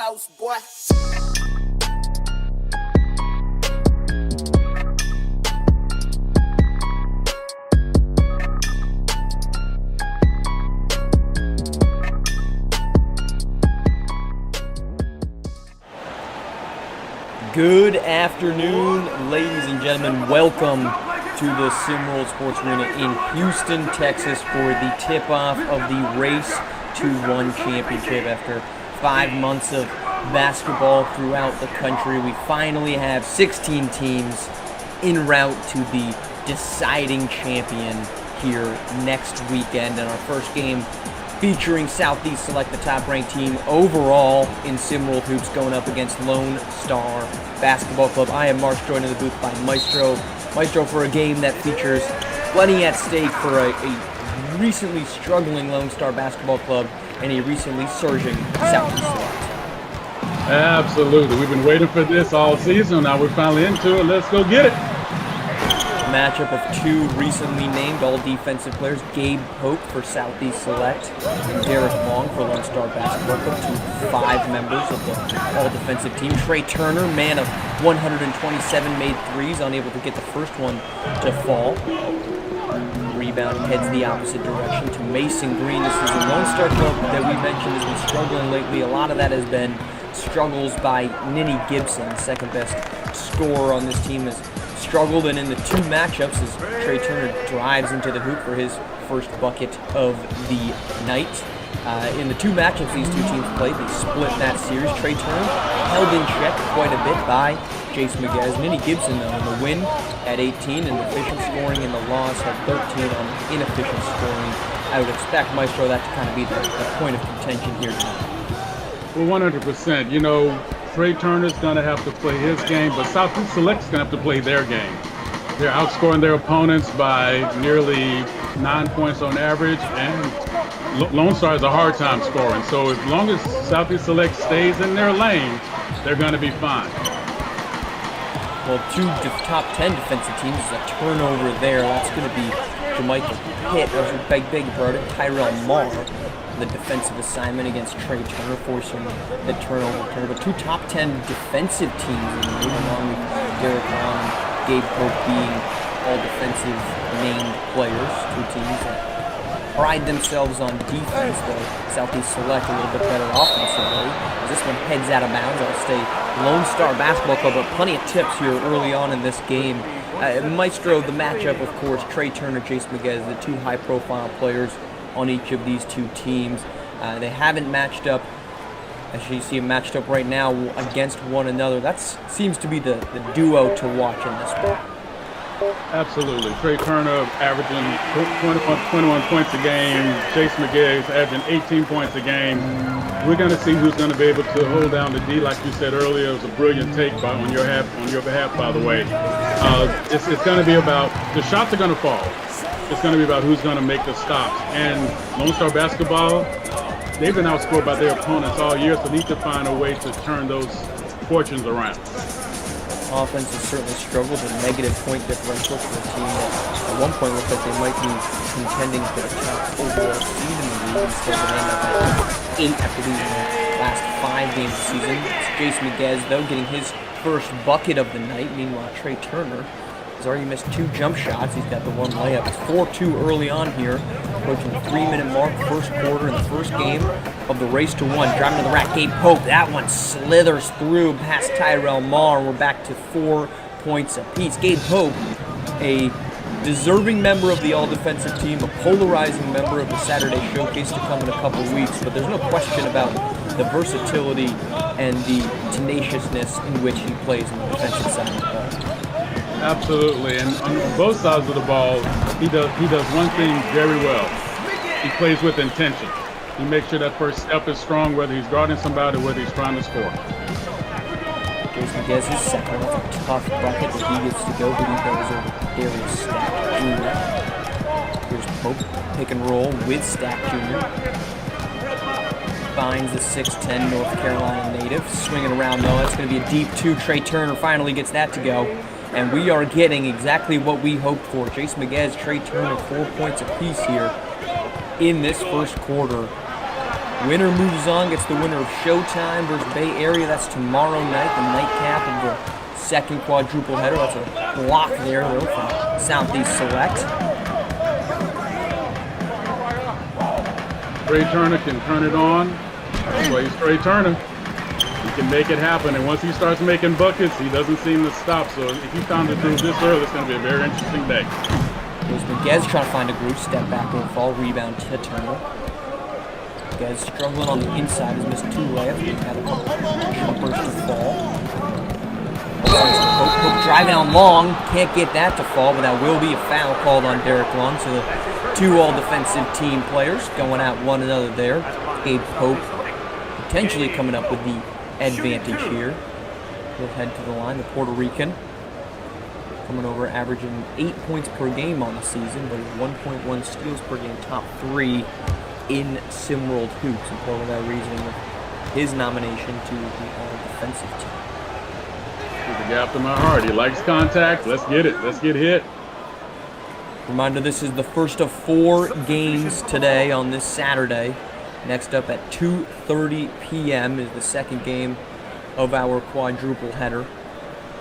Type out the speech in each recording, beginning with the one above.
house, boy. Good afternoon, ladies and gentlemen. Welcome to the SimWorld Sports Arena in Houston, Texas for the tip-off of the Race to One Championship. After 5 months of basketball throughout the country, we finally have 16 teams en route to the deciding champion here next weekend. And our first game featuring Southeast Select, the top-ranked team overall in SimWorld Hoops, going up against Lone Star Basketball Club. I am Marsh, joined in the booth by Maestro. Maestro, for a game that features plenty at stake for a recently struggling Lone Star Basketball Club and a recently surging Southeast Select. Absolutely. We've been waiting for this all season. Now we're finally into it. Let's go get it. Matchup of two recently named all-defensive players, Gabe Pope for Southeast Select and Derek Long for Lone Star Basketball Club, two 5 members of the all-defensive team. Trey Turner, man of 127 made threes, unable to get the first one to fall. Rebound heads the opposite direction to Mason Green. This is the Lone Star Club that we mentioned has been struggling lately. A lot of that has been struggles by Ninny Gibson, second best scorer on this team, has struggled, and in the 2 matchups as Trey Turner drives into the hoop for his first bucket of the night. In the 2 matchups these two teams played, they split that series. Trey Turner held in check quite a bit by Jace Miguez. Ninny Gibson, though, in the win at 18 and efficient scoring, in the loss had 13 on inefficient scoring. I would expect, Maestro, that to kind of be the point of contention here tonight. Well, 100%. You know, Trey Turner's going to have to play his game, but Southeast Select's going to have to play their game. They're outscoring their opponents by nearly 9 points on average, and Lone Star has a hard time scoring. So as long as Southeast Select stays in their lane, they're going to be fine. Well, 2 top 10 defensive teams is a turnover there. That's going to be Jamaica Pitt, beg your pardon, Tyrell Marr. The defensive assignment against Trey Turner, forcing the turnover. But 2 top 10 defensive teams in the league, along with Derek Long and Gabe Pope being all defensive named players. 2 teams that pride themselves on defense, though Southeast Select a little bit better offensively. As this one heads out of bounds, I'll stay Lone Star Basketball Club, but plenty of tips here early on in this game. Maestro, the matchup, of course, Trey Turner, Jace Miguez, the 2 high-profile players on each of these 2 teams. They haven't matched up. Actually, you see them matched up right now against one another. That seems to be the duo to watch in this one. Absolutely. Trey Turner averaging 21 points a game. Jace Miguez averaging 18 points a game. We're going to see who's going to be able to hold down the D. Like you said earlier, it was a brilliant take on your behalf, by the way. It's going to be about, the shots are going to fall. It's going to be about who's going to make the stops. And Lone Star Basketball, they've been outscored by their opponents all year, so need to find a way to turn those fortunes around. Offense has certainly struggled with negative point differential for a team that at one point looked like they might be contending for the top overall seed in the league. Instead, they end up at 8, I believe, in the last 5 games of the season. It's Jace Miguez, though, getting his first bucket of the night. Meanwhile, Trey Turner has already missed 2 jump shots. He's got the 1 layup. It's 4-2 early on here, approaching the 3-minute mark, first quarter in the first game of the Race to One. Driving to the rack, Gabe Pope. That one slithers through past Tyrell Marr. We're back to 4 points apiece. Gabe Pope, a deserving member of the all-defensive team, a polarizing member of the Saturday Showcase to come in a couple weeks, but there's no question about the versatility and the tenaciousness in which he plays on the defensive side of the ball. Absolutely, and on both sides of the ball, he does one thing very well. He plays with intention. He makes sure that first step is strong, whether he's guarding somebody or whether he's trying to score. Jace Miguez is second. That's a tough bucket that he gets to go, but he goes over Darius Stack Jr. Here's Pope, pick and roll with Stack Jr. Finds the 6'10 North Carolina native. Swinging around, though. That's going to be a deep 2. Trey Turner finally gets that to go. And we are getting exactly what we hoped for. Jace Miguez, Trey Turner, 4 points apiece here in this first quarter. Winner moves on, gets the winner of Showtime versus Bay Area. That's tomorrow night, the nightcap of the second quadruple header. That's a block there, though, from Southeast Select. Trey Turner can turn it on. That's why he's Trey Turner. He can make it happen, and once he starts making buckets, he doesn't seem to stop. So if he found it through this early, it's going to be a very interesting day. Here's Miguez trying to find a groove, step back, won't fall, rebound to Turner. Miguez struggling on the inside, has missed 2 layups, he's had a couple jumpers to fall. Pope driving on Long, can't get that to fall, but that will be a foul called on Derek Long. So the 2 all-defensive team players going at one another there. Gabe Pope potentially coming up with the advantage here. He'll head to the line, the Puerto Rican. Coming over, averaging 8 points per game on the season, but 1.1 steals per game, top 3 in Simworld Hoops. And part of that reasoning of his nomination to the all-defensive team. He's a guy after my heart. He likes contact. Let's get it. Let's get hit. Reminder, this is the first of 4 games today on this Saturday. Next up at 2:30 p.m. is the second game of our quadruple header.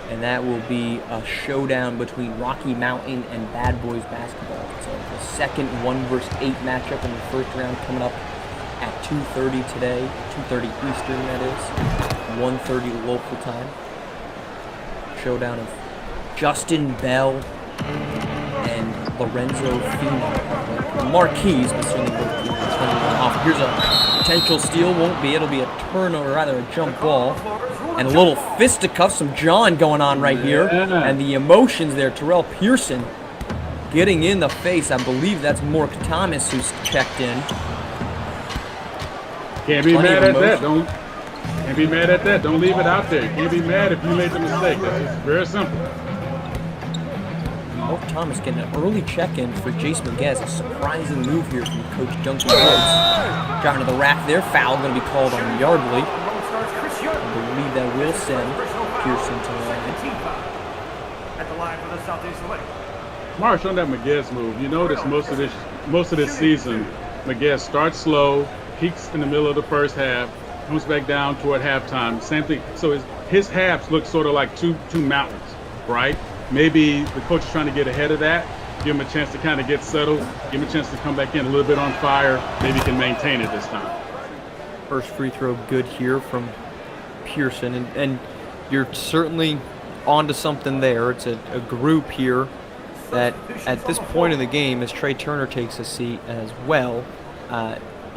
And that will be a showdown between Rocky Mountain and Bad Boys basketball. So the second 1 versus 8 matchup in the first round coming up at 2:30 today, 2:30 Eastern that is, 1:30 local time. Showdown of Justin Bell and Lorenzo Fino. Marquise, but certainly both teams are turning one off. Here's a potential steal, won't be. It'll be a turnover, rather a jump ball. And a little fisticuff, some jawing going on right here. And the emotions there, Terrell Pearson getting in the face. I believe that's Mork Thomas who's checked in. Can't be mad at that. Can't be mad at that. Don't leave it out there. You can't be mad if you made the mistake. That's just very simple. Mork Thomas getting an early check-in for Jace Miguez. A surprising move here from Coach Duncan Woods. Driving to the rack there. Foul going to be called on Yardley. I believe that will send Pearson to the line. At the line for the Southeast Select. Marsh, on that Miguez move, you notice most of this season, Miguez starts slow, peaks in the middle of the first half, comes back down toward halftime. Same thing. So his halves look sort of like two mountains, right? Maybe the coach is trying to get ahead of that, give him a chance to kind of get settled, give him a chance to come back in a little bit on fire. Maybe he can maintain it this time. First free throw good here from Pearson, and you're certainly onto something there. It's a group here that at this point in the game, as Trey Turner takes a seat as well,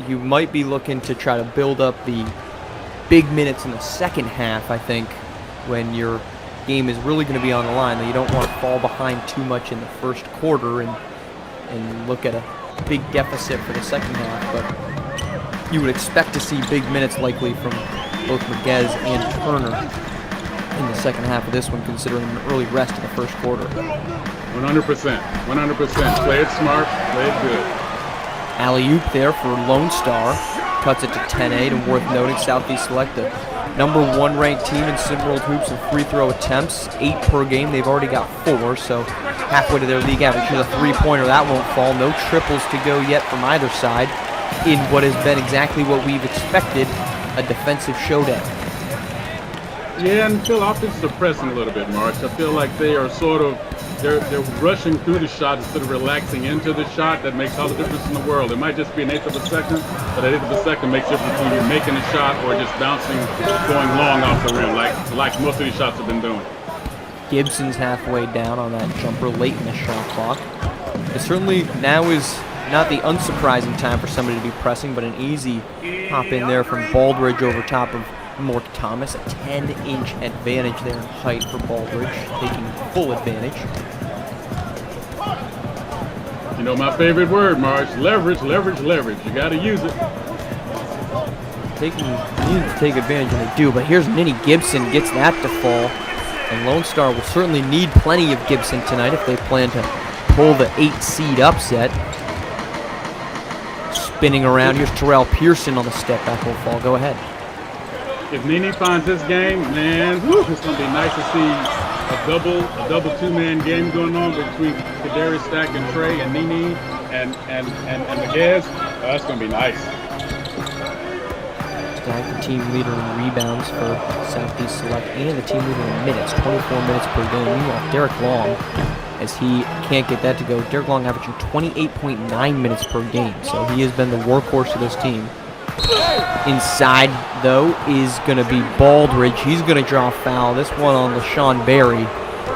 you might be looking to try to build up the big minutes in the second half, I think, when your game is really going to be on the line. That you don't want to fall behind too much in the first quarter and look at a big deficit for the second half, but you would expect to see big minutes likely from both Miguez and Turner in the second half of this one, considering an early rest in the first quarter. 100%. 100%. Play it smart, play it good. Alley-oop there for Lone Star. Cuts it to 10-8, and worth noting, Southeast Select, the #1 ranked team in Simworld Hoops in free throw attempts, 8 per game. They've already got 4, so halfway to their league average. Here's a three-pointer. That won't fall. No triples to go yet from either side in what has been exactly what we've expected, a defensive showdown. Yeah, and Phil, optics are pressing a little bit, March. I feel like they are they're rushing through the shot instead of relaxing into the shot. That makes all the difference in the world. It might just be an eighth of a second, but an eighth of a second makes a difference when you're making a shot or just bouncing, going long off the rim, like most of these shots have been doing. Gibson's halfway down on that jumper late in the shot clock. It certainly now is not the unsurprising time for somebody to be pressing, but an easy hop in there from Baldridge over top of Mork Thomas. A 10-inch advantage there in height for Baldridge, taking full advantage. You know my favorite word, Marge, leverage, leverage, leverage. You got to use it. Need to take advantage, and they do, but here's Ninny Gibson, gets that to fall. And Lone Star will certainly need plenty of Gibson tonight if they plan to pull the 8-seed upset. Spinning around, here's Terrell Pearson on the step back will fall. Go ahead. If Nene finds this game, man, it's going to be nice to see a double two-man game going on between Kadarius Stack and Trey and Nene and Miguez. That's going to be nice. stack, the team leader in rebounds for Southeast Select, and the team leader in minutes, 24 minutes per game. Meanwhile, Derek Long, as he can't get that to go, Derek Long averaging 28.9 minutes per game, so he has been the workhorse of this team. Inside, though, is going to be Baldridge. He's going to draw a foul. This one on LaShawn Berry.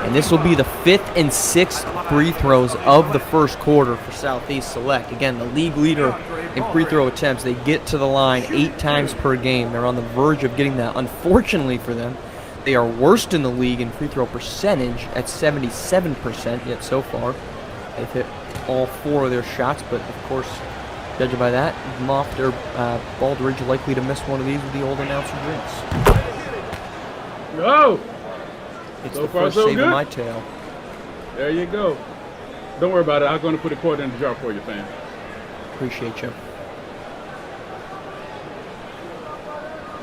And this will be the 5th and 6th free throws of the first quarter for Southeast Select. Again, the league leader in free throw attempts. They get to the line 8 times per game. They're on the verge of getting that. Unfortunately for them, they are worst in the league in free throw percentage at 77% yet so far. They've hit all 4 of their shots, but of course, judging by that, Moft or Baldridge likely to miss one of these with the old announcer drinks. No! It's So the far, first so save good. of my tail. There you go. Don't worry about it. I'm going to put a quarter in the jar for you, fam. Appreciate you.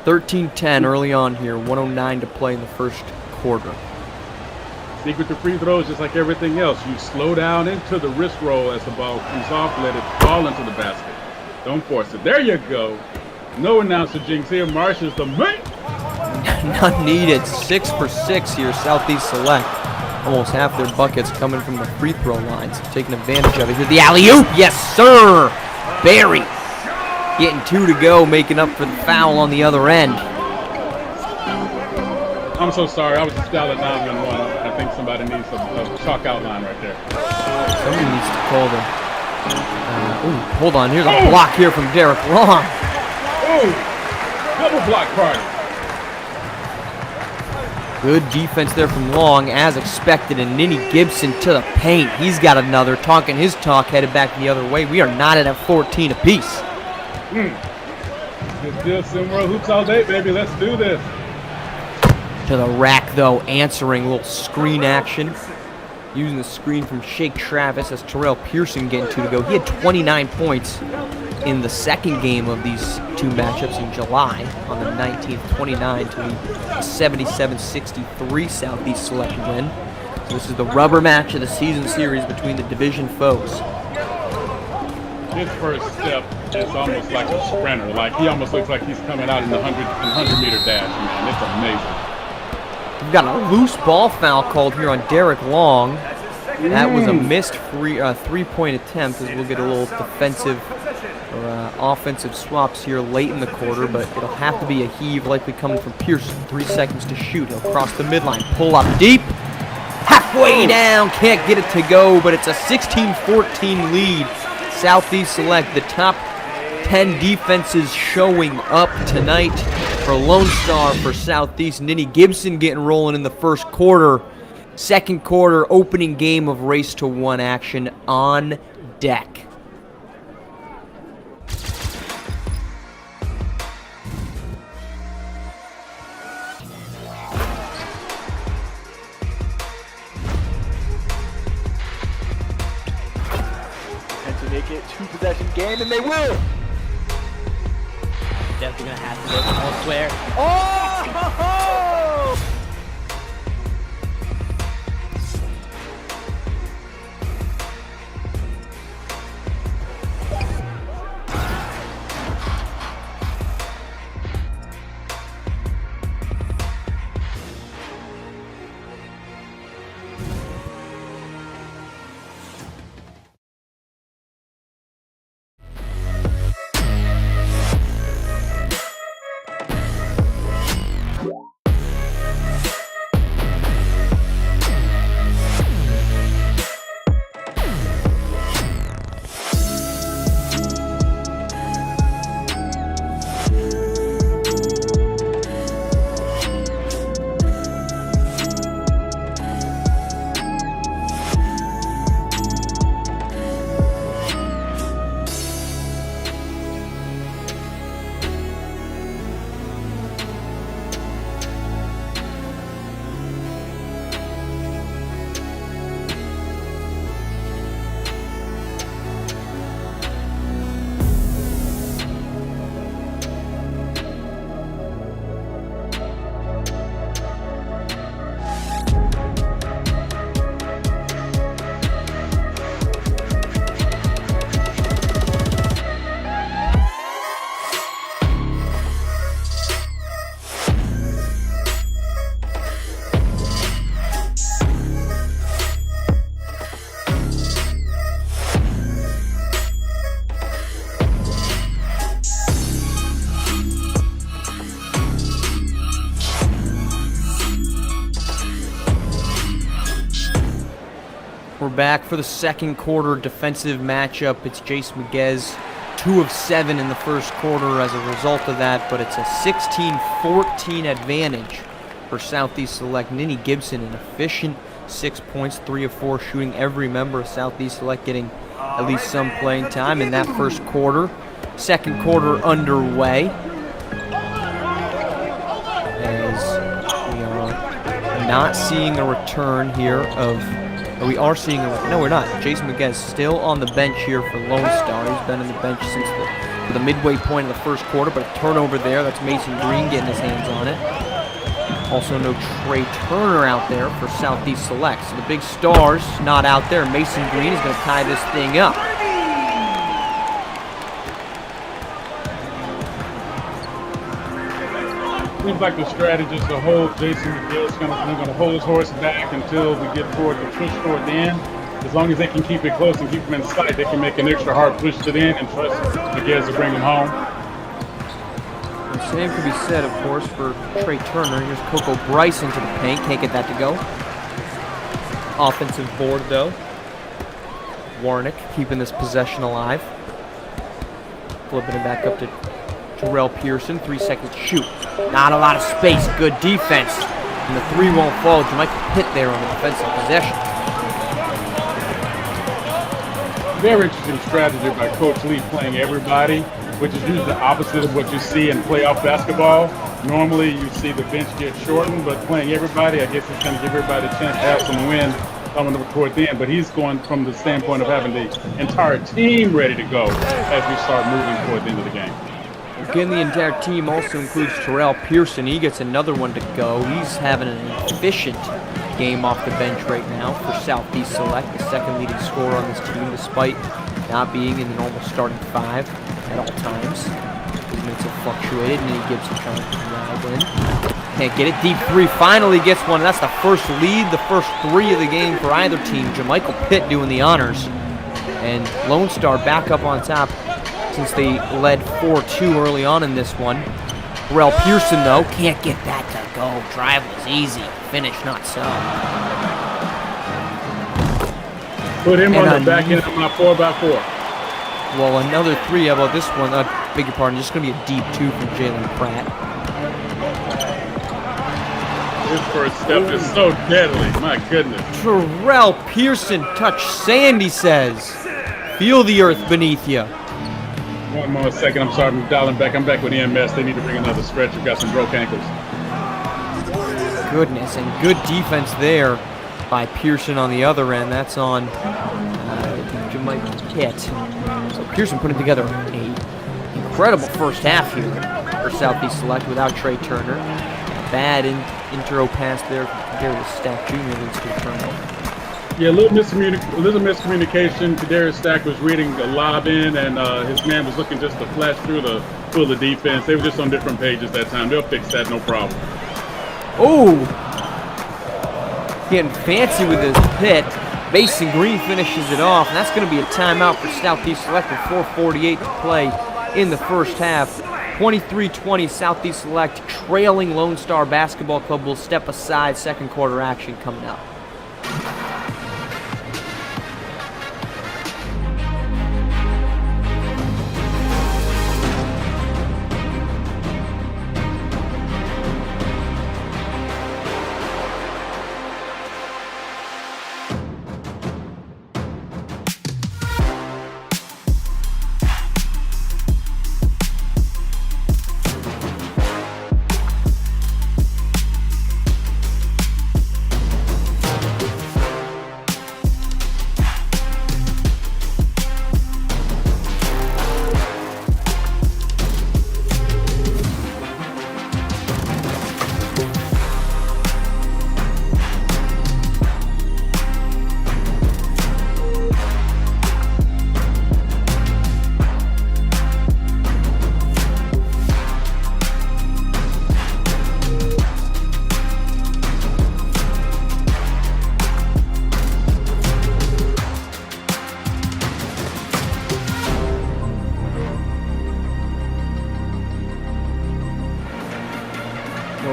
13-10 early on here, 109 to play in the first quarter. Secret to free throws, just like everything else. You slow down into the wrist roll as the ball comes off, let it fall into the basket. Don't force it. There you go. No announcer jinx here. Marshall's the man. Not needed. 6 for 6 here, Southeast Select. Almost half their buckets coming from the free throw lines. Taking advantage of it. Here's the alley-oop. Yes, sir. Barry getting 2 to go, making up for the foul on the other end. I'm so sorry. I was just dialing 911. I think somebody needs a chalk outline right there. Somebody needs to call the... hold on. Here's a block here from Derek Long. Oh, double block party. Good defense there from Long, as expected, and Ninny Gibson to the paint. He's got another, talking his talk, headed back the other way. We are knotted at 14 apiece. Good deal, Simworld Hoops all day, baby. Let's do this. To the rack, though, answering a little screen action. Using the screen from Shake Travis as Terrell Pearson getting 2 to go. He had 29 points in the second game of these 2 matchups in July on the 19th, 29 to the 77-63 Southeast Select win. So this is the rubber match of the season series between the division foes. His first step is almost like a sprinter. Like, he almost looks like he's coming out in the 100-meter dash, man. It's amazing. We've got a loose ball foul called here on Derek Long. That was a missed three-point attempt, as we'll get a little defensive or offensive swaps here late in the quarter, but it'll have to be a heave, likely coming from Pearson. 3 seconds to shoot. He'll cross the midline, pull up deep, halfway down, can't get it to go, but it's a 16-14 lead. Southeast Select, the top 10 defenses showing up tonight for Lone Star for Southeast. Ninny Gibson getting rolling in the first quarter. Second quarter, opening game of Race to 1 action on deck. And to make it 2-possession game, and they will! Definitely gonna have to go elsewhere. Oh! Ho, ho! back for the second quarter defensive matchup. It's Jace Miguez, 2 of 7 in the first quarter as a result of that, but it's a 16-14 advantage for Southeast Select. Ninny Gibson, an efficient 6 points, 3 of 4 shooting. Every member of Southeast Select getting at least some playing time in that first quarter. Second quarter underway as we are not seeing a return here of, or we are seeing a, no we're not. Jason Miguez still on the bench here for Lone Star. He's been on the bench since the midway point of the first quarter, but a turnover there. That's Mason Green getting his hands on it. Also no Trey Turner out there for Southeast Select. So the big stars not out there. Mason Green is going to tie this thing up. Seems like the strategist to hold Jason Miguel is going to hold his horse back until we get toward the push toward the end. As long as they can keep it close and keep him in sight, they can make an extra hard push to the end and trust Miguel to bring him home. The same could be said, of course, for Trey Turner. Here's Coco Bryson to the paint. Can't get that to go. Offensive board, though. Warnick keeping this possession alive. Flipping it back up to Terrell Pearson. 3 seconds to shoot. Not a lot of space. Good defense. And the 3 won't fall. Jamaica Pitt there on the defensive possession. Very interesting strategy by Coach Lee, playing everybody, which is usually the opposite of what you see in playoff basketball. Normally you see the bench get shortened, but playing everybody, I guess it's going to give everybody a chance to have some wins coming up toward the end. But he's going from the standpoint of having the entire team ready to go as we start moving toward the end of the game. Again, the entire team also includes Terrell Pearson. He gets another one to go. He's having an efficient game off the bench right now for Southeast Select, the second leading scorer on this team, despite not being in the normal starting 5 at all times. His minutes have fluctuated, and he Gibson trying to drive in. Can't get it. Deep 3 finally gets one. That's the first lead, the first 3 of the game for either team. Jamichael Pitt doing the honors. And Lone Star back up on top since they led 4-2 early on in this one. Terrell Pearson, though, can't get that to go. Drive was easy. Finish not so. Put him on the back end of my 4x4. Well, another 3. How about this one? Beg your pardon. Just going to be a deep 2 from Jalen Pratt. His first step is so deadly. My goodness. Terrell Pearson touch sand, he says. Feel the earth beneath you. One more second. I'm sorry. I'm dialing back. I'm back with EMS. They need to bring another stretch. We've got some broke ankles. Goodness, and good defense there by Pearson on the other end. That's on Jamaica Pitt. So Pearson putting together an incredible first half here for Southeast Select without Trey Turner. Bad intro pass there from Darius Stack Jr. leads to a turnover. Yeah, a little miscommunication. Darius Stack was reading the lob in, and his man was looking just to flash through the defense. They were just on different pages that time. They'll fix that, no problem. Oh! Getting fancy with his Pitt. Mason Green finishes it off, and that's going to be a timeout for Southeast Select with 4:48 to play in the first half. 23-20 Southeast Select trailing Lone Star Basketball Club will step aside. Second quarter action coming up.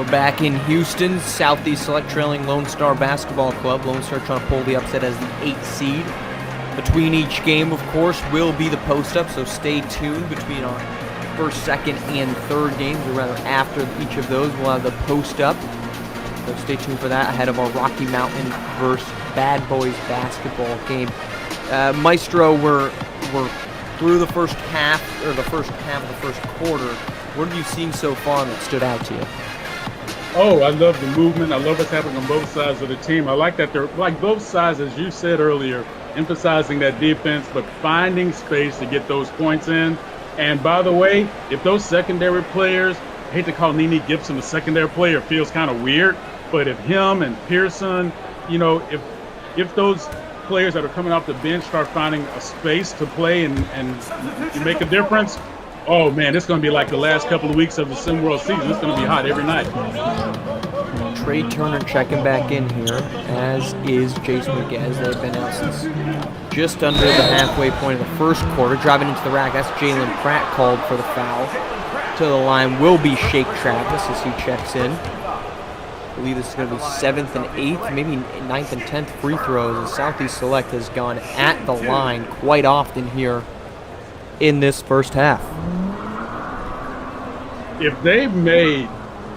We're back in Houston. Southeast Select trailing Lone Star Basketball Club. Lone Star trying to pull the upset as the 8th seed. Between each game, of course, will be the post-up, so stay tuned between our first, second, and third games, or rather after each of those, we'll have the post-up. So stay tuned for that ahead of our Rocky Mountain versus Bad Boys basketball game. Maestro, we're through the first half, or the first half of the first quarter. What have you seen so far that stood out to you? Oh, I love the movement. I love what's happening on both sides of the team. I like that they're, like both sides, as you said earlier, emphasizing that defense, but finding space to get those points in. And by the way, if those secondary players, I hate to call Nene Gibson a secondary player, it feels kind of weird, but if him and Pearson, you know, if those players that are coming off the bench start finding a space to play and make a difference, oh man, it's going to be like the last couple of weeks of the Sim World season. It's going to be hot every night. Trey Turner checking back in here, as is Jason McGez. They've been out since just under the halfway point of the first quarter. Driving into the rack, that's Jalen Pratt called for the foul. To the line will be Shake Travis as he checks in. I believe this is going to be 7th and 8th, maybe 9th and 10th free throws. And Southeast Select has gone at the line quite often here in this first half. If they made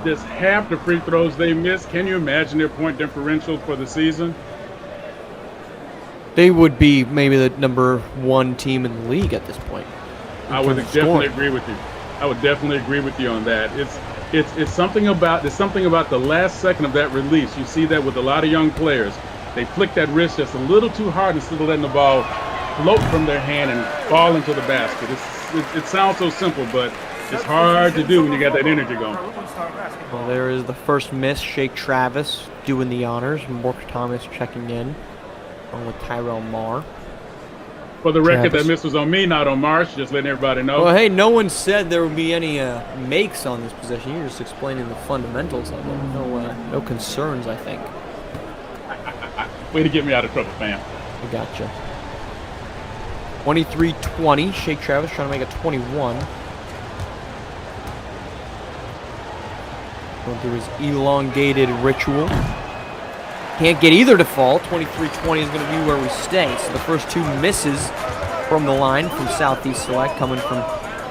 this half the free throws they missed, can you imagine their point differential for the season? They would be maybe the number 1 team in the league at this point. I would definitely agree with you. I would definitely agree with you on that. It's something about the last second of that release. You see that with a lot of young players. They flick that wrist just a little too hard instead of letting the ball float from their hand and fall into the basket. It sounds so simple, but it's hard to do when you got that energy going. Well, there is the first miss. Shake Travis doing the honors. Mork Thomas checking in, along with Tyrell Marr. For the record, that miss was on me, not on Marsh. Just letting everybody know. Well, hey, no one said there would be any makes on this possession. You're just explaining the fundamentals of it. No concerns, I think. Way to get me out of trouble, fam. I gotcha. 23-20. Shake Travis trying to make it 21. Going through his elongated ritual. Can't get either to fall. 23-20 is going to be where we stay. So the first 2 misses from the line from Southeast Select coming from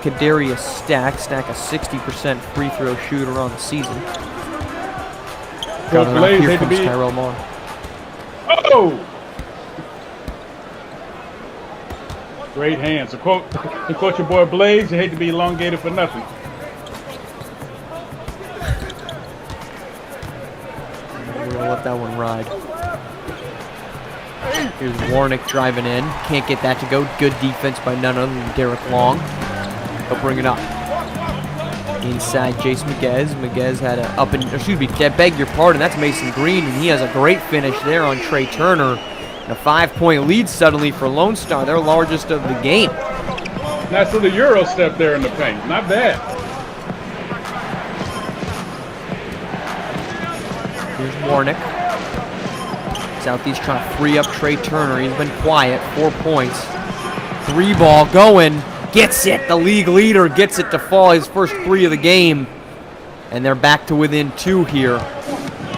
Kadarius Stack. Stack a 60% free throw shooter on the season. Got it up here from Tyrell Marr. Oh! Great hands. To quote your boy Blaze, you hate to be elongated for nothing. We're going to let that one ride. Here's Warnick driving in. Can't get that to go. Good defense by none other than Derek Long. He'll bring it up. Inside Jace Miguez. Miguez had a beg your pardon, that's Mason Green, and he has a great finish there on Trey Turner. And a 5-point lead suddenly for Lone Star, their largest of the game. Nice little Euro step there in the paint. Not bad. Here's Warnick. Southeast trying to free up Trey Turner. He's been quiet. 4 points. 3 ball going. Gets it. The league leader gets it to fall. His first 3 of the game. And they're back to within 2 here.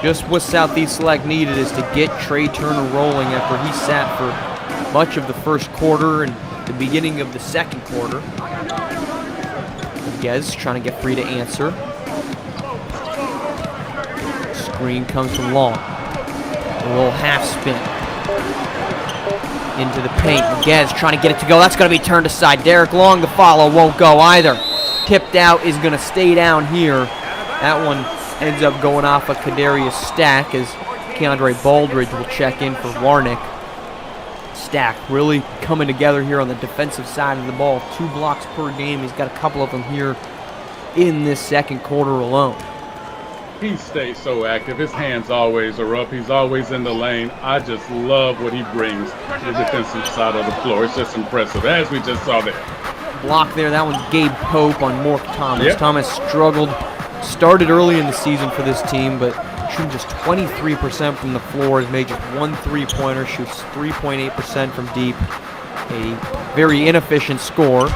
Just what Southeast Select needed is to get Trey Turner rolling after he sat for much of the first quarter and the beginning of the second quarter. Miguez trying to get free to answer. Screen comes from Long. A little half spin. Into the paint. Miguez trying to get it to go. That's going to be turned aside. Derek Long, the follow, won't go either. Tipped out, is going to stay down here. That one ends up going off of Kadarius Stack as Keandre Baldridge will check in for Warnick. Stack really coming together here on the defensive side of the ball. 2 blocks per game. He's got a couple of them here in this second quarter alone. He stays so active. His hands always are up. He's always in the lane. I just love what he brings to the defensive side of the floor. It's just impressive, as we just saw there. Block there. That one's Gabe Pope on Mork Thomas. Yep. Thomas started early in the season for this team, but shooting just 23% from the floor. Has made just 1 3-pointer. Shoots 3.8% from deep. A very inefficient score.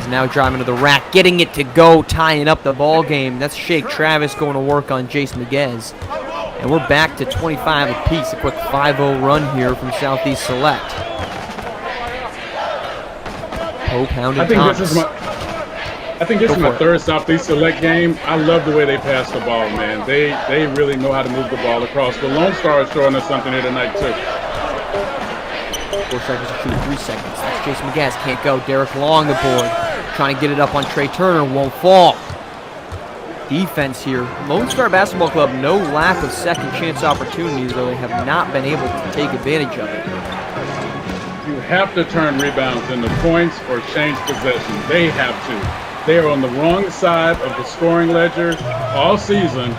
now driving to the rack, getting it to go, tying up the ball game. That's Shake Travis going to work on Jace Miguez. And we're back to 25 apiece. A quick 5-0 run here from Southeast Select. Pope hounding Thomas. I think this is my third Southeast Select game. I love the way they pass the ball, man. They really know how to move the ball across. The Lone Star is showing us something here tonight, too. 4 seconds to shoot, 3 seconds. That's Jason Miguez, can't go. Derek Long the board, trying to get it up on Trey Turner, won't fall. Defense here. Lone Star Basketball Club, no lack of second chance opportunities, though they have not been able to take advantage of it. You have to turn rebounds into points or change possession. They have to. They are on the wrong side of the scoring ledger all season.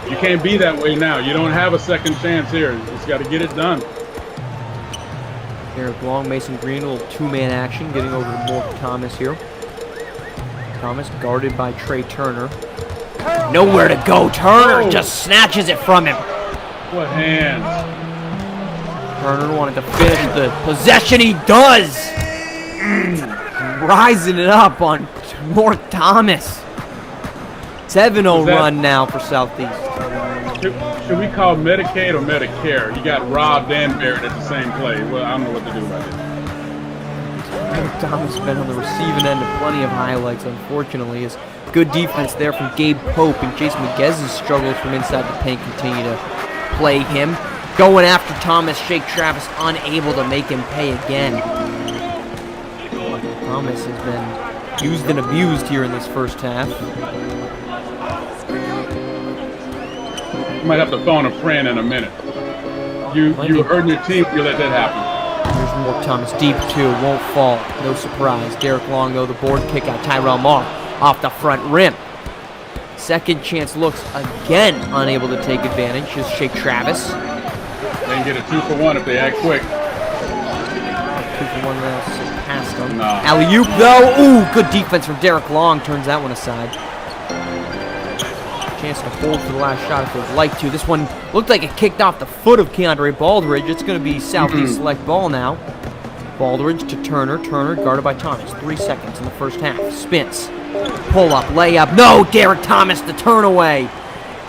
You can't be that way now. You don't have a second chance here. You just got to get it done. Derek Long, Mason Green, a little two-man action, getting over to Morton Thomas here. Thomas guarded by Trey Turner. Nowhere to go. Turner just snatches it from him. What hands? Turner wanted to finish the possession. He does. Rising it up on Morton Thomas. 7-0 run now for Southeast. Should we call Medicaid or Medicare? You got robbed and buried at the same play. Well, I don't know what to do about it. Thomas has been on the receiving end of plenty of highlights, unfortunately. His good defense there from Gabe Pope, and Jason Miguez's struggles from inside the paint continue to plague him. Going after Thomas, Shake Travis unable to make him pay again. Thomas has been used and abused here in this first half. You might have to phone a friend in a minute. You hurting your team if you let that happen. Here's more Thomas deep too, won't fall. No surprise. Derek Long though, the board kick out. Tyrell Marr off the front rim. Second chance looks again unable to take advantage. Just Shake Travis. They can get a 2-for-1 if they act quick. 2-for-1 past him. Nah. Alley-oop though. Ooh, good defense from Derek Long. Turns that one aside. Chance to hold for the last shot if they'd like to. This one looked like it kicked off the foot of Keandre Baldridge. It's going to be Southeast Select ball now. Baldridge to Turner. Turner guarded by Thomas. 3 seconds in the first half. Spins. Pull up, layup. No, Derek Thomas the turn away.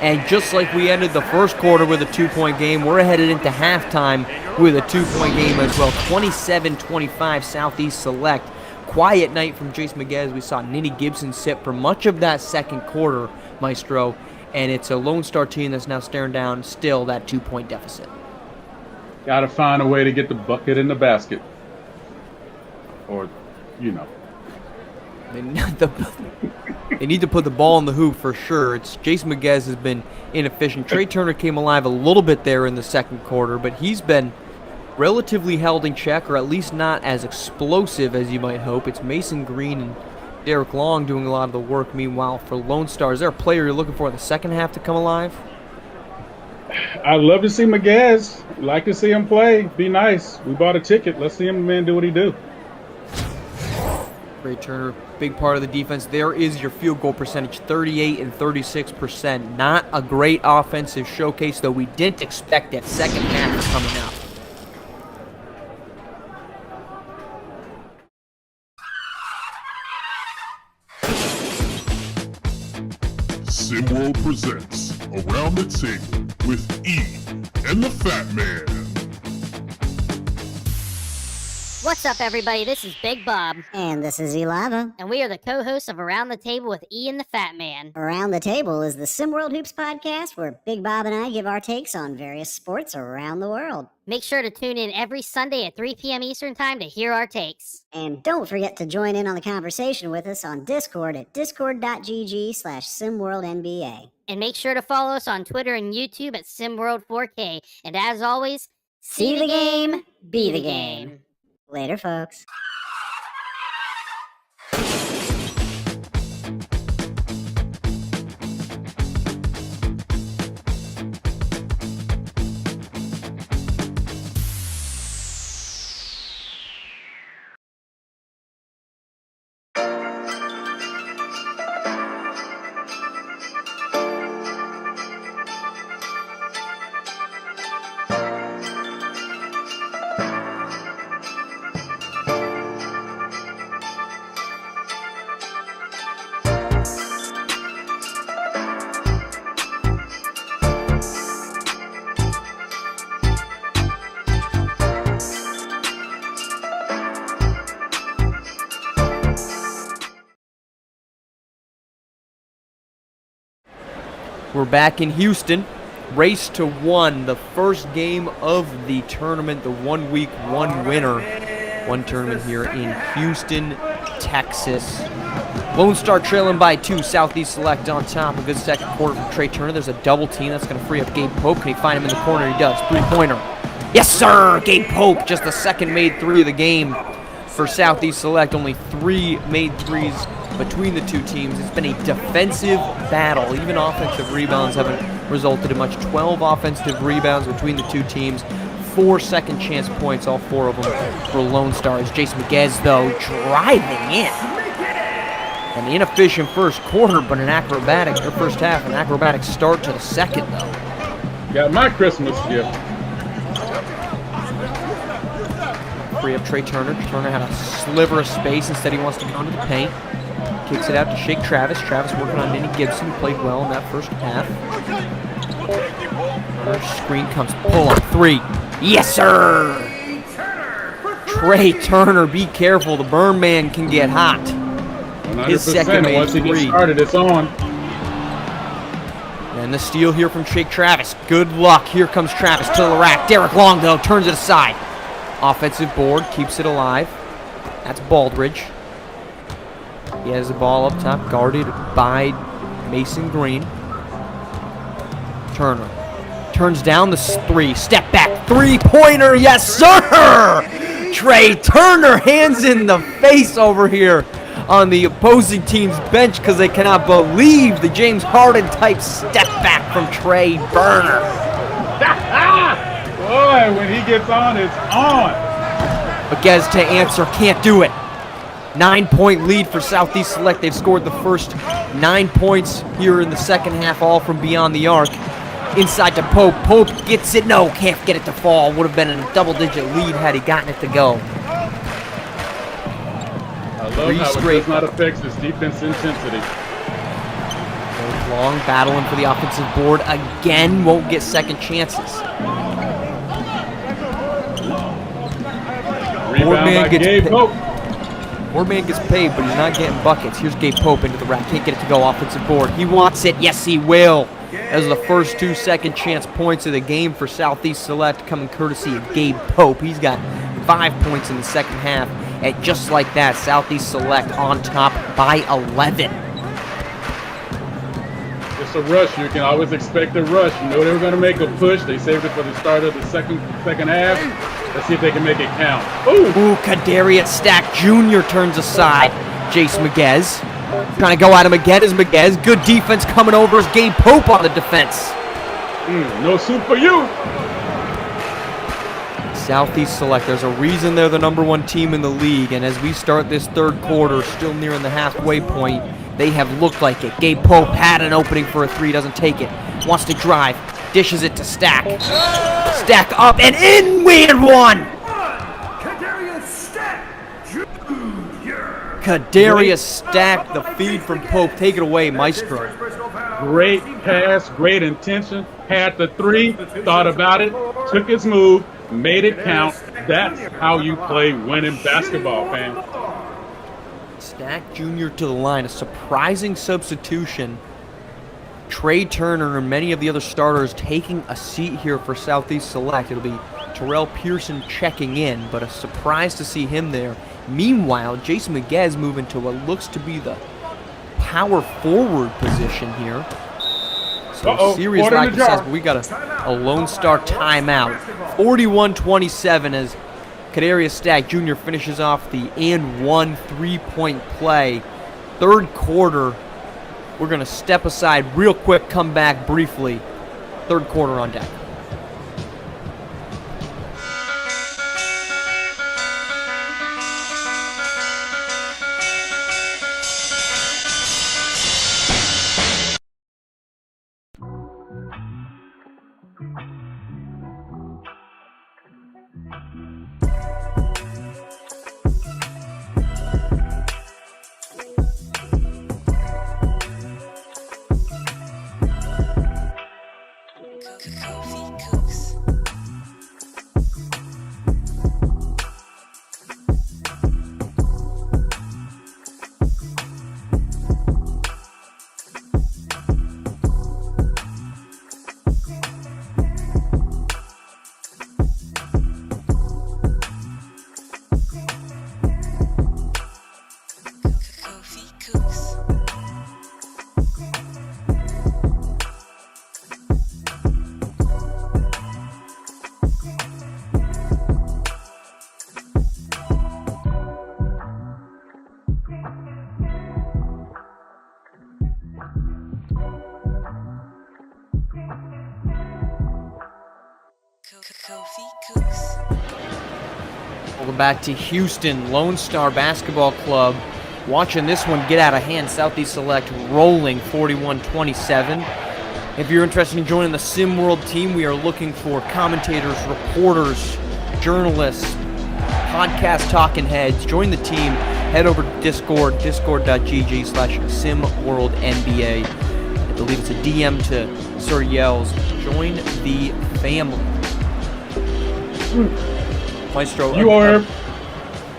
And just like we ended the first quarter with a 2-point game, we're headed into halftime with a 2-point game as well. 27-25 Southeast Select. Quiet night from Jace Miguez. We saw Ninny Gibson sit for much of that second quarter, Maestro. And it's a Lone Star team that's now staring down still that 2-point deficit. Got to find a way to get the bucket in the basket. Or, you know. They need to put the ball in the hoop for sure. Jace Miguez has been inefficient. Trey Turner came alive a little bit there in the second quarter, but he's been relatively held in check, or at least not as explosive as you might hope. It's Mason Green and Derek Long doing a lot of the work. Meanwhile, for Lone Star, is there a player you're looking for in the second half to come alive? I'd love to see Miguez. Like to see him play. Be nice. We bought a ticket. Let's see him, man, do what he do. Trey Turner, big part of the defense. There is your field goal percentage, 38 and 36%. Not a great offensive showcase, though we didn't expect that second half coming out. SimWorld presents Around the Table with E and the Fat Man. What's up, everybody? This is Big Bob. And this is Elava. And we are the co-hosts of Around the Table with E and the Fat Man. Around the Table is the SimWorld Hoops podcast where Big Bob and I give our takes on various sports around the world. Make sure to tune in every Sunday at 3 p.m. Eastern Time to hear our takes. And don't forget to join in on the conversation with us on Discord at discord.gg/SimWorldNBA. And make sure to follow us on Twitter and YouTube at SimWorld4K. And as always, see the game, be the game. Later, folks. We're back in Houston. Race to 1, the first game of the tournament, the 1 week, 1 winner. One tournament here in Houston, Texas. Lone Star trailing by 2. Southeast Select on top. A good second quarter from Trey Turner. There's a double team that's going to free up Gabe Pope. Can he find him in the corner? He does. 3-pointer. Yes, sir! Gabe Pope, just the second made 3 of the game for Southeast Select. Only 3 made 3s between the two teams. It's been a defensive battle. Even offensive rebounds haven't resulted in much. 12 offensive rebounds between the two teams. 4 second chance points, all 4 of them for Lone Stars. Jace Miguez, though, driving in. An inefficient first quarter, but an acrobatic, or first half, an acrobatic start to the second, though. Got my Christmas gift. Free up Trey Turner. Turner had a sliver of space. Instead, he wants to go into the paint. Kicks it out to Shake Travis. Travis working on Denny Gibson. Played well in that first half. Screen comes, pull on 3. Yes, sir! Trey Turner, be careful. The burn man can get hot. 100%. His second made Once he 3. gets started, it's on. And the steal here from Shake Travis. Good luck. Here comes Travis to the rack. Derek Long, though, turns it aside. Offensive board, keeps it alive. That's Baldridge. He has the ball up top, guarded by Mason Green. Turner turns down the 3. Step back, 3-pointer. Yes, sir! Trey Turner, hands in the face over here on the opposing team's bench because they cannot believe the James Harden type step back from Trey Burner. Boy, when he gets on, it's on. Miguez to answer, can't do it. 9-point lead for Southeast Select. They've scored the first 9 points here in the second half, all from beyond the arc. Inside to Pope. Pope gets it. No, can't get it to fall. Would have been a double-digit lead had he gotten it to go. I love how it does not affect his defense intensity. Long battling for the offensive board again. Won't get second chances. Rebound by Gabe Pope. Boardman gets paid, but he's not getting buckets. Here's Gabe Pope into the rack. Can't get it to go. Offensive board. He wants it. Yes, he will. Those are the first 2 second chance points of the game for Southeast Select, coming courtesy of Gabe Pope. He's got 5 points in the second half. And just like that, Southeast Select on top by 11. It's a rush. You can always expect a rush. You know they were going to make a push. They saved it for the start of the second half. Let's see if they can make it count. Ooh, Kadarius Stack Jr. turns aside. Jace Miguez trying to go at him again as Miguez. Good defense coming over as Gabe Pope on the defense. No soup for you. Southeast Select, there's a reason they're the #1 team in the league, and as we start this third quarter, still nearing the halfway point, they have looked like it. Gabe Pope had an opening for a 3, doesn't take it. Wants to drive, dishes it to Stack. Stack up and in, weird one! Kadarius Stack, the feed from Pope. Take it away, Maestro. Great pass, great intention. Had the 3, thought about it, took his move, made it count. That's how you play winning basketball, fam. Stack Jr. to the line, a surprising substitution. Trey Turner and many of the other starters taking a seat here for Southeast Select. It'll be Terrell Pearson checking in, but a surprise to see him there. Meanwhile, Jason Miguez moving to what looks to be the power forward position here. So serious lack of success, but we got a Lone Star timeout. 41-27 as Kadarius Stack Jr. finishes off the and 1 3-point play. Third quarter, we're going to step aside real quick, come back briefly. Third quarter on deck. Coffee. Welcome back to Houston, Lone Star Basketball Club. Watching this one get out of hand. Southeast Select rolling 41-27. If you're interested in joining the Sim World team, we are looking for commentators, reporters, journalists, podcast talking heads. Join the team. Head over to Discord, discord.gg/SimWorldNBA. I believe it's a DM to Sir Yells. Join the family. Maestro, You are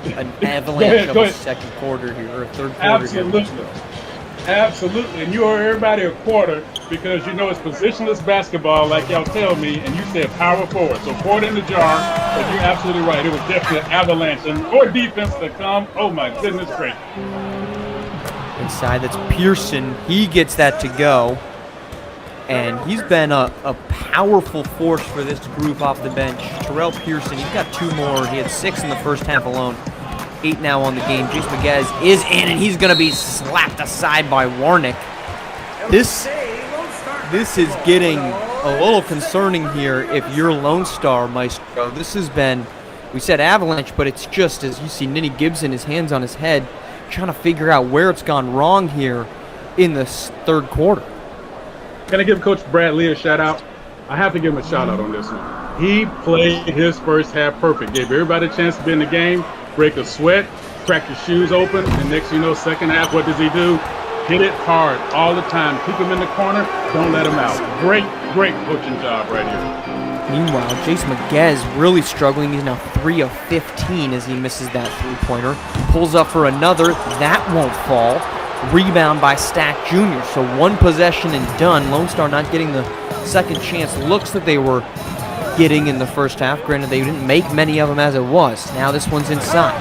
an avalanche of a second quarter here, or a third quarter absolutely, here. absolutely, and you owe everybody a quarter because you know it's positionless basketball, like y'all tell me, and you said power forward, so quarter in the jar. But you're absolutely right. It was definitely an avalanche, and more defense to come. Oh my goodness, great. Inside, that's Pearson. He gets that to go. And he's been a powerful force for this group off the bench. Terrell Pearson, he's got 2 more. He had 6 in the first half alone. 8 now on the game. Jace Maguez is in, and he's going to be slapped aside by Warnick. This is getting a little concerning here if you're Lone Star, Maestro. This has been, we said avalanche, but it's just as you see Ninny Gibson, his hands on his head, trying to figure out where it's gone wrong here in this third quarter. Can I give Coach Brad Lee a shout out? I have to give him a shout out on this one. He played his first half perfect. Gave everybody a chance to be in the game, break a sweat, crack your shoes open, and next you know, second half, what does he do? Hit it hard all the time. Keep him in the corner. Don't let him out. Great coaching job right here. Meanwhile, Jace Maguez really struggling. He's now 3 of 15 as he misses that three-pointer. Pulls up for another. That won't fall. Rebound by Stack Jr. So 1 possession and done. Lone Star not getting the second chance looks that they were getting in the first half. Granted, they didn't make many of them as it was. Now this one's inside.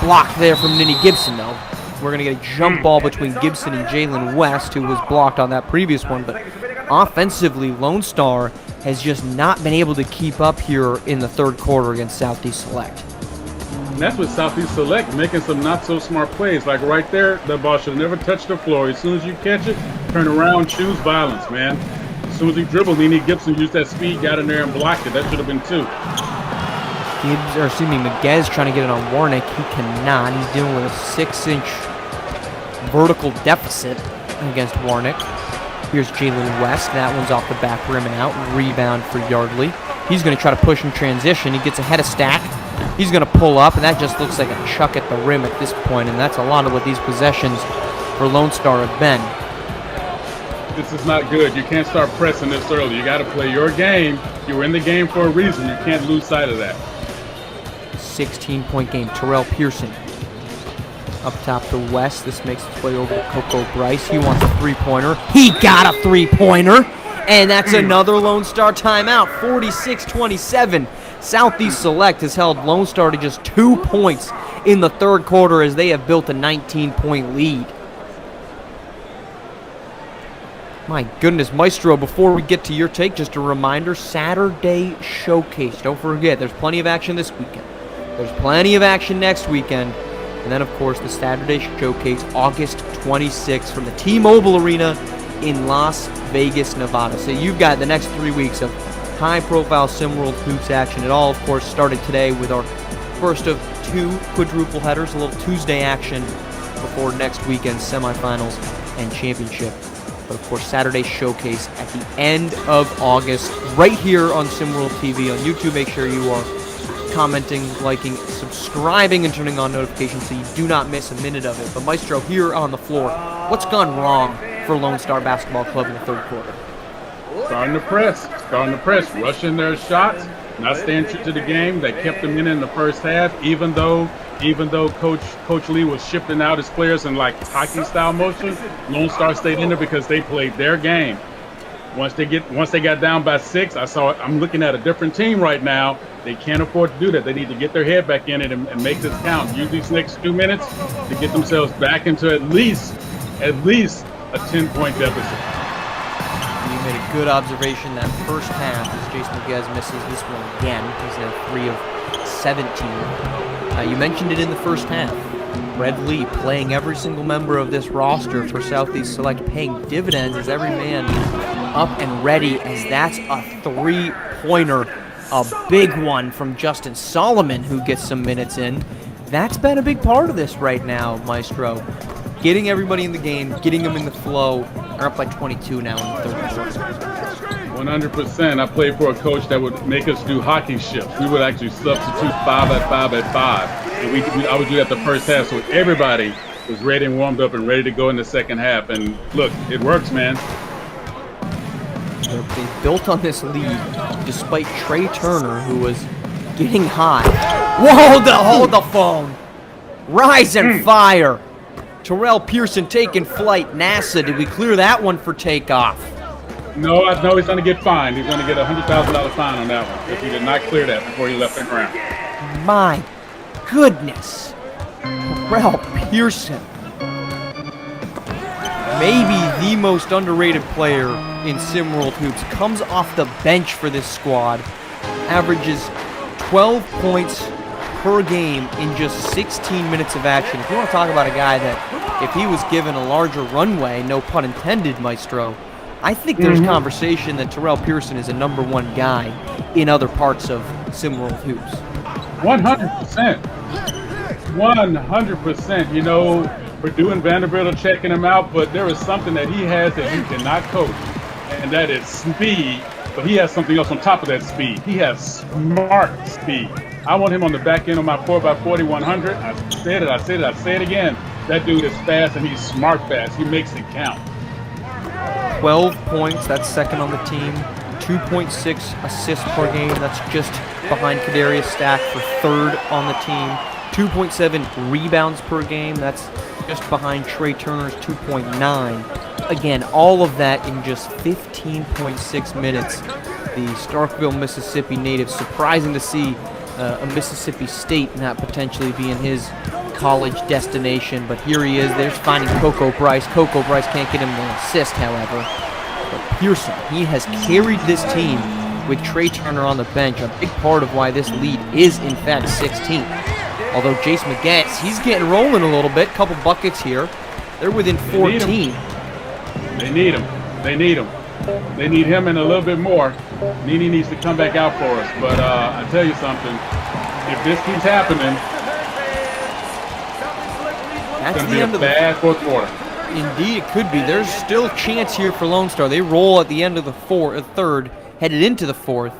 Blocked there from Ninny Gibson, though. We're going to get a jump ball between Gibson and Jalen West, who was blocked on that previous one. But offensively, Lone Star has just not been able to keep up here in the third quarter against Southeast Select. And that's what Southeast Select, making some not-so-smart plays. Like right there, that ball should have never touched the floor. As soon as you catch it, turn around, choose violence, man. As soon as he dribbled, Ninny Gibson used that speed, got in there and blocked it. That should have been 2. Maguez trying to get it on Warnick. He cannot. He's dealing with a 6-inch vertical deficit against Warnick. Here's Jalen West. That one's off the back rim and out. Rebound for Yardley. He's going to try to push in transition. He gets ahead of Stack. He's going to pull up, and that just looks like a chuck at the rim at this point, and that's a lot of what these possessions for Lone Star have been. This is not good. You can't start pressing this early. You got to play your game. You were in the game for a reason. You can't lose sight of that. 16-point game. Terrell Pearson up top to West. This makes its way over to Coco Bryce. He wants a three-pointer. He got a three-pointer, and that's another Lone Star timeout. 46-27. Southeast Select has held Lone Star to just 2 points in the third quarter as they have built a 19-point lead. My goodness, Maestro, before we get to your take, just a reminder, Saturday Showcase. Don't forget, there's plenty of action this weekend. There's plenty of action next weekend. And then, of course, the Saturday Showcase, August 26th from the T-Mobile Arena in Las Vegas, Nevada. So you've got the next 3 weeks of high-profile SimWorld Hoops action. It all, of course, started today with our first of 2 quadruple headers, a little Tuesday action before next weekend's semifinals and championship. But, of course, Saturday Showcase at the end of August, right here on SimWorld TV. On YouTube, make sure you are commenting, liking, subscribing, and turning on notifications so you do not miss a minute of it. But, Maestro, here on the floor, what's gone wrong for Lone Star Basketball Club in the third quarter? Starting to press, rushing their shots, not staying true to the game. They kept them in the first half, even though Coach Lee was shifting out his players in like hockey style motion. Lone Star stayed in there because they played their game. Once they got down by 6, I'm looking at a different team right now. They can't afford to do that. They need to get their head back in it and make this count. Use these next 2 minutes to get themselves back into at least a 10-point deficit. You made a good observation that first half as Jace Maguez misses this one again. He's now 3 of 17. You mentioned it in the first half. Red Lee playing every single member of this roster for Southeast Select, paying dividends as every man up and ready as that's a 3-pointer a big one from Justin Solomon, who gets some minutes in. That's been a big part of this right now, Maestro. Getting everybody in the game, getting them in the flow. They're up by 22 now in the third quarter. 100%. I played for a coach that would make us do hockey shifts. We would actually substitute 5 at 5 at 5. And I would do that the first half, so everybody was ready and warmed up and ready to go in the second half. And look, it works, man. They built on this lead despite Trey Turner, who was getting hot. Whoa, hold the phone. Rise and fire. Terrell Pearson taking flight. NASA, did we clear that one for takeoff? No, he's going to get fined. He's going to get a $100,000 fine on that one if he did not clear that before he left the ground. My goodness. Terrell Pearson. Maybe the most underrated player in SimWorld Hoops. Comes off the bench for this squad. Averages 12 points per game in just 16 minutes of action. If you want to talk about a guy that, if he was given a larger runway, no pun intended, Maestro, I think there's conversation that Terrell Pearson is a #1 guy in other parts of SimWorld Hoops. 100%. 100%. You know, Purdue and Vanderbilt are checking him out, but there is something that he has that you cannot coach, and that is speed. But he has something else on top of that speed. He has smart speed. I want him on the back end of my 4x40 100. I say it again. That dude is fast, and he's smart fast. He makes it count. 12 points, that's second on the team. 2.6 assists per game, that's just behind Kadarius Stack for third on the team. 2.7 rebounds per game, that's just behind Trey Turner's 2.9. Again, all of that in just 15.6 minutes. The Starkville, Mississippi native. Surprising to see a Mississippi State not potentially being his college destination, but here he is. There's finding Coco Bryce. Coco Bryce can't get him an assist, however. But Pearson, he has carried this team with Trey Turner on the bench, a big part of why this lead is, in fact, 16. Although Jace McGinnis, he's getting rolling a little bit. Couple buckets here. They're within 14. They need him. They need him. They need him and a little bit more. Nene needs to come back out for us. But I tell you something, if this keeps happening, that's it's the end of the bad fourth quarter. Indeed, it could be. There's still a chance here for Lone Star. They roll at the end of the third, headed into the fourth.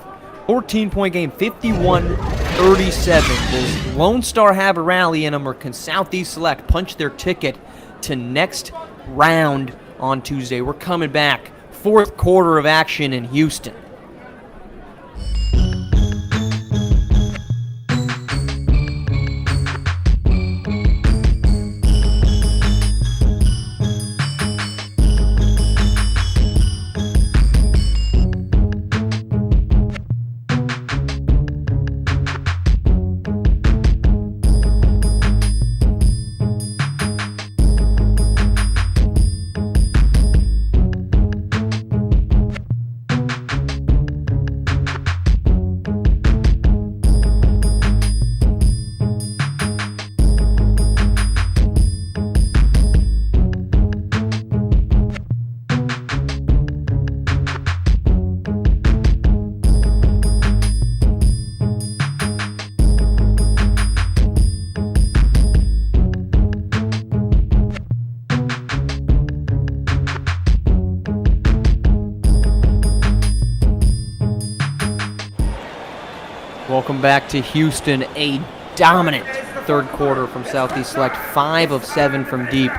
14-point game, 51-37. Does Lone Star have a rally in them, or can Southeast Select punch their ticket to next round on Tuesday? We're coming back. Fourth quarter of action in Houston. Welcome back to Houston. A dominant third quarter from Southeast Select. 5 of 7 from deep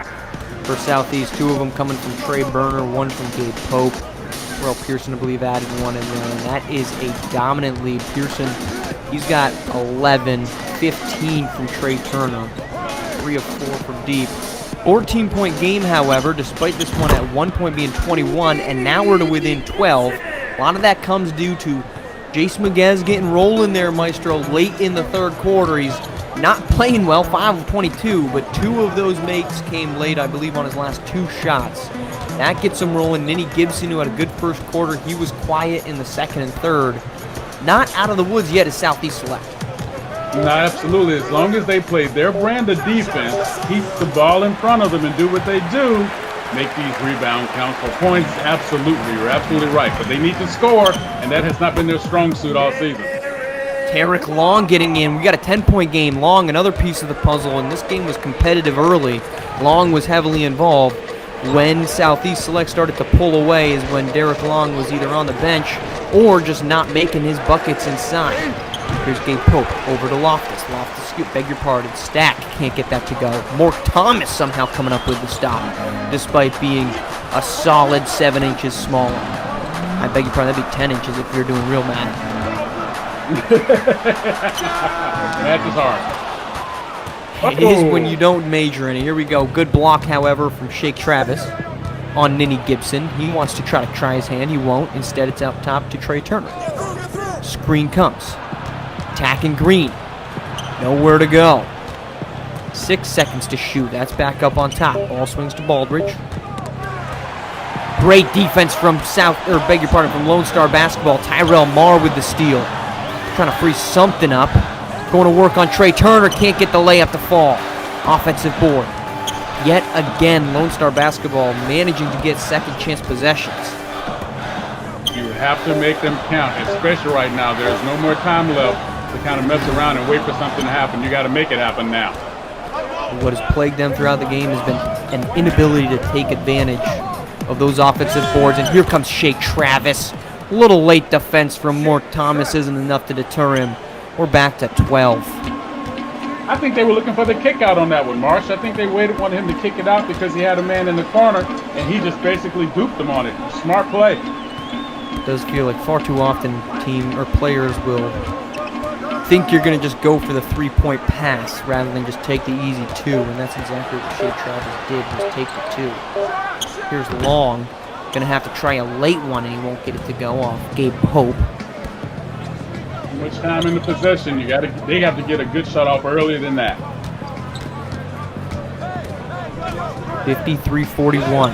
for Southeast. 2 of them coming from Trey Burner, 1 from Gabe Pope. Terrell Pearson, I believe, added 1 in there. And that is a dominant lead. Pearson, he's got 11, 15 from Trey Turner. 3 of 4 from deep. 14-point game, however, despite this one at one point being 21, and now we're to within 12. A lot of that comes due to Jace McGinnis getting rolling there, Maestro, late in the third quarter. He's not playing well, 5 of 22, but 2 of those makes came late, I believe, on his last 2 shots. That gets him rolling. Ninny Gibson, who had a good first quarter, he was quiet in the second and third. Not out of the woods yet is Southeast Select. No, absolutely. As long as they play their brand of defense, keep the ball in front of them and do what they do, make these rebound counts for points. Absolutely, you're absolutely right. But they need to score, and that has not been their strong suit all season. Derek Long getting in. We got a 10-point game. Long, another piece of the puzzle, and this game was competitive early. Long was heavily involved. When Southeast Select started to pull away is when Derek Long was either on the bench or just not making his buckets inside. Here's Gabe Pope over to Loftus. Loftus, beg your pardon, Stack can't get that to go. Mork Thomas somehow coming up with the stop, despite being a solid 7 inches smaller. I beg your pardon, that'd be 10 inches if you're doing real math. Math is hard. It is when you don't major in it. Here we go. Good block, however, from Shake Travis on Ninny Gibson. He wants to try his hand. He won't. Instead, it's out top to Trey Turner. Screen comes. Attacking Green. Nowhere to go. 6 seconds to shoot. That's back up on top. Ball swings to Baldridge. Great defense from from Lone Star Basketball. Tyrell Marr with the steal. Trying to free something up. Going to work on Trey Turner. Can't get the layup to fall. Offensive board. Yet again, Lone Star Basketball managing to get second chance possessions. You have to make them count, especially right now. There's no more time left to kind of mess around and wait for something to happen. You got to make it happen now. What has plagued them throughout the game has been an inability to take advantage of those offensive boards. And here comes Shake Travis. A little late defense from Mork Thomas isn't enough to deter him. We're back to 12. I think they were looking for the kick out on that one, Marsh. I think they wanted him to kick it out because he had a man in the corner, and he just basically duped them on it. Smart play. It does feel like far too often players will think you're going to just go for the three-point pass rather than just take the easy two, and that's exactly what Shea Travis did, was take the two. Here's Long. Going to have to try a late one, and he won't get it to go off. Gabe Pope. Too much time in the possession. They have to get a good shot off earlier than that. 53-41.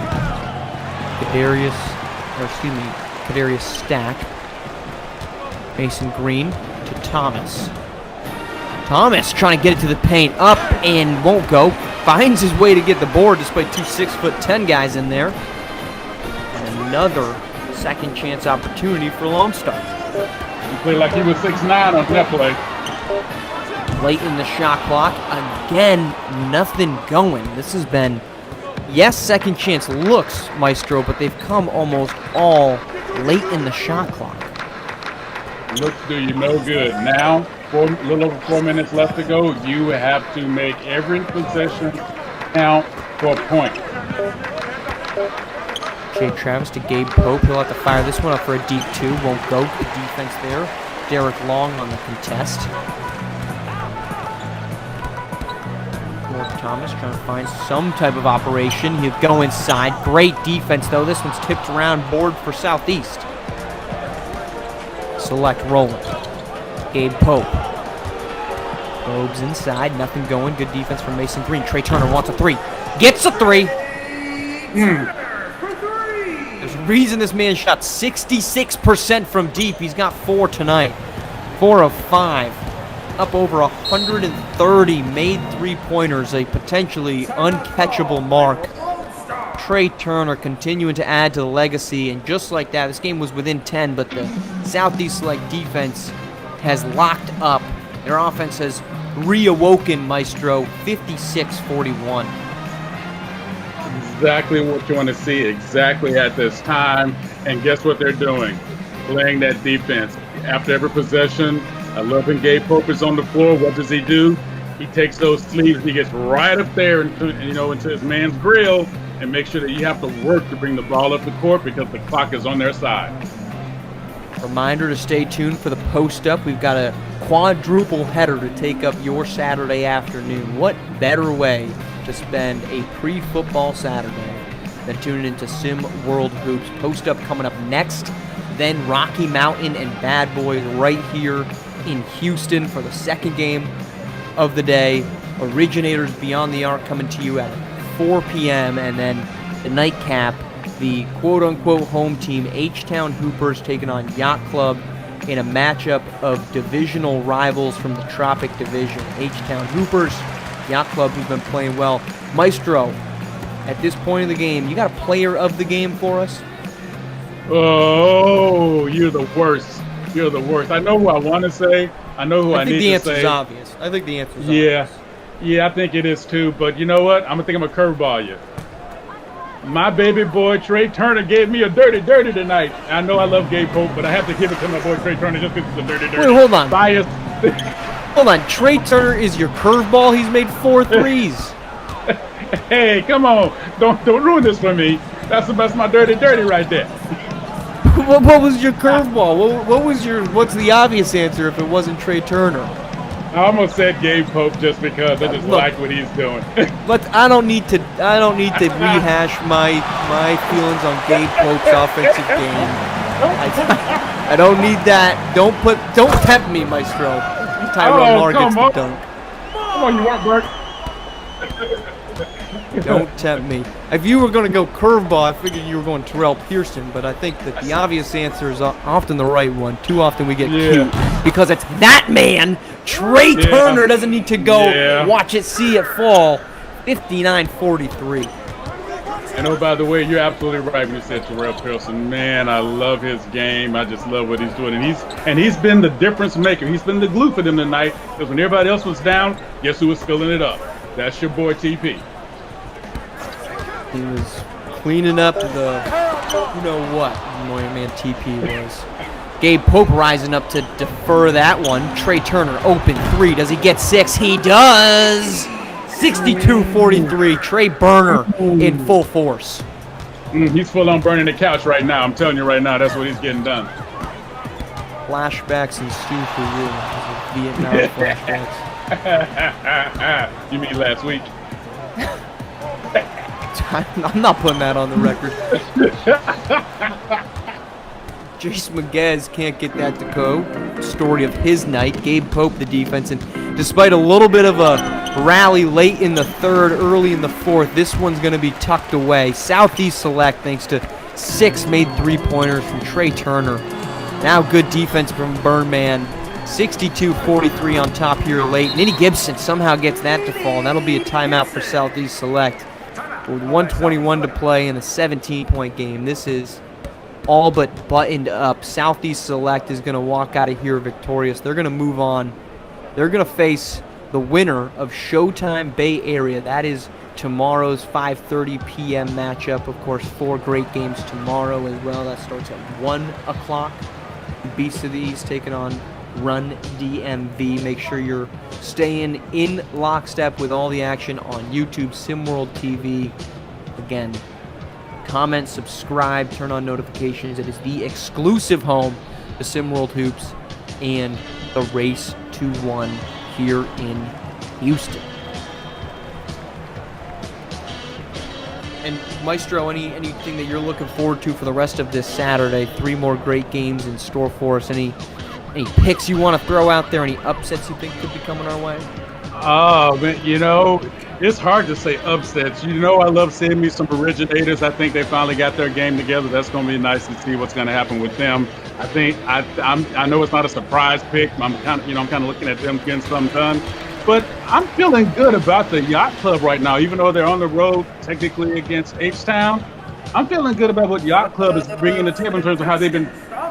Kadarius Stack. Mason Green to Thomas. Thomas trying to get it to the paint. Up and won't go. Finds his way to get the board despite two 6'10" guys in there. And another second chance opportunity for Lone Star. He played like he was 6'9" on that play. Late in the shot clock. Again, nothing going. This has been, yes, second chance looks, Maestro, but they've come almost all late in the shot clock. Looks do you no good. Now, a little over 4 minutes left to go. You have to make every possession count for a point. Shea Travis to Gabe Pope. He'll have to fire this one up for a deep two. Won't go. Good defense there. Derek Long on the contest. Mork Thomas trying to find some type of operation. He'll go inside. Great defense, though. This one's tipped around, board for Southeast. Select rolling. Gabe Pope. Pope's inside. Nothing going. Good defense from Mason Green. Trey Turner wants a three. Gets a three. There's a reason this man shot 66% from deep. He's got 4 tonight. 4 of 5. Up over 130 made three-pointers. A potentially uncatchable mark. Trey Turner continuing to add to the legacy, and just like that, this game was within 10, but the Southeast Select defense has locked up. Their offense has reawoken, Maestro, 56-41. Exactly what you want to see, exactly at this time, and guess what they're doing? Playing that defense. After every possession, I love when Gabe Pope is on the floor. What does he do? He takes those sleeves, he gets right up there into his man's grill, and make sure that you have to work to bring the ball up the court because the clock is on their side. Reminder to stay tuned for the post-up. We've got a quadruple header to take up your Saturday afternoon. What better way to spend a pre-football Saturday than tuning into Sim World Hoops? Post-up coming up next, then Rocky Mountain and Bad Boys right here in Houston for the second game of the day. Originators Beyond the Arc coming to you at 4 p.m. and then the nightcap, the quote-unquote home team, H-Town Hoopers taking on Yacht Club in a matchup of divisional rivals from the Tropic Division. H-Town Hoopers, Yacht Club, who've been playing well. Maestro, at this point of the game, you got a player of the game for us? Oh, you're the worst. You're the worst. I know who I want to say, I know who I think need the to answer's say. obvious. I think the answer's Yeah, obvious. yeah, I think it is too. But you know what? I'm gonna curveball you. My baby boy Trey Turner gave me a dirty tonight. I know I love Gabe Pope, but I have to give it to my boy Trey Turner just because it's a dirty. Wait, hold on. Bias. Hold on. Trey Turner is your curveball. He's made 4 threes. Hey, come on! Don't ruin this for me. That's my dirty right there. What was your curveball? What's the obvious answer if it wasn't Trey Turner? I almost said Gabe Pope just because I just like what he's doing. I don't need to rehash my feelings on Gabe Pope's offensive game. I don't need that. Don't tempt me, Maestro. Tyrone Moore gets the dunk. Come on, you want Bert? Don't tempt me. If you were going to go curveball, I figured you were going Terrell Pearson, but I think that the obvious answer is often the right one. Too often we get cute because it's that man. Trey Turner doesn't need to go watch it, see it fall. 59-43. And oh, by the way, you're absolutely right when you said Terrell Pearson. Man, I love his game. I just love what he's doing, and he's been the difference maker. He's been the glue for them tonight. Because when everybody else was down, guess who was filling it up? That's your boy TP. He was cleaning up the, you know what, my man TP was. Gabe Pope rising up to defer that one. Trey Turner, open 3. Does he get 6? He does! 62-43. Trey Burner in full force. He's full on burning the couch right now. I'm telling you right now, that's what he's getting done. Flashbacks ensue for you. Vietnam flashbacks. You mean last week? I'm not putting that on the record. Jace Maguez can't get that to go. Story of his night. Gabe Pope, the defense, and despite a little bit of a rally late in the third, early in the fourth, this one's going to be tucked away. Southeast Select, thanks to 6 made 3-pointers from Trey Turner. Now good defense from Burnman. 62-43 on top here late. Nitty Gibson somehow gets that to fall, and that'll be a timeout for Southeast Select. With 1:21 to play in a 17-point game, this is all but buttoned up. Southeast Select is going to walk out of here victorious. They're going to move on. They're going to face the winner of Showtime Bay Area. That is tomorrow's 5:30 p.m. matchup. Of course, 4 great games tomorrow as well. That starts at 1 o'clock. Beast of the East taking on Run DMV. Make sure you're staying in lockstep with all the action on YouTube, SimWorld TV. Again, comment, subscribe, turn on notifications. It is the exclusive home to SimWorld Hoops and the Race to 1 here in Houston. And Maestro, anything that you're looking forward to for the rest of this Saturday? 3 more great games in store for us. Any picks you want to throw out there? Any upsets you think could be coming our way? Oh, man, it's hard to say upsets. I love seeing me some Originators. I think they finally got their game together. That's going to be nice to see what's going to happen with them. I know it's not a surprise pick. I'm kind of looking at them getting something done. But I'm feeling good about the Yacht Club right now, even though they're on the road technically against H-Town. I'm feeling good about what Yacht Club is bringing to the table in terms of how they've been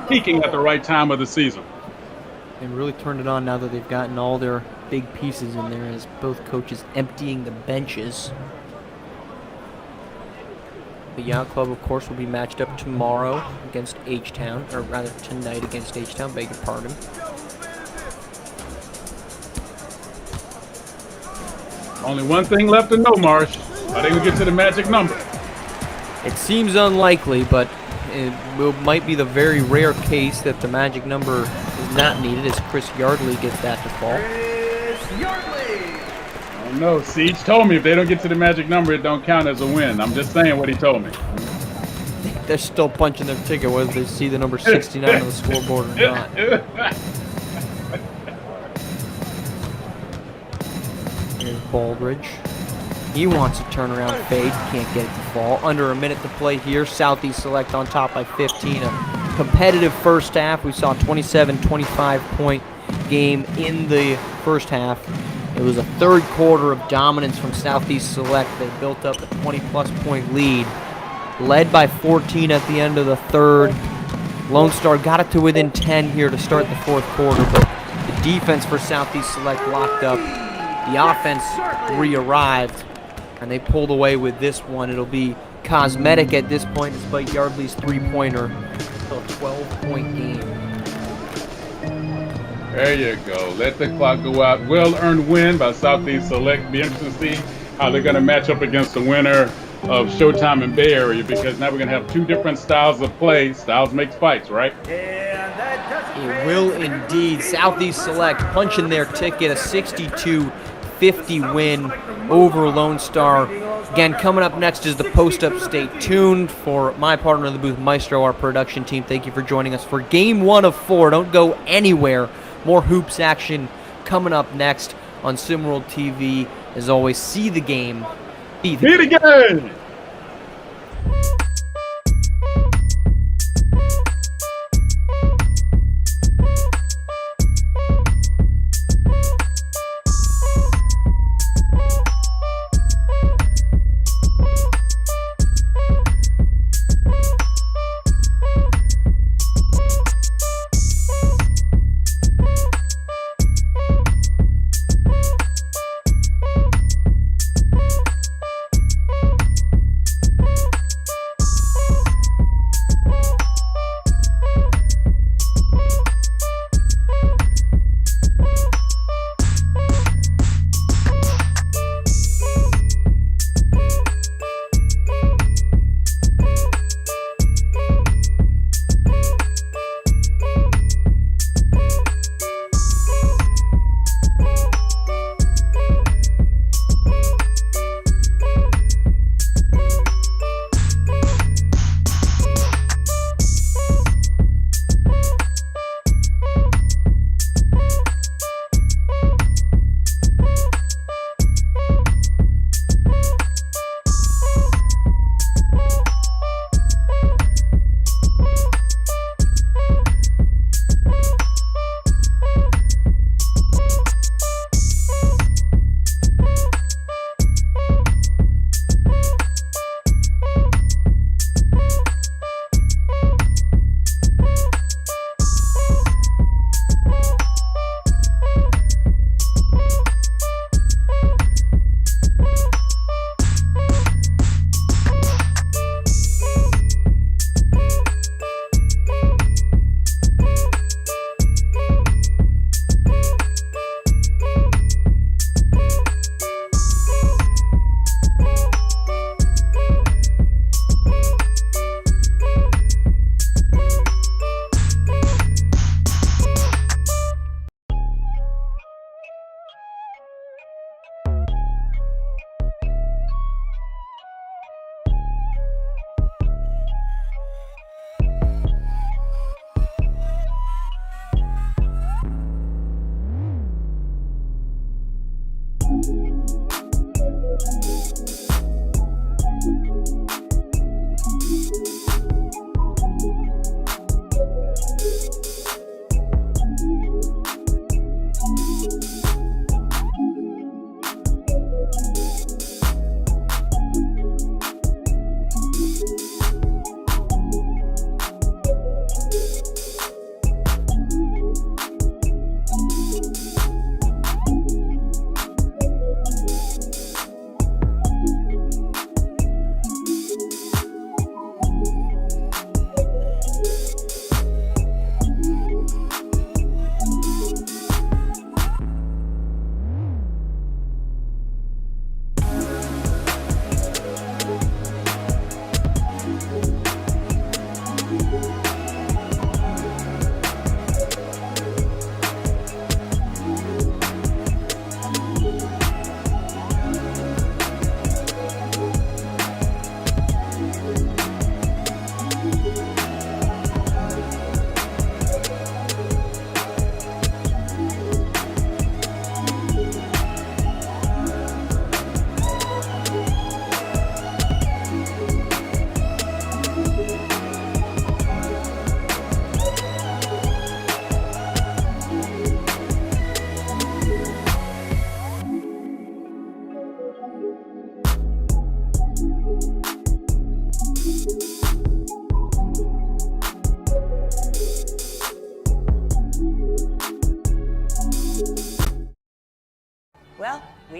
peaking at the right time of the season. They really turned it on now that they've gotten all their big pieces in there as both coaches emptying the benches. The Yacht Club, of course, will be matched up tomorrow against H-Town, or rather tonight against H-Town, beg your pardon. Only one thing left to know, Marsh. Are they going to get to the magic number? It seems unlikely, but it might be the very rare case that the magic number is not needed as Chris Yardley gets that to fall. Chris Yardley! Oh, no. Siege told me if they don't get to the magic number, it don't count as a win. I'm just saying what he told me. They're still punching their ticket whether they see the number 69 on the scoreboard or not. Here's Baldridge. He wants a turnaround fade. Can't get it to fall. Under a minute to play here. Southeast Select on top by 15. A competitive first half. We saw a 27-25 point game in the first half. It was a third quarter of dominance from Southeast Select. They built up a 20-plus point lead. Led by 14 at the end of the third. Lone Star got it to within 10 here to start the fourth quarter, but the defense for Southeast Select locked up. The offense re-arrived, and they pulled away with this one. It'll be cosmetic at this point, despite Yardley's three-pointer. Still a 12-point game. There you go. Let the clock go out. Well-earned win by Southeast Select. Be interesting to see how they're going to match up against the winner of Showtime and Bay Area, because now we're going to have two different styles of play. Styles makes fights, right? It will indeed. Southeast Select punching their ticket, a 62-50 win over Lone Star. Again, coming up next is the post-up. Stay tuned. For my partner in the booth, Maestro, our production team, thank you for joining us for Game 1 of 4. Don't go anywhere. More hoops action coming up next on SimWorld TV. As always, see the game. Be the game.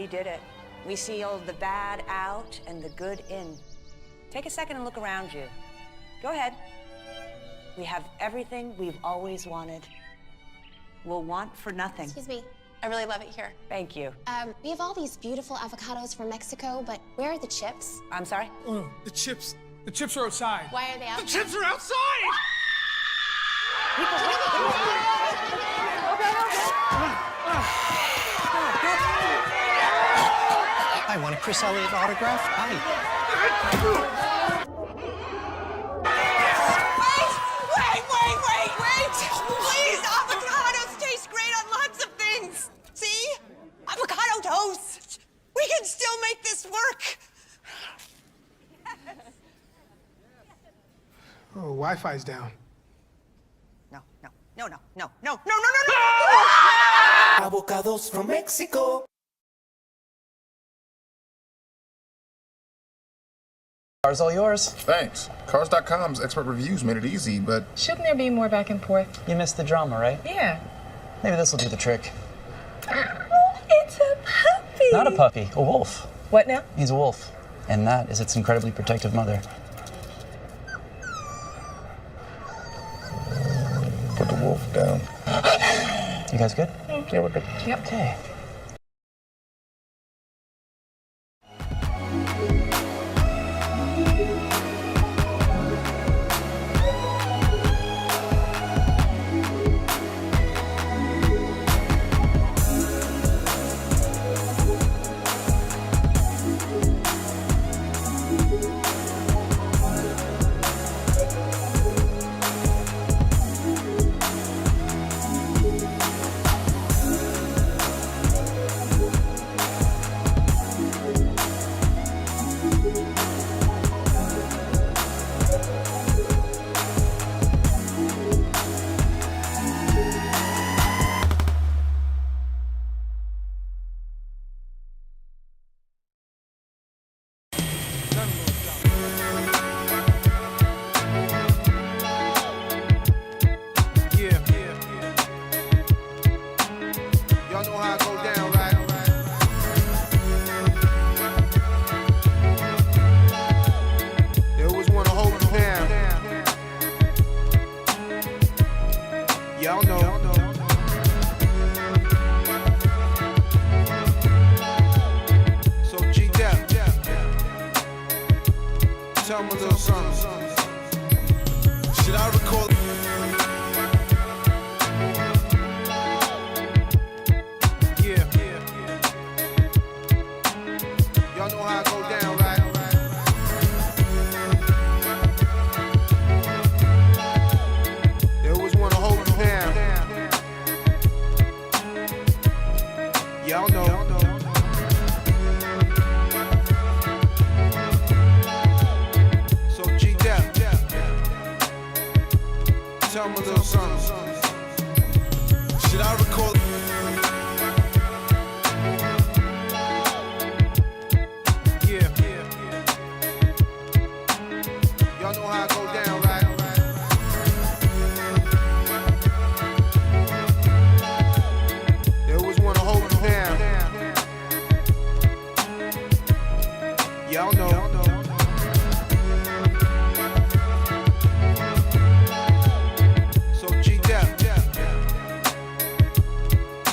We did it. We sealed the bad out and the good in. Take a second and look around you. Go ahead. We have everything we've always wanted. We'll want for nothing. Excuse me. I really love it here. Thank you. We have all these beautiful avocados from Mexico, but where are the chips? I'm sorry? Oh, the chips. The chips are outside. Why are they outside? The chips are outside! I want a Chris Elliott autograph. Hi. Wait! Please, avocados taste great on lots of things. See? Avocado toast. We can still make this work. Oh, Wi-Fi's down. No. Avocados from Mexico. Car's all yours. Thanks. Cars.com's expert reviews made it easy, but... Shouldn't there be more back and forth? You missed the drama, right? Yeah. Maybe this will do the trick. Oh, it's a puppy. Not a puppy, a wolf. What now? He's a wolf. And that is its incredibly protective mother. Put the wolf down. You guys good? Yeah, we're good. Yep. Okay. Tell me a little something. Should I recall? Yeah. Y'all know how I go down, right? They always want to hold me down. Y'all know. Tell me a little something. Should I recall? Yeah. Y'all know how I go down, right? They always want to hold me down. Y'all know.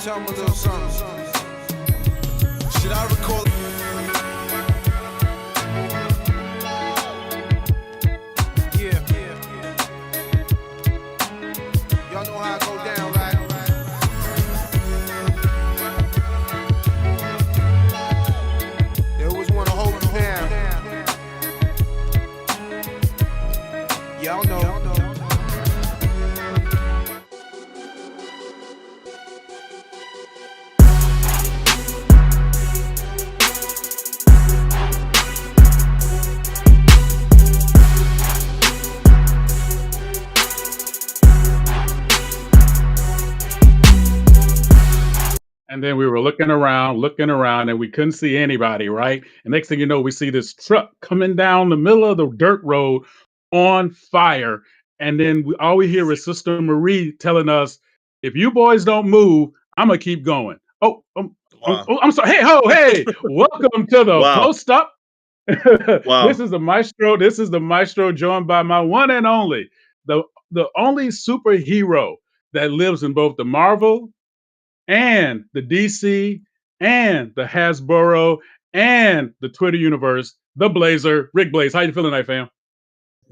Tell me a little something. Should I recall? Yeah. Y'all know how I go down, right? They always want to hold me down. Y'all know. And then we were looking around, and we couldn't see anybody, right? And next thing you know, we see this truck coming down the middle of the dirt road on fire. And then all we hear is Sister Marie telling us, if you boys don't move, I'm going to keep going. Oh, I'm, Wow. oh, I'm sorry. Hey, ho, hey! Welcome to the Wow. post up. This Wow. is the maestro. This is the maestro, joined by my one and only, the the only superhero that lives in both the Marvel and the DC and the Hasbro and the Twitter universe, the Blazer, Rick Blaze. How you feeling tonight, fam?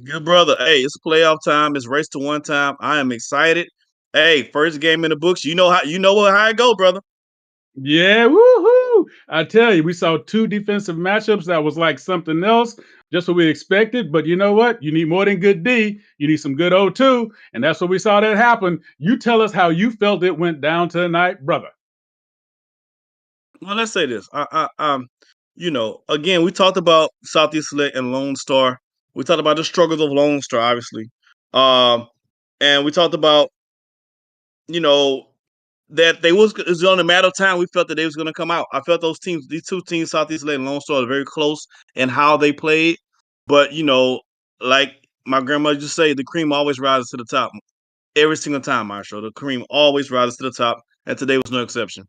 Good brother. Hey, it's playoff time. It's race to one time. I am excited. Hey, first game in the books. How it go, brother. Yeah, woohoo! I tell you, we saw two defensive matchups that was like something else, just what we expected. But you know what? You need more than good D. You need some good O2, and that's what we saw that happen. You tell us how you felt it went down tonight, brother. Well, let's say this. Again, we talked about Southeast Select and Lone Star. We talked about the struggles of Lone Star, obviously. Um, and we talked about, you know, that it was on a matter of time. We felt that they was going to come out. I felt these two teams, Southeast Lake and Lone Star, are very close in how they played. But like my grandmother used to say, the cream always rises to the top. Every single time, Marshall, the cream always rises to the top, and today was no exception.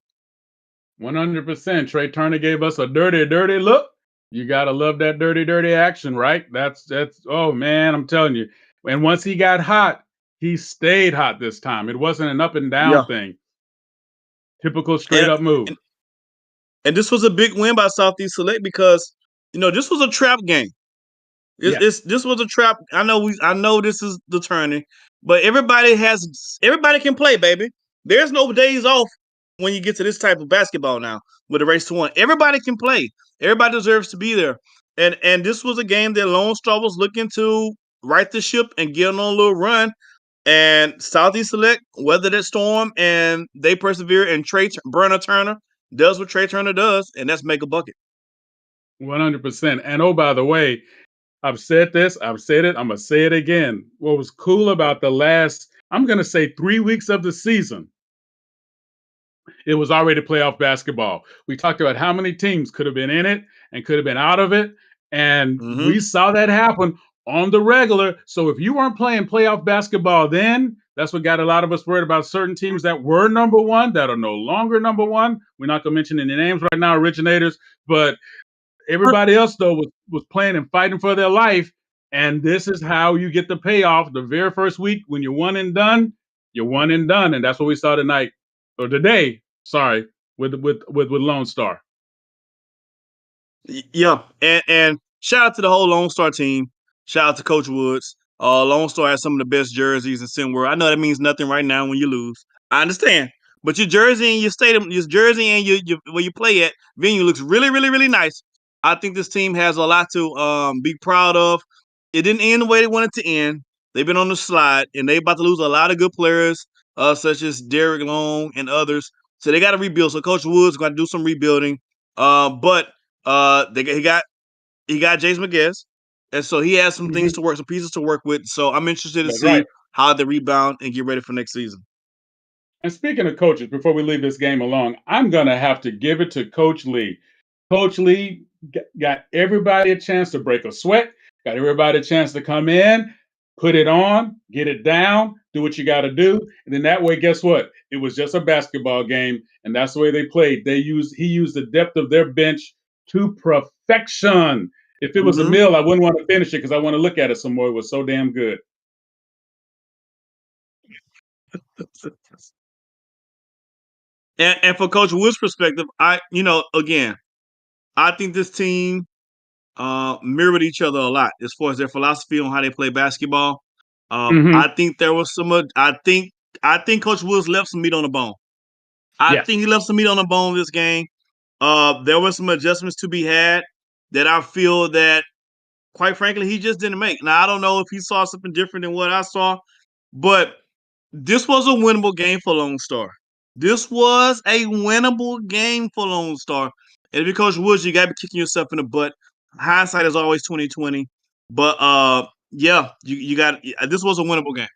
100%. Trey Turner gave us a dirty, dirty look. You gotta love that dirty, dirty action, right? That's. Oh man, I'm telling you. And once he got hot, he stayed hot this time. It wasn't an up and down Yeah, thing. Typical straight and up move. and this was a big win by Southeast Select because this was a trap game. Yes. This was a trap. I know this is the turning, but everybody can play, baby. There's no days off when you get to this type of basketball now with a race to one. Everybody can play. Everybody deserves to be there. And this was a game that Lone Star was looking to right the ship and get on a little run. And Southeast Select weathered that storm and they persevere. And Burner Turner does what Trey Turner does, and that's make a bucket. 100%. And oh, by the way, I've said this, I've said it, I'm gonna say it again. What was cool about the last, I'm gonna say 3 weeks of the season, it was already playoff basketball. We talked about how many teams could have been in it and could have been out of it. And Mm-hmm. we saw that happen on the regular. So if you weren't playing playoff basketball then, that's what got a lot of us worried about certain teams that were number one that are no longer number one. We're not going to mention any names right now, Originators, but everybody else, though, was playing and fighting for their life. And this is how you get the payoff the very first week when you're one and done. You're one and done. And that's what we saw tonight or today. Sorry, with Lone Star. Yeah, and shout out to the whole Lone Star team. Shout out to Coach Woods. Lone Star has some of the best jerseys in Sim World. I know that means nothing right now when you lose. I understand, but your jersey and your stadium, your jersey and your where you play at venue looks really, really, really nice. I think this team has a lot to be proud of. It didn't end the way they wanted to end. They've been on the slide, and they about to lose a lot of good players, such as Derek Long and others. So they got to rebuild. So Coach Woods got to do some rebuilding. But he got James McGuess, and so he has some things to work, some pieces to work with. So I'm interested to That's see right. how they rebound and get ready for next season. And speaking of coaches, before we leave this game alone, I'm going to have to give it to Coach Lee. Coach Lee got everybody a chance to break a sweat, got everybody a chance to come in, put it on, get it down, do what you got to do. And then that way, guess what? It was just a basketball game, and that's the way they played. He used the depth of their bench to perfection. If it was a Mm-hmm. meal, I wouldn't want to finish it because I want to look at it some more. It was so damn good. And for Coach Wood's perspective, again, I think this team mirrored each other a lot as far as their philosophy on how they play basketball. Mm-hmm. I think there was I think Coach Woods left some meat on the bone. I Yes. think he left some meat on the bone this game. There were some adjustments to be had that I feel that, quite frankly, he just didn't make. Now I don't know if he saw something different than what I saw, but this was a winnable game for Lone Star. This was a winnable game for Lone Star. And if you're Coach Woods, you gotta be kicking yourself in the butt. Hindsight is always 2020. But yeah, you got this was a winnable game.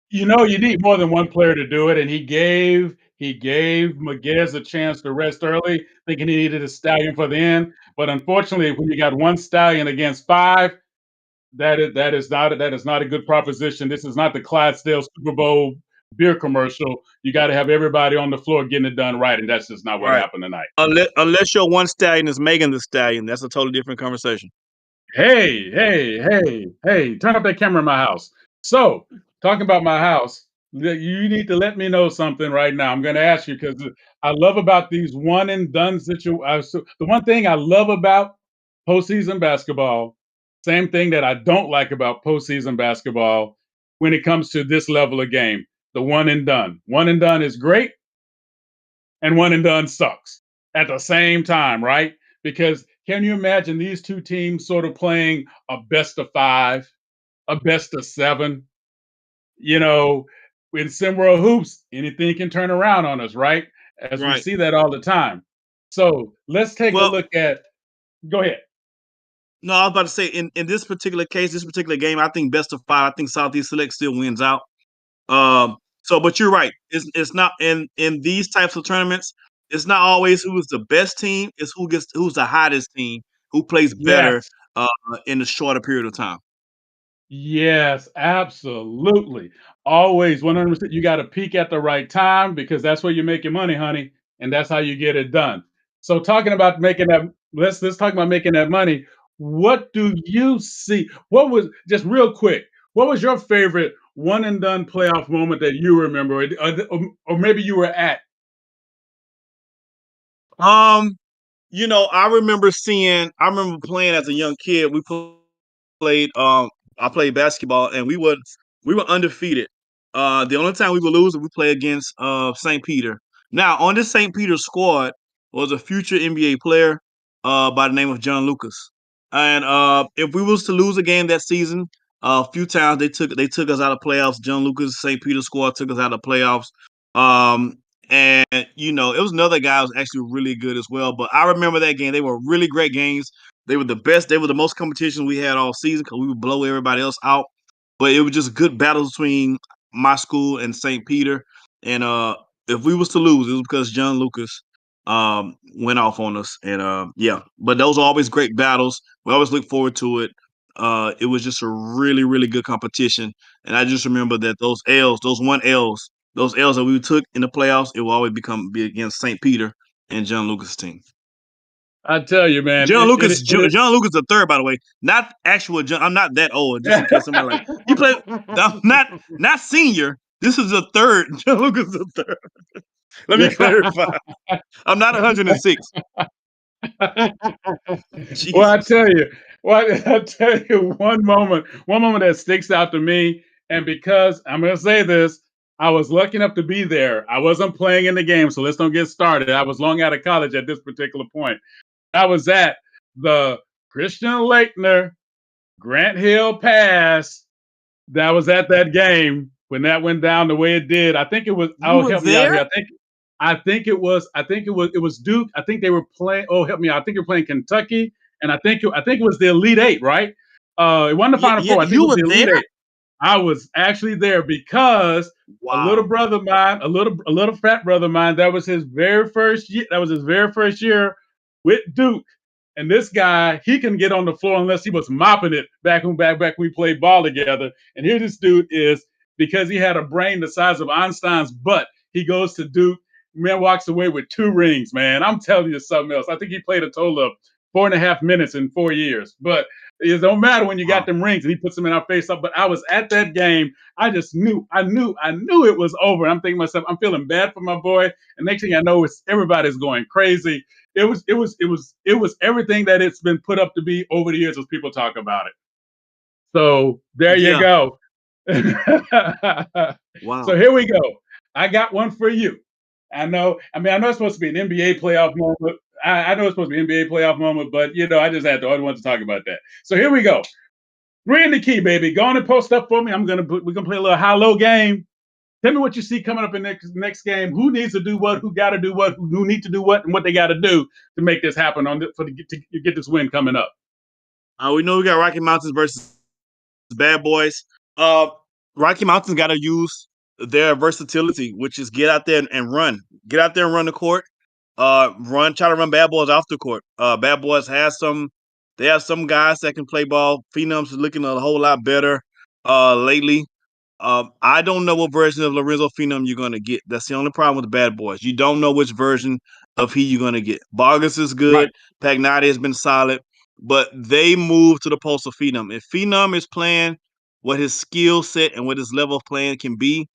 You know, you need more than one player to do it, and he gave McGiz a chance to rest early, thinking he needed a stallion for the end. But unfortunately, when you got one stallion against five, that is not a good proposition. This is not the Clydesdale Super Bowl beer commercial. You got to have everybody on the floor getting it done right, and that's just not what Right. happened tonight. Unless your one stallion is Megan the Stallion, that's a totally different conversation. Hey, turn up that camera in my house. So, talking about my house, you need to let me know something right now. I'm going to ask you because I love about these one and done situations. The one thing I love about postseason basketball, same thing that I don't like about postseason basketball when it comes to this level of game, the one and done. One and done is great, and one and done sucks at the same time, right? Because can you imagine these two teams sort of playing a best of 5, a best of 7? You know, in SimWorld Hoops, anything can turn around on us, right? As we Right. see that all the time. So let's take a look at. Go ahead. No, I was about to say in this particular case, this particular game, I think best of 5. I think Southeast Select still wins out. But you're right. It's not in these types of tournaments. It's not always who is the best team. It's who's the hottest team, who plays better Yes. in a shorter period of time. Yes, absolutely. Always 100%. You got to peak at the right time because that's where you make your money, honey, and that's how you get it done. So talking about making that, let's talk about making that money. What do you see? What was just real quick? What was your favorite one and done playoff moment that you remember, or maybe you were at? I remember playing as a young kid. Played I played basketball and we were undefeated. The only time we would lose we play against St. Peter. Now on this St. Peter squad was a future NBA player by the name of John Lucas. And if we was to lose a game that season, a few times they took us out of playoffs. John Lucas St. Peter squad took us out of playoffs. Um, and it was another guy who was actually really good as well. But I remember that game. They were really great games. They were the best. They were the most competition we had all season because we would blow everybody else out. But it was just good battles between my school and St. Peter. And if we was to lose, it was because John Lucas went off on us. And yeah, but those are always great battles. We always look forward to it. It was just a really, really good competition. And I just remember that those L's that we took in the playoffs, it will always be against St. Peter and John Lucas' team. I tell you, man, John Lucas the third, by the way, not actual John. I'm not that old. Just in case somebody like he played. I'm not senior. This is the third. John Lucas the third. Let me clarify. I'm not 106. Well, I Jesus. tell you, one moment that sticks out to me, and because I'm going to say this, I was lucky enough to be there. I wasn't playing in the game, so let's don't get started. I was long out of college at this particular point. I was at the Christian Laettner Grant Hill Pass. That was at that game when that went down the way it did. I think it was. You Oh, were help me out there? here. It was Duke. I think they were playing. Oh, help me out. I think they were playing Kentucky, and I think it was the Elite Eight, right? It wasn't the Final Yeah, Four. I think it you was were the Elite there? Eight. I was actually there because a little Wow. brother of mine, a little fat brother of mine, that was his very first year. That was his very first year with Duke. And this guy, he couldn't get on the floor unless he was mopping it back when we played ball together. And here this dude is, because he had a brain the size of Einstein's butt, he goes to Duke. Man walks away with 2 rings, man. I'm telling you something else. I think he played a total of 4.5 minutes in 4 years. But it don't matter when you got them rings, and he puts them in our face up. But I was at that game. I just knew it was over. I'm thinking to myself, I'm feeling bad for my boy. And next thing I know, everybody's going crazy. It was everything that it's been put up to be over the years as people talk about it. So there you Yeah. go. Wow. So here we go. I got one for you. I know it's supposed to be an NBA playoff moment. I know it's supposed to be an NBA playoff moment, but I just had to. I want to talk about that. So here we go. 3 in the key, baby. Go on and post up for me. We're gonna play a little high-low game. Tell me what you see coming up in next game. Who needs to do what? Who got to do what? Who need to do what? And what they got to do to make this happen to get this win coming up. We know we got Rocky Mountains versus Bad Boys. Rocky Mountains got to use their versatility, which is get out there and run. Get out there and run the court. Try to run Bad Boys off the court. Bad Boys they have some guys that can play ball. Phenoms is looking a whole lot better lately. I don't know what version of Lorenzo Phenom you're gonna get. That's the only problem with the Bad Boys. You don't know which version of he you're gonna get. Vargas is good. Right. Pagnotti has been solid, but they moved to the post of Phenom. If Phenom is playing what his skill set and what his level of playing can be,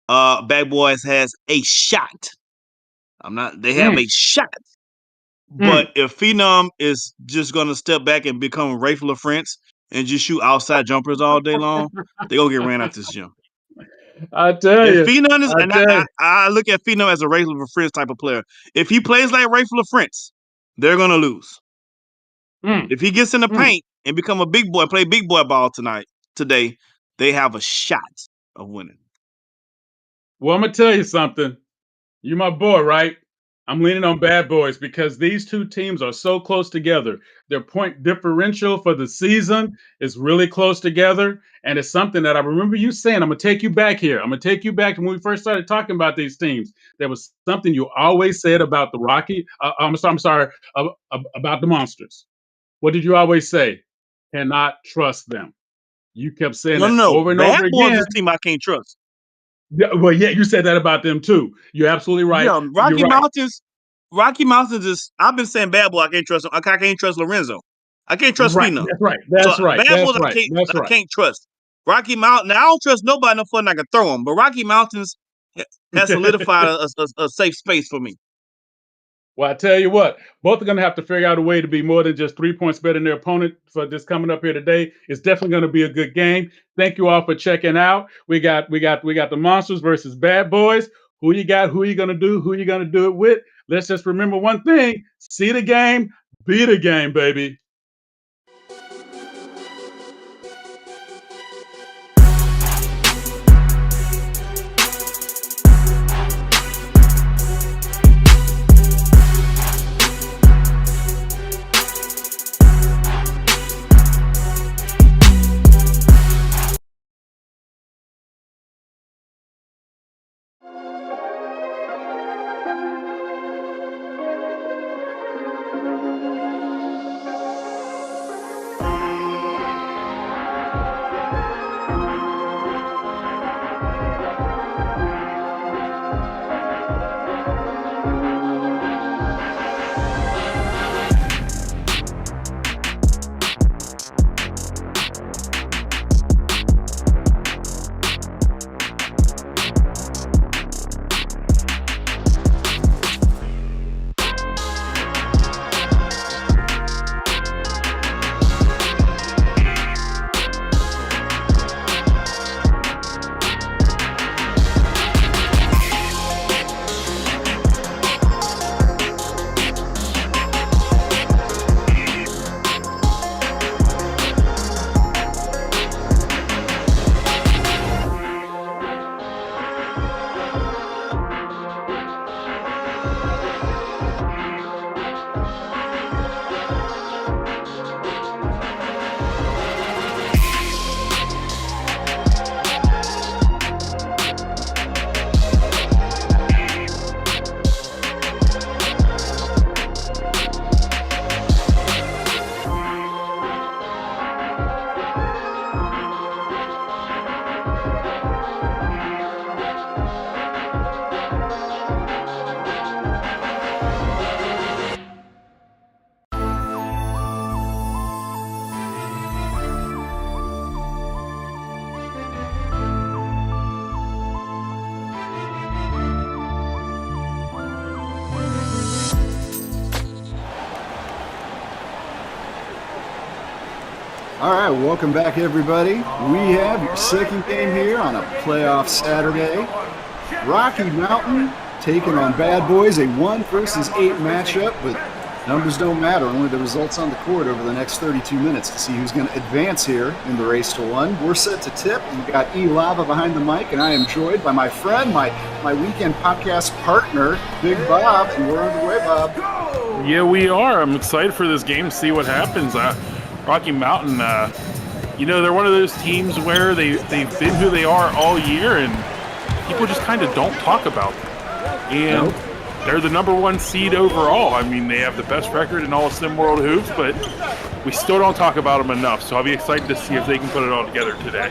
Bad Boys has a shot. They have a shot. But if Phenom is just gonna step back and become Rayful of France and just shoot outside jumpers all day long, they gonna get ran out this gym. I tell If you. Phenom is, and tell you. I look at Phenom as a Rayful of France type of player. If he plays like Rayful of France, they're gonna lose. If he gets in the paint and become a big boy, play big boy ball today, they have a shot of winning. Well, I'm gonna tell you something. You my boy, right? I'm leaning on Bad Boys because these two teams are so close together. Their point differential for the season is really close together. And it's something that I remember you saying. I'm going to take you back here. I'm going to take you back to when we first started talking about these teams. There was something you always said about the Rocky. I'm sorry, about the Monsters. What did you always say? Cannot trust them. You kept saying that over and Bad over Boys again. is a team I can't trust. Yeah, well, yeah, you said that about them too. You're absolutely right. Yeah, Rocky You're right. Mountains. Rocky Mountains is. I've been saying Bad Boy. I can't trust him. I can't trust Lorenzo. I can't trust Right, Phenom. that's right. Bad Boys. I can't trust. Rocky Mountain. Now I don't trust nobody no further than I can throw them. But Rocky Mountains has solidified a safe space for me. Well, I tell you what, both are going to have to figure out a way to be more than just 3 points better than their opponent for this coming up here today. It's definitely going to be a good game. Thank you all for checking out. We got the Monsters versus Bad Boys. Who you got? Who you going to do? Who you going to do it with? Let's just remember one thing: see the game, be the game, baby. All right, welcome back, everybody. We have your second game here on a playoff Saturday. Rocky Mountain taking on Bad Boys, a 1 versus 8 matchup, but numbers don't matter, only the results on the court over the next 32 minutes to see who's going to advance here in the race to 1. We're set to tip. You've got E. Lava behind the mic, and I am joined by my friend, my weekend podcast partner, Big Bob, and we're underway, Bob. Yeah, we are. I'm excited for this game to see what happens. Rocky Mountain, they're one of those teams where they've been who they are all year, and people just kind of don't talk about them. And they're the #1 seed overall. I mean, they have the best record in all of SimWorld Hoops, but we still don't talk about them enough. So I'll be excited to see if they can put it all together today.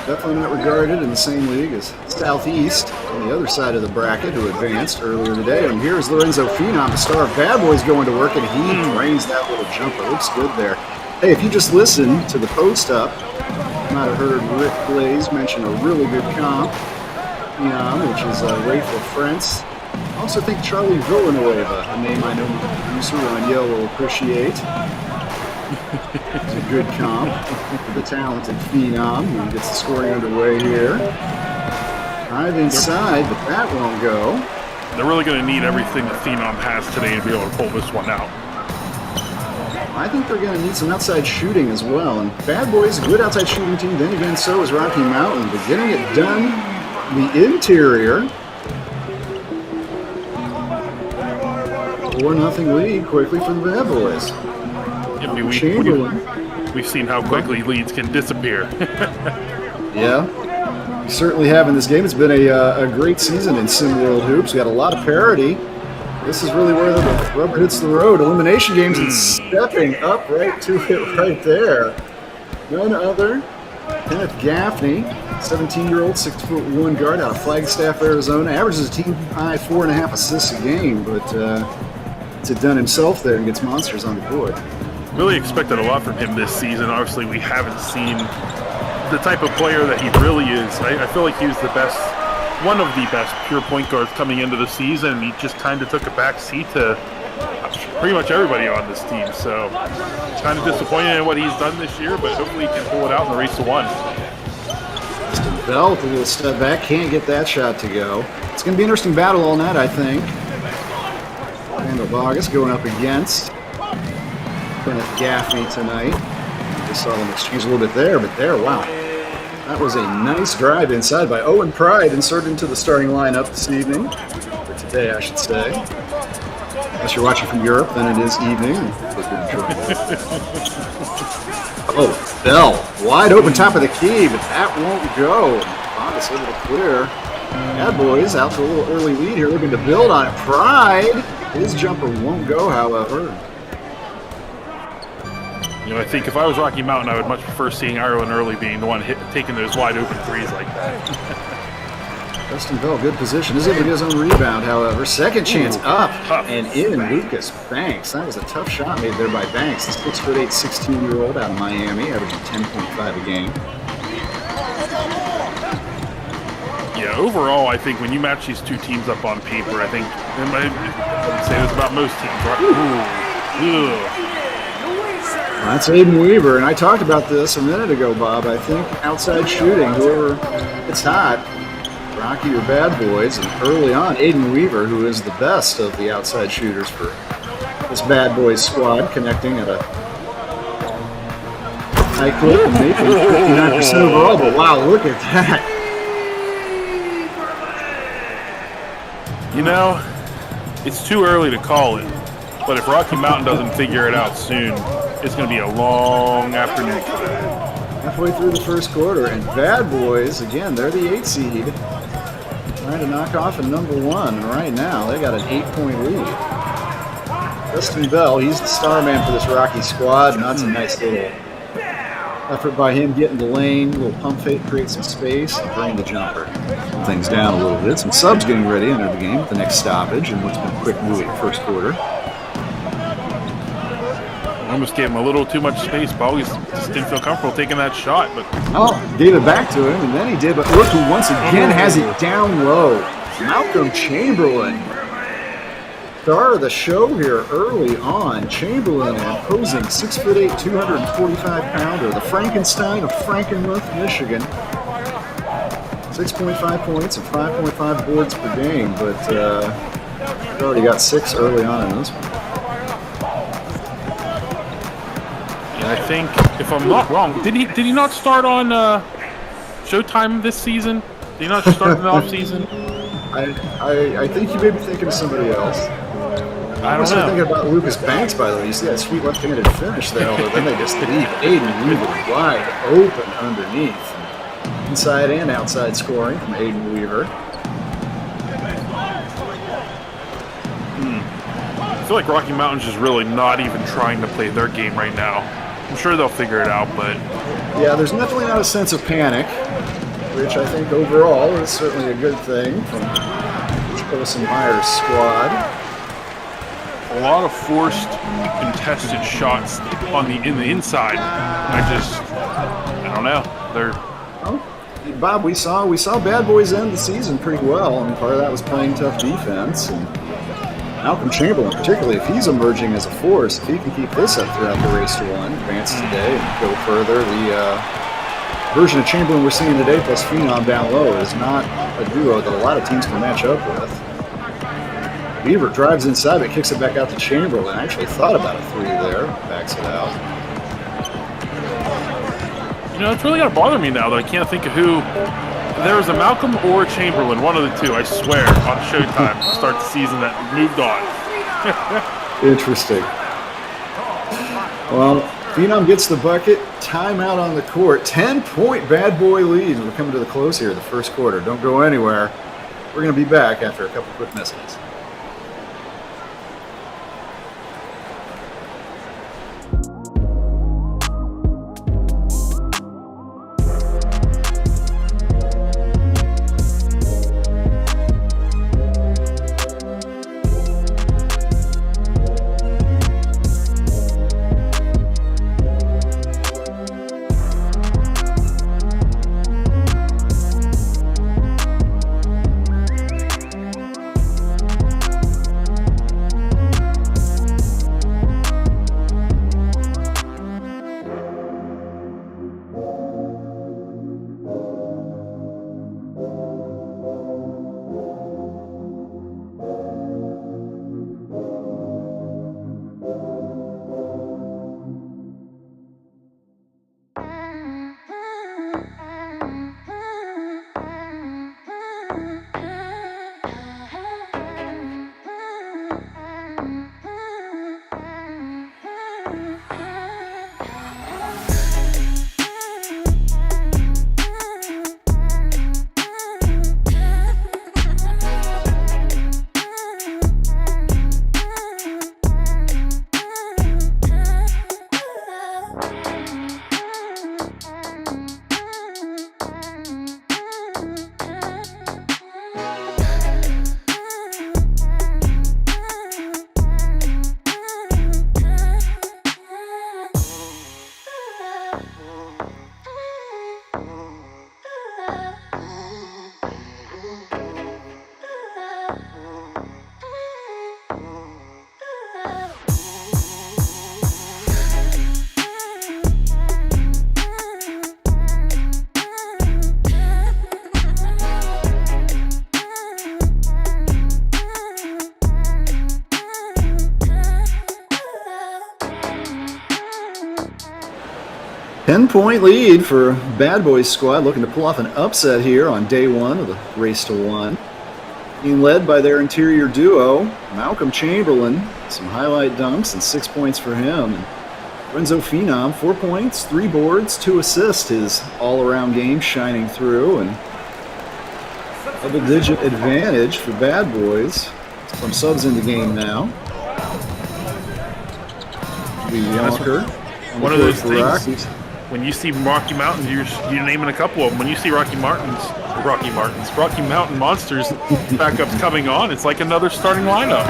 Definitely not regarded in the same league as Southeast on the other side of the bracket, who advanced earlier today. And here's Lorenzo Phenom, the star of Bad Boys, going to work, and he drains that little jumper. Looks good there. Hey, if you just listened to the post-up, you might have heard Rick Blaze mention a really good comp, which is Rayful Frentz. I also think Charlie Villanueva, a name I know the producer Raniel will appreciate. It's a good comp for the talented Phenom who gets the scoring underway here. Drive inside, but that won't go. They're really going to need everything that Phenom has today to be able to pull this one out. I think they're going to need some outside shooting as well. And Bad Boys, a good outside shooting team. Then again, so is Rocky Mountain. But getting it done, the interior. 4-0 lead quickly for the Bad Boys. I mean, we've seen how quickly leads can disappear. Yeah, we certainly have in this game. It's been a great season in SimWorld Hoops. We got a lot of parity. This is really where the rubber hits the road. Elimination games and stepping up right to it right there. None other Kenneth Gaffney, 17-year-old, 6'1" guard out of Flagstaff, Arizona. Averages a team-high 4.5 assists a game, but gets it done himself there and gets monsters on the board. Really expected a lot from him this season. Obviously, we haven't seen the type of player that he really is. I feel like he was the best, one of the best pure point guards coming into the season, and he just kind of took a back seat to pretty much everybody on this team. So it's kind of disappointed in what he's done this year, but hopefully he can pull it out in the race to one. Bell with a little step back, can't get that shot to go. It's going to be an interesting battle all night, I think. Randall Vargas going up against Kenneth Gaffney tonight. Just saw them exchange a little bit there, but there, wow. That was a nice drive inside by Owen Pride, inserted into the starting lineup this evening. Or today, I should say. Unless you're watching from Europe, then it is evening. Oh, Bell, wide open top of the key, but that won't go. Vargas able to clear. Bad Boys out to a little early lead here, looking to build on it. Pride, his jumper won't go, however. You know, I think if I was Rocky Mountain, I would much prefer seeing Ireland Early being the one taking those wide open threes like that. Justin Bell, good position. Is able to get his own rebound, however. Second chance up and in. Lucas Banks. That was a tough shot made there by Banks. The 6'8", 16-year-old out of Miami, averaging 10.5 a game. Yeah, overall, I think when you match these two teams up on paper, I think I would say this about most teams, right? Ooh. That's Aiden Weaver, and I talked about this a minute ago, Bob. I think outside shooting, whoever it's hot, Rocky or Bad Boys, and early on, Aiden Weaver, who is the best of the outside shooters for this Bad Boys squad, connecting at a high clip and making 59% overall. But wow, look at that! You know, it's too early to call it, but if Rocky Mountain doesn't figure it out soon, it's going to be a long afternoon for them. Halfway through the first quarter, and Bad Boys, again, they're the 8 seed, trying to knock off a #1, and right now they got an 8-point lead. Justin Bell, he's the star man for this Rocky squad, and that's a nice little effort by him getting the lane, a little pump fake, create some space, and bring the jumper. Slow things down a little bit. Some subs getting ready under the game with the next stoppage and what's been a quick movie first quarter. Almost gave him a little too much space, but always just didn't feel comfortable taking that shot. But gave it back to him, and then he did. But look who once again has it down low. Malcolm Chamberlain, star of the show here early on. Chamberlain, an imposing 6'8", 245-pounder, the Frankenstein of Frankenmuth, Michigan. 6.5 points and 5.5 boards per game, but he already got 6 early on in this one. I think, if I'm not wrong, did he not start on Showtime this season? Did he not start in the off season? I think you may be thinking of somebody else. I don't know. Thinking about Lucas Banks, by the way. You see that sweet left-handed finish there, although then they just leave Aiden Weaver wide open underneath. Inside and outside scoring from Aiden Weaver. I feel like Rocky Mountain's just really not even trying to play their game right now. I'm sure they'll figure it out, but... Yeah, there's definitely not a sense of panic, which I think overall is certainly a good thing from Wilson Meyer's squad. A lot of forced, contested shots in the inside. I don't know. Bob, we saw Bad Boys end the season pretty well, and part of that was playing tough defense. And Malcolm Chamberlain, particularly if he's emerging as a force, if he can keep this up throughout the race to one, advance today and go further, the version of Chamberlain we're seeing today plus Phenom down low is not a duo that a lot of teams can match up with. Beaver drives inside, but kicks it back out to Chamberlain. Actually thought about a 3 there, backs it out. It's really going to bother me now that I can't think of who. There was a Malcolm or Chamberlain, one of the two, I swear, on Showtime to start the season that moved on. Interesting. Well, Phenom gets the bucket, timeout on the court, 10-point Bad Boy lead. We're coming to the close here of the first quarter. Don't go anywhere. We're going to be back after a couple quick messages. Ten-point lead for Bad Boys squad, looking to pull off an upset here on day one of the race to one. Being led by their interior duo, Malcolm Chamberlain, some highlight dunks and 6 points for him. And Renzo Phenom, 4 points, 3 boards, 2 assists, his all-around game shining through. And double-digit advantage for Bad Boys. Some subs in the game now. Yonker. One of those things. When you see Rocky Mountain, you're naming a couple of them. When you see Rocky Mountain Monsters backups coming on, it's like another starting lineup.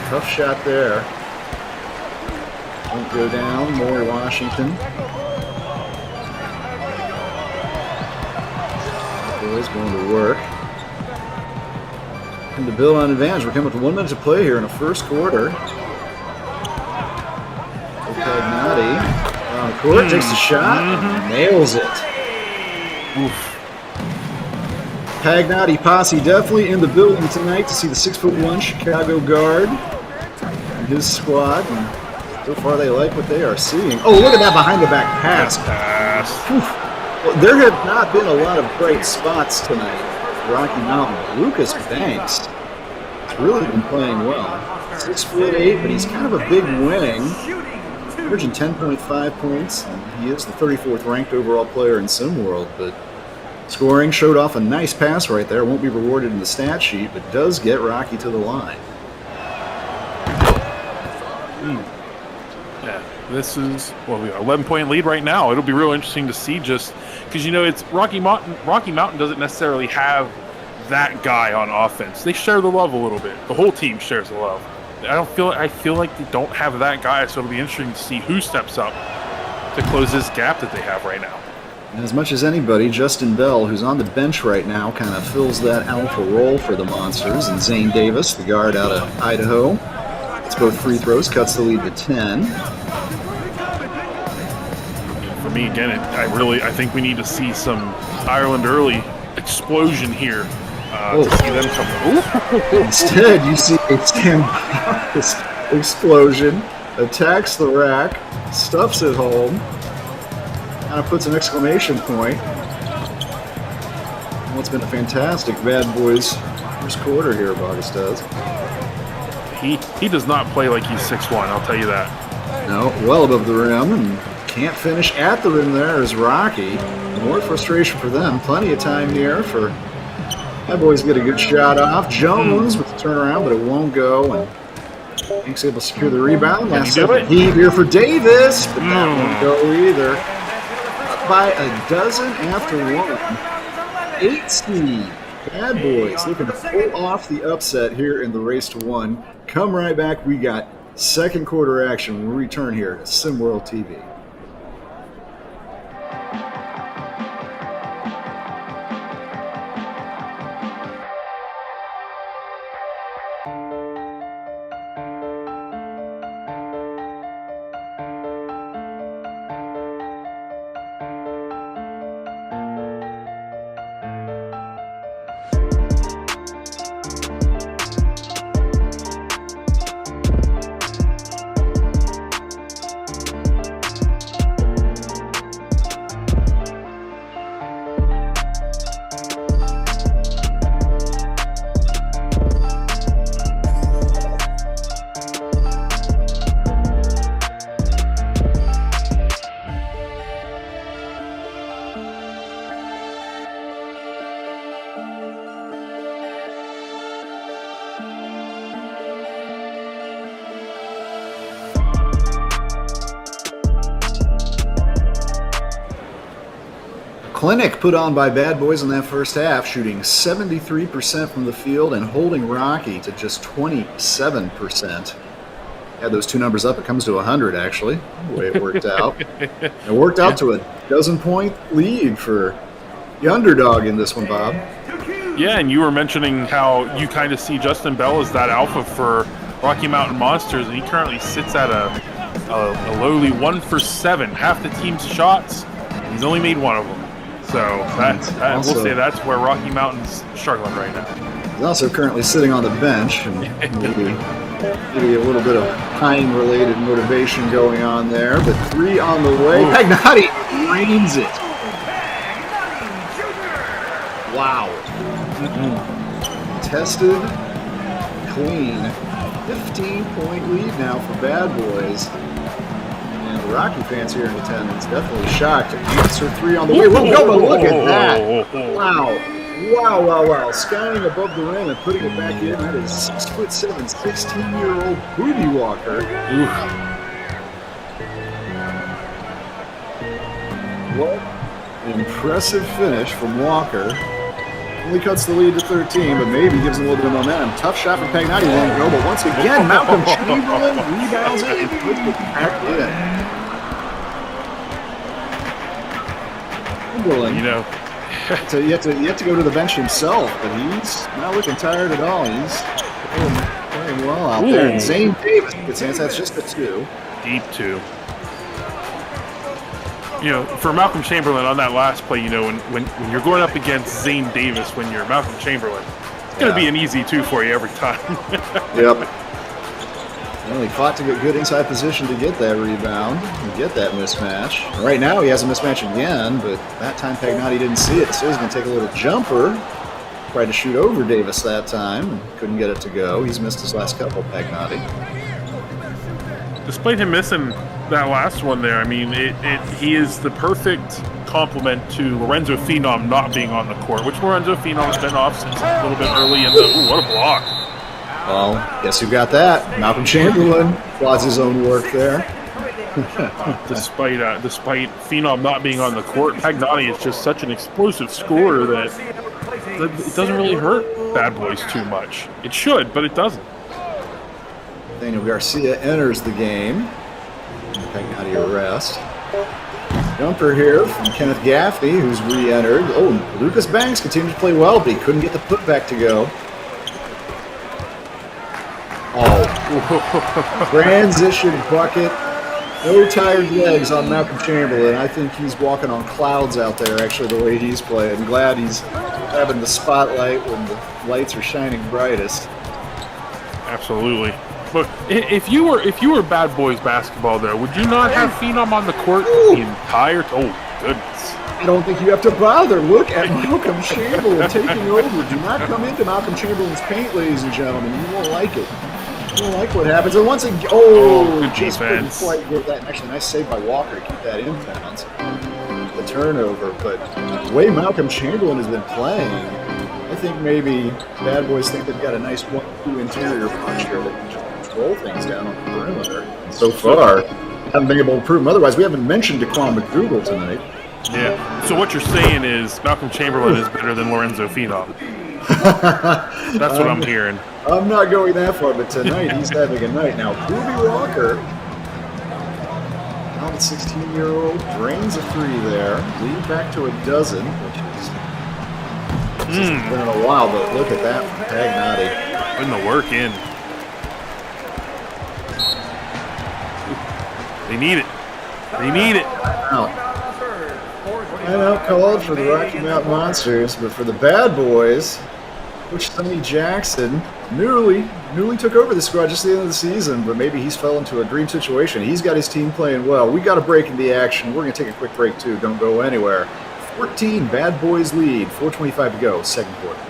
Tough shot there. Won't go down. More Washington. Boys going to work. And to build on advantage, we're coming to 1 minute to play here in the first quarter. Pagnati on the court, takes the shot, and nails it. Oof. Pagnati posse definitely in the building tonight to see the 6'1" Chicago guard and his squad. And so far, they like what they are seeing. Oh, look at that behind the back pass. Well, there have not been a lot of bright spots tonight for Rocky Mountain. Lucas Banks has really been playing well. 6'8", but he's kind of a big wing. Averaging 10.5 points, and he is the 34th ranked overall player in SimWorld, but scoring showed off a nice pass right there. Won't be rewarded in the stat sheet, but does get Rocky to the line. Yeah, this is, well, we got 11-point lead right now. It'll be real interesting to see just because, it's Rocky Mountain doesn't necessarily have that guy on offense. They share the love a little bit. The whole team shares the love. I feel like they don't have that guy, so it'll be interesting to see who steps up to close this gap that they have right now. As much as anybody, Justin Bell, who's on the bench right now, kind of fills that alpha role for the Monsters. And Zane Davis, the guard out of Idaho, it's both free throws, cuts the lead to 10. For me, again, I think we need to see some Ireland early explosion here to see them come. Instead, you see a Sam Bowers explosion, attacks the rack, stuffs it home, kind of puts an exclamation point. What's been a fantastic Bad Boys first quarter here, Bogus does. He does not play like he's 6'1", I'll tell you that. No, well above the rim, and can't finish at the rim there is Rocky. More frustration for them. Plenty of time here for Bad Boys to get a good shot off. Jones with the turnaround, but it won't go, and Hank's able to secure the rebound. Last second heave here for Davis, but that won't go either. Up by a dozen after one. 8 seed. Bad Boys looking to pull off the upset here in the race to 1. Come right back. We got second quarter action when we return here to SimWorld TV. Clinic put on by Bad Boys in that first half, shooting 73% from the field and holding Rocky to just 27%. Add those two numbers up, it comes to 100, actually, the way it worked out. It worked out to a dozen-point lead for the underdog in this one, Bob. Yeah, and you were mentioning how you kind of see Justin Bell as that alpha for Rocky Mountain Monsters, and he currently sits at a lowly 1 for 7. Half the team's shots, he's only made one of them. So we'll say that's where Rocky Mountain's struggling right now. He's also currently sitting on the bench, and maybe a little bit of time-related motivation going on there. But 3 on the way. Pagnotti drains it. Wow. Tested, clean. 15-point lead now for Bad Boys. And the Rocky fans here in attendance definitely shocked. Answer 3 on the way. Won't go, but look at that. Wow. Skying above the rim and putting it back in. That is 6'7", 16-year-old Booby Walker. What an impressive finish from Walker. Only cuts the lead to 13, but maybe gives him a little bit of momentum. Tough shot from Pagnotti, won't go, but once again, Malcolm Chamberlain rebounds it and puts it back in. Chamberlain, so you have to go to the bench himself, but he's not looking tired at all. He's playing well out there. And Zane Davis gets in. That's just a 2. Deep 2. For Malcolm Chamberlain on that last play, when you're going up against Zane Davis, when you're Malcolm Chamberlain, it's going to be an easy 2 for you every time. Yep. Well, he fought to get good inside position to get that rebound and get that mismatch. Right now, he has a mismatch again, but that time Pagnotti didn't see it, so he's going to take a little jumper. Tried to shoot over Davis that time, and couldn't get it to go. He's missed his last couple, Pagnotti. Despite him missing that last one there, I mean, he is the perfect complement to Lorenzo Phenom not being on the court, which Lorenzo Phenom has been off since a little bit early in the... Ooh, what a block. Well, guess who got that? Malcolm Chamberlain applauds his own work there. Despite Phenom not being on the court, Pagnotti is just such an explosive scorer that it doesn't really hurt Bad Boys too much. It should, but it doesn't. Daniel Garcia enters the game. Pagnotti arrest. Jumper here from Kenneth Gaffney, who's re-entered. Oh, Lucas Banks continued to play well, but he couldn't get the putback to go. Oh, transition bucket. No tired legs on Malcolm Chamberlain. I think he's walking on clouds out there, actually, the way he's playing. I'm glad he's having the spotlight when the lights are shining brightest. Absolutely. But if you were Bad Boys basketball, though, would you not have Phenom on the court the entire? Oh goodness! I don't think you have to bother. Look at Malcolm Chamberlain taking over. Do not come into Malcolm Chamberlain's paint, ladies and gentlemen. You won't like it. You won't like what happens. And once again, good just couldn't defense. quite get that. Actually, nice save by Walker to keep that in bounds. The turnover, but the way Malcolm Chamberlain has been playing, I think maybe Bad Boys think they've got a nice 1-2 interior punch here that can just roll things down on the perimeter. And so far, haven't been able to prove them. Otherwise, we haven't mentioned Daquan McDougal tonight. Yeah. So what you're saying is Malcolm Chamberlain is better than Lorenzo Phenom. That's what I'm hearing. I'm not going that far, but tonight he's having a night. Now, Booby Walker, now the 16-year-old, drains a three there. Lead back to a dozen, which is it's been in a while, but look at that from Pagnotti. Putting the work in. They need it. They need it. And out called for the Rocky Mountain Monsters, but for the Bad Boys, Coach Sonny Jackson newly took over the squad just at the end of the season, but maybe he's fell into a dream situation. He's got his team playing well. We got a break in the action. We're going to take a quick break, too. Don't go anywhere. 14 Bad Boys lead, 4:25 to go, second quarter.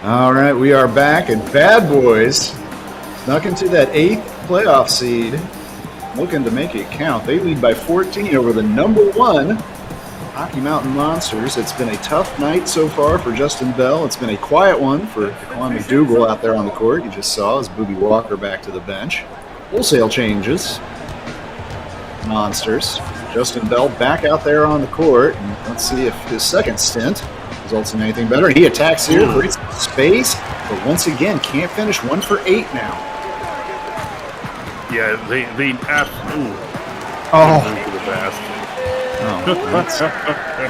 All right, we are back, and Bad Boys snuck into that 8th playoff seed, looking to make it count. They lead by 14 over the number 1 Rocky Mountain Monsters. It's been a tough night so far for Justin Bell. It's been a quiet one for Daquan McDougal out there on the court. You just saw as Booby Walker back to the bench. Wholesale changes. Monsters. Justin Bell back out there on the court. And let's see if his second stint results in anything better. He attacks here, creates space, but once again can't finish. 1 for 8 now. Yeah, they absolutely to the basket.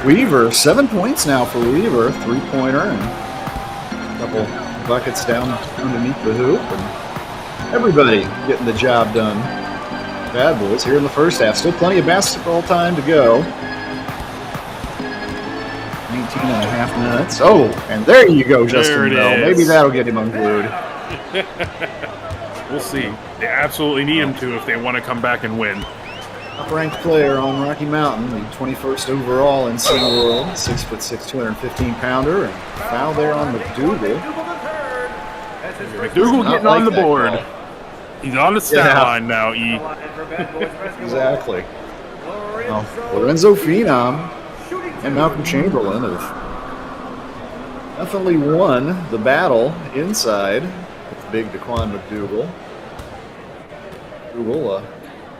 Weaver, 7 points now for Weaver, 3-pointer, and a couple buckets down underneath the hoop, and everybody getting the job done. Bad Boys here in the first half. Still plenty of basketball time to go. 19 and a half minutes. Oh, and there you go, Justin Bell. Maybe that'll get him unglued. We'll see. They absolutely need him to if they want to come back and win. Top-ranked player on Rocky Mountain, the 21st overall in Sim World, 6'6", 215-pounder, and foul there on McDougal. McDougal getting on the board. He's on the stat line now, E. Exactly. Lorenzo Phenom and Malcolm Chamberlain have definitely won the battle inside with big Daquan McDougal. McDougal,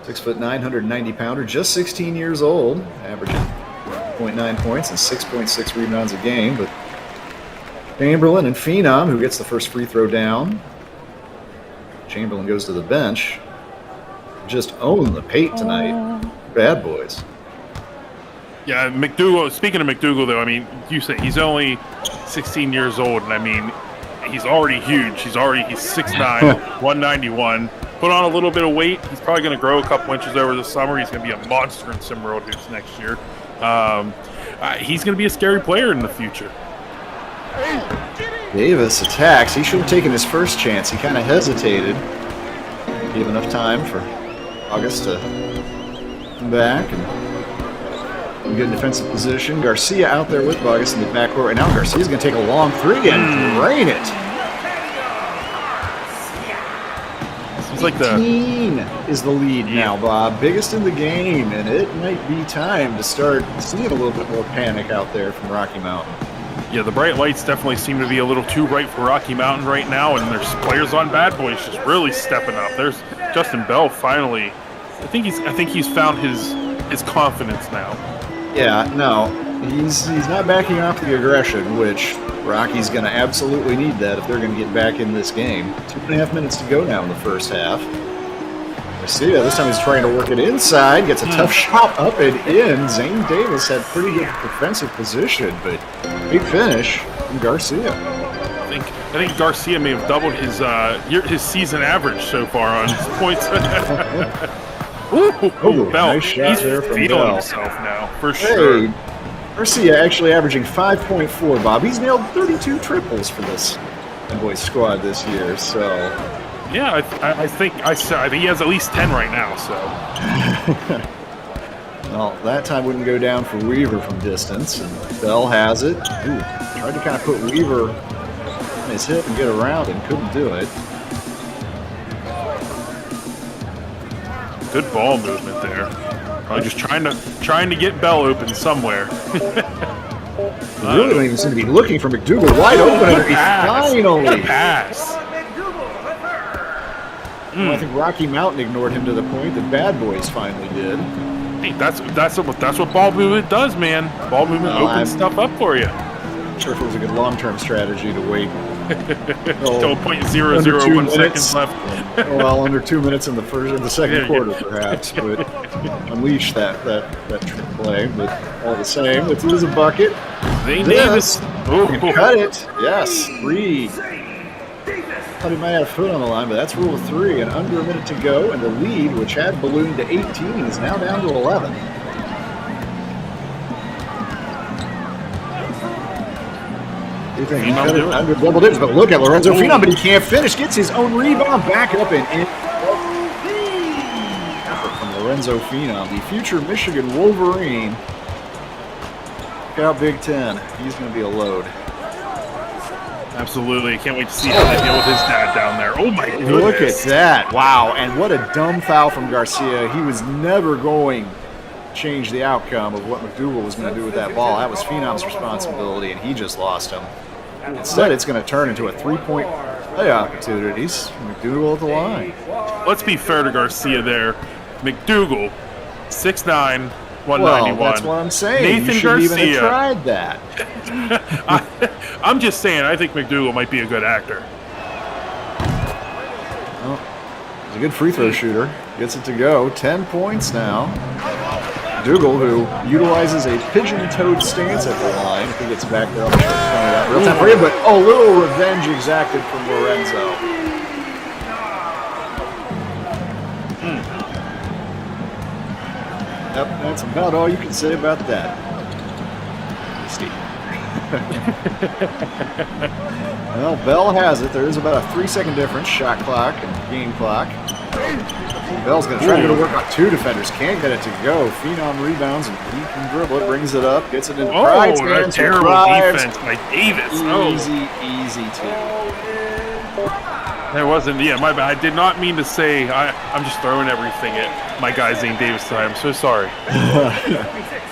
6'9", 190-pounder, just 16 years old, averaging 0.9 points and 6.6 rebounds a game. But Chamberlain and Phenom, who gets the first free throw down. Chamberlain goes to the bench. Just own the paint tonight. Bad boys. Yeah, McDougal, speaking of McDougal, though, I mean, you say he's only 16 years old, and I mean, he's already huge. He's 6'9", 191. Put on a little bit of weight. He's probably going to grow a couple inches over the summer. He's going to be a monster in SimWorld Hoops next year. He's going to be a scary player in the future. Davis attacks. He should have taken his first chance. He kind of hesitated. Gave enough time for August to come back and get in defensive position. Garcia out there with August in the backcourt. And now Garcia's going to take a long three and drain it. Seems like 18 is the lead now, Bob. Biggest in the game, and it might be time to start seeing a little bit more panic out there from Rocky Mountain. Yeah, the bright lights definitely seem to be a little too bright for Rocky Mountain right now, and there's players on Bad Boys just really stepping up. There's Justin Bell finally. I think he's found his confidence now. Yeah, no, he's not backing off the aggression, which Rocky's going to absolutely need that if they're going to get back in this game. 2.5 minutes to go now in the first half. Garcia, this time he's trying to work it inside, gets a tough shot up and in. Zane Davis had pretty good defensive position, but big finish from Garcia. I think Garcia may have doubled his season average so far on his points. Bell, nice shot he's there from feeling Bell. himself now, for sure. Garcia actually averaging 5.4, Bob. He's nailed 32 triples for this boys squad this year, so... Yeah, I think he has at least 10 right now, so... Well, that time wouldn't go down for Weaver from distance, and Bell has it. Ooh, tried to kind of put Weaver on his hip and get around and couldn't do it. Good ball movement there. Probably just trying to get Bell open somewhere. Really don't even seem to be looking for McDougal wide open, and he finally pass. Well, I think Rocky Mountain ignored him to the point that Bad Boys finally did. Hey, that's what ball movement does, man. Ball movement opens stuff up for you. I'm sure if it was a good long-term strategy to wait. Still 0.001 seconds left. Well, under 2 minutes in the second quarter, perhaps, but unleash that trick play. But all the same, it is a bucket. Zane Davis. Cut it. Yes, 3. Thought he might have a foot on the line, but that's rule of 3. And under a minute to go, and the lead, which had ballooned to 18, is now down to 11. You think he cut it under double digits, but look at Lorenzo Phenom, but he can't finish. Gets his own rebound, back up and in. Effort from Lorenzo Phenom, the future Michigan Wolverine. Look out, Big Ten. He's going to be a load. Absolutely. Can't wait to see how they deal with his dad down there. Oh, my goodness. Look at that. Wow. And what a dumb foul from Garcia. He was never going to change the outcome of what McDougal was going to do with that ball. That was Phenom's responsibility, and he just lost him. Instead, it's going to turn into a 3-point play opportunities. McDougal at the line. Let's be fair to Garcia there. McDougal, 6'9", 191. Well, that's what I'm saying. Nathan you should Garcia. even have tried that. I'm just saying, I think McDougal might be a good actor. Well, he's a good free throw shooter. Gets it to go. 10 points now. McDougal, who utilizes a pigeon-toed stance at the line. If he gets back there, I'll be sure to point it out real time for you. But a little revenge exacted from Lorenzo. Yep, that's about all you can say about that. Steve. Well, Bell has it. There is about a 3-second difference, shot clock and game clock. Bell's going to try to go to work on 2 defenders. Can't get it to go. Phenom rebounds and he can dribble it, brings it up, gets it in Pride's hands. Oh, terrible defense by Davis. Easy 2. There wasn't. Yeah, my bad. I did not mean to say. I'm just throwing everything at my guy Zane Davis tonight. I'm so sorry.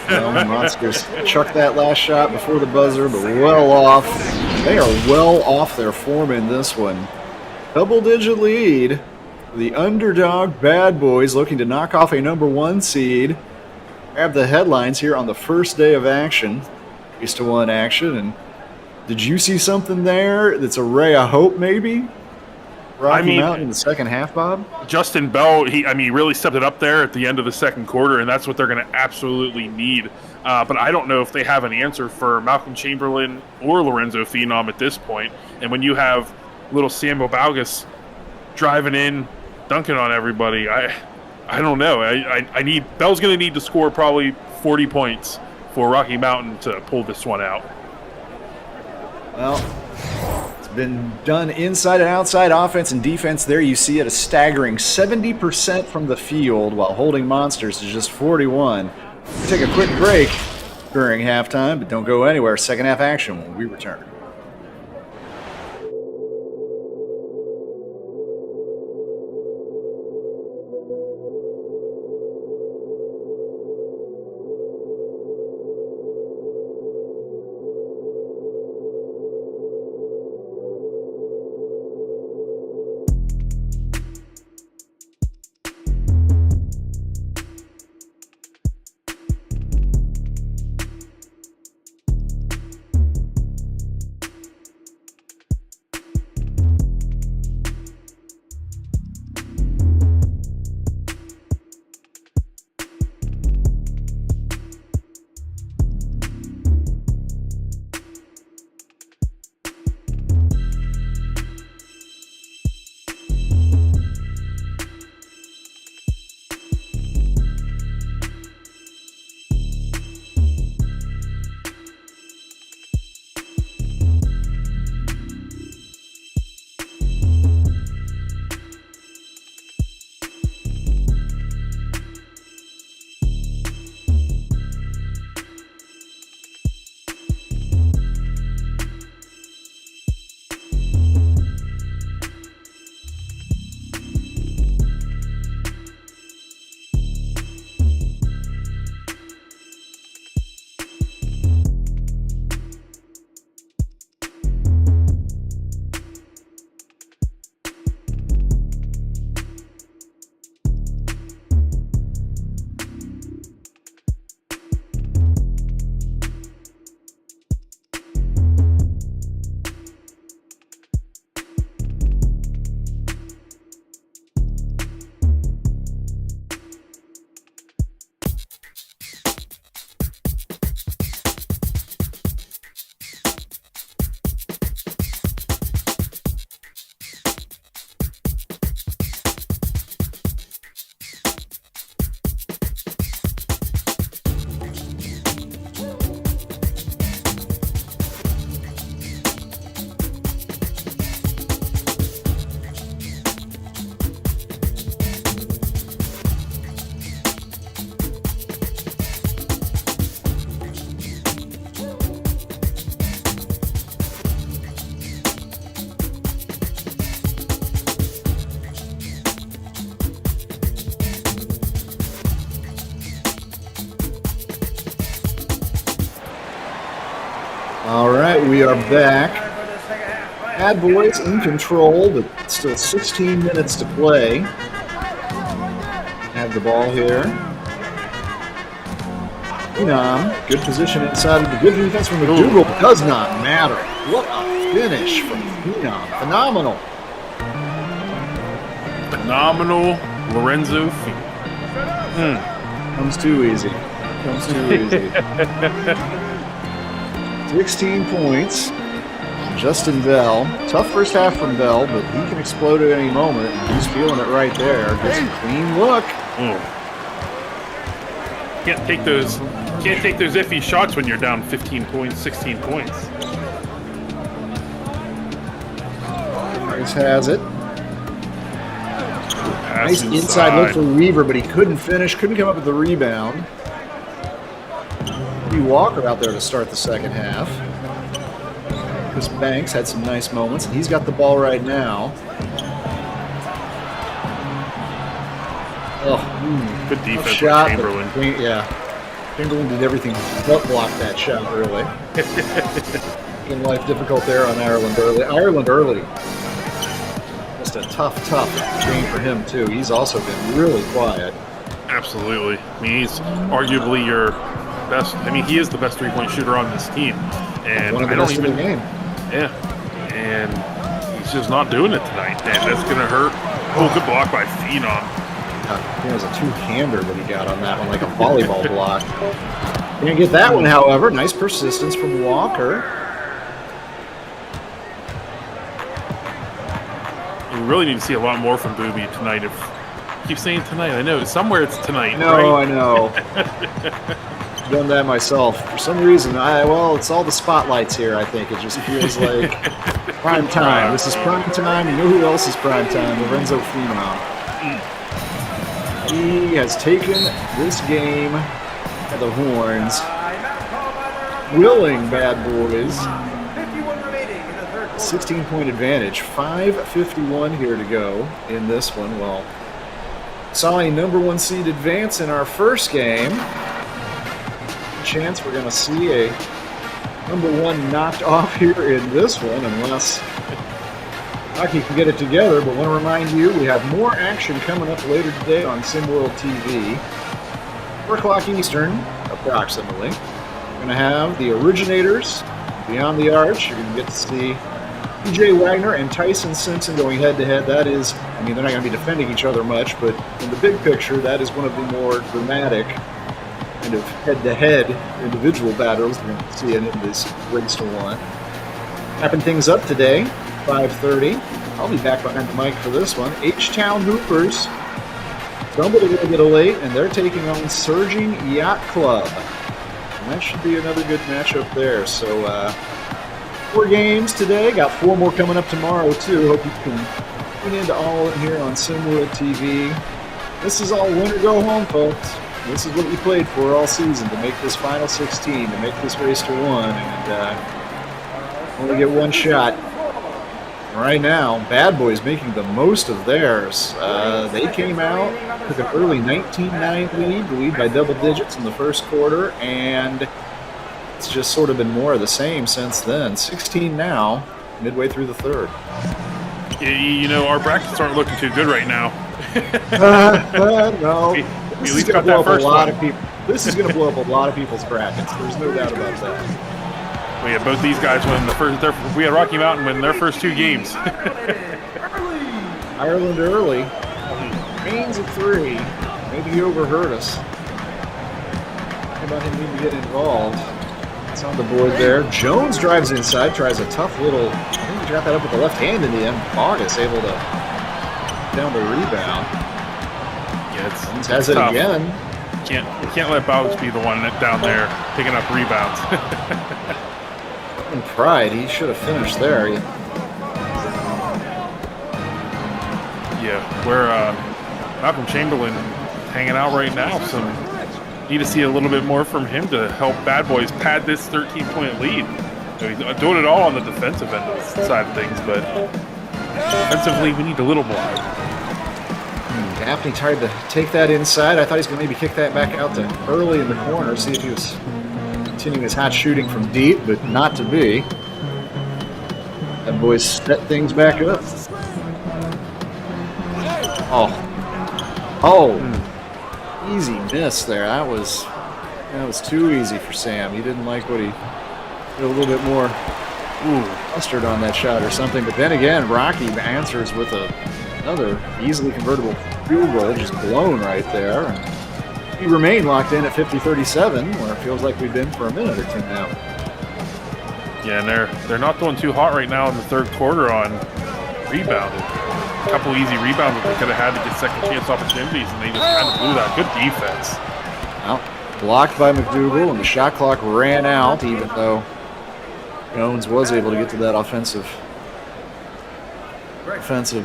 Well, the Monsters chucked that last shot before the buzzer, but well off. They are well off their form in this one. Double-digit lead. The underdog Bad Boys looking to knock off a #1 seed. Grab the headlines here on the first day of action. 3-1 action. And did you see something there that's a ray of hope, maybe? Rocky Mountain in the second half, Bob? Justin Bell, he really stepped it up there at the end of the second quarter, and that's what they're going to absolutely need. But I don't know if they have an answer for Malcolm Chamberlain or Lorenzo Phenom at this point. And when you have little Sam Baugus driving in, dunking on everybody, I don't know. I need Bell's going to need to score probably 40 points for Rocky Mountain to pull this one out. Well, it's been done inside and outside offense and defense. There you see it, a staggering 70% from the field while holding Monsters to just 41. We'll take a quick break during halftime, but don't go anywhere. Second half action when we return. All right, we are back. Bad Boys in control, but still 16 minutes to play. Have the ball here. Phenom, good position inside of the good defense from McDougal. Does not matter. What a finish from Phenom. Phenomenal. Phenomenal Lorenzo Phenom. Comes too easy. Comes too easy. 16 points. Justin Bell. Tough first half from Bell, but he can explode at any moment. And he's feeling it right there. Gets a clean look. Can't take those iffy shots when you're down 15 points, 16 points. Price has it. Nice inside look for Weaver, but he couldn't finish, couldn't come up with the rebound. Walker out there to start the second half. Lucas Banks had some nice moments, and he's got the ball right now. Oh, good defense shot, by Chamberlain. Yeah, Chamberlain did everything but block that shot early. Making life difficult there on Ireland early. Ireland early. Just a tough game for him too. He's also been really quiet. Absolutely. I mean, he's arguably your best. I mean, he is the best three-point shooter on this team, and One of the best in the game. Yeah, and he's just not doing it tonight, and that's gonna hurt. Oh, good block by Phenom. It was a two-hander that he got on that one, like a volleyball block. Didn't get that one, however. Nice persistence from Walker. We really need to see a lot more from Booby tonight. If I keep saying tonight, I know somewhere it's tonight. No, right? I know. I've done that myself. For some reason, well, it's all the spotlights here, I think. It just feels like prime time. This is prime time. You know who else is prime time? Lorenzo Phenom. He has taken this game by the horns. Willing bad boys. 16-point advantage. 5:51 here to go in this one. Well, saw a number 1 seed advance in our first game. Chance we're going to see a number 1 knocked off here in this one, unless Hockey can get it together. But want to remind you, we have more action coming up later today on SimWorld TV. 4 o'clock Eastern, approximately. We're going to have the Originators, Beyond the Arch. You're going to get to see PJ Wagner and Tyson Simpson going head-to-head. That is, I mean, they're not going to be defending each other much, but in the big picture, that is one of the more dramatic kind of head-to-head individual battles we're going to see in this race to 1. Wrapping things up today, 5:30. I'll be back behind the mic for this one. H-Town Hoopers stumbled a little bit late, and they're taking on Surging Yacht Club. And that should be another good matchup there. So, 4 games today. Got 4 more coming up tomorrow, too. Hope you can tune into all in here on SimWorld TV. This is all win or go home, folks. This is what you played for all season, to make this final 16, to make this race to 1, and only get 1 shot. Right now, Bad Boys making the most of theirs. They came out, took an early 19-9 lead by double digits in the first quarter, and it's just sort of been more of the same since then. 16 now, midway through the third. You know, our brackets aren't looking too good right now. No. We at least got that first one. This is going to blow up a lot of people's brackets. There's no doubt about that. We had both these guys win the first. We had Rocky Mountain win their first 2 games. Ireland early. Reigns at 3. Maybe he overheard us. How about him needing to get involved? It's on the board there. Jones drives inside, tries a tough little. I think he got that up with the left hand in the end. August able to down the rebound. Yeah, Jones has it tough. again. Can't let Bowles be the one down there picking up rebounds. In pride, he should have finished there. Yeah, where Malcolm Chamberlain hanging out right now. So need to see a little bit more from him to help Bad Boys pad this 13-point lead. So he's doing it all on the defensive end of the side of things, but offensively we need a little more. Gaffney tried to take that inside. I thought he was going to maybe kick that back out to early in the corner, see if he was continuing his hot shooting from deep, but not to be. That boys set things back up. Easy miss there. That was too easy for Sam. He didn't like what he did, a little bit more mustard on that shot or something. But then again, Rocky answers with another easily convertible field goal, just blown right there. And we remain locked in at 50-37, where it feels like we've been for a minute or two now. Yeah, and they're not doing too hot right now in the third quarter on rebounding. A couple easy rebounds that they could have had to get second chance opportunities, and they just kind of blew that. Good defense. Well, blocked by McDougal, and the shot clock ran out, even though Jones was able to get to that offensive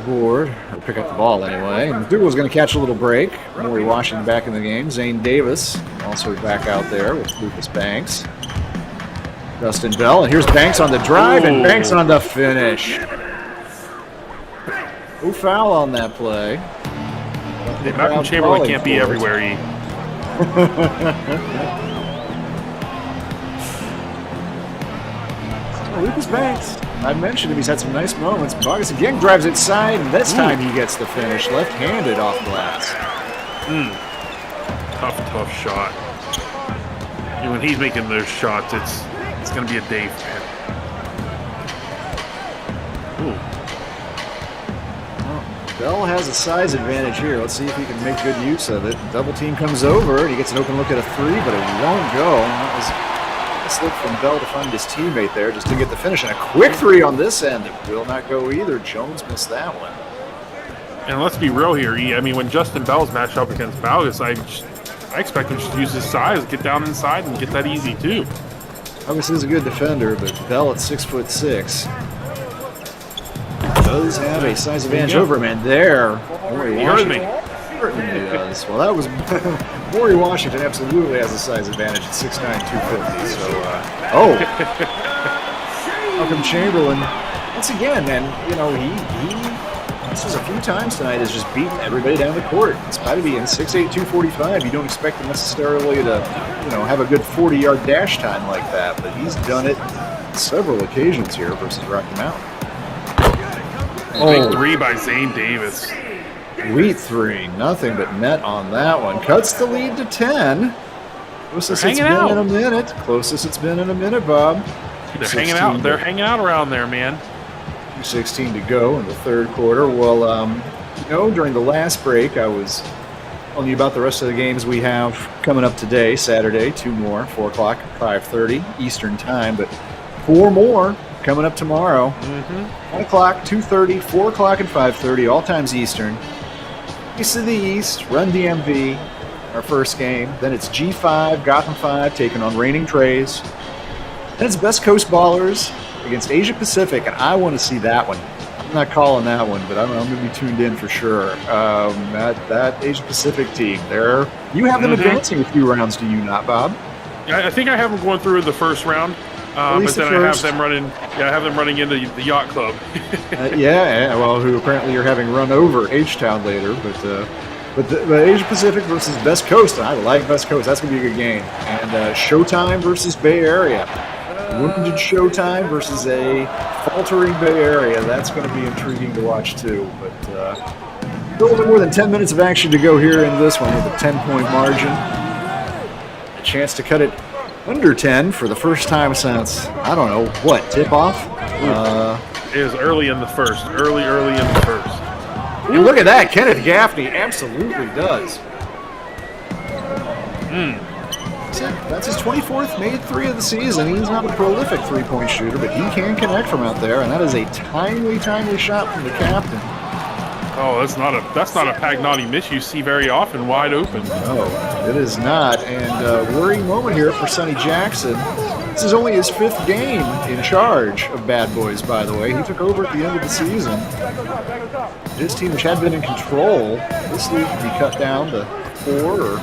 board, or pick up the ball anyway. And McDougal was going to catch a little break. Maury Washington back in the game. Zane Davis also back out there with Lucas Banks. Justin Bell, and here's Banks on the drive, and Banks on the finish. No foul on that play. Malcolm Chamberlain can't be everywhere, E. Lucas Banks, I mentioned him, he's had some nice moments. Bogus again drives it side, and this time he gets the finish, left-handed off glass. Tough shot. And when he's making those shots, it's going to be a day for him. Bell has a size advantage here. Let's see if he can make good use of it. Double team comes over, and he gets an open look at a three, but it won't go. That was a slip from Bell to find his teammate there just to get the finish. And a quick three on this end. It will not go either. Jones missed that one. And let's be real here, E. I mean, when Justin Bell's matched up against Bogus, I expect him to use his size, get down inside, and get that easy, too. Bogus is a good defender, but Bell at 6'6" does have a size advantage over him, and there, Maury Washington certainly does. Well, that was Maury Washington absolutely has a size advantage at 6'9", 250. So, Malcolm Chamberlain once again, and he this is a few times tonight has just beaten everybody down the court. In spite of being 6'8", 245, you don't expect him necessarily to have a good 40-yard dash time like that, but he's done it several occasions here versus Rocky Mountain. Big three by Zane Davis. Sweet three. Nothing but net on that one. Cuts the lead to 10. Closest it's been in a minute. Closest it's been in a minute, Bob. They're hanging out. They're hanging out around there, man. 2:16 to go in the third quarter. Well, during the last break, I was telling you about the rest of the games we have coming up today, Saturday. 2 more, 4 o'clock, 5:30 Eastern time, but 4 more coming up tomorrow. 1 o'clock, 2:30, 4 o'clock, and 5:30, all times Eastern. East of the East, Run DMV, our first game. Then it's G5, Gotham 5, taking on Reigning Trays. Then it's Best Coast Ballers against Asia Pacific, and I want to see that one. I'm not calling that one, but I'm going to be tuned in for sure. That Asia Pacific team, you have them advancing a few rounds, do you not, Bob? I think I have them going through the first round. But then I have them running. Yeah, I have them running into the Yacht Club. Well, who apparently you're having run over H-Town later, but Asia Pacific versus Best Coast, and I like Best Coast. That's gonna be a good game. And Showtime versus Bay Area, wounded Showtime versus a faltering Bay Area. That's going to be intriguing to watch too. But a little bit more than 10 minutes of action to go here in this one with a 10-point margin. A chance to cut it under 10 for the first time since, I don't know, tip-off? It was early in the first. Early in the first. And look at that. Kenneth Gaffney absolutely does. That's his 24th made three of the season. He's not a prolific three-point shooter, but he can connect from out there, and that is a timely shot from the captain. Oh, that's not a Pagnotti miss you see very often, wide open. No, it is not. And worrying moment here for Sonny Jackson. This is only his 5th game in charge of Bad Boys, by the way. He took over at the end of the season. His team, which had been in control, this league could be cut down to 4 or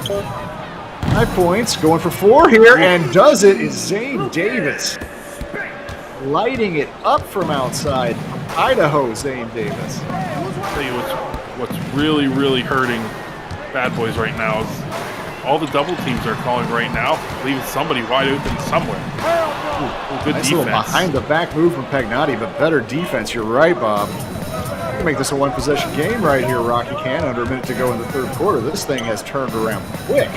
5 points. Going for 4 here, and does it is Zane Davis. Lighting it up from outside. Idaho, Zane Davis. I'll tell you what's really hurting Bad Boys right now is all the double teams are calling right now, leaving somebody wide open somewhere. Good nice defense. Little behind the back move from Pagnotti, but better defense. You're right, Bob. You can make this a 1-possession game right here, Rocky can. Under a minute to go in the third quarter. This thing has turned around quick.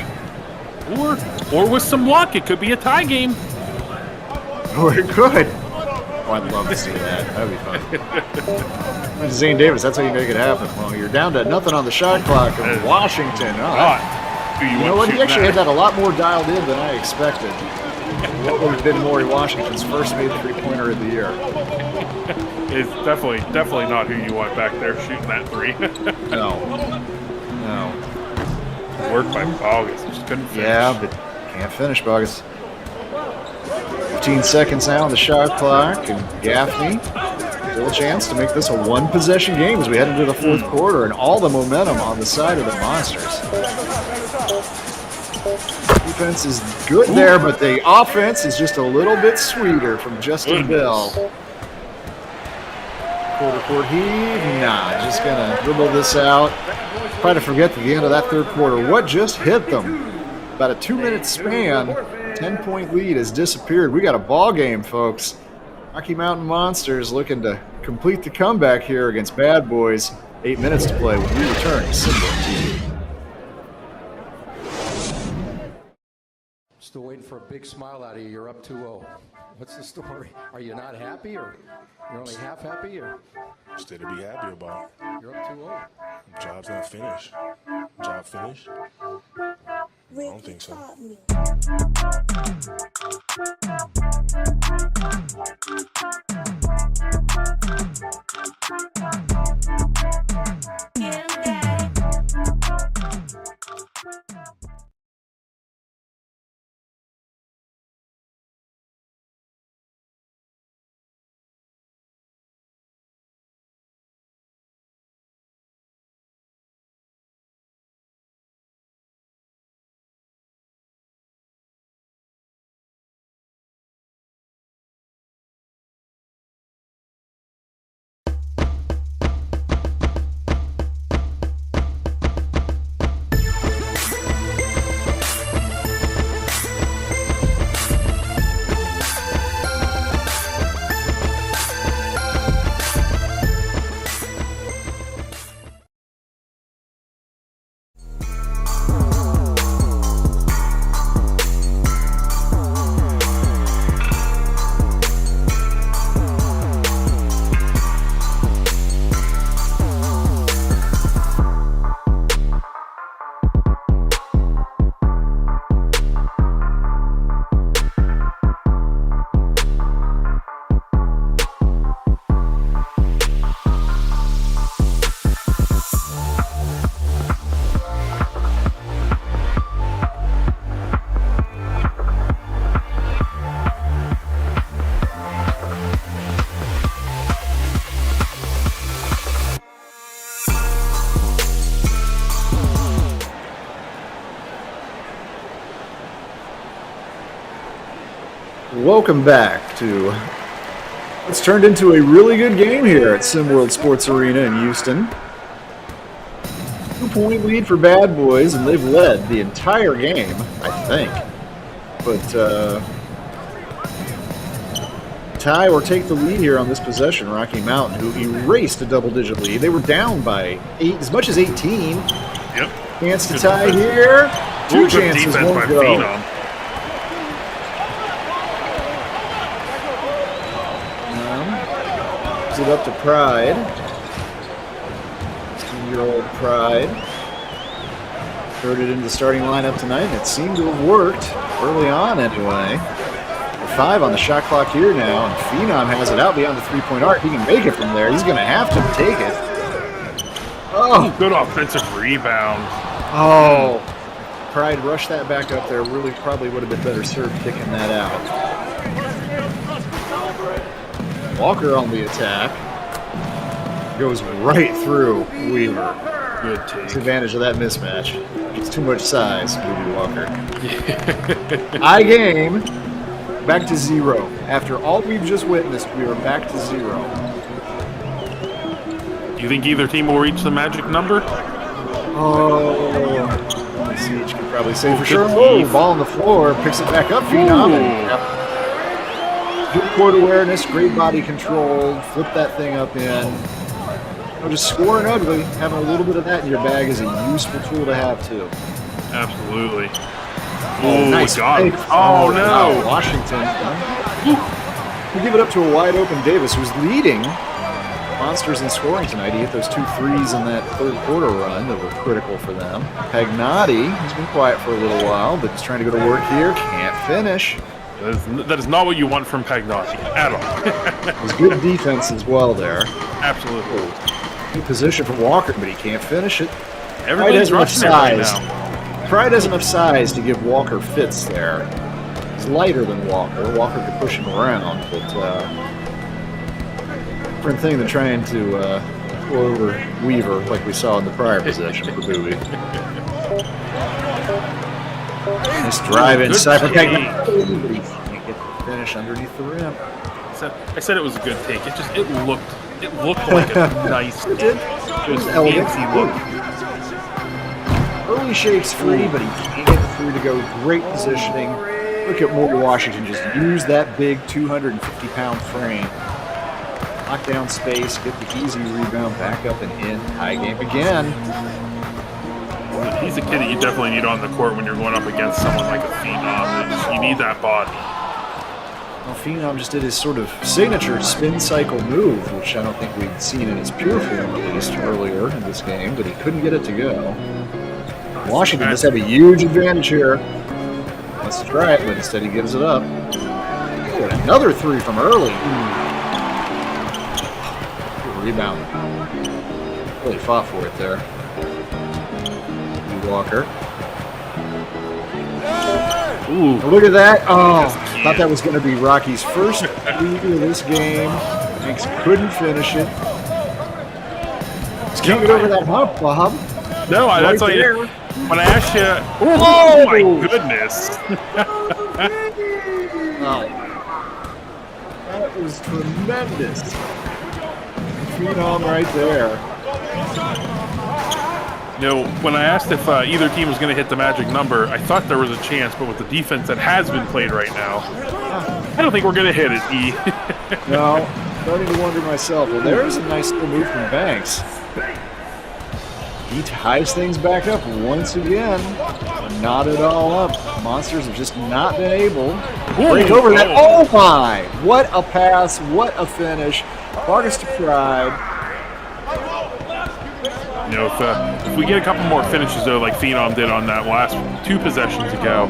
Or with some luck, it could be a tie game. Or it could. Oh, I'd love to see that. That'd be fun. Zane Davis, that's how you make it happen. Well, you're down to nothing on the shot clock in Washington. You know what? He actually had that a lot more dialed in than I expected. What would have been Maury Washington's first made three-pointer of the year? It's definitely not who you want back there shooting that three. No. Work by Bogus. Just couldn't finish. Yeah, but can't finish, Bogus. 15 seconds now on the shot clock, and Gaffney still a chance to make this a 1-possession game as we head into the fourth quarter, and all the momentum on the side of the Monsters. Defense is good there, but the offense is just a little bit sweeter from Justin Bell. Quarter court heave. Nah, just going to dribble this out. Try to forget at the end of that third quarter what just hit them. About a 2-minute span, 10-point lead has disappeared. We got a ball game, folks. Rocky Mountain Monsters looking to complete the comeback here against Bad Boys. 8 minutes to play when we return to Symbol TV. Still waiting for a big smile out of you. You're up 2-0. What's the story? Are you not happy, or you're only half happy, or? Still to be happy about. You're up 2-0. Job's not finished. Job finished? I don't think so. Welcome back to what's turned into a really good game here at SimWorld Sports Arena in Houston. 2-point lead for Bad Boys, and they've led the entire game, I think. But tie or take the lead here on this possession, Rocky Mountain, who erased a double-digit lead. They were down by as much as 18. Yep. Chance to tie here. Two chances, one go. Phenom. It up to Pride. 16-year-old Pride. Third it into the starting lineup tonight, and it seemed to have worked early on anyway. 5 on the shot clock here now, and Phenom has it out beyond the three-point arc. He can make it from there. He's going to have to take it. Oh! Good offensive rebound. Oh! Pride rushed that back up there. Really probably would have been better served kicking that out. Walker on the attack. Goes right through Weaver. Good take. Takes advantage of that mismatch. It's too much size, Weaver Walker. High game. Back to 0. After all we've just witnessed, we are back to 0. Do you think either team will reach the magic number? Oh. Siege can probably say for sure. Oh, ball on the floor. Picks it back up. Phenom. Good court awareness, great body control, flip that thing up in. Just scoring ugly, having a little bit of that in your bag is a useful tool to have too. Absolutely. Oh, nice God. fake. Oh, no. Wow, Washington. We give it up to a wide open Davis, who's leading Monsters in scoring tonight. He hit those 2 threes in that third quarter run that were critical for them. Pagnotti has been quiet for a little while, but he's trying to go to work here. Can't finish. That is not what you want from Pagnotti at all. There's good defense as well there. Absolutely. Good position for Walker, but he can't finish it. Everybody's rushing it right now. Pride has enough size to give Walker fits there. He's lighter than Walker. Walker could push him around, but different thing than trying to pull over Weaver like we saw in the prior possession for Bowie. Nice drive inside for take. Peggy. But he can't get the finish underneath the rim. I said it was a good take. It looked like a nice, it did. It was elegant. fancy look. Early shakes free, but he can't get through to go. Great positioning. Look at Morgan Washington just use that big 250-pound frame. Lock down space, get the easy rebound, back up and in. High game again. He's a kid that you definitely need on the court when you're going up against someone like a Phenom. You need that body. Well, Phenom just did his sort of signature spin cycle move, which I don't think we'd seen in his pure form, at least, earlier in this game, but he couldn't get it to go. Washington does have a huge advantage here. Wants to try it, but instead he gives it up. Ooh, another three from early. Good rebound. Really fought for it there. Walker. Ooh, look at that. Oh, thought that was going to be Rocky's first lead of this game. Banks couldn't finish it. Just can't get over that hump, Bob. No, that's all you. When I asked you, oh my goodness. Oh, that was tremendous. Phenom right there. You know, when I asked if either team was going to hit the magic number, I thought there was a chance, but with the defense that has been played right now, I don't think we're going to hit it, E. No, starting to wonder myself. Well, there's a nice little move from Banks. He ties things back up once again. Knot it all up. Monsters have just not been able to break over that. Oh my! What a pass, what a finish. Vargas to Pride. You know, if we get a couple more finishes though, like Phenom did on that last 2 possessions ago,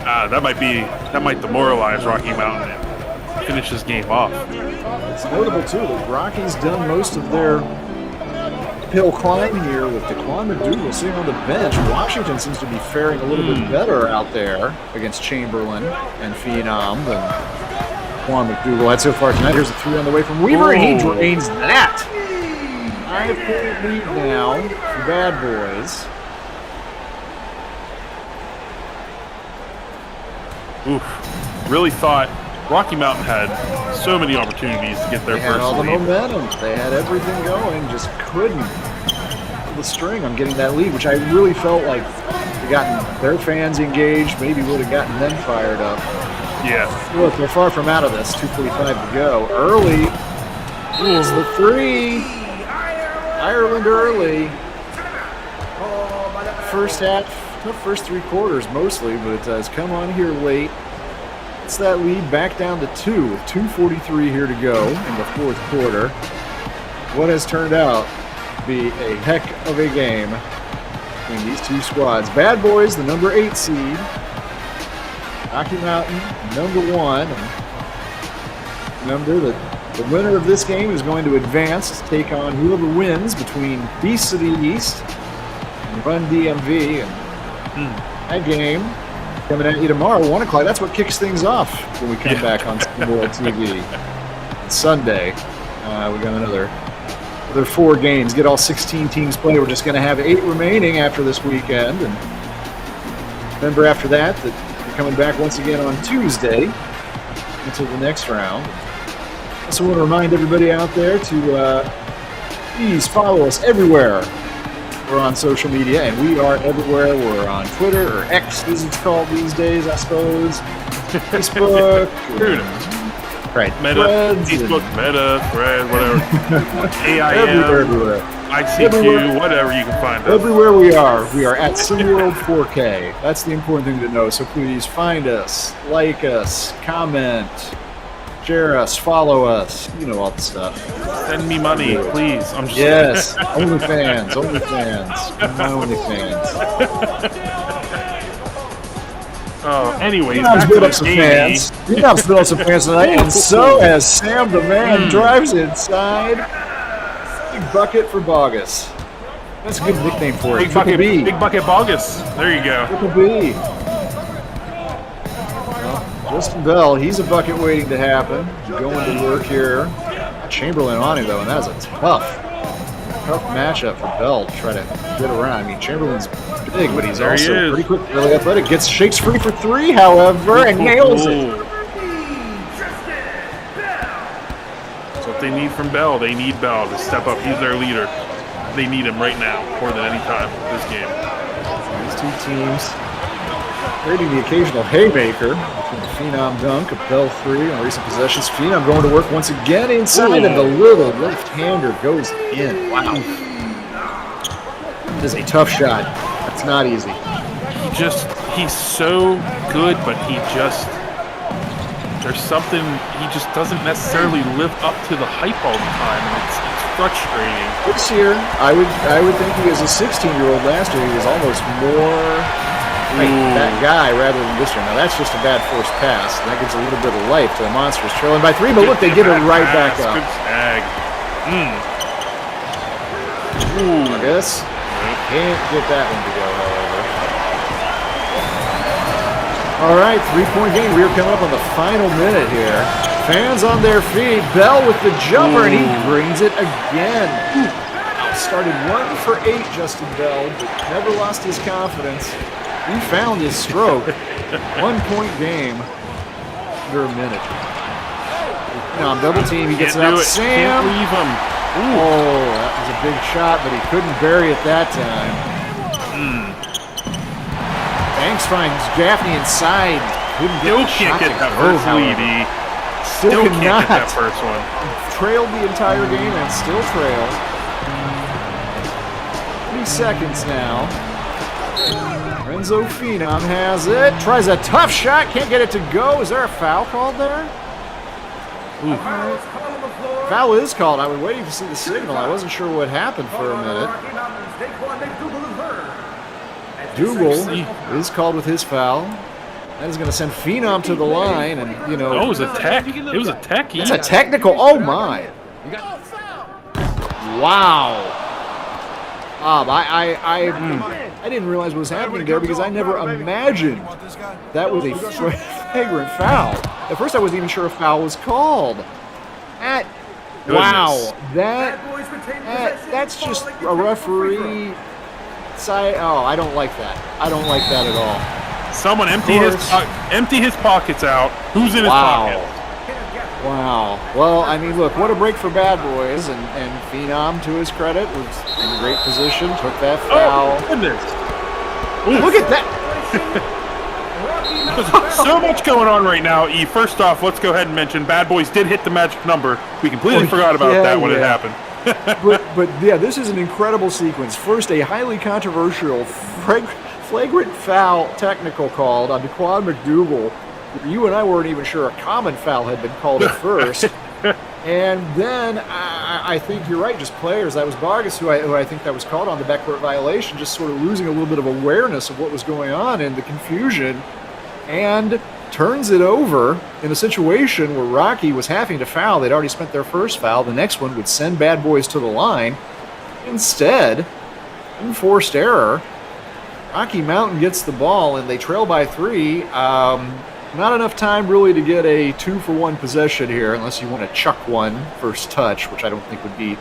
that might demoralize Rocky Mountain and finish this game off. It's notable too that Rocky's done most of their uphill climb here with DeQuan McDougal sitting on the bench. Washington seems to be faring a little bit better out there against Chamberlain and Phenom than DeQuan McDougal had so far tonight. Here's a 3 on the way from Weaver, and he drains that. 5-point lead now for Bad Boys. Oof. Really thought Rocky Mountain had so many opportunities to get their They first had all the lead. momentum. They had everything going, just couldn't pull the string on getting that lead, which I really felt like they gotten their fans engaged, maybe would have gotten them fired up. Yeah. Look, they're far from out of this. 2:45 to go. Early is the 3. Ireland early. First half, the first 3 quarters mostly, but it does come on here late. It's that lead back down to 2 with 2:43 here to go in the 4th quarter. What has turned out to be a heck of a game between these 2 squads. Bad Boys, the number 8 seed. Rocky Mountain, number 1. Remember that the winner of this game is going to advance to take on whoever wins between Beasts of the East and Run DMV. And that game coming at you tomorrow, 1 o'clock. That's what kicks things off when we come back on World TV. Sunday, we got another 4 games. Get all 16 teams play. We're just going to have 8 remaining after this weekend. And remember after that we're coming back once again on Tuesday until the next round. So I want to remind everybody out there to please follow us everywhere. We're on social media, and we are everywhere. We're on Twitter, or X as it's called these days, I suppose. Facebook. Right. Meta, Facebook, Meta, Thread, whatever. AIM, everywhere. ICQ, whatever you can find us. Everywhere we are at SimWorld 4K. That's the important thing to know. So please find us, like us, comment, share us, follow us. You know all the stuff. Send me money, please. I'm just yes. OnlyFans. My OnlyFans. Anyways, Phenom's built up some fans. Phenom's built up some fans tonight, and so has Sam the Man. Drives inside. Big bucket for Bogus. That's a good nickname for it. Big bucket Bogus. There you go. Triple B. Justin Bell, he's a bucket waiting to happen. Going to work here. Chamberlain on him, though, and that's a tough matchup for Bell to try to get around. I mean, Chamberlain's big, but he's There he also is. pretty quick, really athletic. Shakes free for 3, however, and nails it. That's what they need from Bell. They need Bell to step up. He's their leader. They need him right now more than any time this game. These two teams creating the occasional haymaker between the Phenom dunk, a Bell 3 on recent possessions. Phenom going to work once again inside, and the little left-hander goes in. Wow. It is a tough shot. It's not easy. He's so good, but there's something, he just doesn't necessarily live up to the hype all the time, and it's frustrating. This year, I would think he was a 16-year-old last year. He was almost more like that guy rather than this year. Now, that's just a bad forced pass, and that gives a little bit of life to the Monsters trailing by 3, but look, they get it right back up. Good snag. I guess can't get that one to go, however. All right, 3-point game. We're coming up on the final minute here. Fans on their feet. Bell with the jumper, and he brings it again. Started 1 for 8, Justin Bell, but never lost his confidence. He found his stroke. 1-point game under a minute. Now, double team. He gets it out to Sam. Can't leave him. Oh, that was a big shot, but he couldn't bury it that time. Banks finds Gaffney inside. Still can't get that first lead. Still can't get that first one. Trailed the entire game and still trails. 3 seconds now. Renzo Phenom has it. Tries a tough shot. Can't get it to go. Is there a foul called there? Foul is called. I was waiting to see the signal. I wasn't sure what happened for a minute. Dougal is called with his foul. That is going to send Phenom to the line, and you know. Oh, it was a tech. It was a tech. It's a technical. Oh my! Wow. I didn't realize what was happening there because I never imagined that was a flagrant foul. At first, I wasn't even sure a foul was called. Wow, that's just a referee. Oh, I don't like that. I don't like that at all. Someone empty his pockets out. Who's in his pocket? Wow. Well, I mean, look, what a break for Bad Boys, and Phenom, to his credit, was in great position, took that foul. Oh, goodness. Look at that. There's so much going on right now, E. First off, let's go ahead and mention Bad Boys did hit the magic number. We completely forgot about that when it happened. but yeah, this is an incredible sequence. First, a highly controversial flagrant foul technical called on Daquan McDougal. You and I weren't even sure a common foul had been called at first. And then I think you're right, just players. That was Vargas who I think that was called on the backcourt violation, just sort of losing a little bit of awareness of what was going on and the confusion, and turns it over in a situation where Rocky was having to foul. They'd already spent their first foul. The next one would send Bad Boys to the line. Instead, enforced error, Rocky Mountain gets the ball, and they trail by 3. Not enough time really to get a 2-for-1 possession here, unless you want to chuck one first touch, which I don't think would be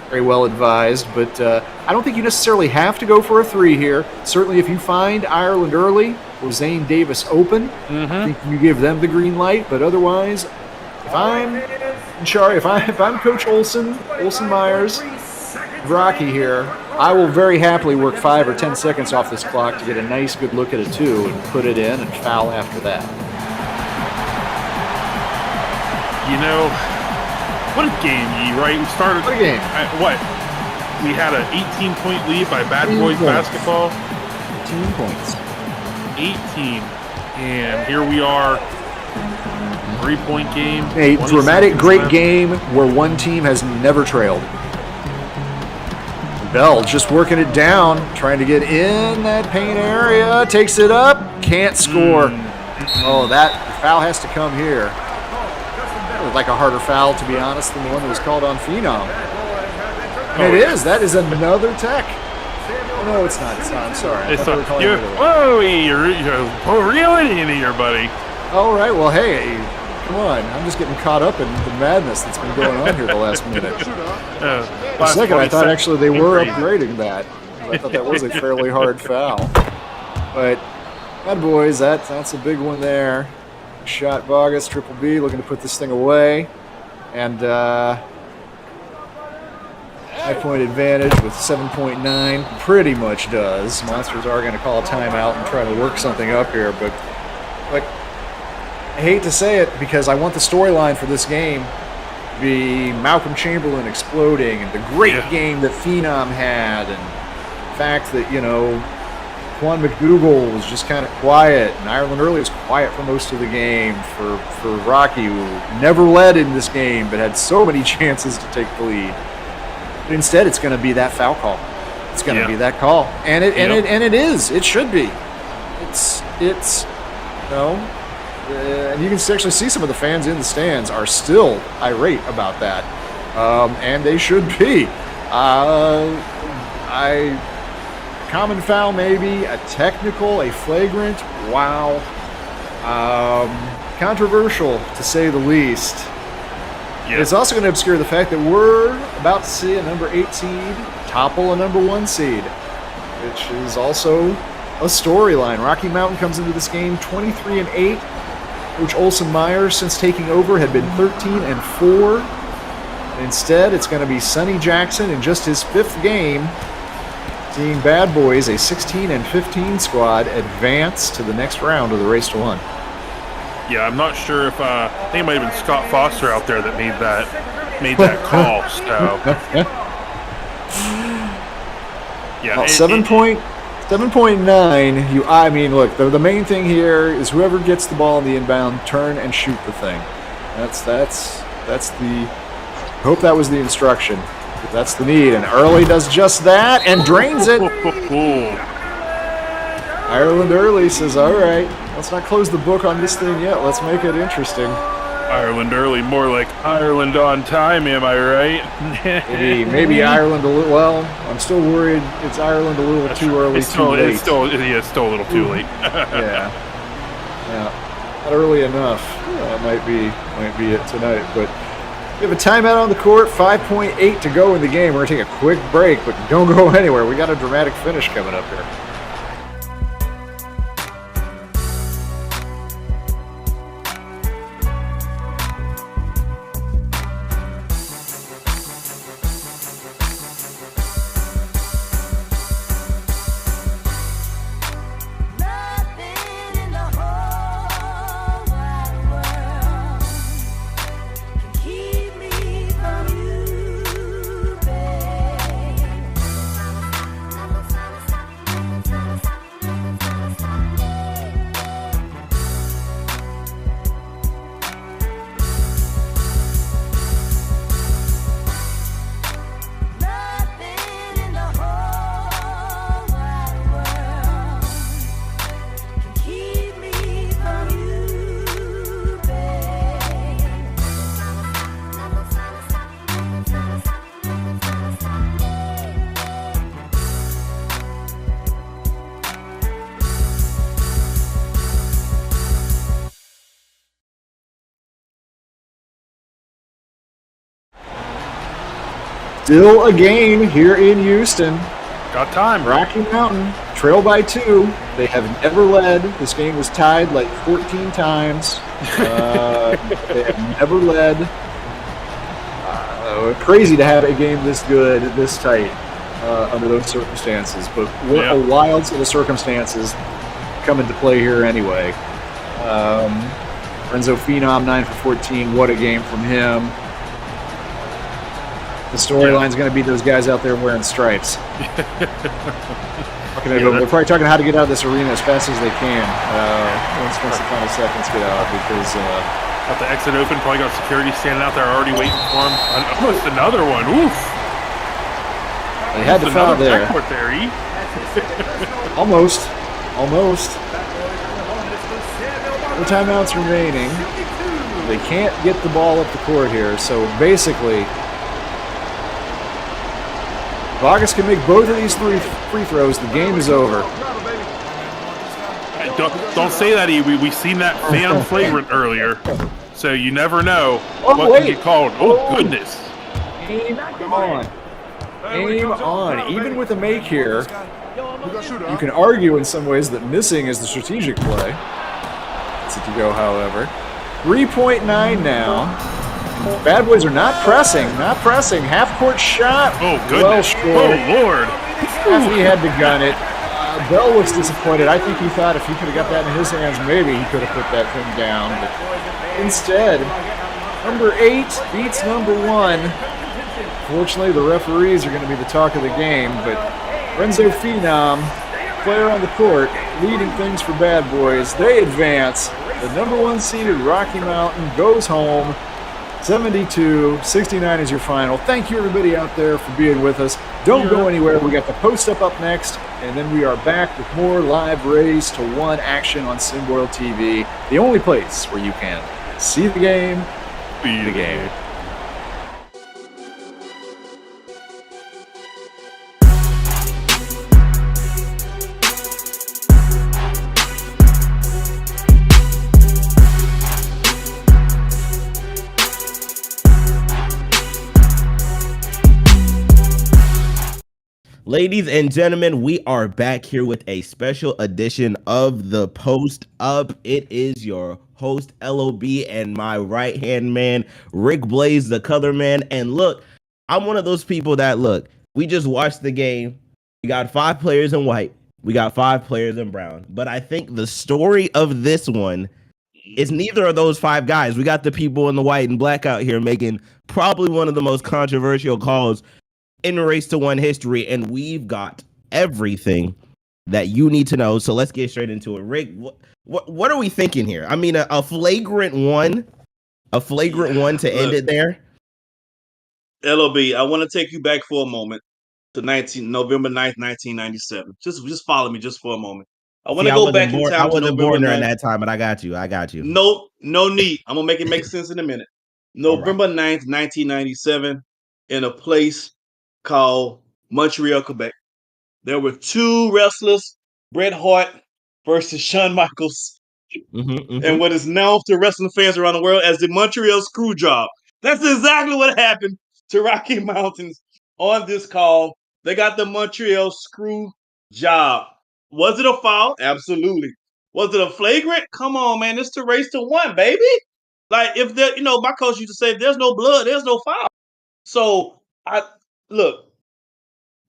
very well advised. But I don't think you necessarily have to go for a 3 here. Certainly if you find Ireland early or Zane Davis open, I think you give them the green light. But otherwise, if I'm in charge, if I'm Coach Olson Myers, Rocky here, I will very happily work 5 or 10 seconds off this clock to get a nice good look at a 2 and put it in and foul after that. You know, what a game, E, right? We started. What a game. We had an 18-point lead by Bad Boys basketball. 18 points. 18. And here we are. 3-point game. A dramatic, great game where one team has never trailed. Bell just working it down, trying to get in that paint area, takes it up, can't score. Oh, that foul has to come here. That was like a harder foul, to be honest, than the one that was called on Phenom. And it is. That is another tech. Oh, no, it's not. It's not. I'm sorry. You're reeling in here, buddy. All right. Well, hey, come on. I'm just getting caught up in the madness that's been going on here the last minute. For a second, I thought actually they were upgrading that. I thought that was a fairly hard foul. But Bad Boys, that's a big one there. Shot Vargas, Triple B, looking to put this thing away. And high point advantage with 7.9 pretty much does. Monsters are going to call a timeout and try to work something up here, but I hate to say it because I want the storyline for this game to be Malcolm Chamberlain exploding and the great game that Phenom had, and the fact that, Quan McDougal was just kind of quiet, and Ireland Early was quiet for most of the game for Rocky, who never led in this game but had so many chances to take the lead. But instead, it's going to be that foul call. It's going to be that call, and it is. It should be. It's and you can actually see some of the fans in the stands are still irate about that, and they should be. Common foul, maybe a technical, a flagrant. Wow, controversial to say the least. Yeah. It's also going to obscure the fact that we're about to see a number 8 seed topple a number 1 seed, which is also a storyline. Rocky Mountain comes into this game 23-8. Coach Olson Myers, since taking over, had been 13-4. Instead, it's going to be Sonny Jackson in just his 5th game, seeing Bad Boys, a 16-15 squad, advance to the next round of the Race to 1. Yeah, I'm not sure if I think it might have been Scott Foster out there that made that call. So yeah, 7.9. I mean, look, the main thing here is whoever gets the ball in the inbound, turn and shoot the thing. That's the. I hope that was the instruction. That's the need, and Early does just that and drains it. Ireland Early says, all right, let's not close the book on this thing yet. Let's make it interesting. Ireland Early, more like Ireland on time, am I right? maybe Ireland a little. Well, I'm still worried it's Ireland a little too early, too late. It's still a little too late. yeah, not early enough. That might be it tonight. But we have a timeout on the court. 5.8 to go in the game. We're gonna take a quick break, but don't go anywhere. We got a dramatic finish coming up here. Still a game here in Houston. Got time. Rocky Mountain, trail by 2. They have never led. This game was tied like 14 times. They have never led. Crazy to have a game this good, this tight, under those circumstances. But what a wild set of circumstances come into play here anyway. Renzo Phenom, 9 for 14. What a game from him. The storyline's going to be those guys out there wearing stripes. They're probably talking how to get out of this arena as fast as they can once the final seconds get out, because at the exit open, probably got security standing out there already waiting for him. Almost another one. Oof. They had to foul there. Almost. No timeouts remaining. They can't get the ball up the court here, so basically Vargas can make both of these 3 free throws. The game is over. Don't say that, E. We've seen that phantom flagrant earlier, so you never know what can get called. Oh, goodness. Come on. Game on. Even with a make here, you can argue in some ways that missing is the strategic play. That's it to go, however. 3.9 now. Bad Boys are not pressing. Half-court shot. Oh, goodness. Well short. Oh, Lord. He had to gun it. Bell looks disappointed. I think he thought if he could have got that in his hands, maybe he could have put that thing down. But instead, number 8 beats number 1. Fortunately, the referees are going to be the talk of the game, but Renzo Phenom, player on the court, leading things for Bad Boys. They advance. The number 1 seeded Rocky Mountain goes home. 72-69 is your final. Thank you, everybody out there, for being with us. Don't go anywhere. We got the post-up up next, and then we are back with more live Race to 1 action on SimWorld TV, the only place where you can see the game, be the game. Ladies and gentlemen, we are back here with a special edition of the Post Up. It is your host, LOB, and my right-hand man, Rick Blaze, the color man. And look, I'm one of those people that, look, we just watched the game. We got 5 players in white. We got 5 players in brown. But I think the story of this one is neither of those 5 guys. We got the people in the white and black out here making probably one of the most controversial calls in Race to 1 history, and we've got everything that you need to know. So let's get straight into it. Rick, what are we thinking here? I mean, a flagrant one to end it there. LOB, I want to take you back for a moment to November 9th, 1997. Just follow me just for a moment. I want to go back in time. I wasn't born during 9th. that time, but I got you. No need. I'm gonna make it make sense in a minute. November 9th, 1997, in a place called Montreal, Quebec. There were 2 wrestlers, Bret Hart versus Shawn Michaels, and what is known to wrestling fans around the world as the Montreal Screwjob. That's exactly what happened to Rocky Mountains on this call. They got the Montreal Screwjob. Was it a foul? Absolutely. Was it a flagrant? Come on, man. It's to Race to 1, baby. Like, if there, my coach used to say, if there's no blood, there's no foul. So, I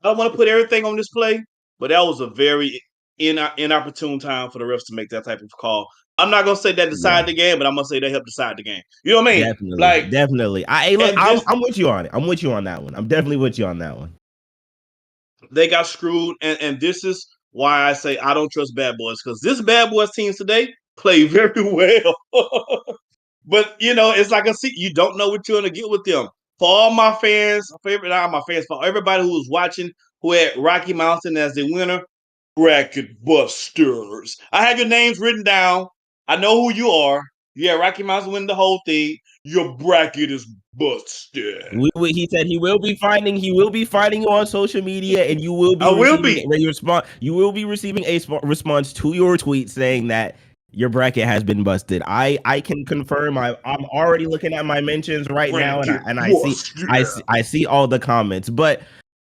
don't want to put everything on this play, but that was a very inopportune time for the refs to make that type of call. I'm not gonna say that decided the game, but I'm gonna say they helped decide the game. You know what I mean? Definitely. I'm with you on it. I'm with you on that one. I'm definitely with you on that one. They got screwed, and this is why I say I don't trust Bad Boys, because this Bad Boys teams today play very well. But it's like you don't know what you're gonna get with them. For all my fans, for everybody who was watching, who had Rocky Mountain as the winner, bracket busters. I have your names written down. I know who you are. You had Rocky Mountain win the whole thing. Your bracket is busted. He said he will be finding you on social media, and you will be receiving a response to your tweet saying that your bracket has been busted. I can confirm. I'm already looking at my mentions right now, and I see all the comments. But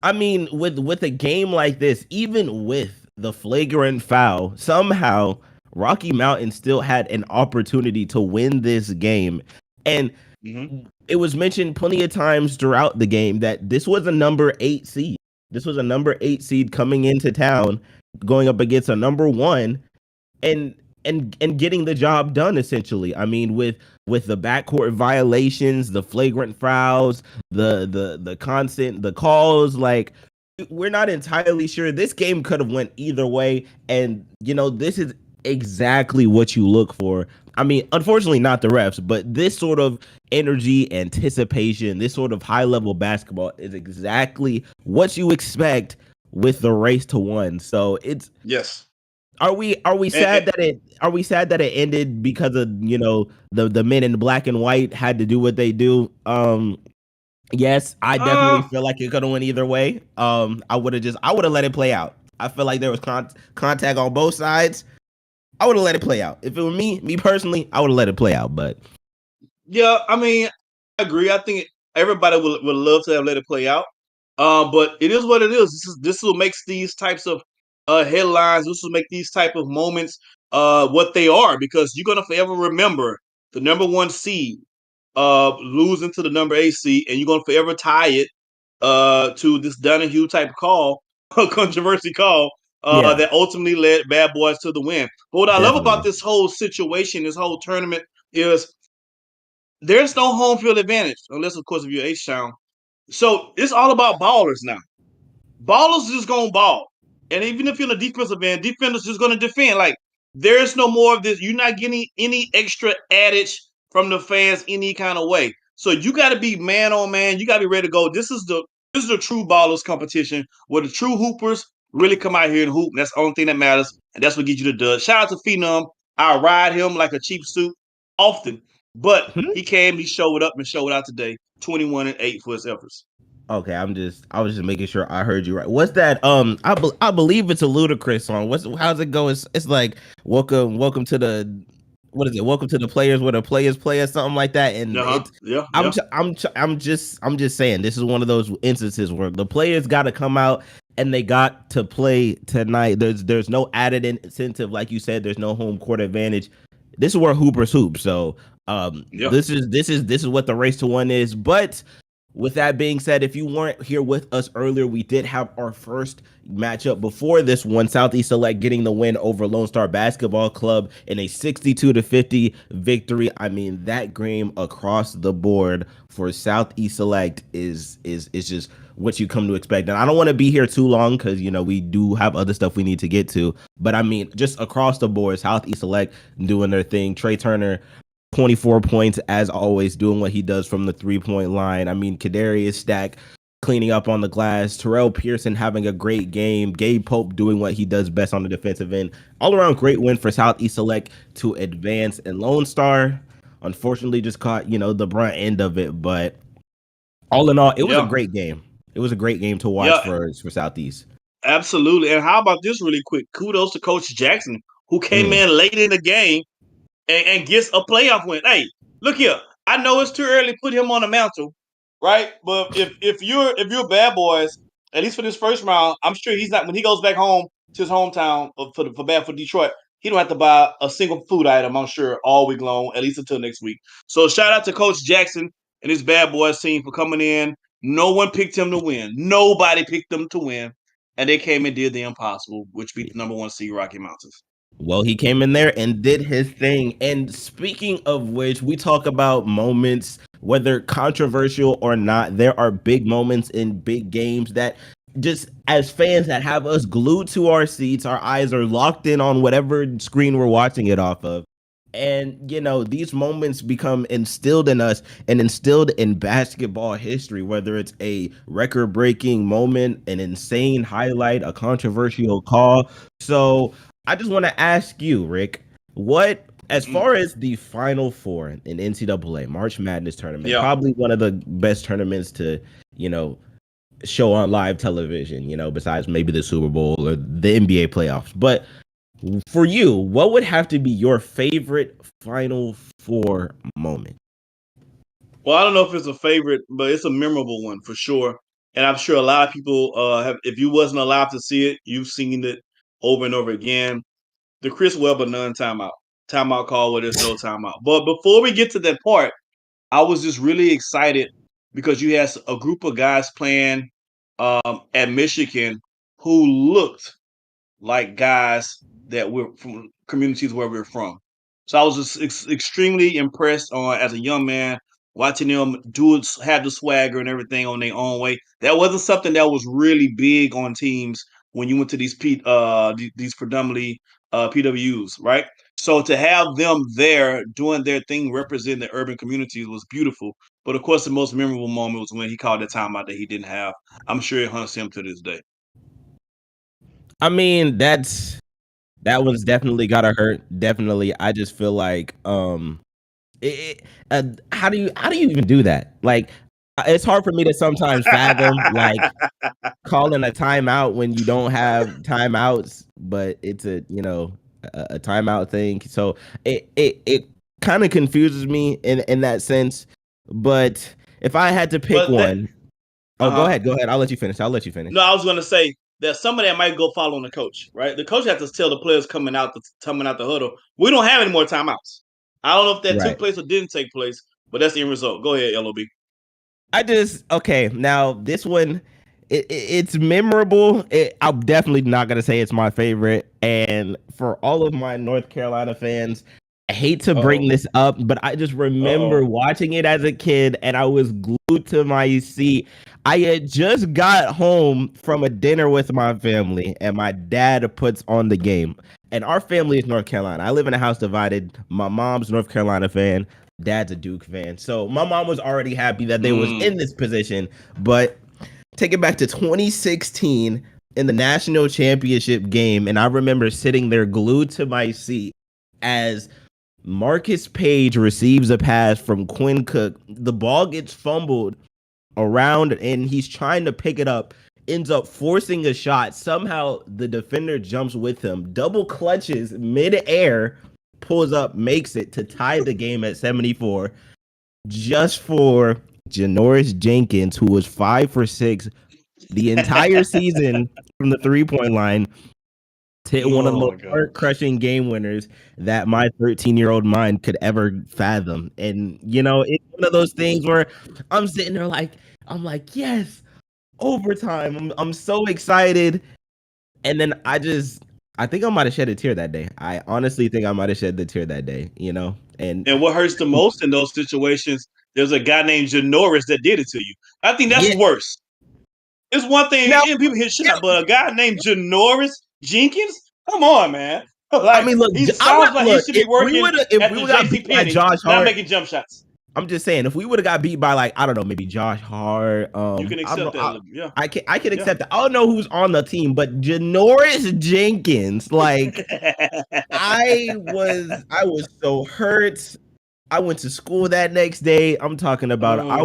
I mean, with a game like this, even with the flagrant foul, somehow Rocky Mountain still had an opportunity to win this game. And it was mentioned plenty of times throughout the game that this was a number 8 seed. This was a number 8 seed coming into town, going up against a number 1, and getting the job done, essentially. I mean, with the backcourt violations, the flagrant fouls, the calls, like, we're not entirely sure. This game could have went either way, and this is exactly what you look for. I mean, unfortunately not the refs, but this sort of energy, anticipation, this sort of high-level basketball is exactly what you expect with the Race to 1. So it's yes. Are we sad that it ended because of the men in black and white had to do what they do? Yes, I definitely feel like it could have went either way. I would have let it play out. I feel like there was contact on both sides. I would have let it play out. If it were me personally, I would have let it play out. But yeah, I mean, I agree. I think everybody would love to have let it play out. But it is what it is. This will make these types of headlines. This will make these type of moments what they are, because you're gonna forever remember the number 1 seed losing to the number 8 seed, and you're gonna forever tie it to this Donahue type call, controversy call Yeah, that ultimately led Bad Boys to the win. But what I love about definitely. this whole situation, this whole tournament, is there's no home field advantage unless, of course, if you're H-Town. So it's all about ballers now. Ballers just gonna ball. And even if you're in a defensive end, defenders just gonna defend. Like, there's no more of this. You're not getting any extra adage from the fans any kind of way. So you gotta be man on man. You gotta be ready to go. This is the true ballers competition where the true hoopers really come out here and hoop. And that's the only thing that matters. And that's what gets you the dud. Shout out to Phenom. I ride him like a cheap suit often. But he came, he showed up and showed out today. 21-8 for his efforts. Okay, I was just making sure I heard you right. What's that? I believe it's a Ludacris song. How's it go? It's like welcome to the, what is it? Welcome to the players where the players play, or something like that. And I'm just saying, this is one of those instances where the players got to come out and they got to play tonight. There's no added incentive, like you said. There's no home court advantage. This is where hoopers hoop. So this is what the race to one is. But with that being said, if you weren't here with us earlier, we did have our first matchup before this one. Southeast Select getting the win over Lone Star Basketball Club in a 62-50 victory. I mean, that game across the board for Southeast Select is just what you come to expect. And I don't want to be here too long because, we do have other stuff we need to get to. But I mean, just across the board, Southeast Select doing their thing. Trey Turner, 24 points, as always, doing what he does from the 3-point line. I mean, Kadarius Stack cleaning up on the glass. Terrell Pearson having a great game. Gabe Pope doing what he does best on the defensive end. All around great win for Southeast Select to advance. And Lone Star, unfortunately, just caught, the brunt end of it. But all in all, it was a great game. It was a great game to watch for Southeast. Absolutely. And how about this really quick? Kudos to Coach Jackson, who came in late in the game and gets a playoff win. Hey, look here. I know it's too early to put him on the mantle, right? But if you're Bad Boys, at least for this first round, I'm sure he's not, when he goes back home to his hometown for Detroit, he don't have to buy a single food item, I'm sure, all week long, at least until next week. So shout out to Coach Jackson and his Bad Boys team for coming in. No one picked him to win. Nobody picked them to win. And they came and did the impossible, which beat the number 1 seed Rocky Mountains. Well, he came in there and did his thing. And speaking of which, we talk about moments, whether controversial or not. There are big moments in big games that just, as fans, that have us glued to our seats. Our eyes are locked in on whatever screen we're watching it off of. And, these moments become instilled in us and instilled in basketball history, whether it's a record-breaking moment, an insane highlight, a controversial call. So I just want to ask you, Rick, as far as the Final Four in NCAA March Madness tournament, probably one of the best tournaments to, show on live television, besides maybe the Super Bowl or the NBA playoffs. But for you, what would have to be your favorite Final Four moment? Well, I don't know if it's a favorite, but it's a memorable one for sure. And I'm sure a lot of people have, if you wasn't allowed to see it, you've seen it over and over again. The Chris Webber timeout call where there's no timeout. But before we get to that part, I was just really excited because you had a group of guys playing at Michigan who looked like guys that were from communities where we're from. So I was just extremely impressed as a young man, watching them have the swagger and everything on their own way. That wasn't something that was really big on teams when you went to these predominantly PWUs, right? So to have them there doing their thing, representing the urban communities, was beautiful. But of course, the most memorable moment was when he called the timeout that he didn't have. I'm sure it haunts him to this day. I mean, that one's definitely gotta hurt. Definitely. I just feel like how do you even do that? Like, it's hard for me to sometimes fathom like calling a timeout when you don't have timeouts, but it's a timeout thing. So it kind of confuses me in that sense. But if I had to pick one, Oh, go ahead. I'll let you finish. No, I was gonna say that some of that might go following the coach, right? The coach has to tell the players coming out the huddle. We don't have any more timeouts. I don't know if that took place or didn't take place, but that's the end result. Go ahead, LOB. Now this one, it's memorable. I'm definitely not gonna say it's my favorite. And for all of my North Carolina fans, I hate to bring this up, but I just remember watching it as a kid, and I was glued to my seat. I had just got home from a dinner with my family, and my dad puts on the game. And our family is North Carolina. I live in a house divided. My mom's North Carolina fan. Dad's a Duke fan. So my mom was already happy that they was in this position. But take it back to 2016 in the national championship game, and I remember sitting there glued to my seat as Marcus Page receives a pass from Quinn Cook. The ball gets fumbled around, and he's trying to pick it up, ends up forcing a shot. Somehow the defender jumps with him, double clutches midair, pulls up, makes it to tie the game at 74, just for Janoris Jenkins, who was 5 for 6 the entire season from the 3-point line, to hit one of the most heart-crushing game winners that my 13-year-old mind could ever fathom. And, it's one of those things where I'm sitting there I'm like, yes, overtime. I'm so excited. And then I think I might have shed a tear that day. I honestly think I might have shed the tear that day, And what hurts the most in those situations, there's a guy named Janoris that did it to you. I think that's worse. It's one thing, people hit shit out, but a guy named Janoris Jenkins? Come on, man. He sounds like he should be working at the JCPenney, not making jump shots. I'm just saying, if we would have got beat by I don't know, maybe Josh Hart, you can accept that. Yeah, I can accept that. I don't know who's on the team, but Janoris Jenkins, I was so hurt. I went to school that next day. I'm talking about I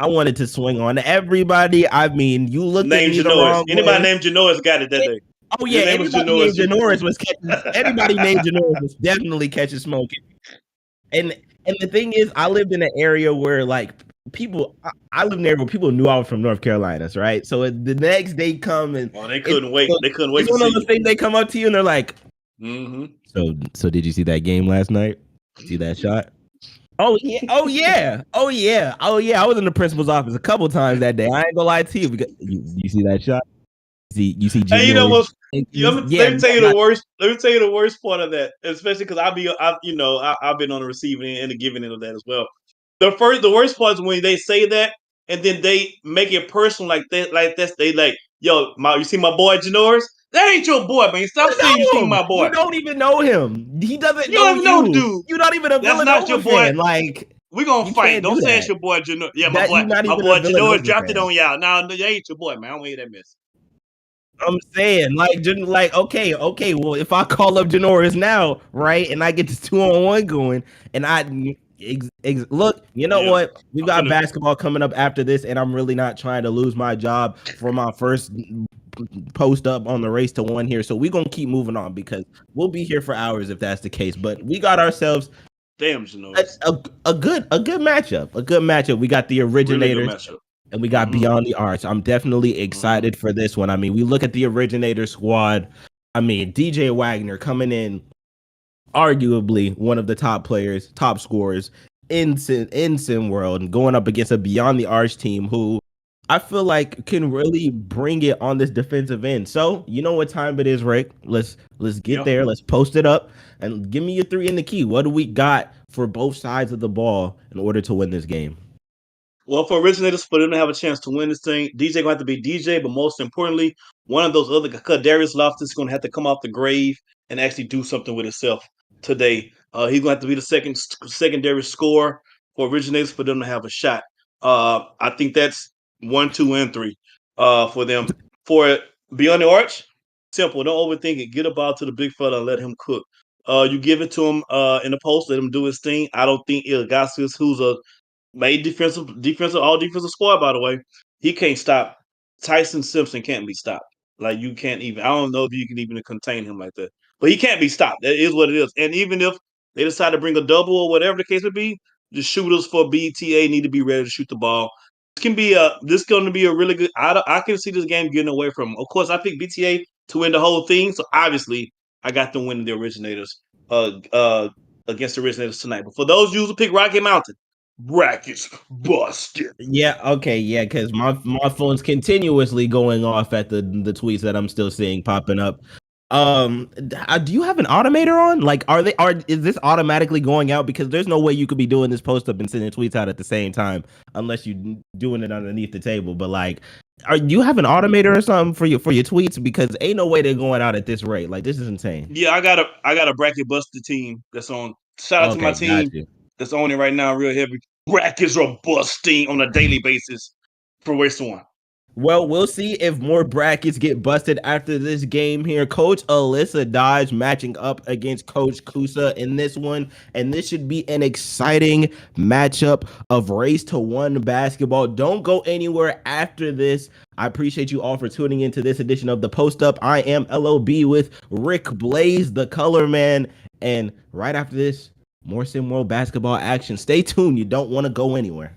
wanted to swing on everybody. I mean, you looked at me the wrong way. Anybody named Janoris got it that day. Oh yeah, anybody named Janoris was catching. Everybody named Janoris was definitely catching smoke. And the thing is, I lived in an area where people, I lived in an area where people knew I was from North Carolina, right? So the next day come and they couldn't wait. They couldn't wait. It's one of those things. They come up to you and they're like, mm-hmm. So did you see that game last night? See that shot? Oh yeah. I was in the principal's office a couple times that day. I ain't gonna lie to you. Because you see that shot? You see. Hey, you know what? Let me tell you the worst. Let me tell you the worst part of that, especially because I've been on the receiving end and the giving end of that as well. The worst part is when they say that and then they make it personal like that. They yo, you see my boy Janoris? That ain't your boy, man. Stop saying you see my boy. You don't even know him. He doesn't know you. Dude. You're not even a Villanova That's not your boy. fan. We're gonna fight. Don't say it's your boy Janoris. Yeah, my boy Janoris dropped it on y'all. Nah, that ain't your boy, man. I don't hear that mess. I'm saying, okay. Well, if I call up Janoris now, right, and I get this 2-on-1 going, and I look, you know what? We've got basketball coming up after this, and I'm really not trying to lose my job for my first post up on the race to 1 here. So we're gonna keep moving on because we'll be here for hours if that's the case. But we got ourselves a good matchup. A good matchup. We got the Originators. Really and we got Beyond the Arts. I'm definitely excited for this one. I mean, we look at the Originator squad. I mean, DJ Wagner coming in, arguably one of the top scorers in Sim World, and going up against a Beyond the Arts team who I feel like can really bring it on this defensive end. So you know what time it is, Rick? Let's get there. Let's post it up and give me your 3 in the key. What do we got for both sides of the ball in order to win this game? Well, for Originators, for them to have a chance to win this thing, DJ going to have to be DJ, but most importantly, one of those other Kadarius Loftus is going to have to come off the grave and actually do something with himself today. He's going to have to be the secondary scorer for Originators for them to have a shot. I think that's 1, 2, and 3 for them. For Beyond the Arch, simple. Don't overthink it. Get a ball to the big fella and let him cook. You give it to him in the post, let him do his thing. I don't think Ilgasis, who's a made defensive all defensive squad, by the way, he can't stop. Tyson Simpson can't be stopped. You can't even. I don't know if you can even contain him like that. But he can't be stopped. That is what it is. And even if they decide to bring a double or whatever the case would be, the shooters for BTA need to be ready to shoot the ball. this going to be a really good. I can see this game getting away from them. Of course, I picked BTA to win the whole thing, so obviously I got them winning the Originators against the Originators tonight. But for those you who pick Rocky Mountain, brackets busted. Yeah, okay, yeah, because my phone's continuously going off at the tweets that I'm still seeing popping up. Do you have an automator on? Like, is this automatically going out? Because there's no way you could be doing this post up and sending tweets out at the same time unless you're doing it underneath the table. But like, do you have an automator or something for your tweets? Because ain't no way they're going out at this rate. Like, this is insane. Yeah, I got a bracket busted team that's on. Shout out to my team that's on it right now, real heavy. Brackets are busting on a daily basis for Waste One. Well, we'll see if more brackets get busted after this game here. Coach Alyssa Dodge matching up against Coach Kusa in this one. And this should be an exciting matchup of race to one basketball. Don't go anywhere after this. I appreciate you all for tuning into this edition of the Post Up. I am LOB with Rick Blaze, the color man. And right after this, more Sim World basketball action. Stay tuned. You don't want to go anywhere.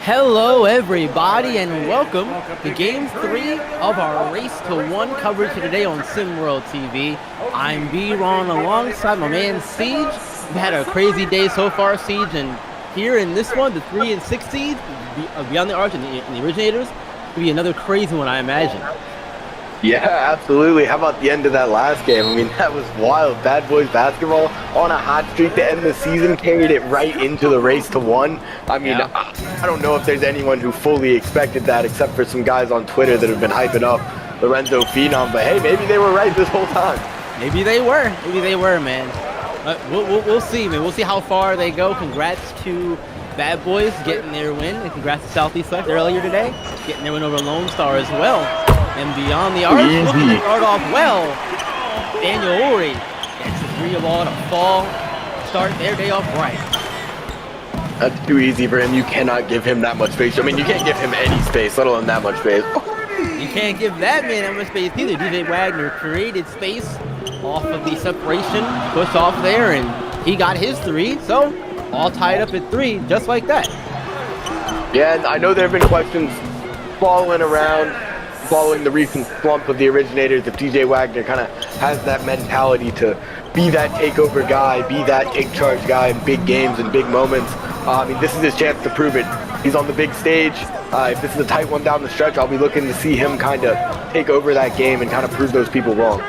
Hello, everybody, and welcome to Game 3 of our Race to 1 coverage today on SimWorld TV. I'm B-Ron alongside my man Siege. We've had a crazy day so far, Siege, and here in this one, the 3 and 6 seed, Beyond the Arch and the Originators, will be another crazy one, I imagine. Yeah, absolutely. How about the end of that last game? I mean, that was wild. Bad Boys basketball on a hot streak to end the season, carried it right into the Race to 1. I mean, yeah. I don't know if there's anyone who fully expected that, except for some guys on Twitter that have been hyping up Lorenzo Phenom. But hey, maybe they were right this whole time. Maybe they were. Maybe they were, man. We'll see, man. We'll see how far they go. Congrats to Bad Boys getting their win, and congrats to Southeast Select earlier today, getting their win over Lone Star as well. And Beyond the Arch, looking to start off well. Daniel Ori gets the 3 ball to fall, start their day off right. That's too easy for him. You cannot give him that much space. I mean, you can't give him any space, let alone that much space. You can't give that man that much space either. DJ Wagner created space off of the separation, push off there, and he got his 3. So all tied up at 3, just like that. Yeah, and I know there have been questions following the recent slump of the Originators, if DJ Wagner kind of has that mentality to be that takeover guy, be that take charge guy in big games and big moments. I mean, this is his chance to prove it. He's on the big stage. If this is a tight one down the stretch, I'll be looking to see him kind of take over that game and kind of prove those people wrong.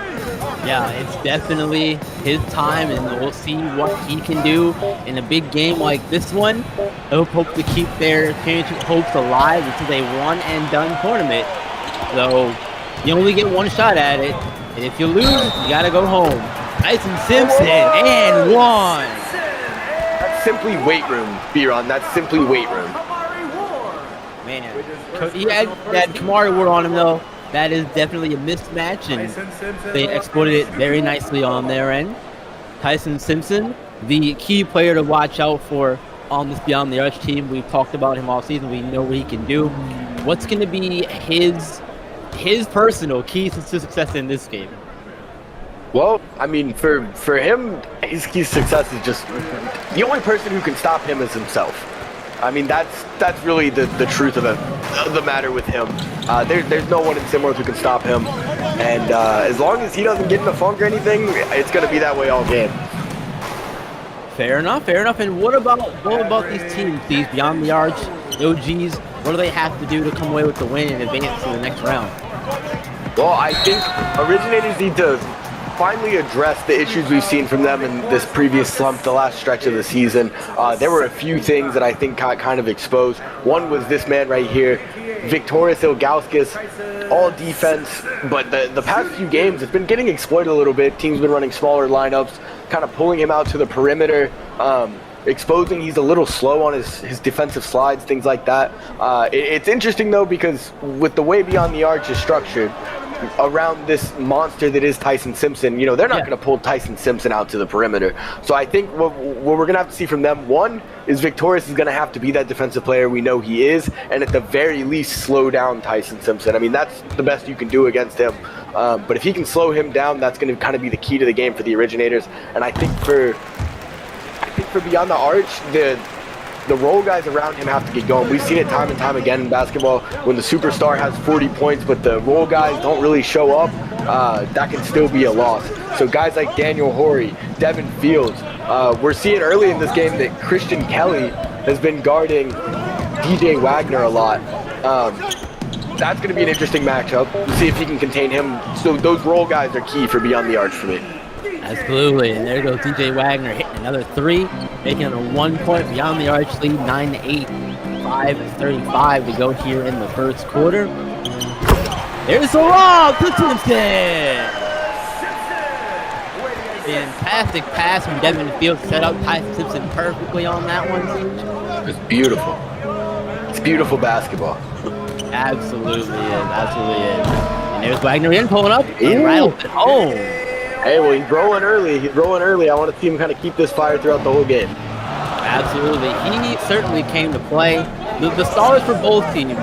Yeah, it's definitely his time, and we'll see what he can do in a big game like this one. They'll hope to keep their championship hopes alive until a one-and-done tournament. So you only get one shot at it, and if you lose, you gotta go home. Tyson Simpson and 1. That's simply weight room, B-Ron. That's simply weight room. Man, he had that Kamari Ward on him though. That is definitely a mismatch, and they exploited it very nicely on their end. Tyson Simpson, the key player to watch out for on this Beyond the Arch team. We've talked about him all season. We know what he can do. What's going to be his personal keys to success in this game? Well, I mean, for him, his key to success is just the only person who can stop him is himself. I mean, that's really the truth of the matter with him. There's no one in SimWorld who can stop him, and as long as he doesn't get in a funk or anything, it's going to be that way all game. Fair enough. And what about these teams, these Beyond the Arch, OGs? What do they have to do to come away with the win and advance to the next round? Well, I think Originators need to finally address the issues we've seen from them in this previous slump, the last stretch of the season. There were a few things that I think got kind of exposed. One was this man right here, Victorious Ilgauskas, all defense, but the past few games, it's been getting exploited a little bit. Teams been running smaller lineups, kind of pulling him out to the perimeter, exposing he's a little slow on his defensive slides, things like that. It's interesting, though, because with the way Beyond the Arch is structured, around this monster that is Tyson Simpson, you know, they're not going to pull Tyson Simpson out to the perimeter. So I think what we're going to have to see from them, one, is Victorious is going to have to be that defensive player we know he is, and at the very least slow down Tyson Simpson. I mean, that's the best you can do against him. But if he can slow him down, that's going to kind of be the key to the game for the Originators. And I think for Beyond the Arch, the role guys around him have to get going. We've seen it time and time again in basketball. When the superstar has 40 points, but the role guys don't really show up, that can still be a loss. So guys like Daniel Horry, Devin Fields, we're seeing early in this game that Christian Kelly has been guarding DJ Wagner a lot. That's going to be an interesting matchup. We'll see if he can contain him. So those role guys are key for Beyond the Arch for me. Absolutely, and there goes DJ Wagner hitting another 3, making it a 1-point Beyond the Arch lead, 9-8, 5:35 to go here in the first quarter. There's the lob to Simpson. Fantastic pass from Devin Fields, set up Tyson Simpson perfectly on that one. It's beautiful. It's beautiful basketball. Absolutely is. And there's Wagner in, pulling up, and rattles it home. Hey, well, he's rolling early. I want to see him kind of keep this fire throughout the whole game. Absolutely. He certainly came to play. The stars for both teams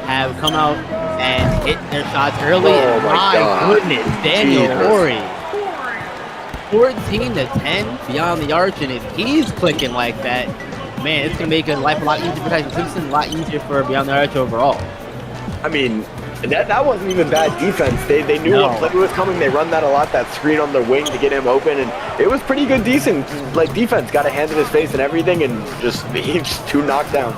have come out and hit their shots early. Oh, my goodness, Daniel Horry. 14-10 Beyond the Arch, and if he's clicking like that, man, it's going to make life a lot easier for Tyson Simpson, a lot easier for Beyond the Arch overall. I mean, that wasn't even bad defense. They knew what play was coming. They run that a lot, that screen on the wing to get him open, and it was pretty good, decent defense. Got a hand in his face and everything, and he's 2 knockdown.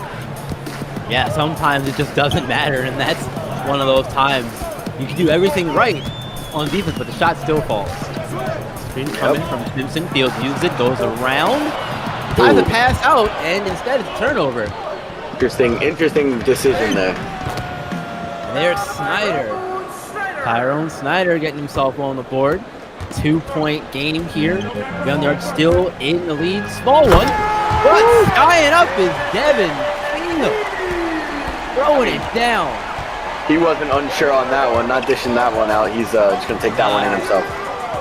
Yeah, sometimes it just doesn't matter, and that's one of those times. You can do everything right on defense, but the shot still falls. Screen coming from Simpson. Fields uses it, goes around. Tries to pass out, and instead it's a turnover. Interesting decision there. And there's Snyder. Tyrone Snyder getting himself on the board. 2-point game here. Beyond the Arch still in the lead. Small one. But skying up is Devin Kingdom. Throwing it down. He wasn't unsure on that one, not dishing that one out. He's just going to take that one in himself.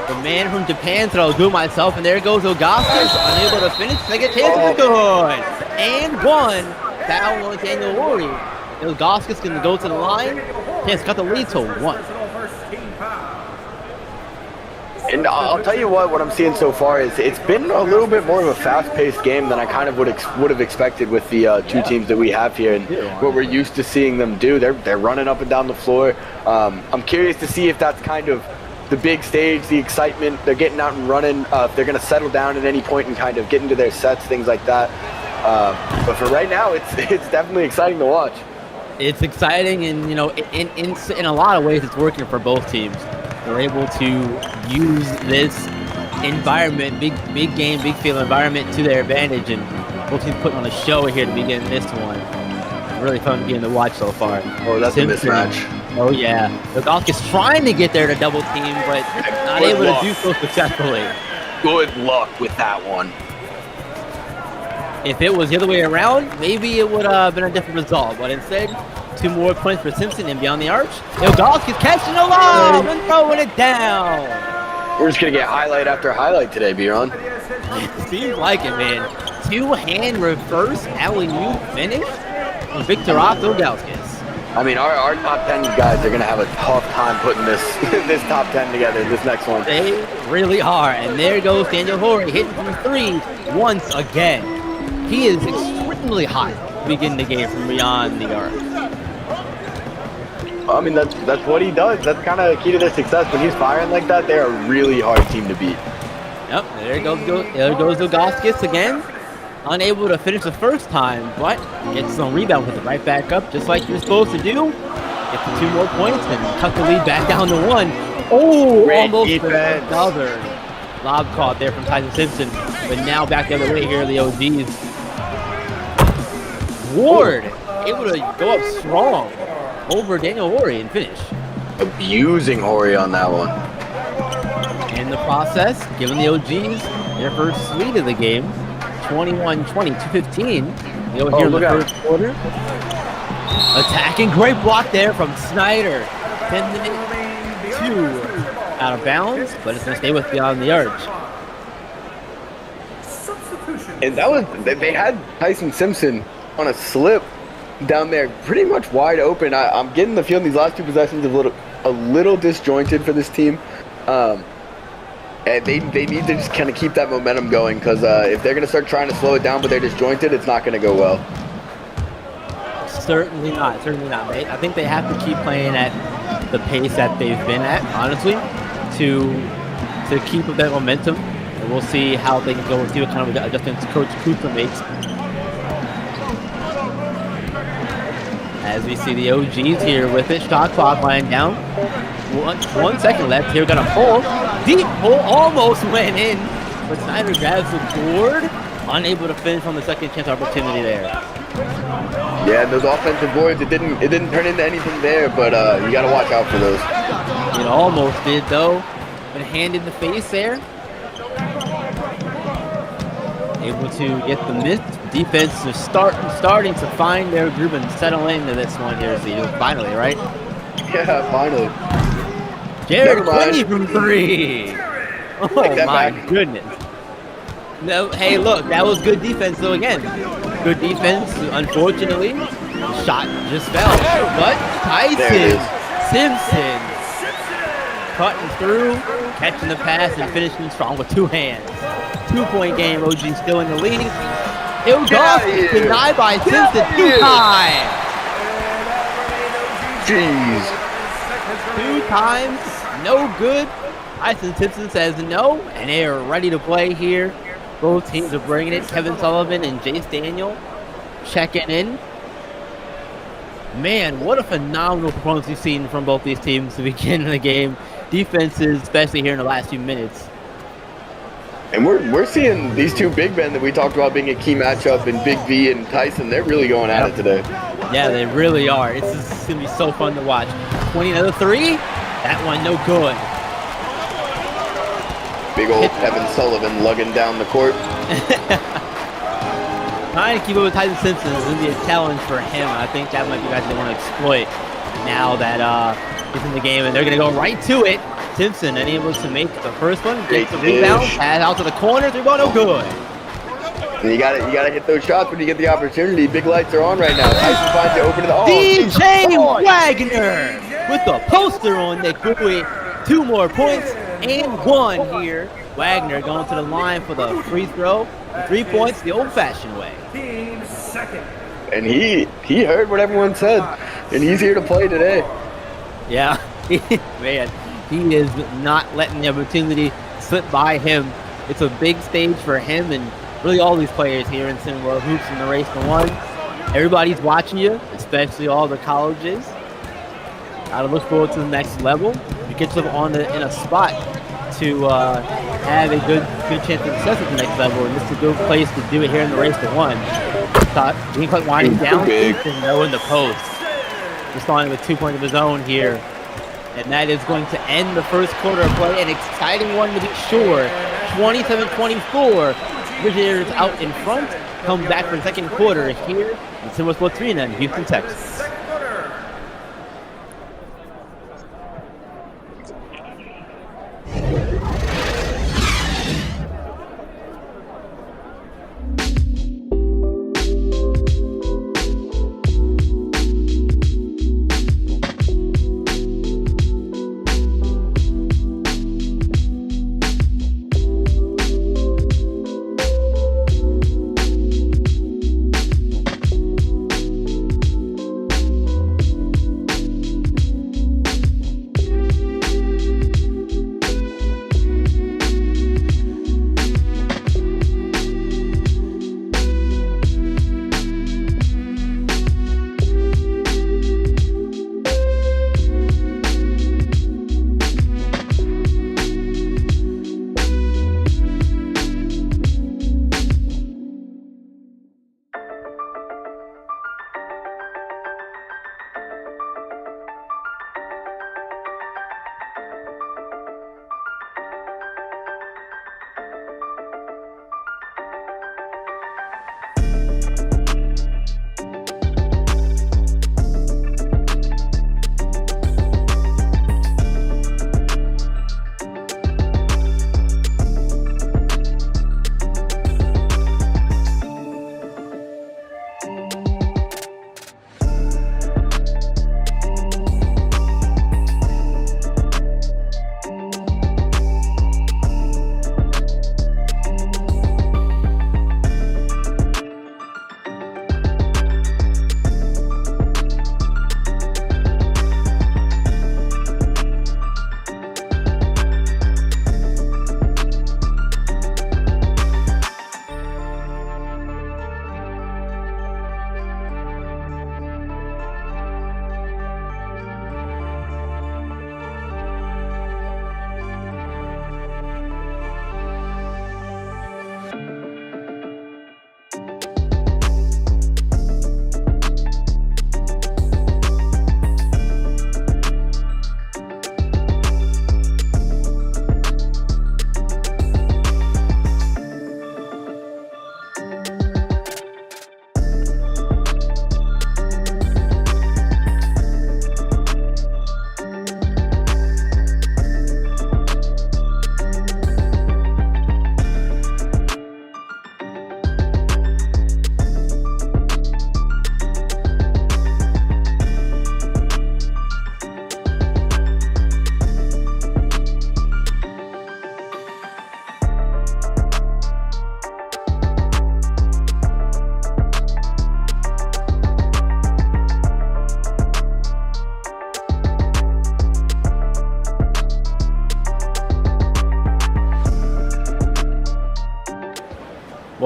The man from Japan said, I'll do it myself, and there goes Augustus, unable to finish. Second chance is good. And one. Foul on Daniel Worry. Augustus going to go to the line. Chance cut the lead to 1. And I'll tell you what I'm seeing so far is it's been a little bit more of a fast-paced game than I kind of would have expected with the 2 teams that we have here and what we're used to seeing them do. They're running up and down the floor. I'm curious to see if that's kind of the big stage, the excitement. They're getting out and running. If they're going to settle down at any point and kind of get into their sets, things like that. But for right now, it's definitely exciting to watch. It's exciting, and in a lot of ways, it's working for both teams. They're able to use this environment, big game, big field environment to their advantage, and both teams putting on a show here to begin this one. Really fun game to watch so far. Oh, that's Simpson. A mismatch. Oh yeah, Lugowski's trying to get there to double team, but not able to do so successfully. Good luck with that one. If it was the other way around, maybe it would have been a different result, but instead, 2 more points for Simpson and Beyond the Arch. Lugowski's catching the lob and throwing it down. We're just going to get highlight after highlight today, Bjorn. Seems like it, man. 2-hand reverse alley-oop finish on Victor Lugowskis. I mean, our top 10 guys are going to have a tough time putting this top 10 together, this next one. They really are. And there goes Daniel Horry hitting from 3 once again. He is extremely hot beginning the game from Beyond the Arch. I mean, that's what he does. That's kind of key to their success. When he's firing like that, they're a really hard team to beat. Yep, there goes Lugowskis again. Unable to finish the first time, but gets some rebound with it right back up, just like you're supposed to do. Get the 2 more points and cut the lead back down to 1. Oh, almost another lob caught there from Tyson Simpson, but now back the other way here, the OGs. Ward able to go up strong over Daniel Horry and finish. Abusing Horry on that one. In the process, giving the OGs their first lead of the game, 21-20, 2:15. You'll hear the first quarter. Attacking, great block there from Snyder. 10-2 out of bounds, but it's going to stay with Beyond the Arch. And that was, they had Tyson Simpson on a slip down there, pretty much wide open. I'm getting the feeling these last 2 possessions are a little disjointed for this team. And they need to just kind of keep that momentum going, because if they're going to start trying to slow it down but they're disjointed, it's not going to go well. Certainly not, mate. I think they have to keep playing at the pace that they've been at, honestly, to keep up that momentum. And we'll see how they can go and see what kind of adjustments Coach Cooper makes. As we see the OGs here with it, shot clock lying down. 1 second left here, got a pull. Deep pull, almost went in, but Snyder grabs the board, unable to finish on the second chance opportunity there. Yeah, those offensive boards, it didn't turn into anything there, but you got to watch out for those. It almost did though, but hand in the face there. Able to get the miss. Defense is starting to find their groove and settle into this one here, finally, right? Yeah, finally. Jared Quinney from 3. Oh my goodness. No, hey, look, that was good defense though. Again, good defense. Unfortunately, the shot just fell. But Tyson Simpson cutting through, catching the pass, and finishing strong with 2 hands. 2-point game. OG still in the lead. Ilgoff denied by Simpson 2 times. Jeez. 2 times, no good. Tyson Simpson says no, and they are ready to play here. Both teams are bringing it. Kevin Sullivan and Jace Daniel checking in. Man, what a phenomenal performance we've seen from both these teams to begin the game. Defenses, especially here in the last few minutes. And we're seeing these two big men that we talked about being a key matchup in Big V and Tyson. They're really going at it today. Yeah, they really are. This is going to be so fun to watch. 20, another 3. That one, no good. Big old Kevin Sullivan lugging down the court. Trying to keep up with Tyson Simpson is going to be a challenge for him. I think that might be guys they want to exploit now that he's in the game, and they're going to go right to it. Simpson unable to make the first one, gets the rebound, pass out to the corner, 3 ball, no good. And you gotta hit those shots when you get the opportunity. Big lights are on right now. Tyson finds it open to the DJ Wagner with the poster on Nick Bowie. 2 more points and 1 here. Wagner going to the line for the free throw. 3 points the old-fashioned way. Team second. And he heard what everyone said, and he's here to play today. Yeah, man, he is not letting the opportunity slip by him. It's a big stage for him and really all these players here in SimWorld Hoops in the race to 1. Everybody's watching you, especially all the colleges. Gotta look forward to the next level. You get yourself in a spot to have a good chance of success at the next level, and this is a good place to do it here in the race to 1. Green Club winding down, and no in the post. Responding with 2 points of his own here. And that is going to end the first quarter of play. An exciting one to be sure. 27-24. Originators out in front. Come back for the second quarter here in SimWorld Sports Arena in Houston, Texas.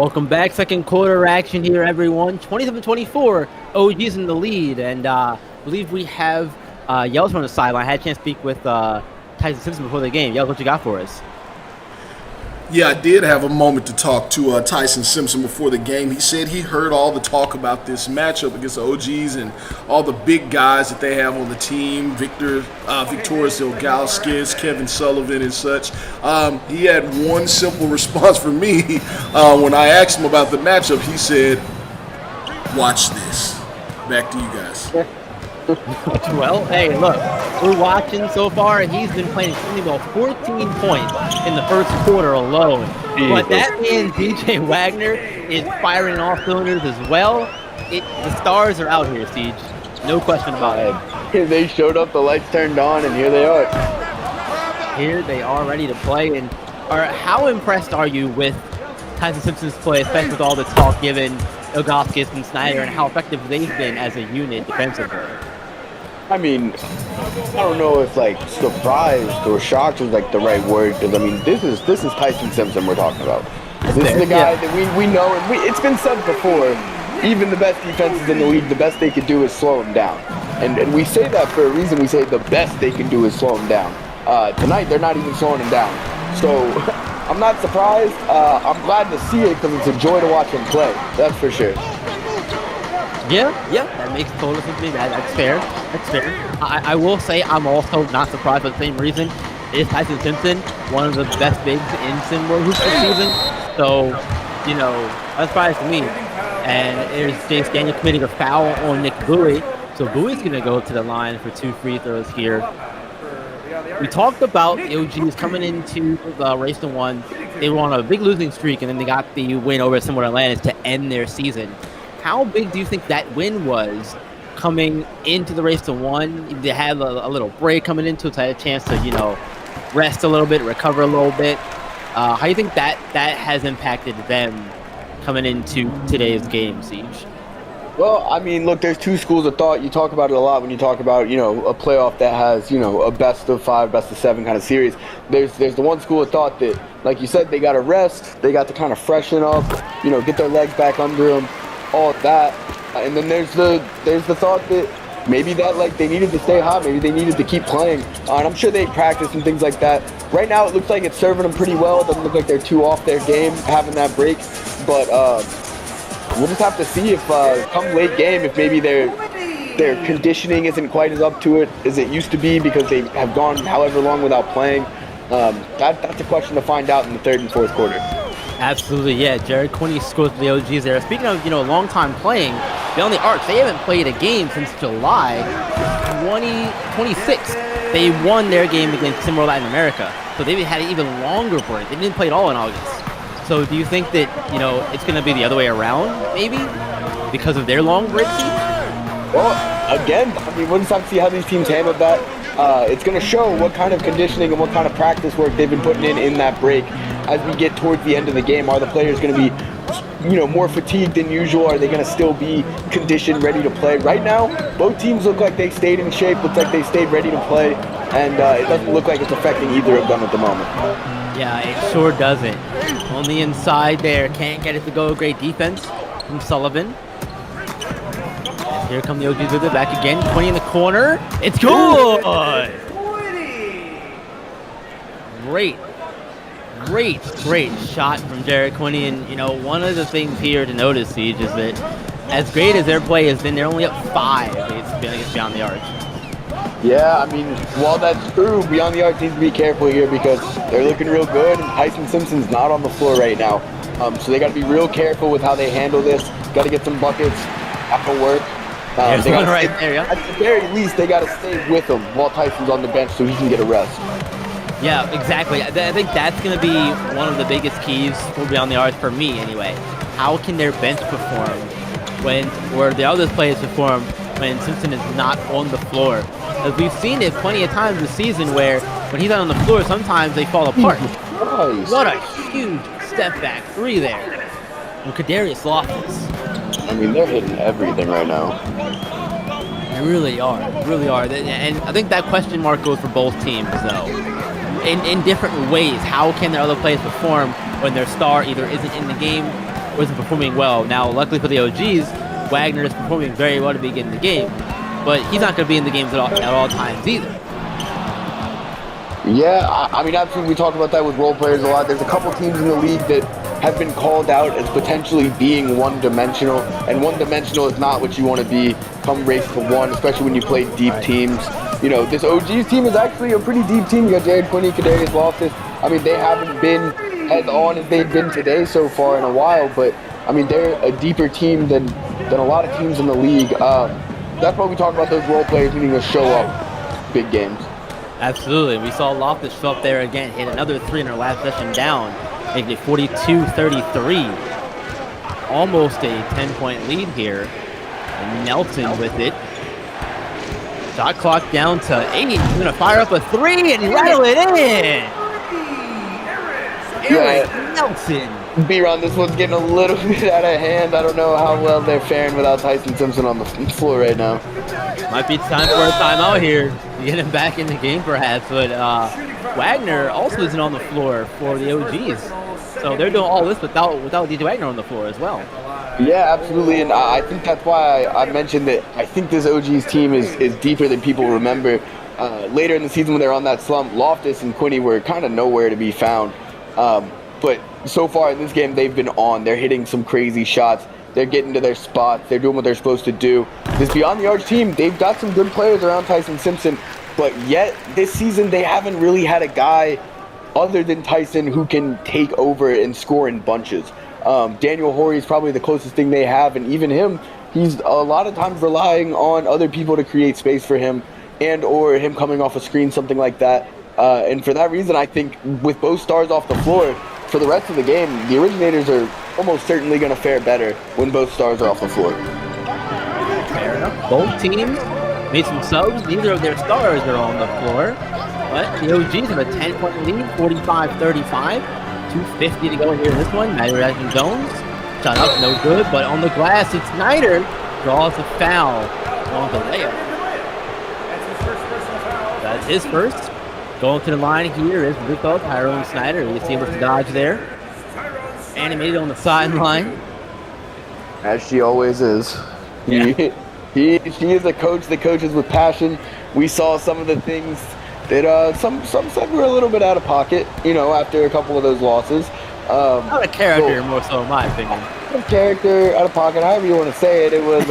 Welcome back. Second quarter action here, everyone. 27-24. OG's in the lead, and I believe we have Yells on the sideline. I had a chance to speak with Tyson Simpson before the game. Yells, what you got for us? Yeah, I did have a moment to talk to Tyson Simpson before the game. He said he heard all the talk about this matchup against the OGs and all the big guys that they have on the team, Victoris Ilgauskas, Kevin Sullivan, and such. He had one simple response for me when I asked him about the matchup. He said, "Watch this." Back to you guys. Well, hey, look, we're watching so far, and he's been playing extremely well. 14 points in the first quarter alone. But that man, DJ Wagner, is firing off cylinders as well. The stars are out here, Siege. No question about it. They showed up, the lights turned on, and here they are. Here they are ready to play. And how impressed are you with Tyson Simpson's play, especially with all the talk given Ilgauskas and Snyder, and how effective they've been as a unit defensively? I mean, I don't know if like surprised or shocked is like the right word, because I mean this is Tyson Simpson we're talking about. This is the guy that we know, and it's been said before. Even the best defenses in the league, the best they could do is slow him down, and we say that for a reason. We say the best they can do is slow him down. Tonight they're not even slowing him down, so I'm not surprised. I'm glad to see it because it's a joy to watch him play. That's for sure. Yeah, that makes total sense to me. That's fair. I will say I'm also not surprised for the same reason. It is Tyson Simpson, one of the best bigs in SimWorld Hoops this season. So, that's surprised to me. And there's James Daniel committing a foul on Nick Bowie. So Bowie's going to go to the line for 2 free throws here. We talked about the OGs coming into the race to 1. They were on a big losing streak, and then they got the win over SimWorld Atlantis to end their season. How big do you think that win was coming into the race to 1? They had a little break coming into it, so I had a chance to, rest a little bit, recover a little bit. How do you think that has impacted them coming into today's game, Siege? Well, I mean, look, there's 2 schools of thought. You talk about it a lot when you talk about, a playoff that has, a best of 5, best of 7 kind of series. There's the one school of thought that, like you said, they got to rest. They got to kind of freshen up, get their legs back under them. All of that, and then there's the thought that maybe that they needed to stay hot, maybe they needed to keep playing, and I'm sure they practice and things like that. Right now it looks like it's serving them pretty well. It doesn't look like they're too off their game having that break, but we'll just have to see if come late game if maybe their conditioning isn't quite as up to it as it used to be because they have gone however long without playing. That's a question to find out in the 3rd and 4th quarter. Absolutely, yeah. Jared Quinney scores for the OGs there. Speaking of, a long time playing, Beyond the Arch, they haven't played a game since July 2026. They won their game against SimWorld Latin America, so they've had an even longer break. They didn't play at all in August. So do you think that, it's going to be the other way around, maybe, because of their long break? Well, again, I mean, we'll just have to see how these teams handle that. It's going to show what kind of conditioning and what kind of practice work they've been putting in that break. As we get towards the end of the game, are the players going to be, more fatigued than usual? Are they going to still be conditioned, ready to play? Right now, both teams look like they stayed in shape, looks like they stayed ready to play, and it doesn't look like it's affecting either of them at the moment. Yeah, it sure doesn't. On the inside there, can't get it to go. Great defense from Sullivan. And here come the OGs with it back again. 20 in the corner. It's good! Great shot from Jared Quinney. And, one of the things here to notice, Siege, is that as great as their play has been, they're only up 5 against Beyond the Arch. Yeah, I mean, while that's true, Beyond the Arch needs to be careful here because they're looking real good, and Tyson Simpson's not on the floor right now. So they got to be real careful with how they handle this. Got to get some buckets after work. There's one right there, yeah. At the very least, they got to stay with him while Tyson's on the bench so he can get a rest. Yeah, exactly. I think that's going to be one of the biggest keys for Beyond the Arch, for me anyway. How can their bench perform where the other players perform when Simpson is not on the floor? As we've seen it plenty of times this season where when he's not on the floor, sometimes they fall apart. Nice. What a huge step back 3 there from Kadarius Loftus. I mean, they're hitting everything right now. They really are. And I think that question mark goes for both teams, though. In different ways. How can their other players perform when their star either isn't in the game wasn't performing well. Now, luckily for the OGs, Wagner is performing very well to begin the game, but he's not going to be in the games at all times either. Yeah, I mean, absolutely. We talk about that with role players a lot. There's a couple teams in the league that have been called out as potentially being one-dimensional, and one-dimensional is not what you want to be come race to one, especially when you play deep teams. You know, this OG's team is actually a pretty deep team. You got Jared Quinney, Kadarius Loftus. I mean, they haven't been as on as they've been today so far in a while, but I mean, they're a deeper team than a lot of teams in the league. That's why we talk about those role players needing to show up big games. Absolutely. We saw Loftus show up there again, hit another 3 in our last session down, making it 42-33. Almost a 10-point lead here. And Nelson with it. Shot clock down to 8. He's going to fire up a 3 and rattle it in. Eric Nelson. B-Ron, this one's getting a little bit out of hand. I don't know how well they're faring without Tyson Simpson on the floor right now. Might be time for a timeout here to get him back in the game perhaps, but Wagner also isn't on the floor for the OGs. So they're doing all this without DJ Wagner on the floor as well. Yeah, absolutely, and I think that's why I mentioned that I think this OGs team is deeper than people remember. Later in the season when they're on that slump, Loftus and Quinney were kind of nowhere to be found. But so far in this game, they've been on. They're hitting some crazy shots. They're getting to their spots. They're doing what they're supposed to do. This Beyond the Arch team, they've got some good players around Tyson Simpson, but yet this season they haven't really had a guy other than Tyson who can take over and score in bunches. Daniel Horry is probably the closest thing they have, and even him, he's a lot of times relying on other people to create space for him and or him coming off a screen, something like that. And for that reason, I think with both stars off the floor, for the rest of the game, the Originators are almost certainly going to fare better when both stars are off the floor. Fair enough. Both teams made some subs. Neither of their stars are on the floor. But the OGs have a 10-point lead, 45-35. 2:50 to go here in this one. Matty Jones. Shot up, no good. But on the glass, it's Snyder. Draws a foul on the layup. That's his first. Going to the line here is Rico Tyrone Snyder. You see him with the dodge there. Animated on the sideline. As she always is. Yeah. She is a coach that coaches with passion. We saw some of the things that some said were a little bit out of pocket, you know, after a couple of those losses. Out of character, more so, in my opinion. Out of character, out of pocket, however you want to say it. It was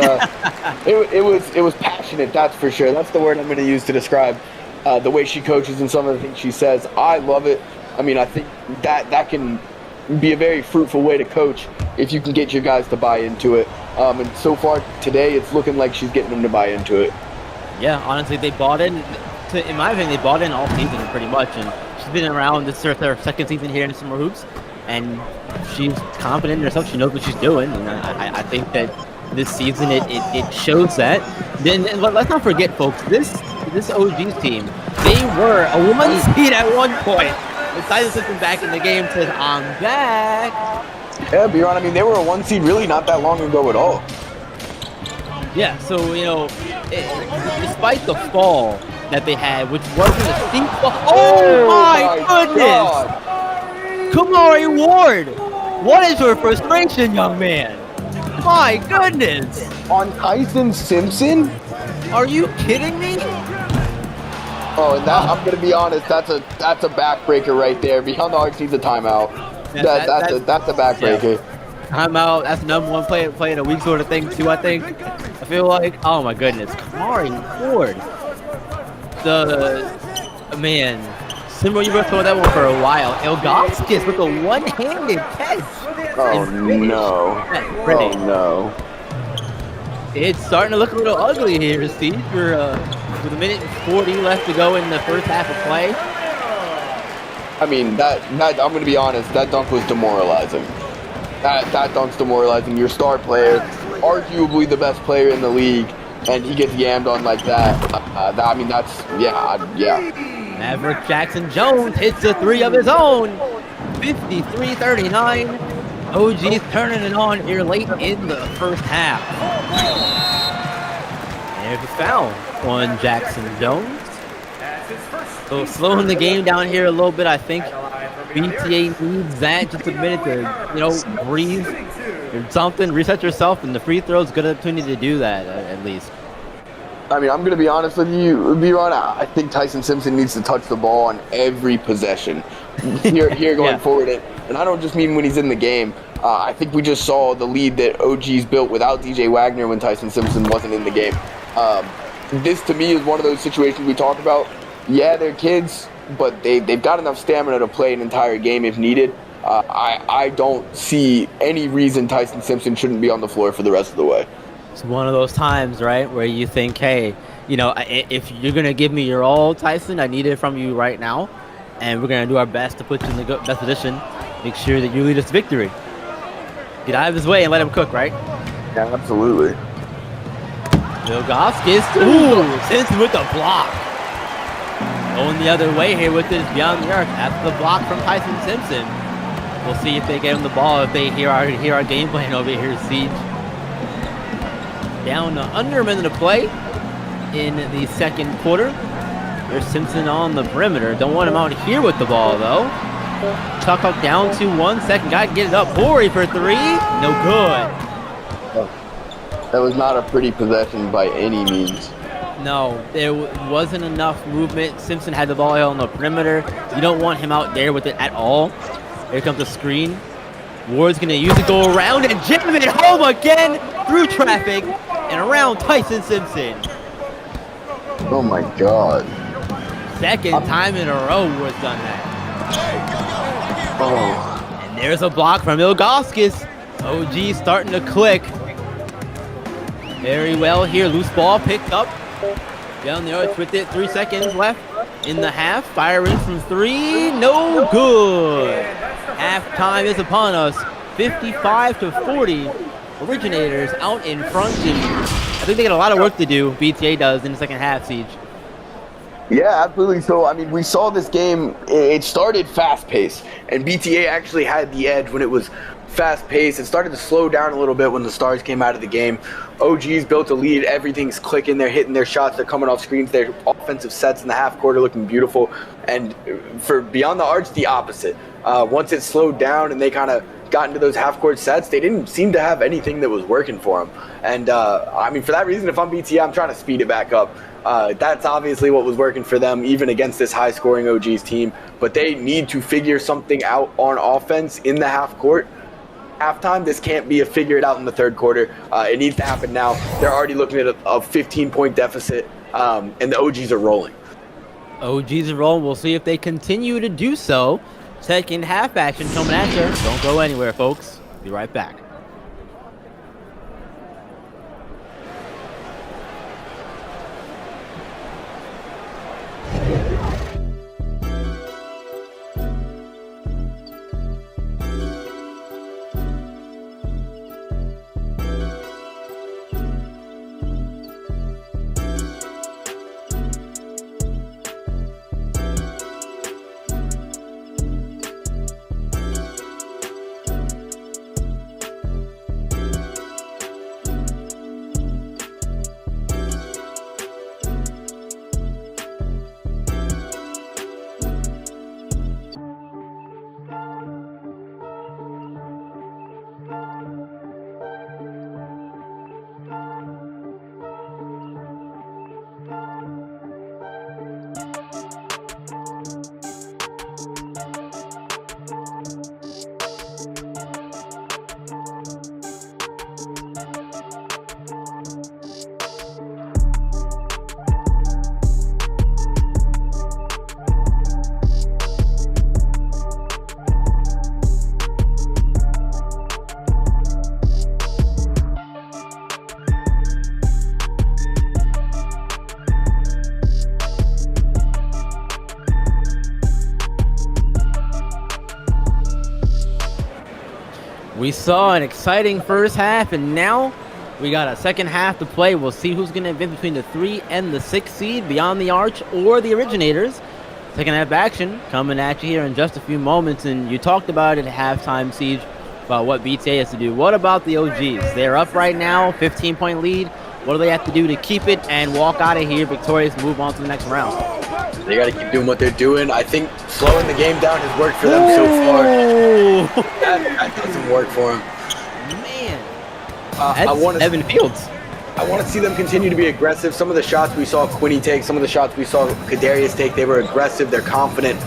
it was passionate, that's for sure. That's the word I'm going to use to describe the way she coaches and some of the things she says. I love it. I mean, I think that can be a very fruitful way to coach if you can get your guys to buy into it. And so far today, it's looking like she's getting them to buy into it. Yeah, honestly, they bought in. In my opinion, they bought in all season pretty much, and she's been around. This is her second season here in Summer Hoops, and she's confident in herself. She knows what she's doing, and I think that this season it shows that. Then let's not forget, folks, this OGs team, they were a 1 seed at one point. The Tyson Simpson back in the game says, "I'm back." Yeah, B-Ron, I mean, they were a 1 seed really not that long ago at all. Yeah, so, you know, despite the fall that they had, which wasn't a steep fall. Oh my goodness! Kamari Ward! What is your frustration, young man? My goodness! On Tyson Simpson? Are you kidding me? Oh, and that, I'm gonna be honest, that's a backbreaker right there. Beyond the Arch needs a timeout. That's a backbreaker. Yeah. Timeout. That's the number one play in a week sort of thing too. I think. I feel like, oh my goodness, Kamari Ward. Man, Simba, you've been throwing that one for a while. Ilgauskas with a one-handed catch. Oh no! Oh no! It's starting to look a little ugly here, Steve. With a minute and 40 left to go in the first half of play. I mean, that I'm gonna be honest. That dunk was demoralizing. That dunk's demoralizing. Your star player, arguably the best player in the league, and he gets yammed on like that. I mean, that's yeah. Maverick Jackson Jones hits a three of his own. 53-39. OG's turning it on here late in the first half. There's a foul on Jackson Jones. So slowing the game down here a little bit, I think. BTA needs that just a minute to, breathe or something, reset yourself, and the free throw is a good opportunity to do that at least. I mean, I'm going to be honest with you, B-Ron. I think Tyson Simpson needs to touch the ball on every possession here going forward. And I don't just mean when he's in the game. I think we just saw the lead that OG's built without DJ Wagner when Tyson Simpson wasn't in the game. This, to me, is one of those situations we talk about. Yeah, they're kids, but they've got enough stamina to play an entire game if needed. I don't see any reason Tyson Simpson shouldn't be on the floor for the rest of the way. It's one of those times, right, where you think, hey, if you're going to give me your all, Tyson, I need it from you right now. And we're going to do our best to put you in the best position. Make sure that you lead us to victory. Get out of his way and let him cook, right? Yeah, absolutely. Ilgauskas, Simpson with the block. Going the other way here with this beyond the arc. That's the block from Tyson Simpson. We'll see if they get him the ball, if they hear our game plan over here, Siege. Down to under a minute to play in the second quarter. There's Simpson on the perimeter. Don't want him out here with the ball, though. Tuck up down to 1 second. Got to get it up. Borey for three. No good. That was not a pretty possession by any means. No, there wasn't enough movement. Simpson had the ball on the perimeter. You don't want him out there with it at all. Here comes the screen. Ward's going to use it, go around, and jam it home again through traffic and around Tyson Simpson. Oh, my God. Second time in a row Ward's done that. Oh. And there's a block from Ilgauskas. OG starting to click. Very well here. Loose ball picked up. Down the arch with it. 3 seconds left in the half. Firing from three. No good. Halftime is upon us. 55-40. Originators out in front. I think they got a lot of work to do. BTA does in the second half, Siege. Yeah, absolutely. So, I mean, we saw this game. It started fast-paced, and BTA actually had the edge when it was fast-paced. It started to slow down a little bit when the Stars came out of the game. OG's built a lead. Everything's clicking. They're hitting their shots. They're coming off screens. Their offensive sets in the half quarter looking beautiful. And for Beyond the Arch, the opposite. Once it slowed down and they kind of got into those half-court sets, they didn't seem to have anything that was working for them. And, I mean, for that reason, if I'm BTA, I'm trying to speed it back up. That's obviously what was working for them, even against this high-scoring OG's team. But they need to figure something out on offense in the half-court. Halftime, this can't be a figure it out in the third quarter. It needs to happen now. They're already looking at a 15-point deficit, and the OGs are rolling. OGs are rolling. We'll see if they continue to do so. Second half action coming at you. Don't go anywhere, folks. Be right back. We saw an exciting first half, and now we got a second half to play. We'll see who's going to win between the 3 and the 6 seed, Beyond the Arch or the Originators. Second half action coming at you here in just a few moments, and you talked about it at halftime, Siege, about what BTA has to do. What about the OGs? They're up right now, 15-point lead. What do they have to do to keep it and walk out of here victorious, move on to the next round? They got to keep doing what they're doing. I think slowing the game down has worked for them so far. That doesn't work for them. Man. I want Evan Fields. I want to see them continue to be aggressive. Some of the shots we saw Quinny take, some of the shots we saw Kadarius take, they were aggressive. They're confident.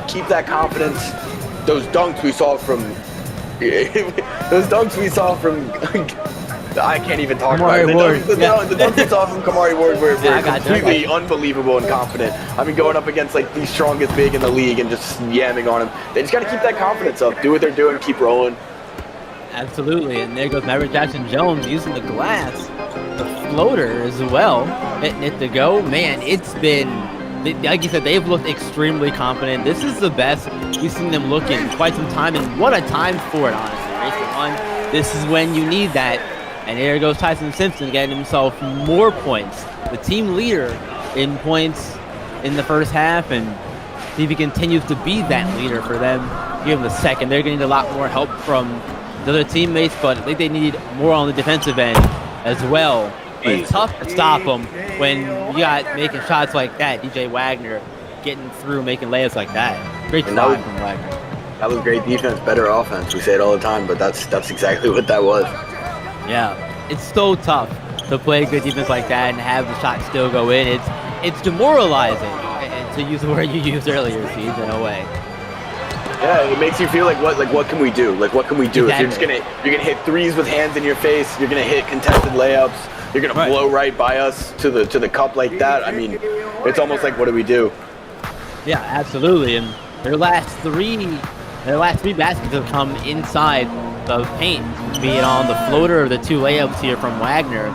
Keep that confidence. Those dunks we saw from I can't even talk about it. The dunks we saw from Kamari Ward were completely unbelievable and confident. I mean, going up against like the strongest big in the league and just yamming on him. They just got to keep that confidence up. Do what they're doing. Keep rolling. Absolutely, and there goes Maverick Jackson-Jones using the glass, the floater as well, hitting it to go. Man, it's been, like you said, they've looked extremely confident. This is the best we've seen them look in quite some time, and what a time for it, honestly. Race to one, this is when you need that. And there goes Tyson Simpson getting himself more points. The team leader in points in the first half, and see if he continues to be that leader for them. Give him a second. They're going to need a lot more help from the other teammates, but I think they need more on the defensive end as well. But it's tough to stop them when you got making shots like that. DJ Wagner getting through, making layups like that. Great job from Wagner. That was great defense, better offense. We say it all the time, but that's exactly what that was. Yeah, it's so tough to play good defense like that and have the shot still go in. It's demoralizing, and to use the word you used earlier, Siege, in a way. Yeah, it makes you feel like what can we do? Like what can we do? Exactly. If you're gonna hit threes with hands in your face, you're gonna hit contested layups, you're gonna blow right by us to the cup like that. I mean, it's almost like what do we do? Yeah, absolutely. And their last three baskets have come inside the paint, be it on the floater or the two layups here from Wagner.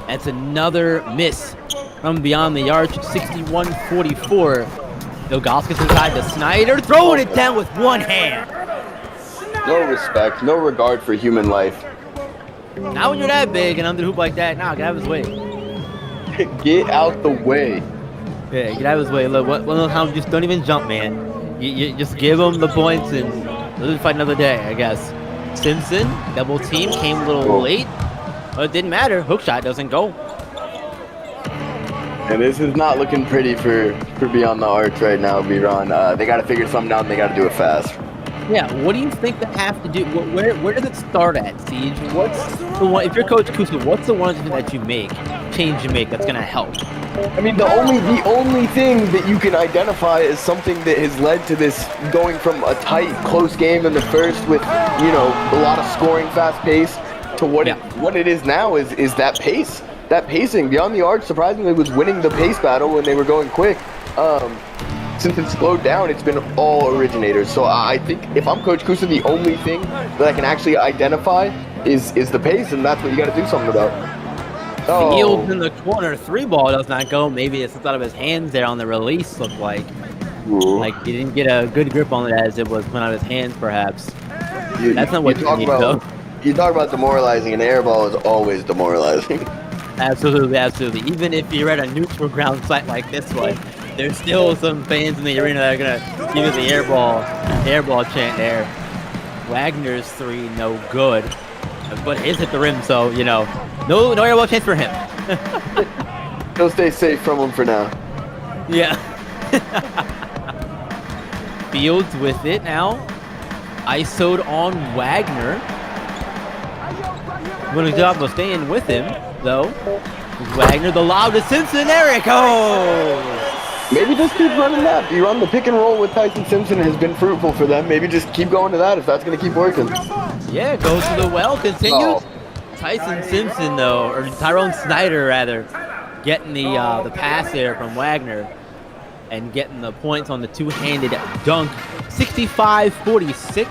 That's another miss from beyond the arc, 61-44. Nogalskis inside to Snyder, throwing it down with one hand. No respect, no regard for human life. Not when you're that big and under the hoop like that. Nah, get out of his way. Get out the way. Yeah, get out of his way. Look, one of those times, just don't even jump, man. You just give him the points and let's fight another day, I guess. Simpson, double team, came a little late, but it didn't matter. Hook shot doesn't go. And this is not looking pretty for Beyond the Arch right now, B-Ron. They got to figure something out, and they got to do it fast. Yeah, what do you think they have to do? Where does it start at, Siege? What's the one? If you're Coach Kusa, what's the one thing that change you make that's gonna help? I mean, the only thing that you can identify as something that has led to this going from a tight, close game in the first with a lot of scoring, fast pace to what it is now is that pace. That pacing, Beyond the Arch, surprisingly, was winning the pace battle when they were going quick. Since it's slowed down, it's been all originators. So I think if I'm Coach Kusa, the only thing that I can actually identify is the pace, and that's what you got to do something about. Fields in the corner, three ball does not go. Maybe it's out of his hands there on the release, looked like. Like he didn't get a good grip on it as it was put out of his hands, perhaps. That's not what you need, though. You talk about demoralizing, and air ball is always demoralizing. Absolutely, absolutely. Even if you're at a neutral ground site like this one, there's still some fans in the arena that are gonna give you the airball chant there. Wagner's three, no good, but his hit the rim, so no airball chance for him. He'll stay safe from him for now. Yeah. Fields with it now. ISO'd on Wagner. Doing a job of staying with him, though. Wagner, the lob to Simpson. There it goes. Maybe just keep running that. You run the pick and roll with Tyson Simpson has been fruitful for them. Maybe just keep going to that if that's going to keep working. Yeah, goes to the well, continues. Tyson Simpson, though, or Tyrone Snyder, rather, getting the pass there from Wagner and getting the points on the two-handed dunk. 65-46.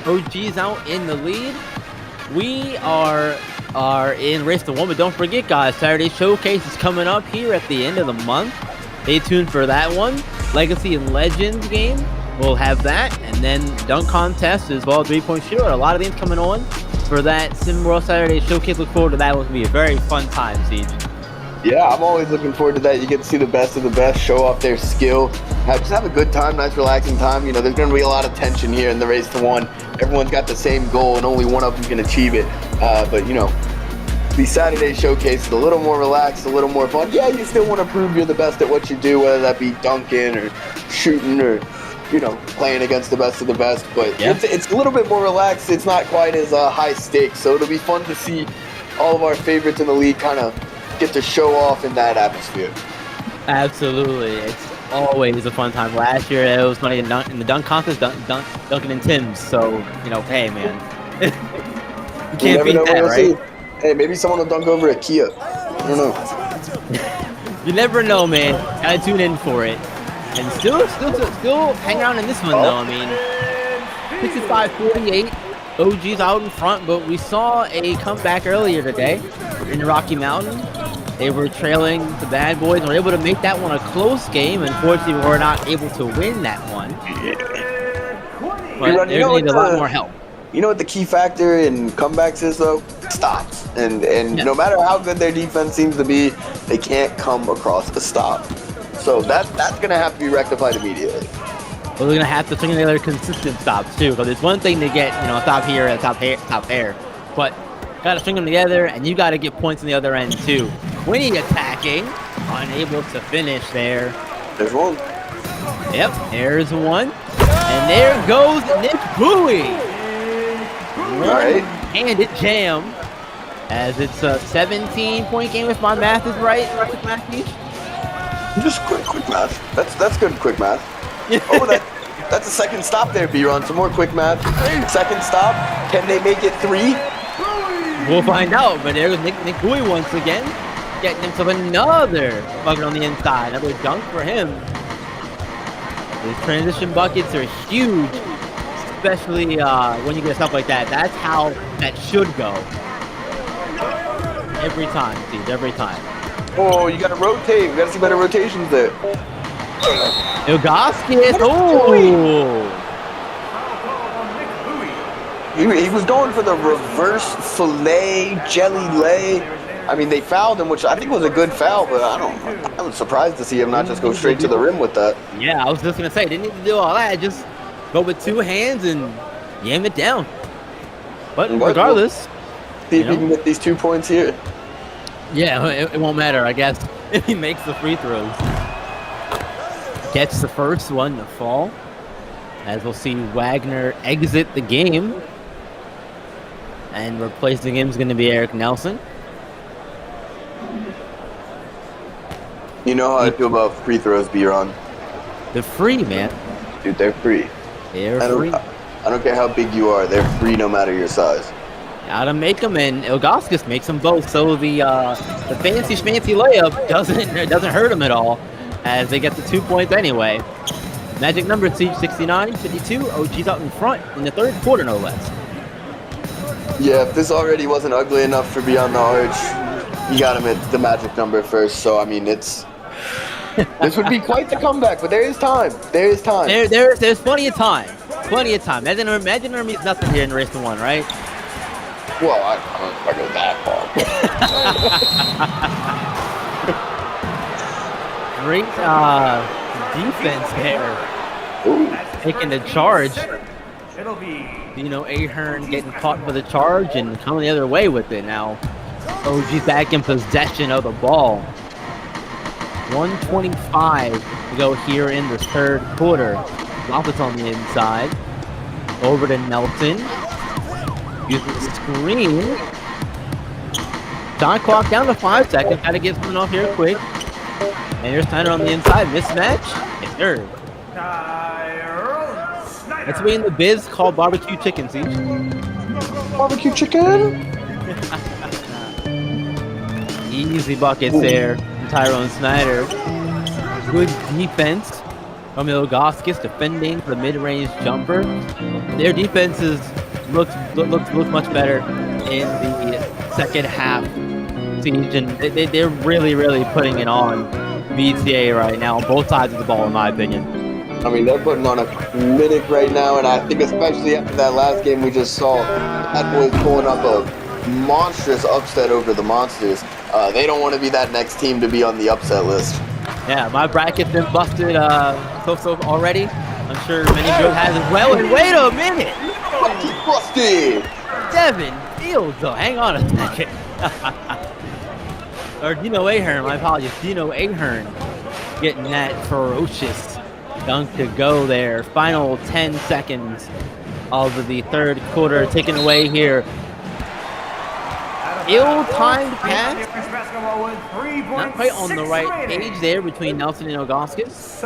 OG's out in the lead. We are in Race to One, but don't forget, guys, Saturday Showcase is coming up here at the end of the month. Stay tuned for that one. Legacy and Legends game, we'll have that. And then dunk contest as well, three-point shootout. A lot of things coming on for that Sim World Saturday Showcase. Look forward to that. It will be a very fun time, Siege. Yeah, I'm always looking forward to that. You get to see the best of the best, show off their skill, just have a good time, nice relaxing time. There's going to be a lot of tension here in the Race to One. Everyone's got the same goal, and only one of them can achieve it. But the Saturday showcase is a little more relaxed, a little more fun. Yeah, you still want to prove you're the best at what you do, whether that be dunking or shooting or, playing against the best of the best. But it's a little bit more relaxed. It's not quite as high stakes. So it'll be fun to see all of our favorites in the league kind of get to show off in that atmosphere. Absolutely. It's always a fun time. Last year, it was funny in the dunk contest, dunking in Tim's. So, hey, man. You can't beat that, right? Hey, maybe someone will dunk over a Kia. I don't know. You never know, man. Gotta tune in for it. And still hang around in this one, though. I mean, 65-48. OG's out in front, but we saw a comeback earlier today in Rocky Mountain. They were trailing the Bad Boys and were able to make that one a close game. Unfortunately, we were not able to win that one. But they need a lot more help. You know what the key factor in comebacks is, though? Stops. And no matter how good their defense seems to be, they can't come across a stop. So that's going to have to be rectified immediately. Well, they're going to have to string together consistent stops, too. Because it's one thing to get, a stop here, a top there. But got to string them together, and you got to get points on the other end, too. Quinny attacking, unable to finish there. There's one. Yep, there's one. And there goes Nick Bowie. One-handed jam, as it's a 17-point game if my math is right. Quick math, Keith? Just quick math. That's good quick math. That's a second stop there, B-Ron. Some more quick math. Second stop. Can they make it 3? We'll find out. But there's Nick Bowie once again, getting himself another bucket on the inside. Another dunk for him. His transition buckets are huge. Especially when you get stuff like that. That's how that should go. Every time, Steve. Every time. Oh, you got to rotate. We got to see better rotations there. Ilgaskis. Oh! He was going for the reverse fillet, jelly lay. I mean, they fouled him, which I think was a good foul, but I was surprised to see him not just go straight to the rim with that. Yeah, I was just going to say, didn't need to do all that. Just go with 2 hands and yam it down. But regardless, see if he can get these 2 points here. Yeah, it won't matter, I guess, if he makes the free throws. Gets the first one to fall. As we'll see Wagner exit the game. And replacing him is going to be Eric Nelson. You know how I feel about free throws, B-Ron. They're free, man. Dude, they're free. They're free. I don't care how big you are. They're free no matter your size. Gotta make them, and Ilgaskis makes them both. So the fancy schmancy layup doesn't hurt them at all, as they get the 2 points anyway. Magic number Siege 69-52. OG's out in front in the third quarter, no less. Yeah, if this already wasn't ugly enough for Beyond the Arch, you got him at the magic number first. So I mean, this would be quite the comeback, but there is time. There is time. There's plenty of time. Plenty of time. Imaginary means nothing here in race to 1, right? Well, I don't know if I go that far. Great defense there. Ooh. Taking the charge. Ahern getting caught for the charge and coming the other way with it now. OG's back in possession of the ball. 1:25 to go here in the third quarter. Lopez on the inside. Over to Nelson. Using the screen. Shot clock down to 5 seconds. Gotta get something off here quick. And here's Snyder on the inside. Mismatch. It's third. That's what in the biz called barbecue chicken, Siege. Barbecue chicken? Easy buckets there from Tyrone Snyder. Good defense from Ilgaskis defending the mid-range jumper. Their defenses looks much better in the second half, Siege, and they're really putting it on VTA right now on both sides of the ball, in my opinion. I mean, they're putting on a clinic right now, and I think especially after that last game we just saw, Bad Boys pulling up a monstrous upset over the Monsters. They don't want to be that next team to be on the upset list. Yeah, my bracket's been busted so already. I'm sure many of you has as well. And wait a minute! Busted! Devin Fields, though. Hang on a second. Or Dino Ahern, my apologies. Dino Ahern getting that ferocious dunk to go there. Final 10 seconds of the third quarter taken away here. Ill-timed pass. Not quite on the right page there between Nelson and Ogoskis.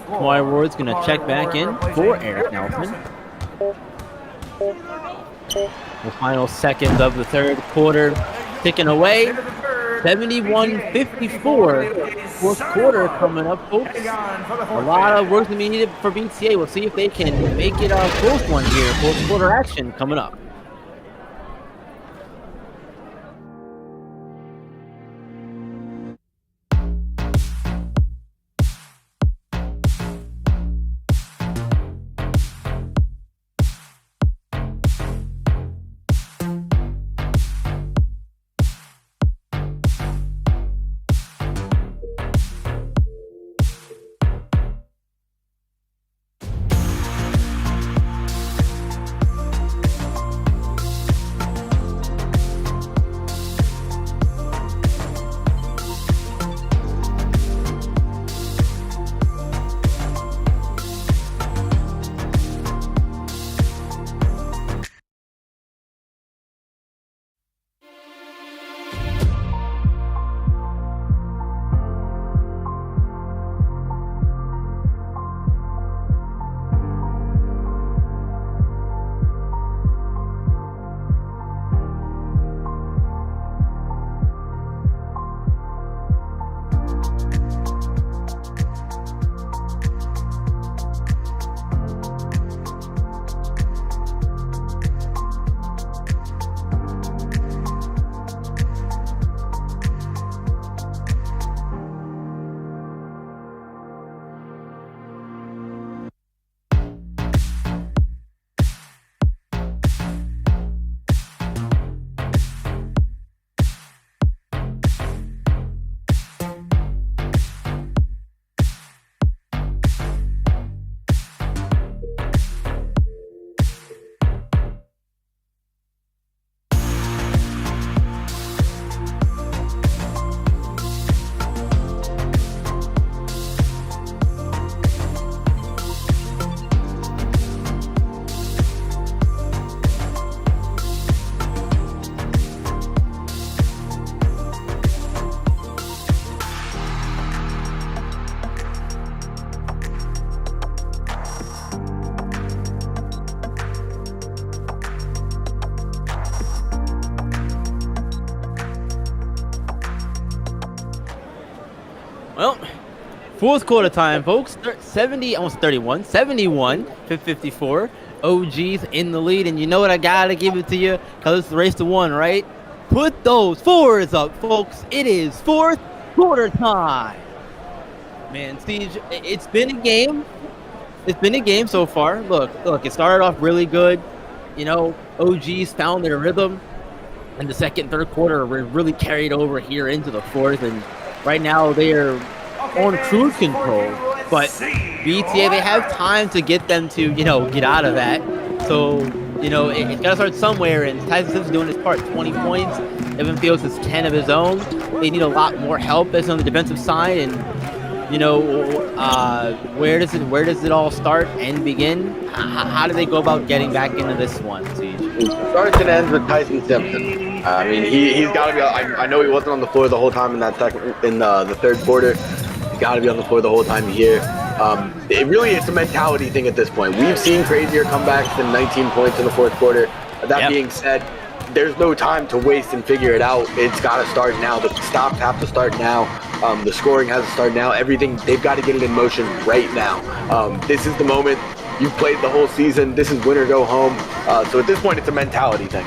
Kamari Ward's going to check back in for Eric Nelson. The final seconds of the third quarter ticking away. 71-54. Fourth quarter coming up, folks. A lot of work to be needed for BTA. We'll see if they can make it a close one here. Fourth quarter action coming up. Well, fourth quarter time, folks. 71-54. OG's in the lead, and you know what? I gotta give it to you because it's the race to one, right? Put those fours up, folks. It is fourth quarter time. Man, Siege, it's been a game. It's been a game so far. Look, it started off really good. You know, OG's found their rhythm, and the second, third quarter were really carried over here into the fourth, and right now they are on cruise control. But BTA, they have time to get them to, you know, get out of that. So, you know, it's got to start somewhere, and Tyson Simpson doing his part, 20 points. Evan Fields has 10 of his own. They need a lot more help as on the defensive side, and you know, where does it all start and begin? How do they go about getting back into this one, Siege? It starts and ends with Tyson Simpson. I mean, he's got to be. I know he wasn't on the floor the whole time in the third quarter. He's got to be on the floor the whole time here. It's a mentality thing at this point. We've seen crazier comebacks than 19 points in the fourth quarter. That being said, there's no time to waste and figure it out. It's got to start now. The stops have to start now. The scoring has to start now. Everything, they've got to get it in motion right now. This is the moment. You've played the whole season. This is win or go home. So at this point, it's a mentality thing.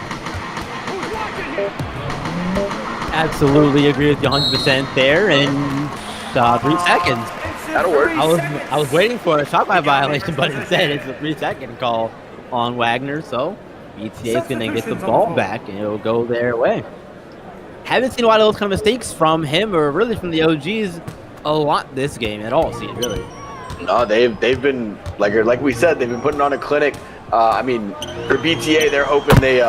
Absolutely agree with you 100% there. And 3 seconds. That'll work. I was waiting for a shot by violation, but instead it's a 3-second call on Wagner. So BTA is going to get the ball back, and it'll go their way. Haven't seen a lot of those kind of mistakes from him, or really from the OGs, a lot this game at all, see, really. No, they've been, like we said, they've been putting on a clinic. I mean, for BTA, they're hoping they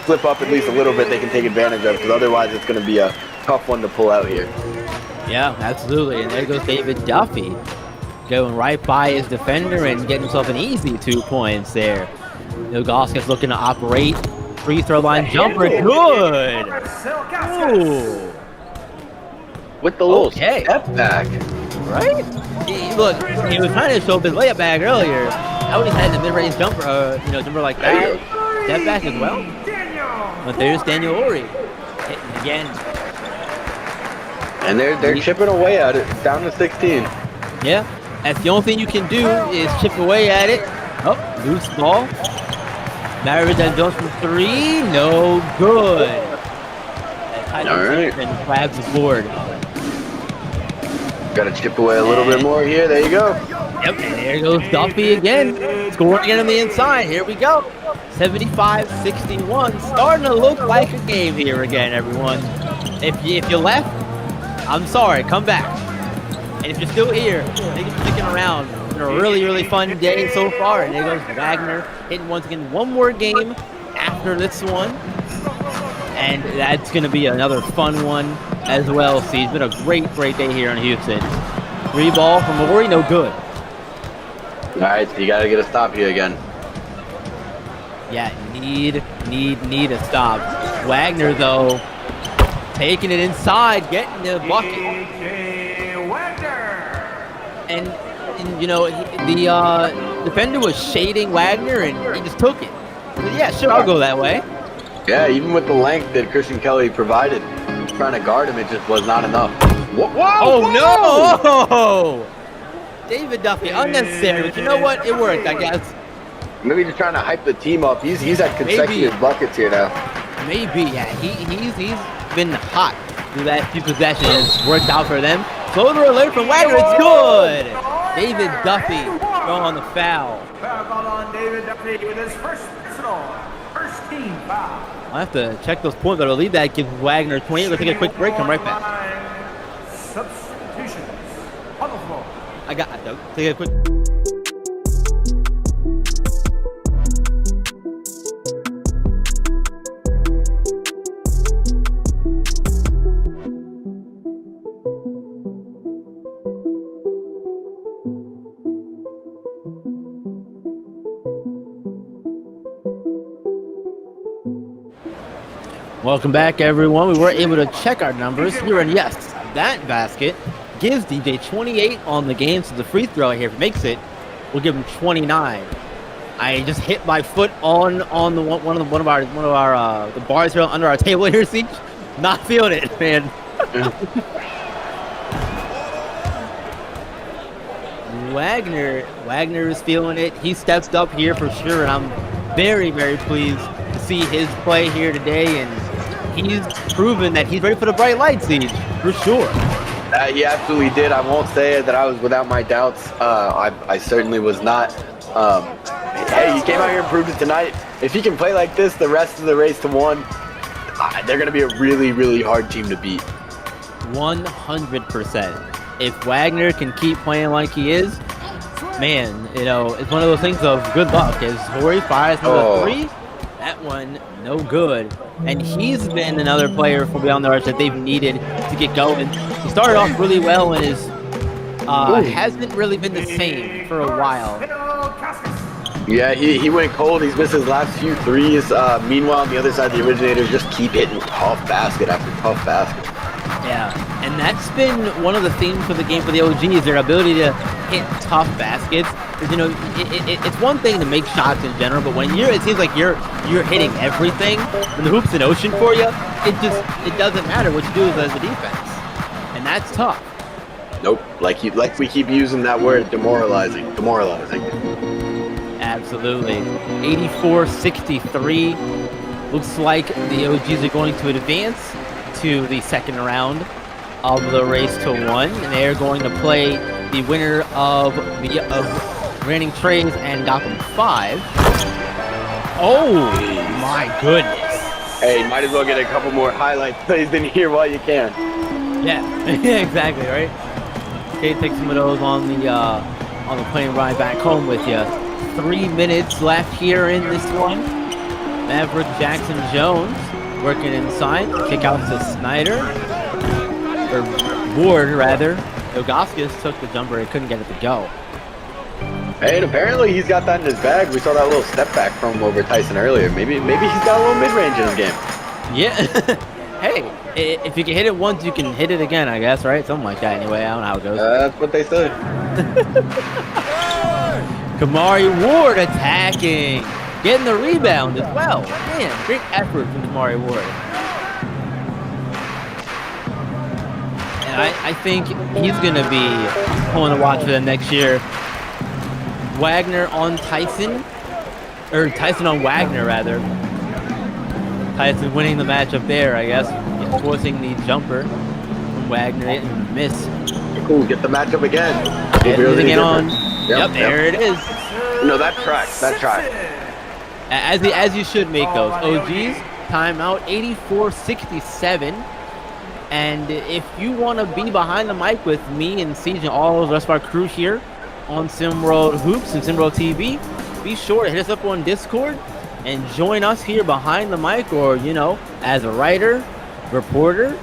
slip up at least a little bit, they can take advantage of, because otherwise it's going to be a tough one to pull out here. Yeah, absolutely. And there goes David Duffy, going right by his defender and getting himself an easy 2 points there. Ilgauskas looking to operate. Free throw line jumper. Good. Ooh. With the little step back. Right? Look, he was trying to show up his layup bag earlier. I would have had the mid-range jumper, jumper like that. Step back as well. But there's Daniel Ori hitting again. And they're chipping away at it, down to 16. Yeah, that's the only thing you can do is chip away at it. Oh, loose ball. Marriage and goes from 3, no good. All right. And grabs the board. Got to chip away a little bit more here. There you go. Yep, and there goes Duffy again. Scoring again on the inside. Here we go. 75-61. Starting to look like a game here again, everyone. If you left, I'm sorry. Come back. And if you're still here, thank you for sticking around. It's been a really, really fun day so far. And there goes Wagner hitting once again one more game after this one. And that's going to be another fun one as well. See, it's been a great, great day here in Houston. 3 ball from Ori, no good. All right, so you got to get a stop here again. Yeah, need a stop. Wagner, though, taking it inside, getting the bucket. And the defender was shading Wagner, and he just took it. But yeah, sure, I'll go that way. Yeah, even with the length that Christian Kelly provided, trying to guard him, it just was not enough. Whoa, no! David Duffy, unnecessary, but you know what? It worked, I guess. Maybe just trying to hype the team up. He's at consecutive buckets here now. Maybe, yeah. He's been hot through that few possessions. It's worked out for them. Floater alert from Wagner. It's good. David Duffy throwing the foul. Foul called on David Duffy with his first personal, first team foul. I'll have to check those points, but I'll leave that. Give Wagner 20. Let's take a quick break. Come right back. Substitutions on the floor. I got it. Take a quick. Welcome back, everyone. We were able to check our numbers here, and yes, that basket gives DJ 28 on the game, so the free throw here makes it. We'll give him 29. I just hit my foot on the one of our the bars here under our table here. See, not feeling it, man. Wagner is feeling it. He stepped up here for sure, and I'm very, very pleased to see his play here today, and he's proven that he's ready for the bright light, Siege, for sure. He absolutely did. I won't say that I was without my doubts. I certainly was not. Hey, he came out here and proved it tonight. If he can play like this the rest of the race to 1, they're going to be a really, really hard team to beat. 100%. If Wagner can keep playing like he is, man, it's one of those things of good luck. As Ori fires another 3, that one no good. And he's been another player for Beyond the Arch that they've needed to get going. He started off really well and hasn't really been the same for a while. Yeah, he went cold. He's missed his last few threes. Meanwhile, on the other side, the Originators just keep hitting tough basket after tough basket. Yeah, and that's been one of the themes for the game for the OG is their ability to hit tough baskets. It's one thing to make shots in general, but when it seems like you're hitting everything, when the hoop's an ocean for you, it doesn't matter what you do as a defense, and that's tough. Nope, like we keep using that word, demoralizing. Absolutely. 84-63. Looks like the OGs are going to advance to the second round of the race to 1, and they're going to play the winner of Reigning Trays and Gotham 5. Oh my goodness. Hey, might as well get a couple more highlight plays in here while you can. Yeah, exactly, right? Okay, take some of those on the plane ride back home with you. 3 minutes left here in this one. Maverick Jackson Jones working inside. Kick out to Snyder. Or Ward, rather. Ilgauskas took the jumper and couldn't get it to go. Hey, and apparently he's got that in his bag. We saw that little step back from him over Tyson earlier. Maybe he's got a little mid-range in his game. Yeah. Hey, if you can hit it once, you can hit it again, I guess, right? Something like that anyway. I don't know how it goes. That's what they said. Kamari Ward attacking. Getting the rebound as well. Man, great effort from Kamari Ward. And I think he's going to be pulling the watch for them next year. Wagner on Tyson. Or Tyson on Wagner, rather. Tyson winning the matchup there, I guess. Forcing the jumper from Wagner and miss. Cool, get the matchup again. Getting it on. Yep, there it is. No, that tracks. As you should make those. OGs, timeout, 84-67. And if you want to be behind the mic with me and Siege and all the rest of our crew here on SimWorld Hoops and SimWorld TV, be sure to hit us up on Discord and join us here behind the mic, or, you know, as a writer, reporter.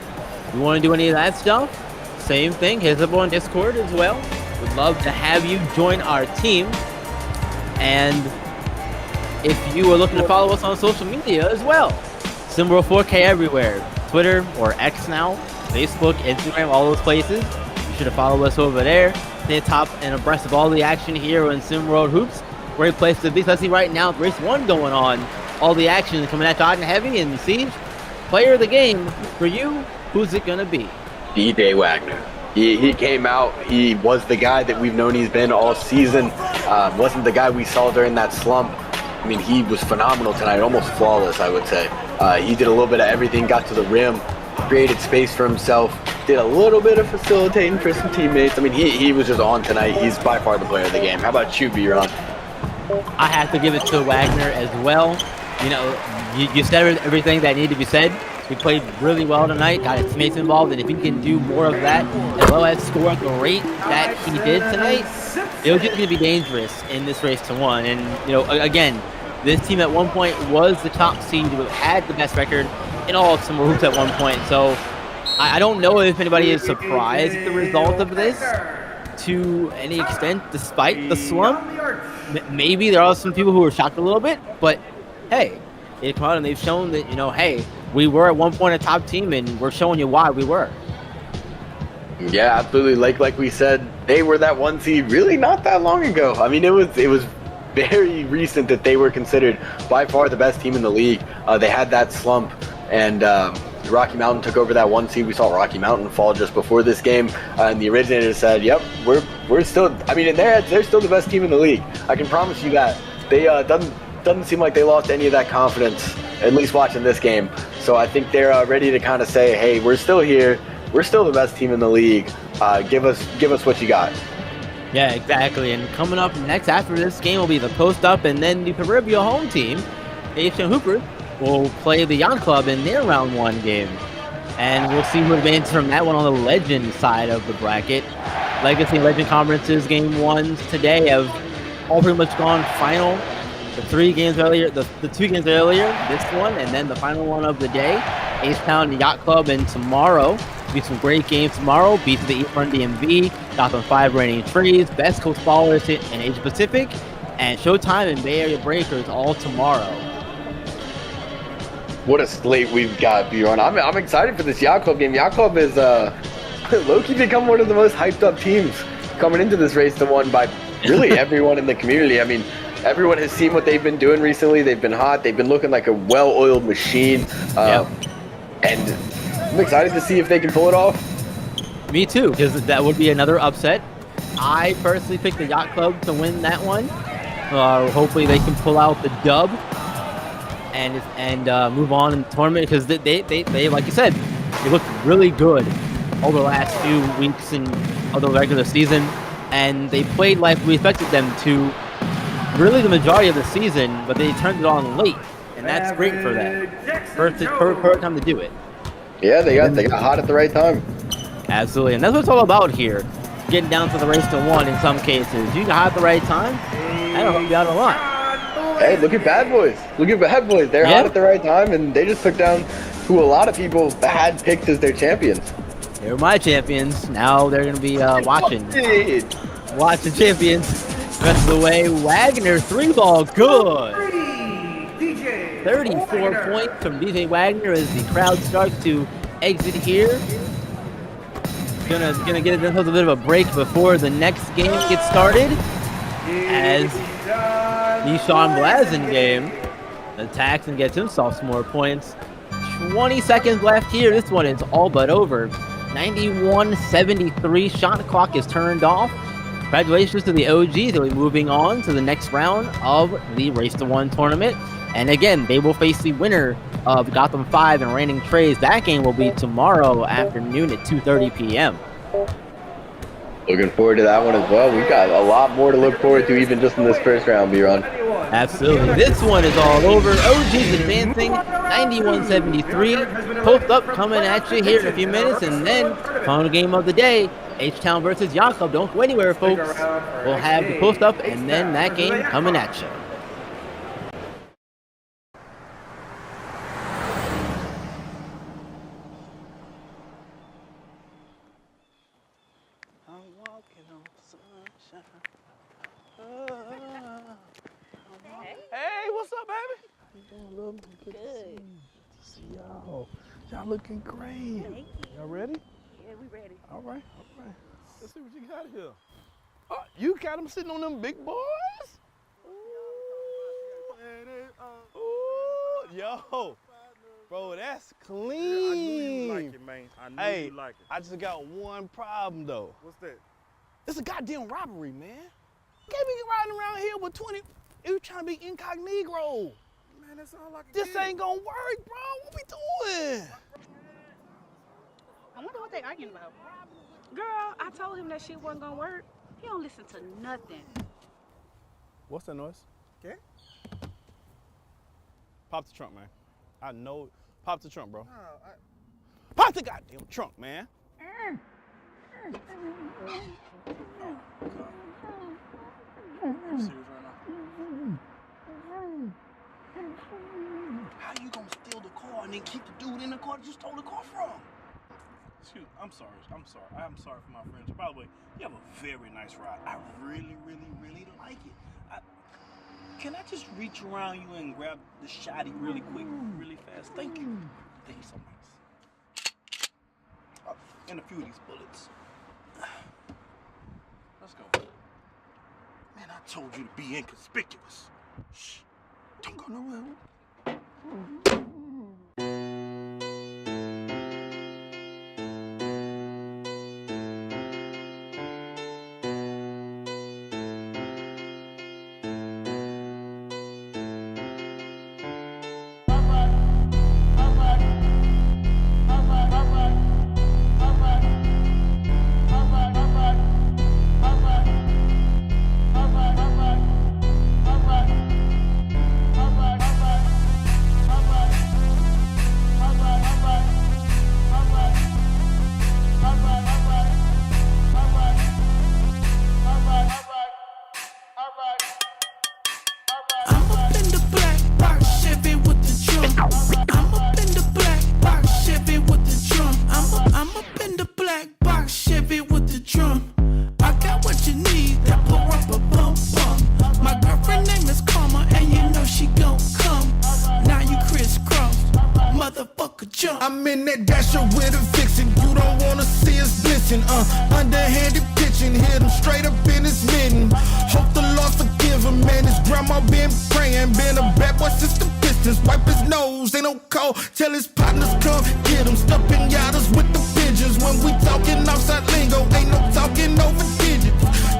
If you want to do any of that stuff, same thing, hit us up on Discord as well. We'd love to have you join our team. And if you are looking to follow us on social media as well, SimWorld 4K everywhere. Twitter, or X now, Facebook, Instagram, all those places. Be sure to follow us over there. Stay top and abreast of all the action here on SimWorld Hoops. Great place to be, especially right now with race 1 going on. All the action coming at you hot and heavy. And Siege, player of the game for you, who's it going to be? DJ Wagner. He came out. He was the guy that we've known he's been all season. Wasn't the guy we saw during that slump. I mean, he was phenomenal tonight, almost flawless, I would say. He did a little bit of everything, got to the rim, created space for himself, did a little bit of facilitating for some teammates. I mean, he was just on tonight. He's by far the player of the game. How about you, B-Ron? I have to give it to Wagner as well. You know, you said everything that needed to be said. He played really well tonight, got his teammates involved, and if he can do more of that, as well as score at the rate that he did tonight, it was just going to be dangerous in this race to 1. And, you know, again, this team at one point was the top seed, had the best record in all of SimWorld Hoops at one point. So I don't know if anybody is surprised at the result of this to any extent, despite the slump. Maybe there are some people who are shocked a little bit, but hey, they come out and they've shown that, you know, hey, we were at one point a top team, and we're showing you why we were. Yeah, absolutely. Like we said, they were that 1 seed really not that long ago. I mean, it was very recent that they were considered by far the best team in the league. They had that slump, and Rocky Mountain took over that 1 seed. We saw Rocky Mountain fall just before this game, and the Originators said, "Yep, we're still." I mean, in their heads, they're still the best team in the league. I can promise you that. They doesn't seem like they lost any of that confidence, at least watching this game. So I think they're ready to kind of say, "Hey, we're still here. We're still the best team in the league. Give us what you got." Yeah, exactly. And coming up next after this game will be the post-up, and then the proverbial home team, Asian Hooper, will play the Yacht Club in their round 1 game. And we'll see who advances from that one on the Legend side of the bracket. Legacy and Legend Conferences game 1s today have all pretty much gone final. The 2 games earlier, this one, and then the final one of the day. H-Town and Yacht Club, and tomorrow will be some great games tomorrow. Beats the East Run DMV, Gotham 5 Reigning Trees, Best Coast Ballers in Asia Pacific, and Showtime and Bay Area Breakers all tomorrow. What a slate we've got, B-Ron. I'm excited for this Yacht Club game. Yacht Club is low-key become one of the most hyped up teams coming into this race to 1 by really everyone in the community. I mean, everyone has seen what they've been doing recently. They've been hot. They've been looking like a well-oiled machine. And I'm excited to see if they can pull it off. Me too, because that would be another upset. I personally picked the Yacht Club to win that one. Hopefully they can pull out the dub and move on in the tournament, because they like you said, they looked really good over the last few weeks of the regular season, and they played like we expected them to really the majority of the season, but they turned it on late, and that's great for them. Perfect time to do it. Yeah, they got hot at the right time. Absolutely, and that's what it's all about here. Getting down to the race to 1 in some cases. You got hot at the right time, that'll help you out a lot. Hey, look at Bad Boys. Look at Bad Boys. They're hot at the right time, and they just took down who a lot of people had picked as their champions. They were my champions. Now they're going to be watching champions. Rest of the way, Wagner, 3-ball, good. 34 points from DJ Wagner as the crowd starts to exit here. Gonna get themselves a bit of a break before the next game gets started. As Nishan Blazin attacks and gets himself some more points. 20 seconds left here. This one is all but over. 91-73. Shot clock is turned off. Congratulations to the OGs. They'll be moving on to the next round of the Race to 1 tournament. And again, they will face the winner of Gotham 5 and Reigning Trays. That game will be tomorrow afternoon at 2:30 p.m. Looking forward to that one as well. We've got a lot more to look forward to even just in this first round, B-Ron. Absolutely. This one is all over. OG's advancing 91-73. Post up coming at you here in a few minutes. And then final game of the day, H-Town versus Yacht Club. Don't go anywhere, folks. We'll have the post up and then that game coming at you. Hey, what's up, baby? Good to see y'all. Y'all looking great. Thank you. Y'all ready? Yeah, we ready. All right. Let's see what you got here. Oh, you got them sitting on them big boys? Ooh, yo. Bro, that's clean. Yeah, I knew you like it, man. I knew you like it. I just got one problem, though. What's that? It's a goddamn robbery, man. Can't be riding around here with 20... You trying to be incognito. Man, that's all I can This ain't gonna work, bro. What we doing? I wonder what they arguing about. Girl, I told him that shit wasn't gonna work. He don't listen to nothing. What's that noise? Okay. Pop the trunk, man. I know. Pop the trunk, bro. Pop the goddamn trunk, man. I'm serious right now. How you gonna steal the car and then keep the dude in the car that you stole the car from? Excuse me, I'm sorry for my friends. By the way, you have a very nice ride. I really like it. Can I just reach around you and grab the shotty really quick, really fast? Thank you. Thank you so much. And a few of these bullets. Let's go. Man, I told you to be inconspicuous. Shh. Don't go nowhere. I'm in that dasher with a vixen. You don't wanna see us blitzing. Underhanded pitching, hit him straight up in his mitten. Hope the Lord forgive him, man. His grandma been praying, been a bad boy since the Pistons. Wipe his nose, ain't no call. Tell his partners come get him. Stuffing yachters with the pigeons. When we talking outside lingo, ain't no talking over digits.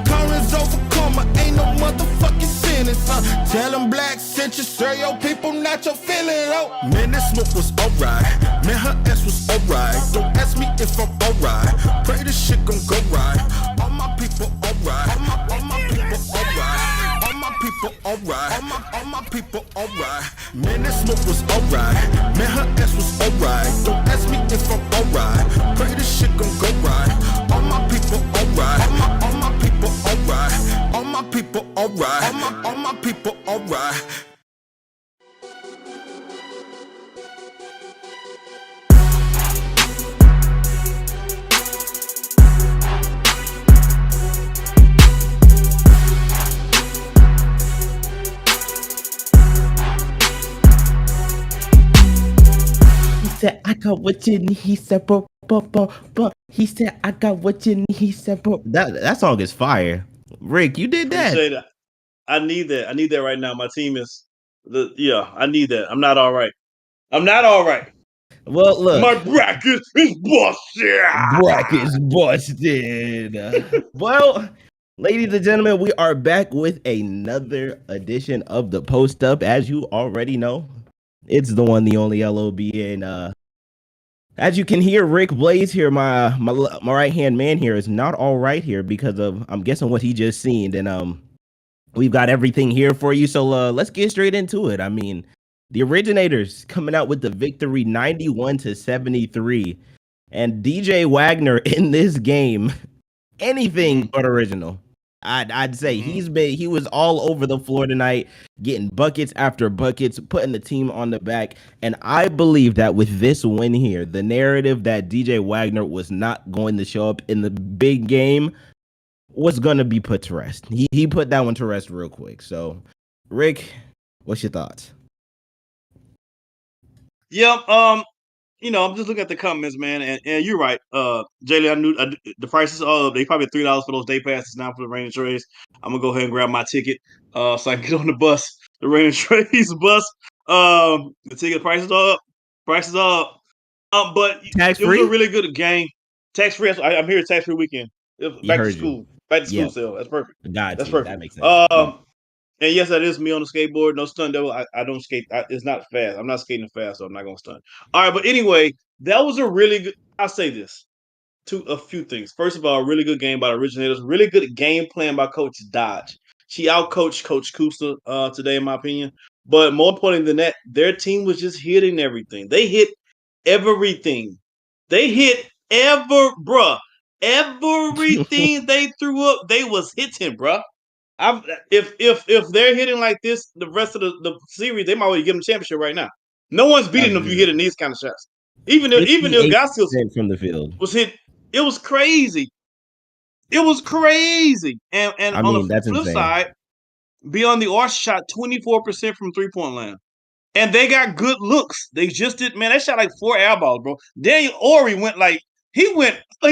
Currents over karma, ain't no motherfucking sentence. Tell him black sent you, sir, your people not your feeling. Oh, man, this smoke was alright. Man, her ass was alright. Don't ask me if I'm alright. Pray this shit gon' go right. All my people alright. All my people alright. All my people alright. All my people alright. Man, this smoke was alright. Man, her ass was alright. Don't ask me if I'm alright. Pray this shit gon' go right. All my people alright. All my people alright. All my people alright. All my people alright. said, I got what you need. He said, but. He said, I got what you need. He said, that song is fire. Rick, you did that. Appreciate it. I need that. I need that right now. My team is I need that. I'm not all right. I'm not all right. Well, look. My bracket is busted. Bracket's busted. Well, ladies and gentlemen, we are back with another edition of the Post Up. As you already know, it's the one, the only LOB. And as you can hear, Rick Blaze here, my right hand man here, is not all right here because of, I'm guessing, what he just seen. And we've got everything here for you. So let's get straight into it. I mean, the Originators coming out with the victory 91-73. And DJ Wagner in this game, anything but original. I'd say he was all over the floor tonight, getting buckets after buckets, putting the team on the back. And I believe that with this win here, the narrative that DJ Wagner was not going to show up in the big game was going to be put to rest. He put that one to rest real quick. So, Rick, what's your thoughts? Yeah, I'm just looking at the comments, man, and you're right. Jaylee, I knew the prices are they probably $3 for those day passes now for the Rain and Trades. I'm gonna go ahead and grab my ticket, so I can get on the bus, the Rain and Trades bus. The ticket prices are up. Prices are up. But tax it free? was a really good game. Tax free. I'm here tax free weekend. Back to school. Back to school sale. That's perfect. Got That's you. perfect. That makes sense. And yes, that is me on the skateboard. No stunt devil. I don't skate. It's not fast. I'm not skating fast, so I'm not going to stunt. All right, but anyway, that was a really good. I'll say this to a few things. First of all, a really good game by the Originators. Really good game plan by Coach Dodge. She outcoached Coach Kusta today, in my opinion. But more importantly than that, their team was just hitting everything. They hit everything. They hit everything they threw up. They was hitting, bruh. If they're hitting like this the rest of the series, they might well give them championship right now. No one's beating them if you're hitting these kind of shots. Even if Gassios from the field was hit, it was crazy. It was crazy. And I on mean, the that's flip insane. side, Beyond the Arch shot 24% from 3-point land. And they got good looks. They just did, man. They shot like 4 air balls, bro. Daniel Ori he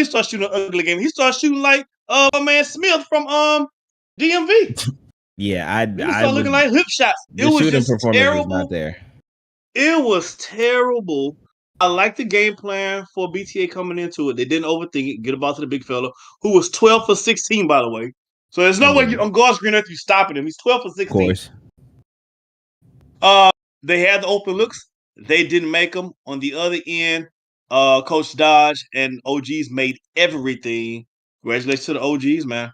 started shooting an ugly game. He started shooting like my man Smith from DMV. Yeah, He started looking like hip shots. The shooting performance was not there. It was terrible. I like the game plan for BTA coming into it. They didn't overthink it. Get the ball to the big fella, who was 12 for 16, by the way. So there's no way on God's green earth you stopping him. He's 12 for 16. Of course. They had the open looks. They didn't make them. On the other end, Coach Dodge and OGs made everything. Congratulations to the OGs, man.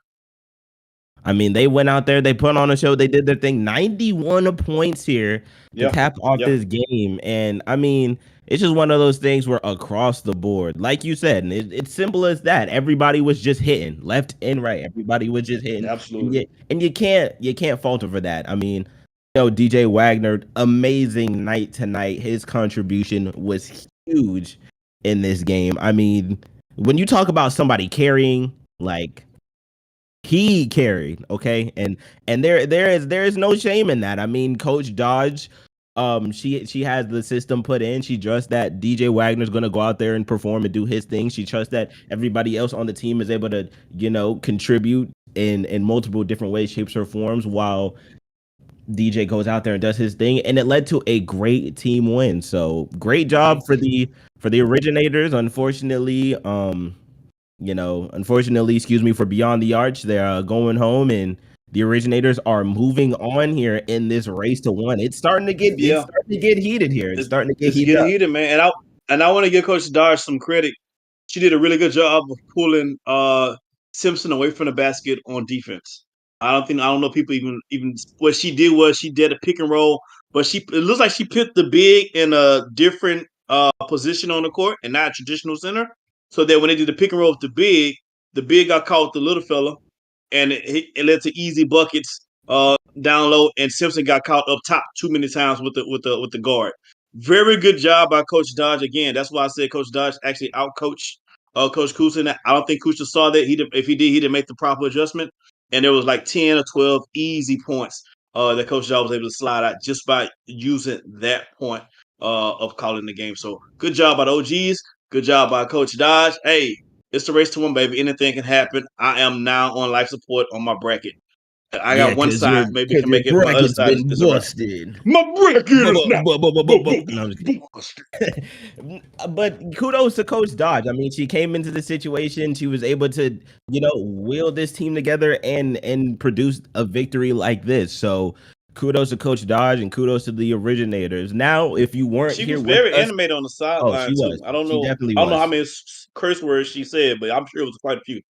I mean, they went out there, they put on a show, they did their thing. 91 points here to cap off this game. And I mean, it's just one of those things where across the board, like you said, and it's simple as that. Everybody was just hitting left and right. Everybody was just hitting. Absolutely. And you can't falter for that. I mean, DJ Wagner, amazing night tonight. His contribution was huge in this game. I mean, when you talk about somebody carrying, like, he carried, okay, and there is no shame in that. I mean, Coach Dodge, she has the system put in. She trusts that DJ Wagner's gonna go out there and perform and do his thing. She trusts that everybody else on the team is able to, contribute in multiple different ways, shapes, or forms, while DJ goes out there and does his thing, and it led to a great team win. So great job for the Originators. Unfortunately, for Beyond the Arch, they're going home, and the Originators are moving on here in this race to 1. It's starting to get heated here. It's starting to get heated, man. And I want to give Coach Dodge some credit. She did a really good job of pulling Simpson away from the basket on defense. I don't know people even what she did was she did a pick and roll, but it looks like she put the big in a different position on the court and not a traditional center. So that when they did the pick and roll with the big got caught with the little fella, and it led to easy buckets down low. And Simpson got caught up top too many times with the guard. Very good job by Coach Dodge again. That's why I said Coach Dodge actually outcoached Coach Kusin. I don't think Kusin saw that. If he did, he didn't make the proper adjustment. And there was like 10 or 12 easy points that Coach Dodge was able to slide out just by using that point. of calling the game. So good job by the OGs. Good job by Coach Dodge. Hey, it's the race to one, baby. Anything can happen. I am now on life support on my bracket. I Yeah, got one because your side, maybe can make it. My other bracket's side been is a wrap. busted. My bracket is now No, I'm just kidding. But kudos to Coach Dodge. I mean, she came into the situation. She was able to, wheel this team together and produce a victory like this. So kudos to Coach Dodge and kudos to the originators. Now, if you weren't She here was with very us, animated on the oh, sideline she too. was. She definitely I don't know how was. many curse words she said, but I'm sure it was quite a few.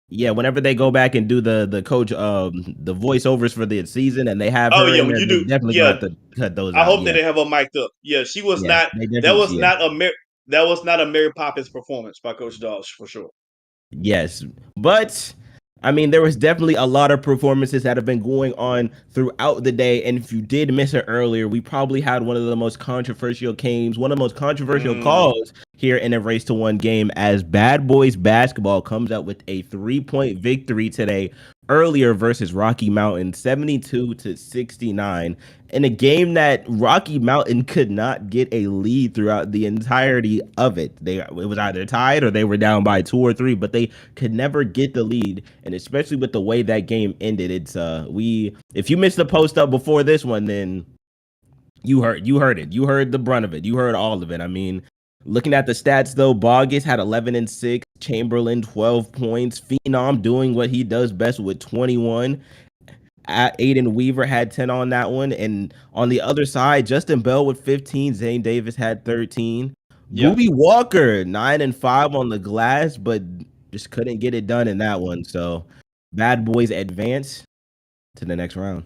Yeah, whenever they go back and do the coach the voiceovers for the season and they have Oh her yeah, in when there, you they do, definitely gonna yeah. have to cut those I out. hope that Yeah, they have her mic'd up. Yeah, she was yeah, not. they That definitely. was Yeah. not a that was not a Mary Poppins performance by Coach Dodge for sure. Yes, but I mean, there was definitely a lot of performances that have been going on throughout the day. And if you did miss it earlier, we probably had one of the most controversial games, one of the most controversial calls here in a race to one game as Bad Boys Basketball comes out with a 3-point victory today earlier versus Rocky Mountain, 72-69. In a game that Rocky Mountain could not get a lead throughout the entirety of it. It was either tied or they were down by 2 or 3, but they could never get the lead. And especially with the way that game ended, it's if you missed the post up before this one, then you heard it. You heard the brunt of it. You heard all of it. I mean, looking at the stats though, Bogus had 11 and 6, Chamberlain 12 points, Phenom doing what he does best with 21. Aiden Weaver had 10 on that one. And on the other side, Justin Bell with 15. Zane Davis had 13. Yeah. Booby Walker, 9 and 5 on the glass, but just couldn't get it done in that one. So Bad Boys advance to the next round.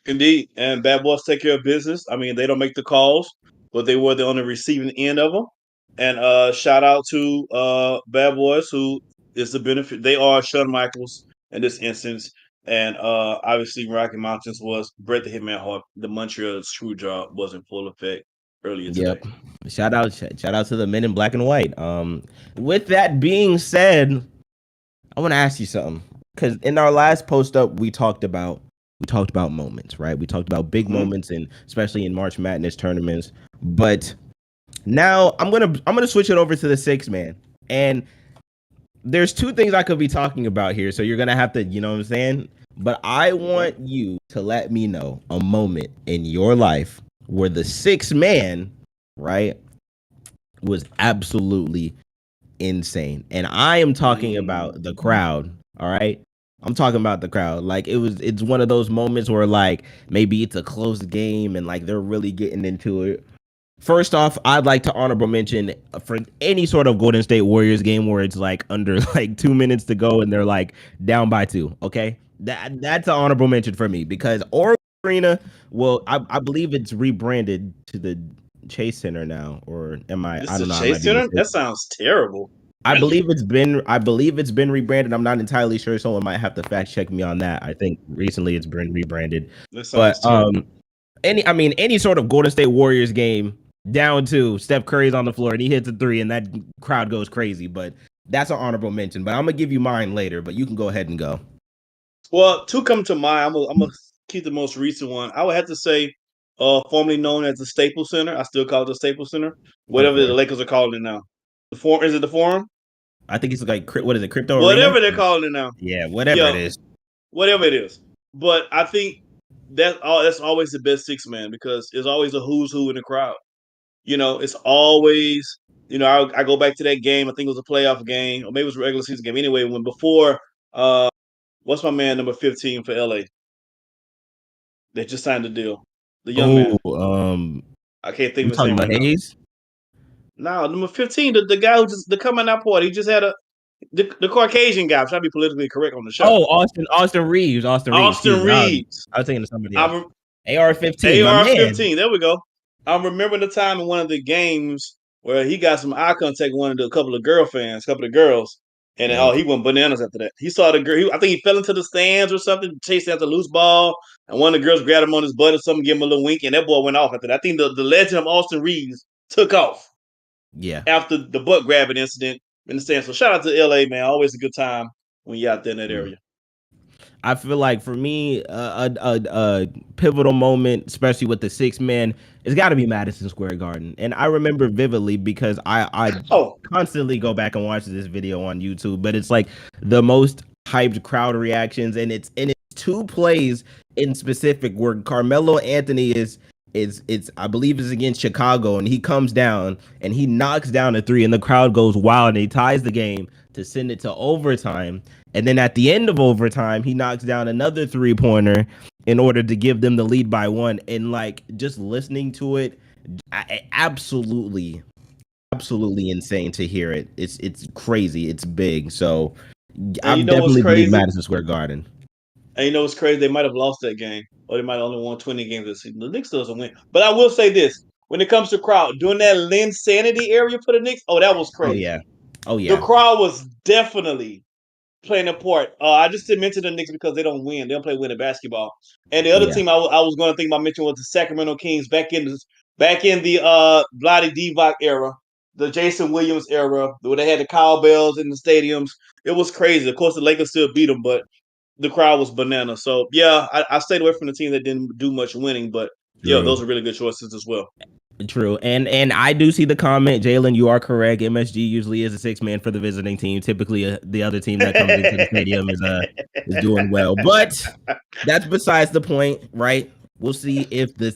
Indeed. And Bad Boys take care of business. I mean, they don't make the calls, but they were on the receiving end of them. And shout out to Bad Boys, who is the benefit. They are Shawn Michaels in this instance. And obviously, Rocky Mountains was Brett the Hitman Hart. The Montreal screw job was in full effect earlier today. Yep. Shout out to the men in black and white. With that being said, I want to ask you something. Because in our last post up, we talked about moments, right? We talked about big moments, and especially in March Madness tournaments. But now I'm gonna switch it over to the 6-man, and there's two things I could be talking about here. So you're gonna have to, you know what I'm saying? But I want you to let me know a moment in your life where the 6-man, right, was absolutely insane, and I am talking about the crowd. All right. I'm talking about the crowd. Like it's one of those moments where like maybe it's a close game and like they're really getting into it. First off, I'd like to honorable mention for any sort of Golden State Warriors game where it's like under like 2 minutes to go and they're like down by 2. Okay, that's an honorable mention for me because Arena, well, I believe it's rebranded to the Chase Center now, or am I? This I don't know. is Chase Center? That sounds terrible. I believe it's been rebranded. I'm not entirely sure. Someone might have to fact check me on that. I think recently it's been rebranded. But any sort of Golden State Warriors game down 2, Steph Curry's on the floor and he hits a 3 and that crowd goes crazy. But that's an honorable mention. But I'm gonna give you mine later. But you can go ahead and go. Well, 2 come to mind. I'm gonna keep the most recent one. I would have to say, formerly known as the Staples Center. I still call it the Staples Center. Whatever the Lakers are calling it now. Is it the Forum? I think it's like, what is it, Crypto Whatever Arena? they're calling it now. Yeah, whatever it is. Whatever it is. But I think that's always the best 6-man because there's always a who's who in the crowd. It's always, I go back to that game. I think it was a playoff game, or maybe it was a regular season game. Anyway, when before, what's my man number 15 for LA? They just signed the deal. The young man. I can't think of his name right now. Hayes? No, number 15, the guy who just the coming out party. He just had the Caucasian guy. I'm trying to be politically correct on the show. Oh, Austin Reeves. Austin Reeves. I was thinking of somebody else. AR-15. AR-15. There we go. I'm remembering the time in one of the games where he got some eye contact with a couple of girls, and he went bananas after that. He saw the girl. I think he fell into the stands or something, chasing after the loose ball, and one of the girls grabbed him on his butt or something, gave him a little wink, and that boy went off after that. I think the legend of Austin Reeves took off. Yeah. After the butt grabbing incident in the stands. So shout out to LA, man. Always a good time when you're out there in that area. I feel like for me, a pivotal moment, especially with the 6 man, it's got to be Madison Square Garden. And I remember vividly because I constantly go back and watch this video on YouTube, but it's like the most hyped crowd reactions, and it's 2 plays in specific where Carmelo Anthony is I believe is against Chicago, and he comes down and he knocks down a 3 and the crowd goes wild and he ties the game to send it to overtime. And then at the end of overtime, he knocks down another 3-pointer in order to give them the lead by 1. And like just listening to it, absolutely insane to hear it. It's crazy. It's big. So I'm definitely believe Madison Square Garden. And you know what's crazy? They might have lost that game, or they might have only won 20 games this season. The Knicks doesn't win. But I will say this: when it comes to crowd, during that Linsanity area for the Knicks, that was crazy. Oh yeah. The crowd was definitely playing a part. I just didn't mention the Knicks because they don't win. They don't play winning basketball. And the other team I was going to think about mentioning was the Sacramento Kings back in the Bloody Divac era, the Jason Williams era, where they had the cowbells in the stadiums. It was crazy. Of course, the Lakers still beat them, but the crowd was banana. So yeah, I stayed away from the team that didn't do much winning, but yeah, those are really good choices as well. True. And I do see the comment, Jalen, you are correct. MSG usually is a 6-man for the visiting team. Typically the other team that comes into the stadium is doing well. But that's besides the point, right? We'll see if the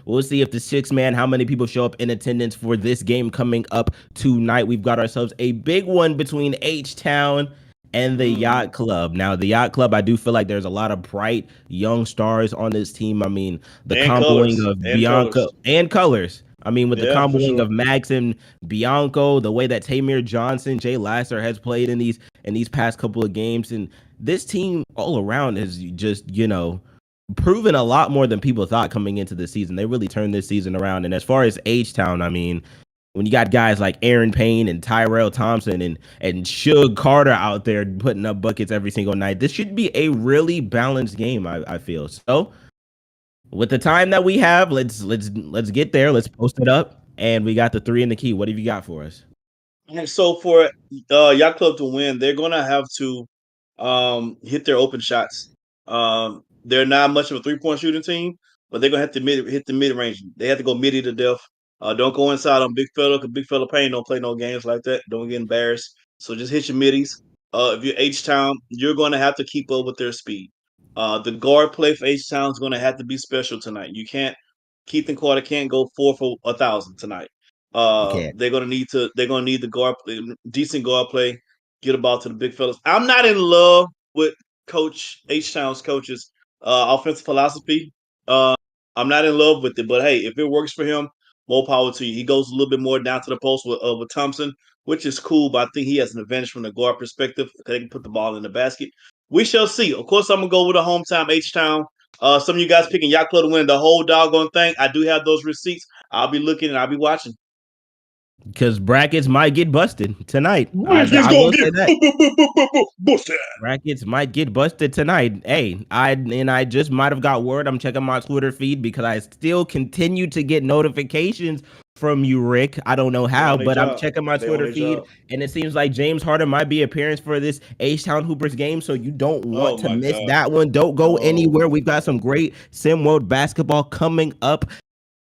6-man, how many people show up in attendance for this game coming up tonight. We've got ourselves a big one between H-Town and the Yacht Club. Now, the Yacht Club, I do feel like there's a lot of bright young stars on this team. I mean, the comboing of Bianca and colors. I mean, with the comboing of Max and Bianco, the way that Tamir Johnson, Jay Lasser has played in these past couple of games, and this team all around has just, proven a lot more than people thought coming into the season. They really turned this season around. And as far as H-Town, I mean, when you got guys like Aaron Payne and Tyrell Thompson and Suge Carter out there putting up buckets every single night, this should be a really balanced game, I feel. So with the time that we have, let's get there. Let's post it up. And we got the 3 in the key. What have you got for us? And so for Yacht Club to win, they're going to have to hit their open shots. They're not much of a 3-point shooting team, but they're going to have to hit the mid-range. They have to go midi to death. Don't go inside on big fella, because big fella Payne don't play no games like that. Don't get embarrassed. So just hit your middies. If you're H-Town, you're going to have to keep up with their speed. The guard play for H-Town is going to have to be special tonight. You can't. Keith and Carter can't go 4 for 1,000 tonight. They're going to need the guard play, decent guard play. Get a ball to the big fellas. I'm not in love with Coach H-Town's coach's offensive philosophy. I'm not in love with it, but hey, if it works for him, more power to you. He goes a little bit more down to the post with Thompson, which is cool, but I think he has an advantage from the guard perspective. They can put the ball in the basket. We shall see. Of course, I'm going to go with a hometown H-Town. Some of you guys picking Yacht Club to win the whole doggone thing. I do have those receipts. I'll be looking and I'll be watching. Because brackets might get busted tonight. I will say that. Brackets might get busted tonight. Hey, I just might have got word. I'm checking my Twitter feed because I still continue to get notifications from you, Rick. I don't know how, but I'm checking my Twitter feed, and it seems like James Harden might be appearance for this H-Town Hoopers game, so you don't want to miss that one. Don't go anywhere. We've got some great Sim World basketball coming up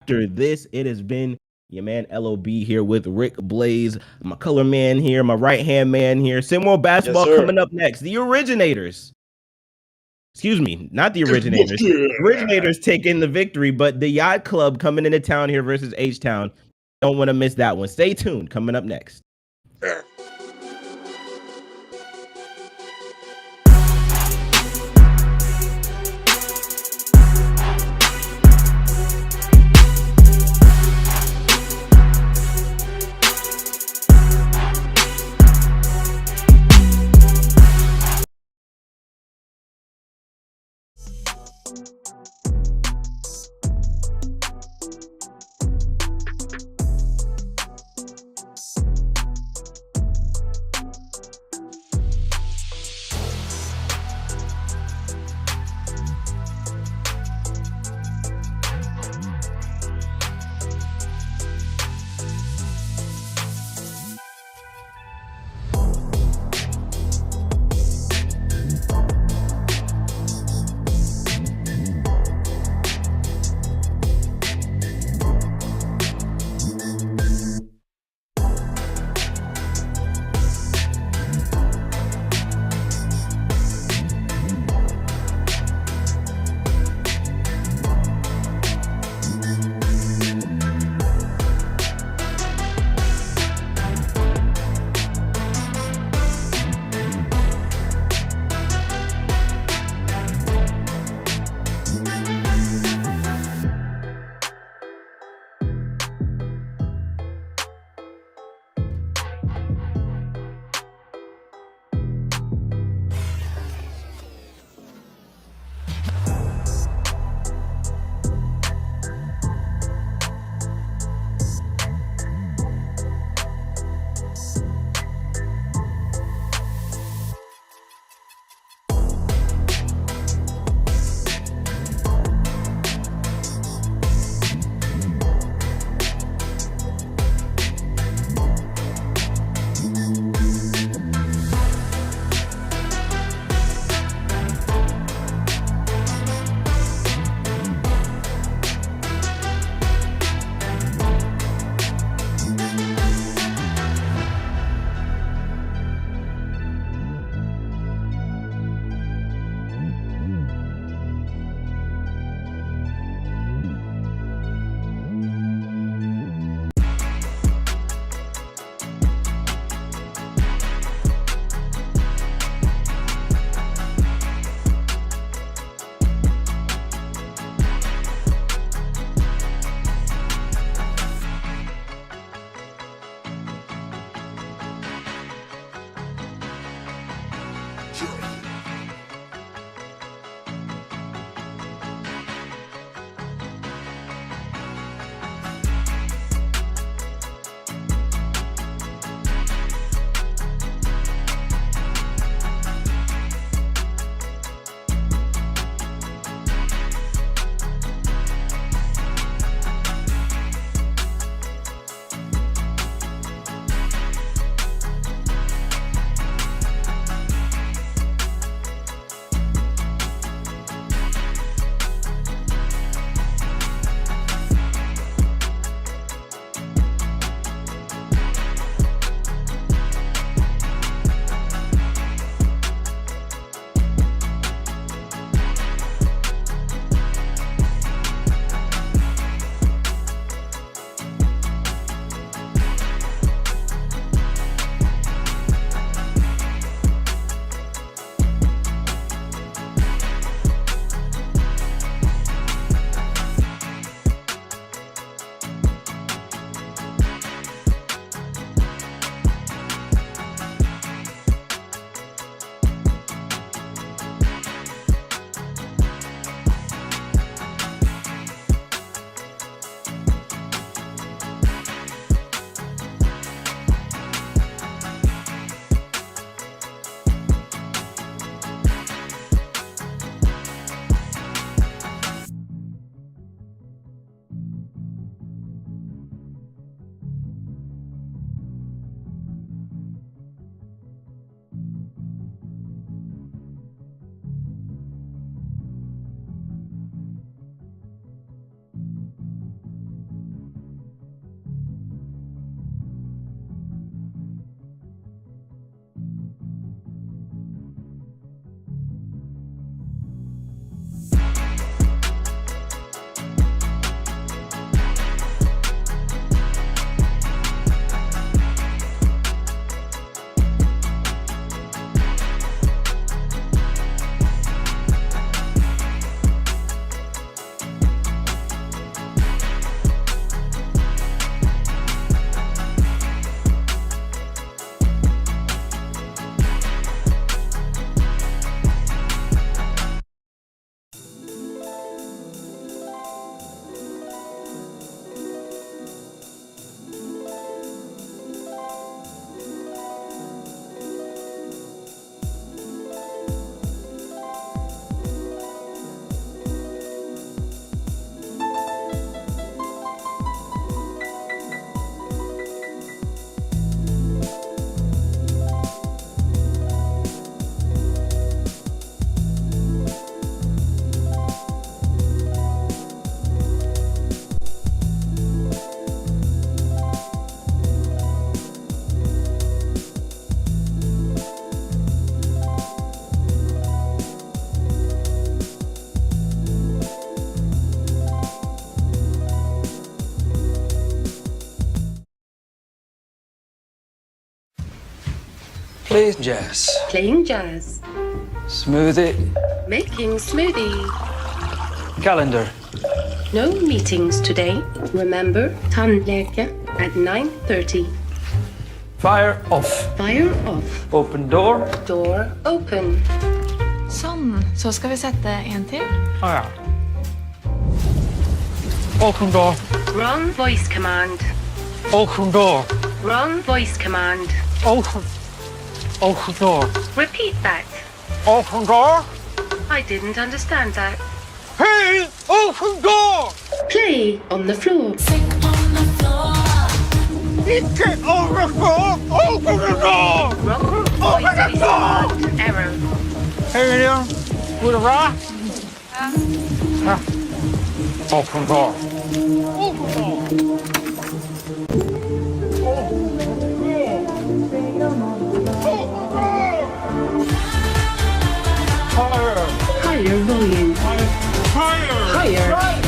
after this. It has been your man LOB here with Rick Blaze, my color man here, my right-hand man here. Sim World basketball coming up next. The Originators. Excuse me, not the Originators. Originators taking the victory, but the Yacht Club coming into town here versus H-Town. Don't want to miss that one. Stay tuned. Coming up next. Playing jazz. Playing jazz. Smoothie. Making smoothie. Calendar. No meetings today. Remember, tandläkare at 9:30. Fire off. Fire off. Open door. Door open. Sånn. Så skal vi sette en til. Ja. Open door. Wrong voice command. Open door. Wrong voice command. Open. Open door. Repeat that. Open door. I didn't understand that. Hey, open door. Play on the floor. Get over the floor. Open the door. Wrong Open the voice door. command. Error. Hey, there. With a rock. Open door. Open door. Higher volume. Higher. Higher.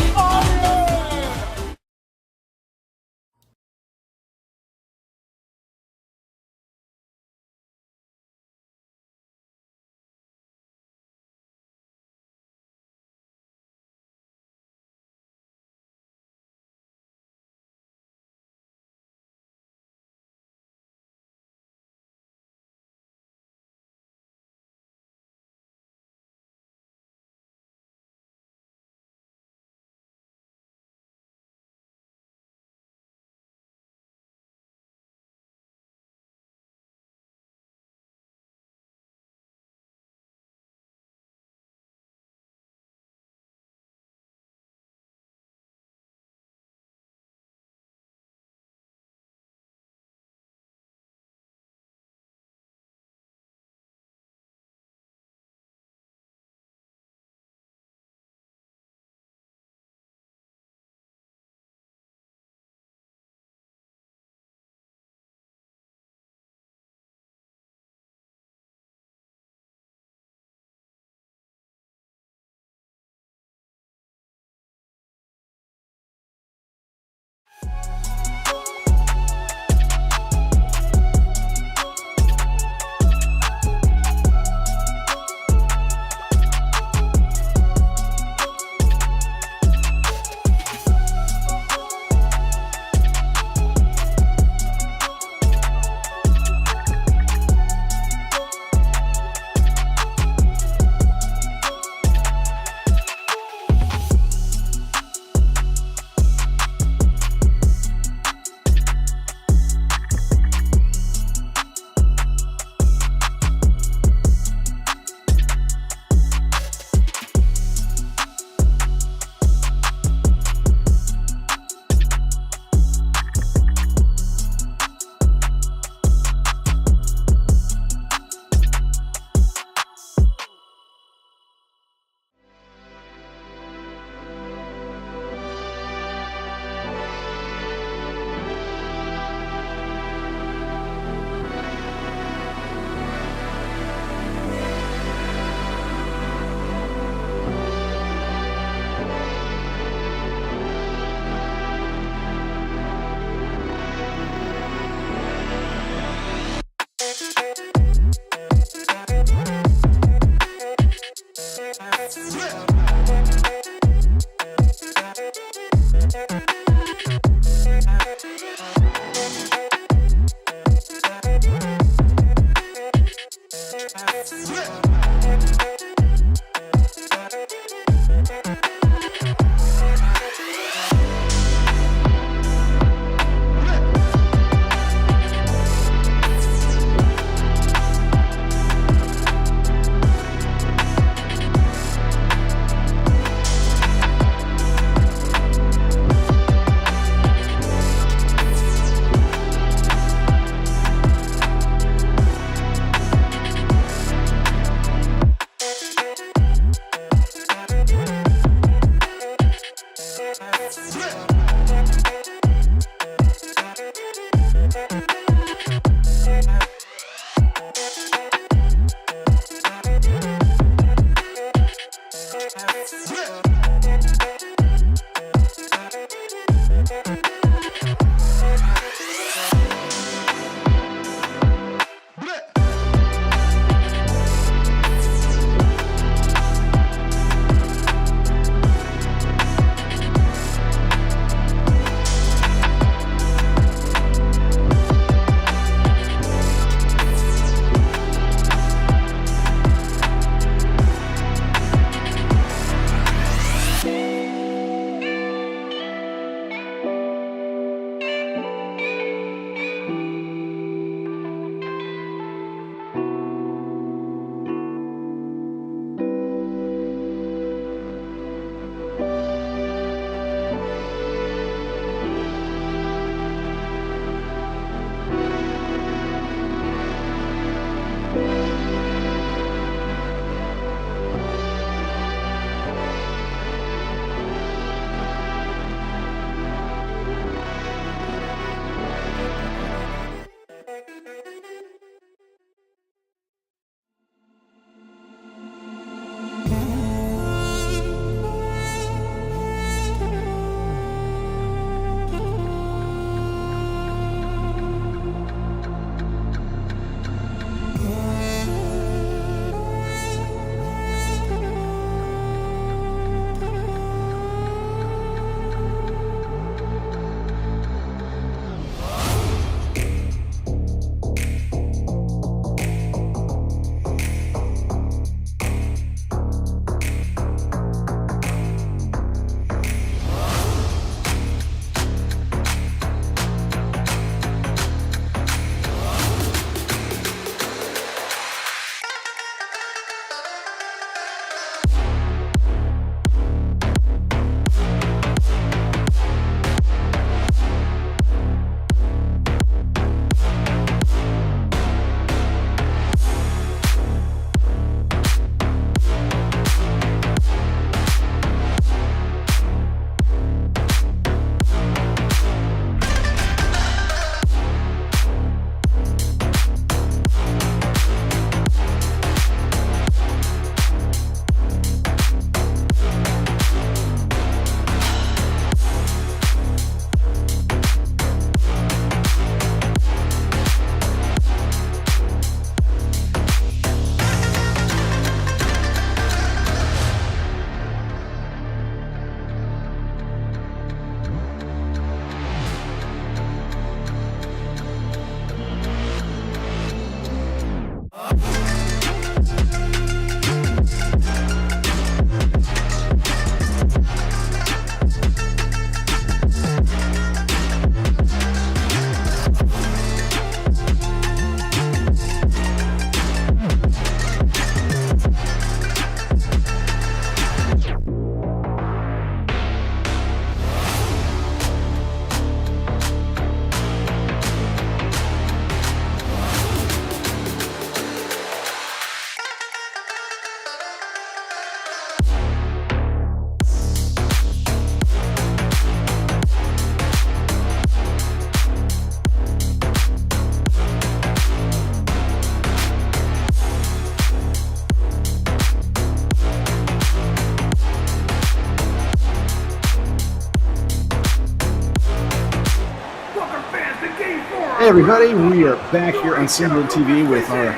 Hey everybody, we are back here on Single TV with our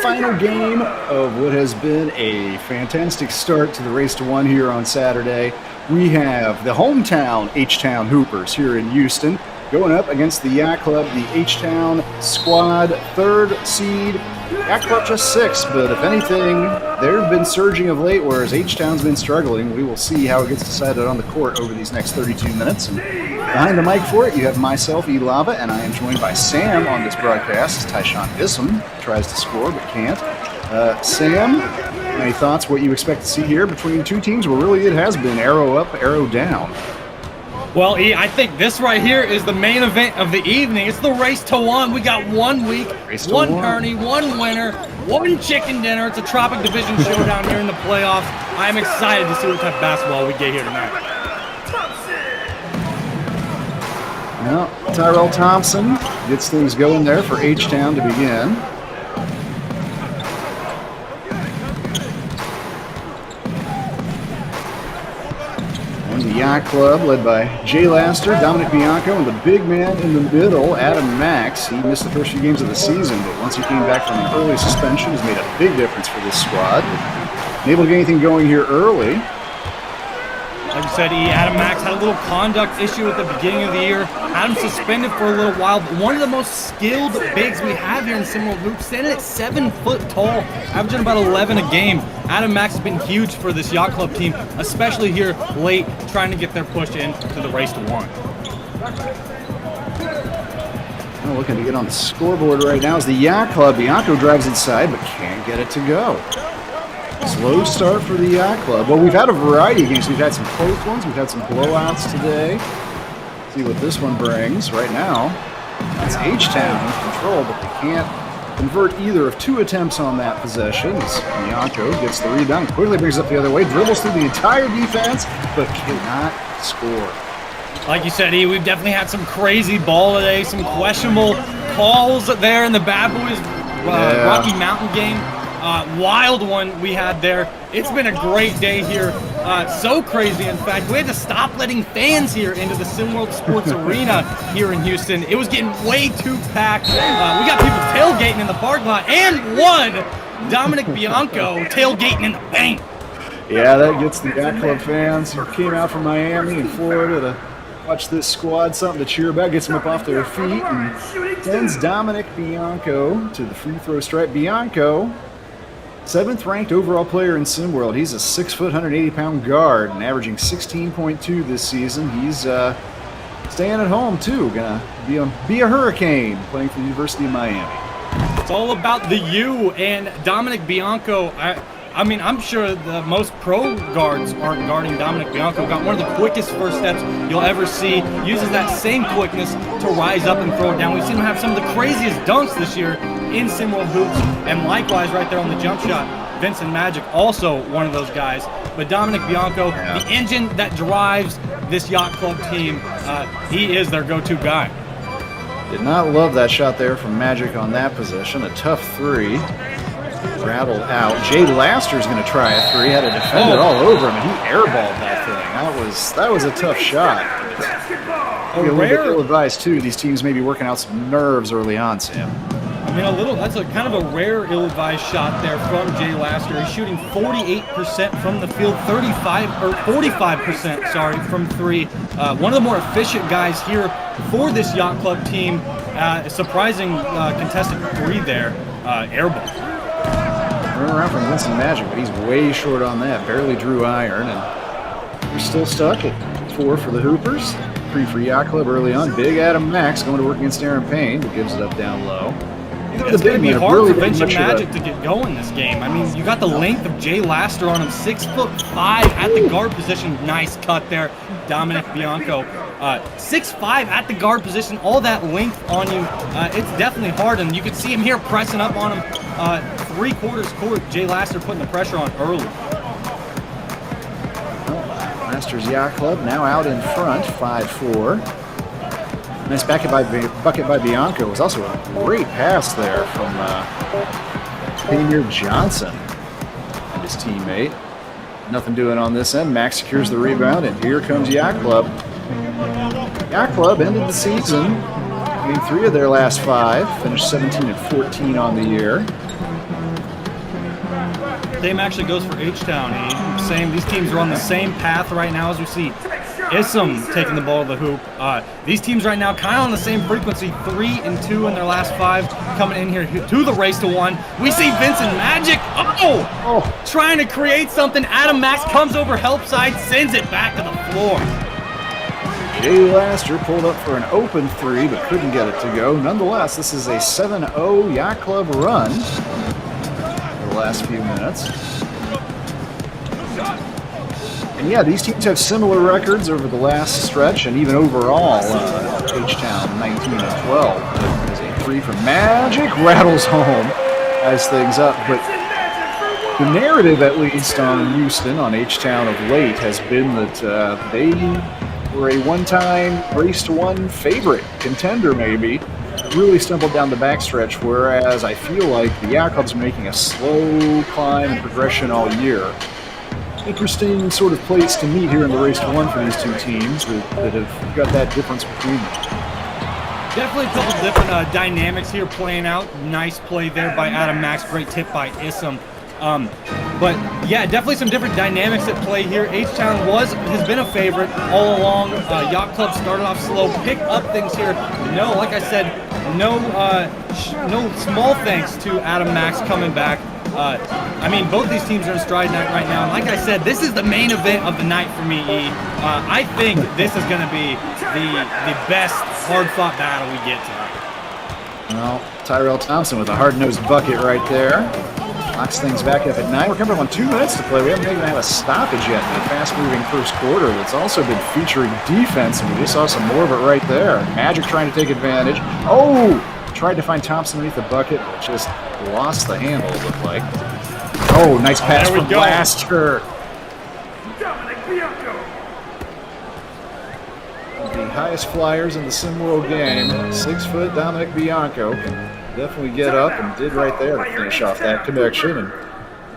final game of what has been a fantastic start to the Race to One here on Saturday. We have the hometown H-Town Hoopers here in Houston going up against the Yacht Club, the H-Town squad, 3rd seed. Yacht Club just 6th, but if anything, they've been surging of late, whereas H-Town's been struggling. We will see how it gets decided on the court over these next 32 minutes. And behind the mic for it, you have myself, E-Lava, and I am joined by Sam on this broadcast as Tyshawn Issam tries to score but can't. Sam, any thoughts what you expect to see here between two teams where really it has been arrow up, arrow down? Well, E, I think this right here is the main event of the evening. It's the race to one. We got 1 week, one tourney, one winner, one chicken dinner. It's a Tropic Division showdown here in the playoffs. I am excited to see what type of basketball we get here tonight. Well, Tyrell Thompson gets things going there for H-Town to begin. And the Yacht Club, led by Jay Laster, Dominic Bianco, and the big man in the middle, Adam Max. He missed the first few games of the season, but once he came back from an early suspension, has made a big difference for this squad. Able to get anything going here early. Like you said, E, Adam Max had a little conduct issue at the beginning of the year. Had him suspended for a little while, but one of the most skilled bigs we have here in Seminole Hoops, standing at 7 foot tall, averaging about 11 a game. Adam Max has been huge for this Yacht Club team, especially here late, trying to get their push into the race to one. Well, looking to get on the scoreboard right now is the Yacht Club. Bianco drives inside, but can't get it to go. Slow start for the Yacht Club. Well, we've had a variety of games. We've had some close ones. We've had some blowouts today. See what this one brings. Right now, it's H-Town in control, but they can't convert either of 2 attempts on that possession. Bianco gets the rebound, quickly brings it up the other way, dribbles through the entire defense, but cannot score. Like you said, E, we've definitely had some crazy ball today, some questionable calls there in the Bad Boys Rocky Mountain game. Wild one we had there. It's been a great day here. So crazy, in fact. We had to stop letting fans here into the SimWorld Sports Arena here in Houston. It was getting way too packed. We got people tailgating in the parking lot, and one, Dominic Bianco, tailgating in the paint. Yeah, that gets the Yacht Club fans who came out from Miami and Florida to watch this squad something to cheer about, gets them up off their feet, and sends Dominic Bianco to the free throw stripe. Bianco, 7th ranked overall player in SimWorld. He's a 6 foot, 180-pound guard and averaging 16.2 this season. He's staying at home too. Gonna be a Hurricane playing for the University of Miami. It's all about the U, and Dominic Bianco. I mean, I'm sure the most pro guards aren't guarding Dominic Bianco. Got one of the quickest first steps you'll ever see. Uses that same quickness to rise up and throw it down. We've seen him have some of the craziest dunks this year in SimWorld Hoops, and likewise right there on the jump shot, Vincent Magic, also one of those guys. But Dominic Bianco, the engine that drives this Yacht Club team, he is their go-to guy. Did not love that shot there from Magic on that possession. A tough 3. Rattled out. Jay Laster's going to try a 3. Had to defend it all over him, and he airballed that thing. That was a tough shot. A little bit ill-advised, too. These teams may be working out some nerves early on, Sam. I mean, that's a kind of a rare ill-advised shot there from Jay Laster. He's shooting 48% from the field, 45%, sorry, from 3. One of the more efficient guys here for this Yacht Club team. Surprising contested 3 there, airball. Run around from Vincent Magic, but he's way short on that. Barely drew iron, and we're still stuck at 4 for the Hoopers. 3 for Yacht Club early on. Big Adam Max going to work against Aaron Payne, but gives it up down low. It's going to be hard for Vincent Magic to get going this game. I mean, you got the length of Jay Laster on him, 6'5" at the guard position. Nice cut there, Dominic Bianco. 6'5" at the guard position, all that length on you. It's definitely hard, and you can see him here pressing up on him. 3/4 court, Jay Laster putting the pressure on early. Laster's Yacht Club now out in front, 5-4. Nice bucket by Bianco. It was also a great pass there from Premier Johnson and his teammate. Nothing doing on this end. Max secures the rebound, and here comes Yacht Club. Yacht Club ended the season winning 3 of their last 5, finished 17-14 on the year. Same actually goes for H-Town. These teams are on the same path right now as we see Isom taking the ball to the hoop. These teams right now kind of on the same frequency, 3-2 in their last 5, coming in here to the race to 1. We see Vincent Magic, trying to create something. Adam Max comes over help side, sends it back to the floor. Jay Laster pulled up for an open 3, but couldn't get it to go. Nonetheless, this is a 7-0 Yacht Club run for the last few minutes. And yeah, these teams have similar records over the last stretch and even overall. H-Town 19-12. There's a 3 from Magic, rattles home, ties things up. But the narrative, at least on Houston, on H-Town of late, has been that they were a one-time race-to-1 favorite, contender maybe. Really stumbled down the backstretch, whereas I feel like the Yacht Club's making a slow climb and progression all year. Interesting sort of place to meet here in the race to 1 for these two teams that have got that difference between them. Definitely a couple different dynamics here playing out. Nice play there by Adam Max. Great tip by Isom. But yeah, definitely some different dynamics at play here. H-Town has been a favorite all along. Yacht Club started off slow, picked up things here. No, like I said, no small thanks to Adam Max coming back. I mean, both these teams are in stride night right now. And like I said, this is the main event of the night for me, E. I think this is going to be the best hard-fought battle we get tonight. Well, Tyrell Thompson with a hard-nosed bucket right there. Locks things back up at 9. We're coming up on 2 minutes to play. We haven't even had a stoppage yet in a fast-moving first quarter that's also been featuring defense, and we just saw some more of it right there. Magic trying to take advantage. Oh! Tried to find Thompson underneath the bucket, but just lost the handle, it looked like. Oh, nice pass from Blaster. The highest flyers in the SimWorld game, 6-foot Dominic Bianco, can definitely get up and did right there to finish off that connection. And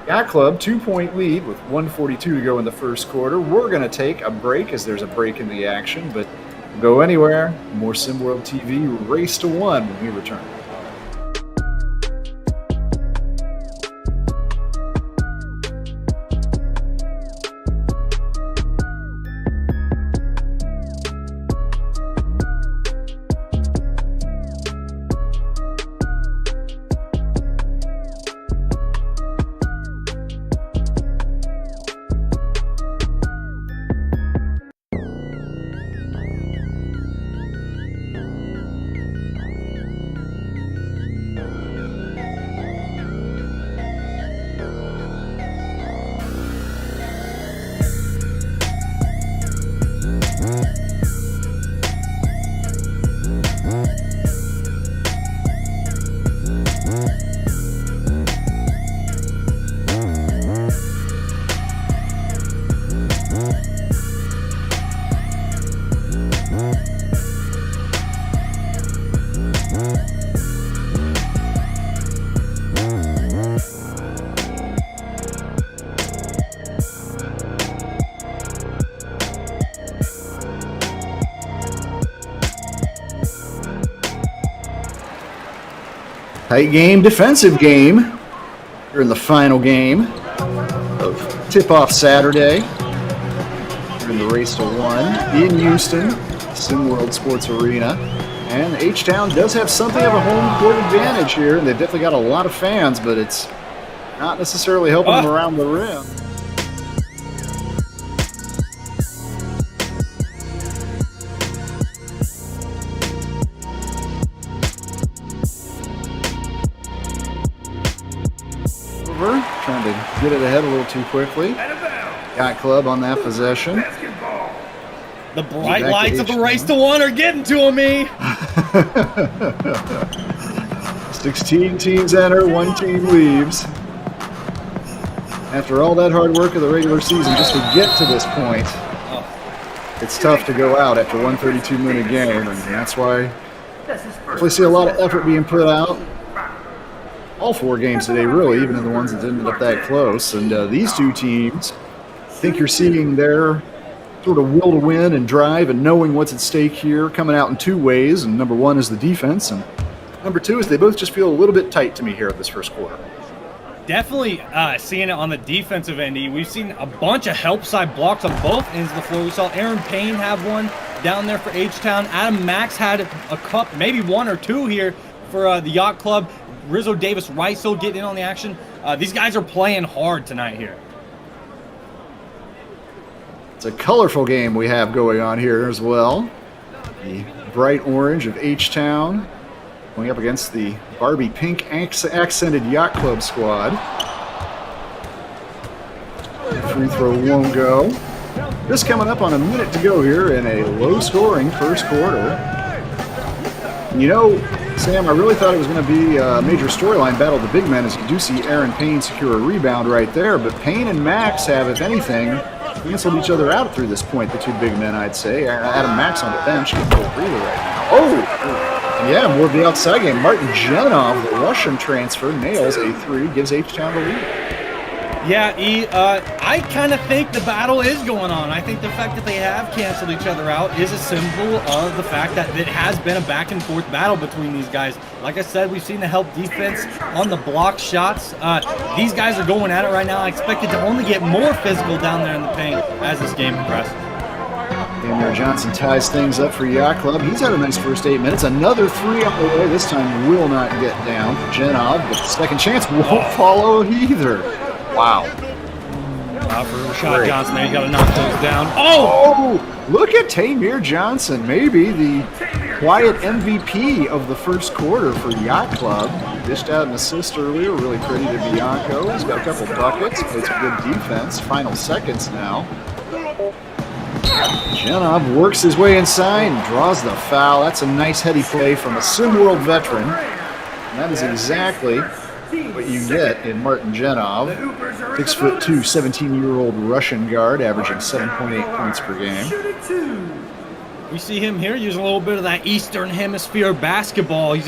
Yacht Club, 2-point lead with 1:42 to go in the first quarter. We're going to take a break as there's a break in the action, but go anywhere. More SimWorld TV Race to 1 when we return. Tight game, defensive game. We're in the final game of Tip-Off Saturday. We're in the Race to 1 in Houston, SimWorld Sports Arena. And H-Town does have something of a home court advantage here. They've definitely got a lot of fans, but it's not necessarily helping them around the rim. Trying to get it ahead a little too quickly. Yacht Club on that possession. The bright lights of the Race to 1 are getting to me. 16 teams enter, 1 team leaves. After all that hard work of the regular season, just to get to this point, it's tough to go out after 132-minute game, and that's why we see a lot of effort being put out. All 4 games today, really, even in the ones that didn't end up that close. And these two teams, I think you're seeing their sort of will to win and drive and knowing what's at stake here coming out in 2 ways. And number 1 is the defense, and number 2 is they both just feel a little bit tight to me here at this first quarter. Definitely seeing it on the defensive end. We've seen a bunch of help side blocks on both ends of the floor. We saw Aaron Payne have one down there for H-Town. Adam Max had a cup, maybe one or two here for the Yacht Club. Rizzo Davis Wright still getting in on the action. These guys are playing hard tonight here. It's a colorful game we have going on here as well. The bright orange of H-Town going up against the Barbie pink accented Yacht Club squad. Free throw won't go. Just coming up on a minute to go here in a low-scoring first quarter. You know, Sam, I really thought it was going to be a major storyline battle of the big men, as you do see Aaron Payne secure a rebound right there. But Payne and Max have, if anything, canceled each other out through this point, the two big men, I'd say. Adam Max on the bench can pull breather right now. Oh! Yeah, more of the outside game. Martin Jenov, the Russian transfer, nails a three, gives H-Town the lead. Yeah, I kind of think the battle is going on. I think the fact that they have canceled each other out is a symbol of the fact that it has been a back-and-forth battle between these guys. Like I said, we've seen the help defense on the block shots. These guys are going at it right now. I expect it to only get more physical down there in the paint as this game progresses. Amir Johnson ties things up for Yacht Club. He's had a nice first 8 minutes. Another three on the way. This time will not get down for Jenov, but the second chance won't follow either. Wow. For Rashad Johnson there. He's got to knock those down. Oh! Look at Tamir Johnson. Maybe the quiet MVP of the first quarter for Yacht Club. He dished out an assist earlier. Really pretty to Bianco. He's got a couple buckets. Played some good defense. Final seconds now. Jenov works his way inside and draws the foul. That's a nice heady play from a SimWorld veteran. And that is exactly what you get in Martin Jenov. 6'2", 17-year-old Russian guard, averaging 7.8 points per game. We see him here using a little bit of that Eastern Hemisphere basketball. He's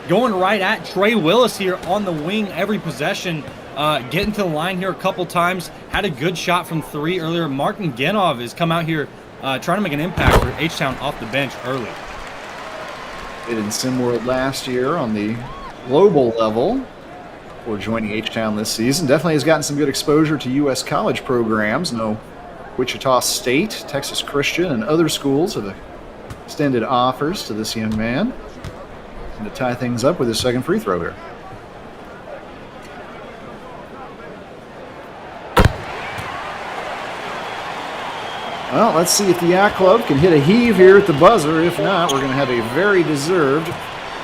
going right at Trey Willis here on the wing every possession. Getting to the line here a couple times. Had a good shot from three earlier. Martin Genov has come out here trying to make an impact for H-Town off the bench early. Did in SimWorld last year on the global level before joining H-Town this season. Definitely has gotten some good exposure to U.S. college programs. No, Wichita State, Texas Christian, and other schools have extended offers to this young man. And to tie things up with his second free throw here. Well, let's see if the Yacht Club can hit a heave here at the buzzer. If not, we're going to have a very deserved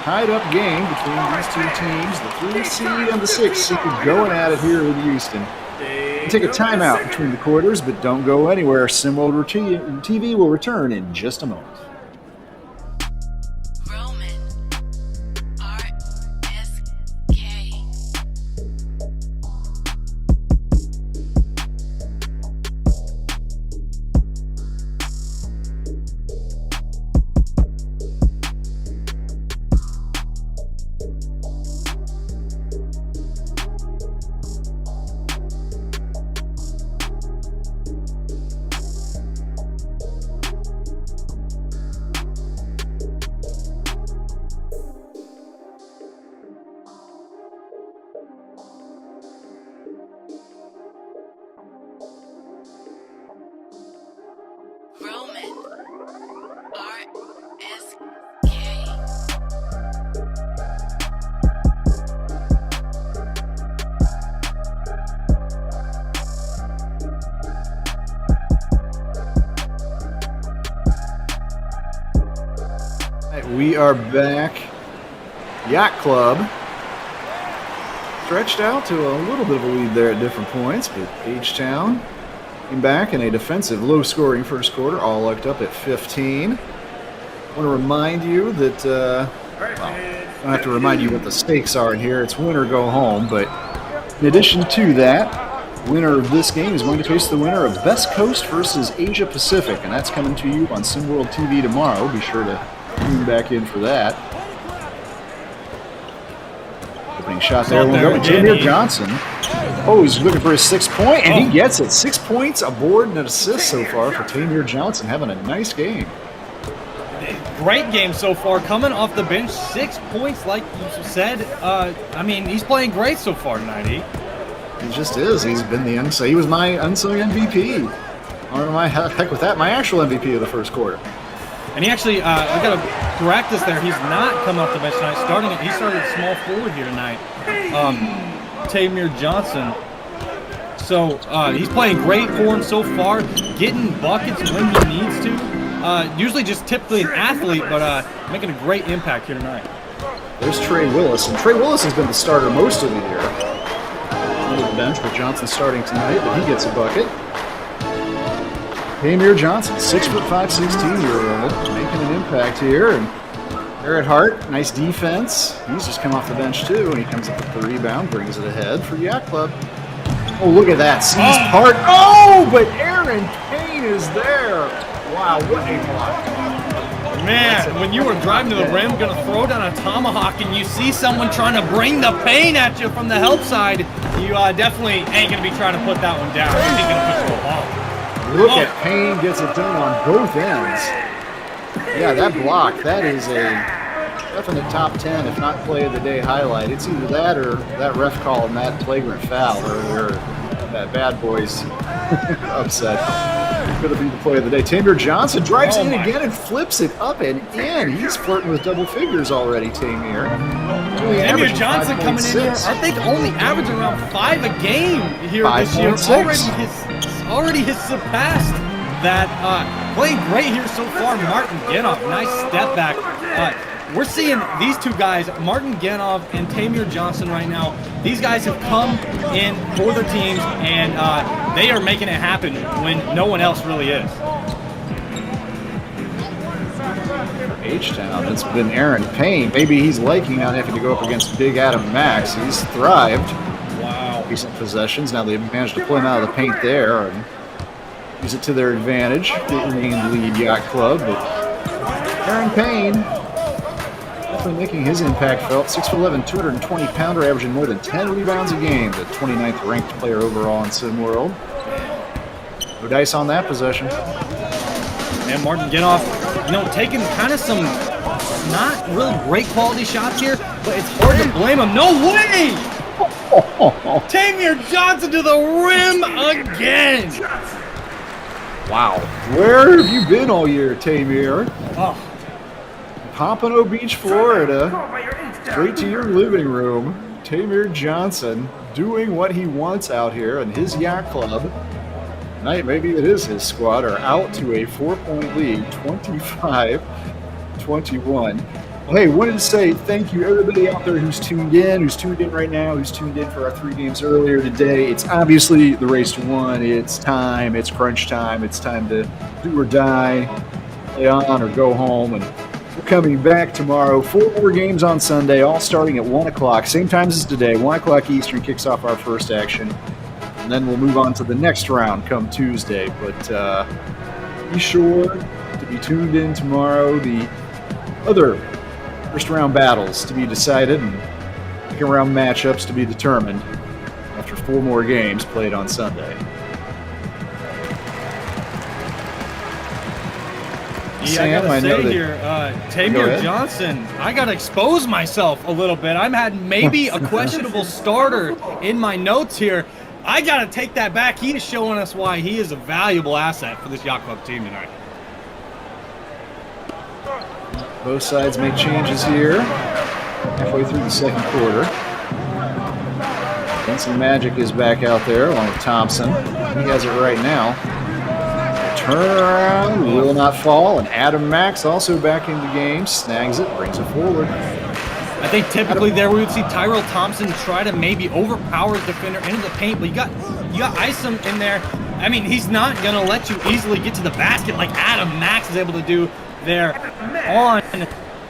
tied-up game between these two teams. The 3 seed and the 6 seed going at it here in Houston. We'll take a timeout between the quarters, but don't go anywhere. SimWorld TV will return in just a moment. We are back. Yacht Club stretched out to a little bit of a lead there at different points, but H-Town came back in a defensive, low-scoring first quarter, all locked up at 15. I want to remind you that, I don't have to remind you what the stakes are in here. It's win or go home, but in addition to that, the winner of this game is going to face the winner of Best Coast versus Asia Pacific, and that's coming to you on SimWorld TV tomorrow. Be sure to tune back in for that. Opening shot there will go to Amir Johnson. Oh, he's looking for his 6 point, and he gets it. 6 points, a board, and an assist so far for Tamir Johnson, having a nice game. Great game so far, coming off the bench. 6 points, like you said. I mean, he's playing great so far tonight, He just is. He's been the unsung. He was my unsung MVP. Or my heck with that, my actual MVP of the first quarter. And he actually, I got to correct this there. He's not come off the bench tonight. He started small forward here tonight. Tamir Johnson. So he's playing great for him so far, getting buckets when he needs to. Usually just typically an athlete, but making a great impact here tonight. There's Trey Willis, and Trey Willis has been the starter most of the year. On the bench with Johnson starting tonight, but he gets a bucket. Tamir Johnson, 6'5", 16-year-old, making an impact here. And Garrett Hart, nice defense. He's just come off the bench too, and he comes up with the rebound, brings it ahead for Yacht Club. Oh, look at that. Sees Hart. Oh, but Aaron Payne is there. Wow, what a block. Man, when you were driving to the rim, going to throw down a tomahawk, and you see someone trying to bring the pain at you from the help side, you definitely ain't going to be trying to put that one down. He's going to push the ball. Look at Payne gets it done on both ends. Yeah, that block, that is a definite top 10, if not play of the day highlight. It's either that or that ref calling that flagrant foul earlier, that Bad Boys upset. Could have been the play of the day. Tamir Johnson drives in again and flips it up and in. He's flirting with double figures already, Tamir. Tamir Johnson coming in here, I think only averaging around 5 a game here this year. Already has surpassed that. Playing great here so far. Martin Genov, nice step back. We're seeing these two guys, Martin Genov and Tamir Johnson right now. These guys have come in for their teams, and they are making it happen when no one else really is. H-Town, it's been Aaron Payne. Maybe he's liking not having to go up against big Adam Max. He's thrived. Wow. Recent possessions. Now they've managed to pull him out of the paint there and use it to their advantage. They remain lead Yacht Club, but Aaron Payne definitely making his impact felt. 6'11", 220-pounder, averaging more than 10 rebounds a game. The 29th ranked player overall in Sim World. No dice on that possession. And Martin Genov, taking kind of some not really great quality shots here, but it's hard to blame him. No way! Tamir Johnson to the rim again! Wow. Where have you been all year, Tamir? Oh. Pompano Beach, Florida. Straight to your living room. Tamir Johnson doing what he wants out here in his Yacht Club. Tonight, maybe it is his squad, are out to a 4-point lead, 25-21. Hey, wanted to say thank you everybody out there who's tuned in right now, who's tuned in for our 3 games earlier today. It's obviously the race to 1. It's time. It's crunch time. It's time to do or die, play on or go home. And we're coming back tomorrow. 4 more games on Sunday, all starting at 1 o'clock. Same times as today. 1 o'clock Eastern kicks off our first action. And then we'll move on to the next round come Tuesday. But be sure to be tuned in tomorrow. The other first round battles to be decided and second round matchups to be determined after 4 more games played on Sunday. Yeah, I gotta say here, Tamir Johnson, I gotta expose myself a little bit. I'm had maybe a questionable starter in my notes here. I gotta take that back. He is showing us why he is a valuable asset for this Yacht Club team tonight. Both sides make changes here, halfway through the second quarter. Benson Magic is back out there along with Thompson. He has it right now. Turnaround will not fall, and Adam Max also back in the game, snags it, brings it forward. I think typically there we would see Tyrell Thompson try to maybe overpower the defender into the paint, but you got Isom in there. I mean, he's not gonna let you easily get to the basket like Adam Max is able to do there on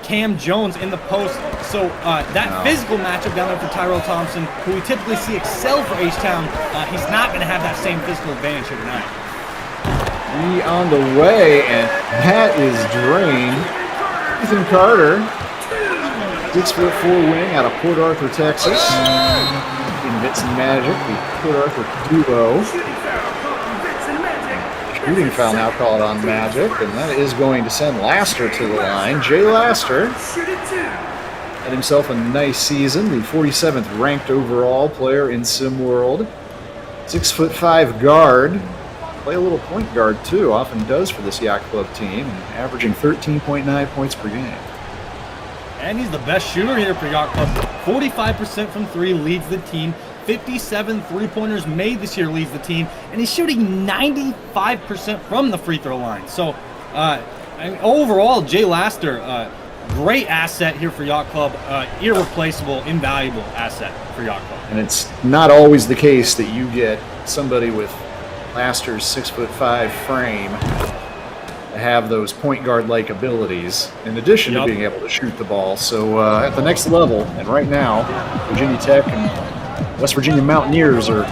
Cam Jones in the post. So that physical matchup down there for Tyrell Thompson, who we typically see excel for H-Town, he's not going to have that same physical advantage here tonight. He on the way, and that is drained. Ethan Carter, 6'4" wing out of Port Arthur, Texas. In Vincent Magic, the Port Arthur duo. Shooting foul now called on Magic, and that is going to send Laster to the line. Jay Laster Had himself a nice season, the 47th ranked overall player in SimWorld. 6'5" guard. Play a little point guard too, often does for this Yacht Club team, and averaging 13.9 points per game. And he's the best shooter here for Yacht Club. 45% from 3 leads the team. 57 three-pointers made this year leads the team. And he's shooting 95% from the free throw line. So, overall, Jay Laster, great asset here for Yacht Club. Irreplaceable, invaluable asset for Yacht Club. And it's not always the case that you get somebody with Laster's 6'5" frame to have those point guard-like abilities, in addition to being able to shoot the ball. So at the next level, and right now, Virginia Tech and West Virginia Mountaineers are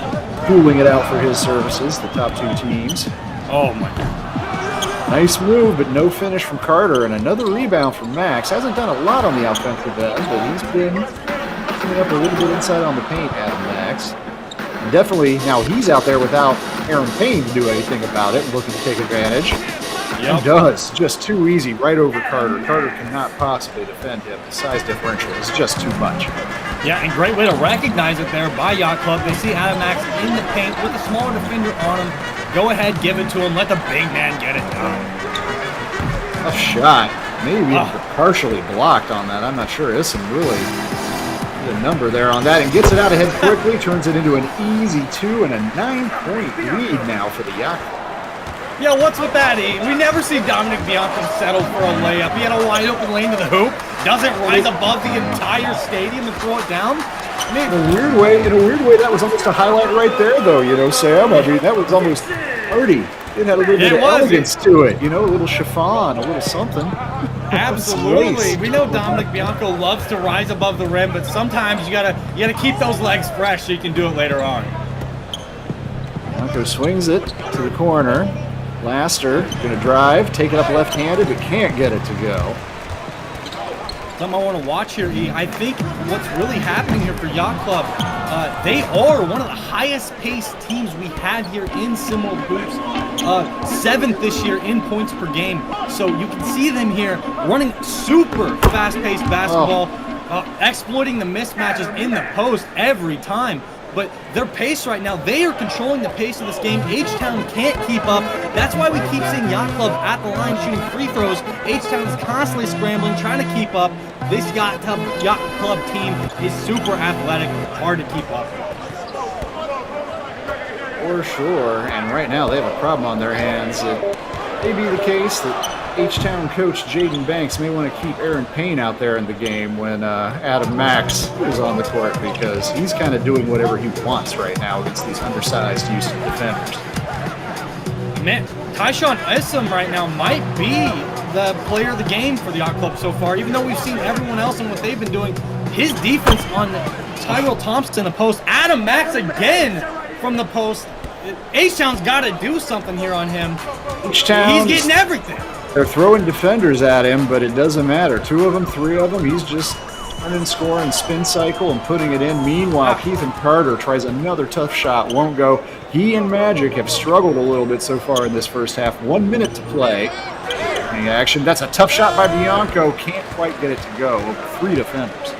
pooling it out for his services, the top 2 teams. Oh my God. Nice move, but no finish from Carter, and another rebound from Max. Hasn't done a lot on the offensive end, but he's been coming up a little bit inside on the paint, Adam Max. And definitely, now he's out there without Aaron Payne to do anything about it, looking to take advantage. He does. Just too easy, right over Carter. Carter cannot possibly defend him. The size differential is just too much. Yeah, and great way to recognize it there by Yacht Club. They see Adam Max in the paint with a smaller defender on him. Go ahead, give it to him. Let the big man get it done. Tough shot. Maybe partially blocked on that. I'm not sure. There's some really good number there on that. And gets it out ahead quickly. Turns it into an easy 2 and a 9-point lead now for the Yacht Club. Yeah, what's with that, E? We never see Dominic Bianco settle for a layup. He had a wide open lane to the hoop. Doesn't rise above the entire stadium and throw it down. I mean, in a weird way, that was almost a highlight right there, though. You know, Sam. I mean, that was almost arty. It had a little bit of elegance to it. You know, a little chiffon, a little something. Absolutely. We know Dominic Bianco loves to rise above the rim, but sometimes you gotta keep those legs fresh so you can do it later on. Bianco swings it to the corner. Laster gonna drive, take it up left-handed, but can't get it to go. Something I want to watch here, E. I think what's really happening here for Yacht Club, they are one of the highest-paced teams we had here in SimWorld Hoops. 7th this year in points per game. So you can see them here running super fast-paced basketball, exploiting the mismatches in the post every time. But their pace right now, they are controlling the pace of this game. H-Town can't keep up. That's why we keep seeing Yacht Club at the line shooting free throws. H-Town is constantly scrambling, trying to keep up. This Yacht Club team is super athletic, hard to keep up. For sure, and right now they have a problem on their hands. It may be the case that H-Town coach Jaden Banks may want to keep Aaron Payne out there in the game when Adam Max is on the court, because he's kind of doing whatever he wants right now against these undersized Houston defenders. Man, Tyshawn Issam right now might be the player of the game for the Yacht Club so far, even though we've seen everyone else and what they've been doing. His defense on Tyrell Thompson in the post. Adam Max again from the post. H-Town's got to do something here on him. H-Town, he's getting everything. They're throwing defenders at him, but it doesn't matter. 2 of them, 3 of them, he's just running, scoring, spin cycle, and putting it in. Meanwhile, Keithan Carter tries another tough shot, won't go. He and Magic have struggled a little bit so far in this first half. 1 minute to play. The action. That's a tough shot by Bianco. Can't quite get it to go. Over 3 defenders.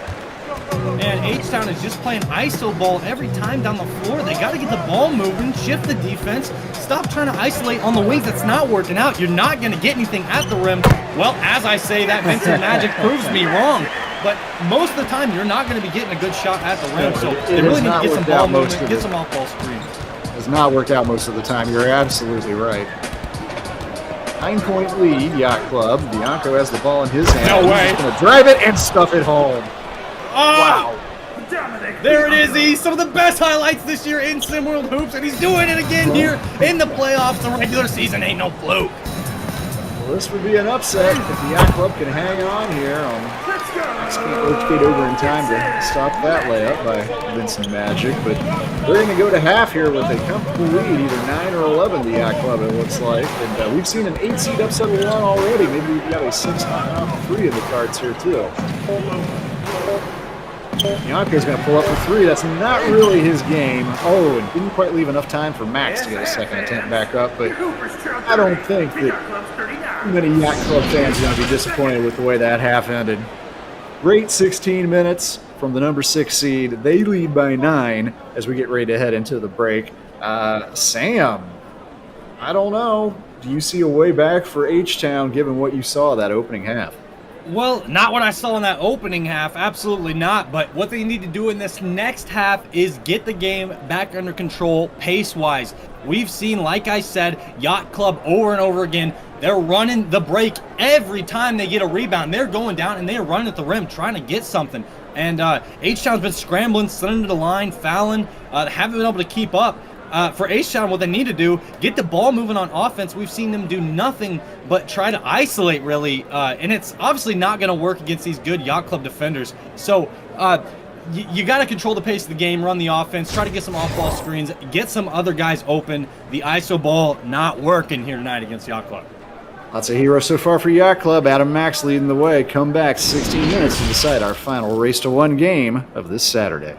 And H-Town is just playing ISO ball every time down the floor. They got to get the ball moving, shift the defense, stop trying to isolate on the wings. That's not working out. You're not going to get anything at the rim. Well, as I say, that Vincent Magic proves me wrong. But most of the time, you're not going to be getting a good shot at the rim. So they really need to get some ball movement, get some off-ball screens. Has not worked out most of the time. You're absolutely right. 9-point lead, Yacht Club. Bianco has the ball in his hand. No way. He's going to drive it and stuff it home. Oh, wow. There it is, E. Some of the best highlights this year in SimWorld Hoops, and he's doing it again here in the playoffs. The regular season ain't no fluke. Well, this would be an upset if the Yacht Club can hang on here. Let's get over in time to stop that layup by Vincent Magic, but they're going to go to half here with a comfortable lead, either 9 or 11, the Yacht Club, it looks like. And we've seen an 8-seed upset along already. Maybe we've got a 6-3 in the cards here, too. Bianco's going to pull up for 3. That's not really his game. Oh, and didn't quite leave enough time for Max to get a second attempt back up, but I don't think that many Yacht Club fans are going to be disappointed with the way that half ended. Great 16 minutes from the number 6 seed. They lead by 9 as we get ready to head into the break. Sam, I don't know. Do you see a way back for H-Town given what you saw that opening half? Well, not what I saw in that opening half, absolutely not. But what they need to do in this next half is get the game back under control pace-wise. We've seen, like I said, Yacht Club over and over again. They're running the break every time they get a rebound. They're going down and they're running at the rim trying to get something. And H-Town's been scrambling, sending to the line, fouling, haven't been able to keep up. For H-Town, what they need to do, get the ball moving on offense. We've seen them do nothing but try to isolate, really, and it's obviously not going to work against these good Yacht Club defenders. So you got to control the pace of the game, run the offense, try to get some off-ball screens, get some other guys open. The ISO ball not working here tonight against Yacht Club. Lots of heroes so far for Yacht Club. Adam Max leading the way. Come back 16 minutes to decide our final race to 1 game of this Saturday.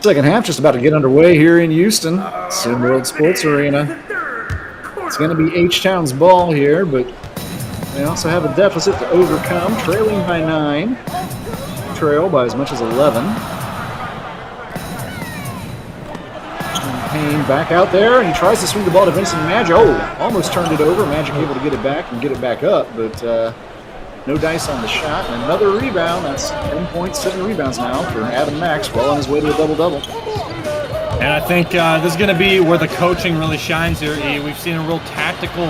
Second half just about to get underway here in Houston, Sim World Sports Arena. It's going to be H-Town's ball here, but they also have a deficit to overcome, trailing by 9. Trail by as much as 11. Payne back out there, and he tries to swing the ball to Vincent Magic. Oh, almost turned it over. Magic able to get it back and get it back up, but no dice on the shot. And another rebound. That's 10 points, 7 rebounds now for Adam Max, well on his way to a double-double. And I think this is going to be where the coaching really shines here, E. We've seen a real tactical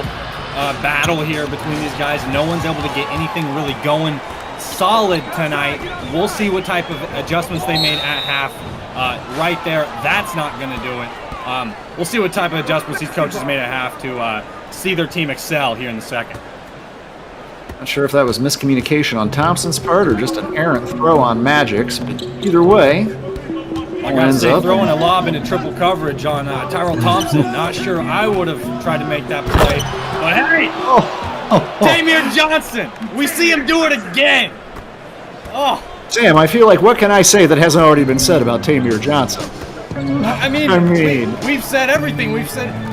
battle here between these guys. No one's able to get anything really going solid tonight. We'll see what type of adjustments they made at half. Right there, that's not going to do it. We'll see what type of adjustments these coaches made at half to see their team excel here in the second. Not sure if that was miscommunication on Thompson's part or just an errant throw on Magic's, but either way, I gotta say, throwing a lob into triple coverage on Tyrell Thompson, not sure I would have tried to make that play. But hey, Tamir Johnson, we see him do it again. Oh, Sam, I feel like what can I say that hasn't already been said about Tamir Johnson? I mean, we've said everything.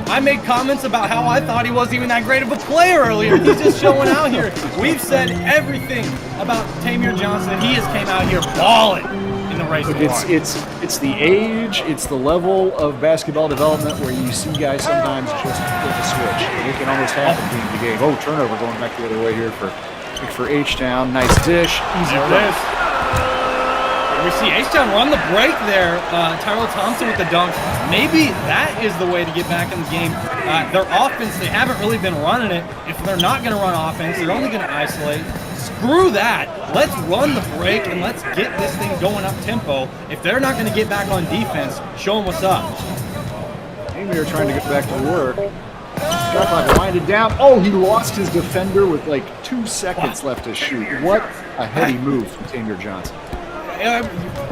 I made comments about how I thought he wasn't even that great of a player earlier. He's just showing out here. We've said everything about Tamir Johnson. He has came out here balling in the race. Look, it's the age, it's the level of basketball development where you see guys sometimes just flip a switch. It can almost happen in the game. Oh, turnover going back the other way here for H-Town. Nice dish, easy play. We see H-Town run the break there. Tyrell Thompson with the dunk. Maybe that is the way to get back in the game. Their offense, they haven't really been running it. If they're not going to run offense, they're only going to isolate. Screw that. Let's run the break and let's get this thing going up tempo. If they're not going to get back on defense, show them what's up. Amir trying to get back to work. Shot clock winded down. Oh, he lost his defender with like 2 seconds left to shoot. What a heady move from Tamir Johnson.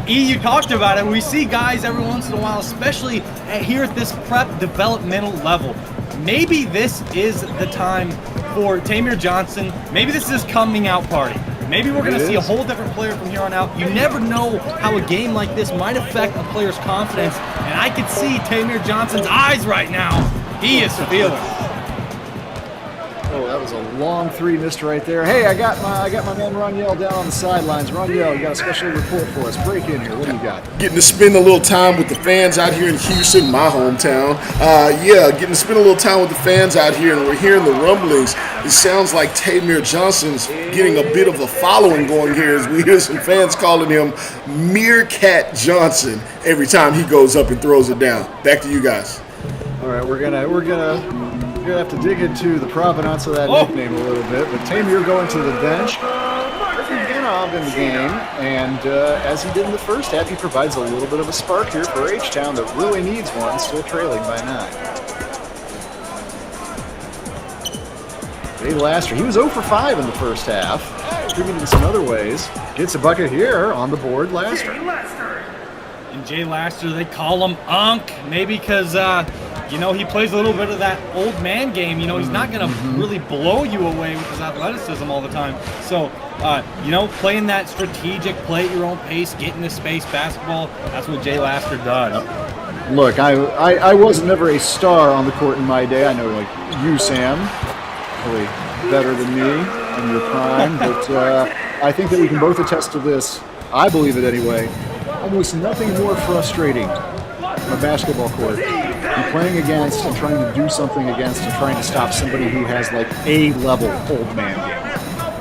You talked about it. We see guys every once in a while, especially here at this prep developmental level. Maybe this is the time for Tamir Johnson. Maybe this is his coming out party. Maybe we're going to see a whole different player from here on out. You never know how a game like this might affect a player's confidence, and I could see Tamir Johnson's eyes right now. He is feeling it. Oh, that was a long three missed right there. Hey, I got my man Roniel down on the sidelines. Roniel, you got a special report for us. Break in here. What do you got? Getting to spend a little time with the fans out here in Houston, my hometown. Getting to spend a little time with the fans out here, and we're hearing the rumblings. It sounds like Tamir Johnson's getting a bit of a following going here as we hear some fans calling him Meerkat Johnson every time he goes up and throws it down. Back to you guys. All right, we're gonna have to dig into the provenance of that nickname a little bit. But Tamir going to the bench. Ganov in the game, and as he did in the first half, he provides a little bit of a spark here for H-Town that really needs one, still trailing by 9. Jay Laster, he was 0 for 5 in the first half, contributing in some other ways. Gets a bucket here on the board, Laster. And Jay Laster, they call him Unk, maybe because he plays a little bit of that old man game. He's not going to really blow you away with his athleticism all the time. So, playing that strategic, play at your own pace, get into space basketball, that's what Jay Laster does. Look, I was never a star on the court in my day. I know, like you, Sam, probably better than me in your prime. But I think that we can both attest to this. I believe it anyway. Almost nothing more frustrating on a basketball court than playing against and trying to do something against and trying to stop somebody who has like A-level old man game.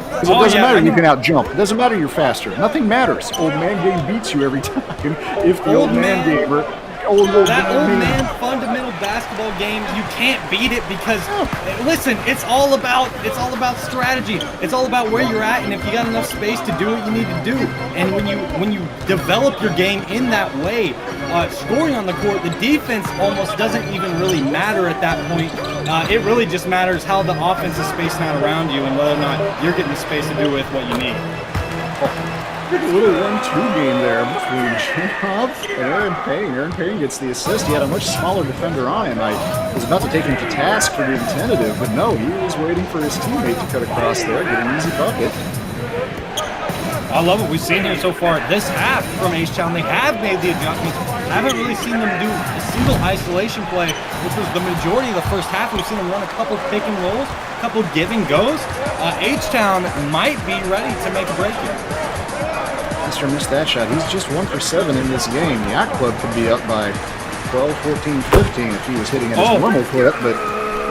Because it doesn't matter you can out-jump. It doesn't matter you're faster. Nothing matters. Old man game beats you every time. If the old man gamer... Old man fundamental basketball game, you can't beat it because listen, it's all about strategy. It's all about where you're at, and if you got enough space to do what you need to do. And when you develop your game in that way, scoring on the court, the defense almost doesn't even really matter at that point. It really just matters how the offense is spacing out around you and whether or not you're getting the space to do with what you need. A little 1-2 game there between Jacob and Aaron Payne. Aaron Payne gets the assist. He had a much smaller defender on him. I was about to take him to task for being tentative, but no, he was waiting for his teammate to cut across there, get an easy bucket. I love what we've seen here so far this half from H-Town. They have made the adjustments. I haven't really seen them do a single isolation play, which was the majority of the first half. We've seen them run a couple pick and rolls, a couple give and goes. H-Town might be ready to make a break here. Mister missed that shot. He's just 1 for 7 in this game. The Yacht Club could be up by 12, 14, 15 if he was hitting at his normal clip, but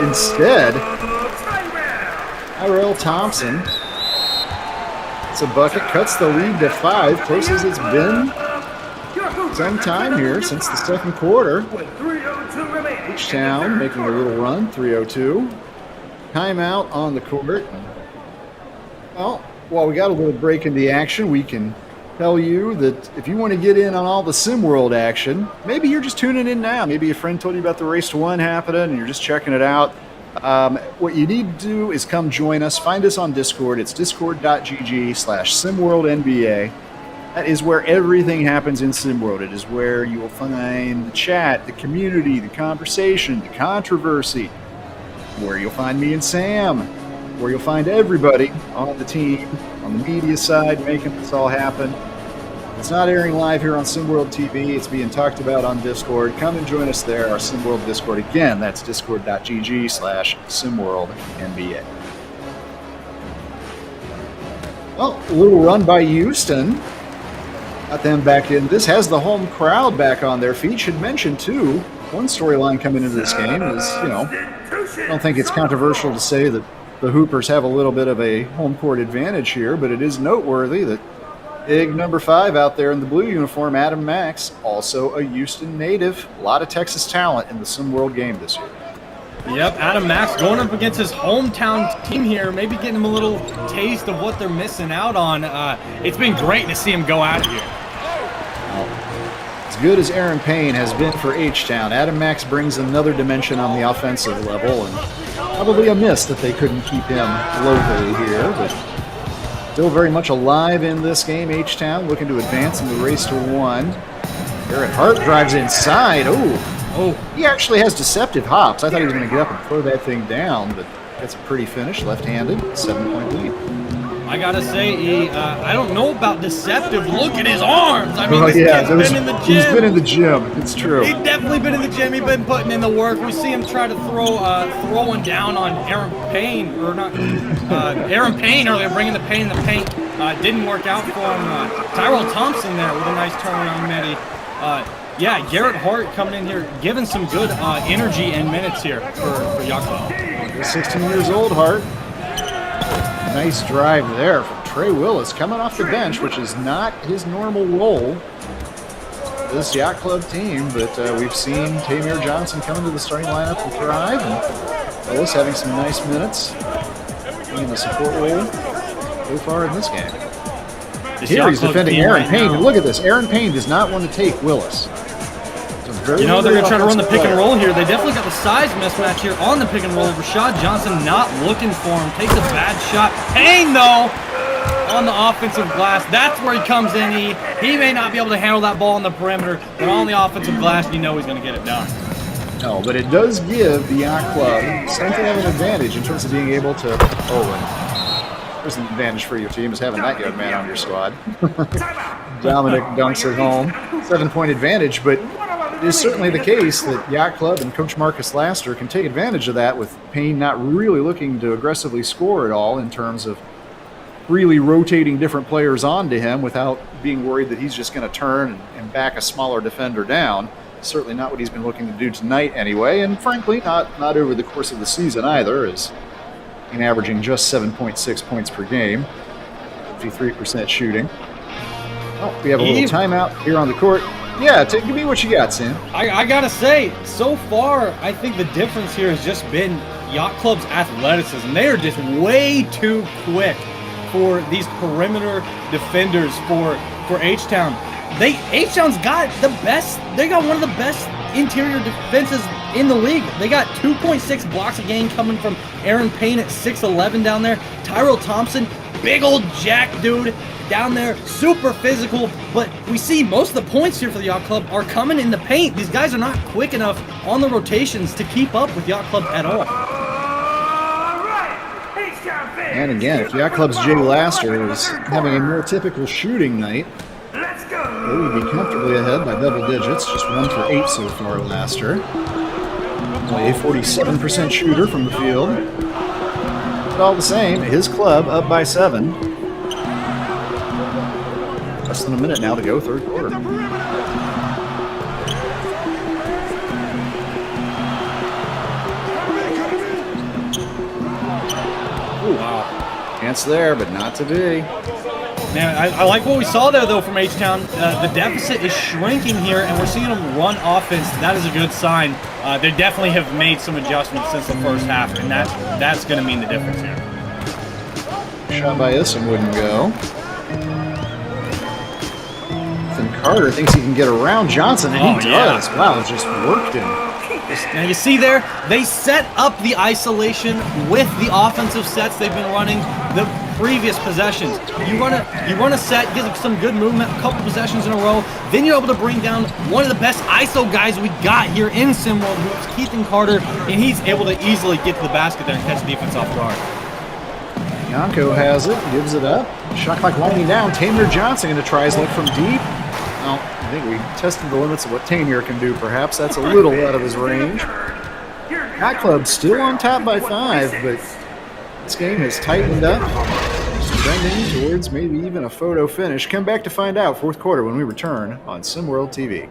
instead, Tyrell Thompson gets a bucket, cuts the lead to 5, close as it's been some time here since the second quarter. H-Town making a little run, 3:02. Timeout on the court. Well, while we got a little break in the action, we can tell you that if you want to get in on all the SimWorld action, maybe you're just tuning in now. Maybe a friend told you about the Race to One happening and you're just checking it out. What you need to do is come join us. Find us on Discord. It's discord.gg/SimWorldNBA. That is where everything happens in SimWorld. It is where you will find the chat, the community, the conversation, the controversy, where you'll find me and Sam, where you'll find everybody on the team, on the media side, making this all happen. It's not airing live here on SimWorld TV. It's being talked about on Discord. Come and join us there, our SimWorld Discord. Again, that's discord.gg/SimWorldNBA. Well, a little run by Houston. Got them back in. This has the home crowd back on their feet. Should mention, too, one storyline coming into this game is, I don't think it's controversial to say that the Hoopers have a little bit of a home court advantage here, but it is noteworthy that big number 5 out there in the blue uniform, Adam Max, also a Houston native. A lot of Texas talent in the SimWorld game this year. Yep, Adam Max going up against his hometown team here, maybe getting him a little taste of what they're missing out on. It's been great to see him go out of here. As good as Aaron Payne has been for H-Town, Adam Max brings another dimension on the offensive level, and probably a miss that they couldn't keep him locally here, but still very much alive in this game. H-Town looking to advance in the Race to One. Garrett Hart drives inside. Oh, he actually has deceptive hops. I thought he was going to get up and throw that thing down, but gets a pretty finish, left-handed, 7-point lead. I gotta say, I don't know about deceptive. Look at his arms. I mean, He's been in the gym. He's been in the gym. It's true. He's definitely been in the gym. He's been putting in the work. We see him try to throwing down on Aaron Payne, or not Aaron Payne earlier, bringing the Payne in the paint. Didn't work out for him. Tyrell Thompson there with a nice turnaround midi. Yeah, Garrett Hart coming in here, giving some good energy and minutes here for Yacht Club. He's 16 years old, Hart. Nice drive there from Trey Willis coming off the bench, which is not his normal role. This Yacht Club team, but we've seen Tamir Johnson come into the starting lineup and thrive, and Willis having some nice minutes in the support role so far in this game. Here he's defending Aaron Payne. And look at this. Aaron Payne does not want to take Willis. They're going to try to run the pick and roll here. They definitely got the size mismatch here on the pick and roll. Rashad Johnson not looking for him. Takes a bad shot. Payne, though, on the offensive glass. That's where he comes in. He may not be able to handle that ball on the perimeter, but on the offensive glass, you know he's going to get it done. No, but it does give the Yacht Club something of an advantage in terms of being able to... there's an advantage for your team is having that young man on your squad. Dominic dunks at home. 7-point advantage, but it is certainly the case that Yacht Club and Coach Marcus Laster can take advantage of that with Payne not really looking to aggressively score at all in terms of really rotating different players onto him without being worried that he's just going to turn and back a smaller defender down. Certainly not what he's been looking to do tonight anyway, and frankly, not over the course of the season either, as in averaging just 7.6 points per game, 53% shooting. Oh, we have a little timeout here on the court. Yeah, give me what you got, Sam. I gotta say, so far, I think the difference here has just been Yacht Club's athleticism. They are just way too quick for these perimeter defenders for H-Town. H-Town's got the best. They got one of the best interior defenses in the league. They got 2.6 blocks a game coming from Aaron Payne at 6'11" down there. Tyrell Thompson, big old jack dude down there, super physical, but we see most of the points here for the Yacht Club are coming in the paint. These guys are not quick enough on the rotations to keep up with Yacht Club at all. And again, if Yacht Club's Jay Laster was having a more typical shooting night, they would be comfortably ahead by double digits, just 1 for 8 so far, Laster. Only a 47% shooter from the field. But all the same, his club up by 7. Less than a minute now to go, third quarter. Ooh, wow. Chance there, but not to be. Man, I like what we saw there, though, from H-Town. The deficit is shrinking here, and we're seeing them run offense. That is a good sign. They definitely have made some adjustments since the first half, and that's going to mean the difference here. Shot by Issam wouldn't go. Carter thinks he can get around Johnson, and he does. Yeah. Wow, just worked him. Now you see there, they set up the isolation with the offensive sets they've been running the previous possessions. You run a set, gives some good movement, a couple possessions in a row, then you're able to bring down one of the best ISO guys we got here in SimWorld, who's Keithan Carter, and he's able to easily get to the basket there and catch the defense off guard. Bianco has it, gives it up. Shot clock winding down. Tamir Johnson going to try his luck from deep. Well, I think we tested the limits of what Tamir can do, perhaps. That's a little out of his range. Yacht Club still on top by 5, but this game has tightened up. Trending towards maybe even a photo finish. Come back to find out fourth quarter when we return on SimWorld TV.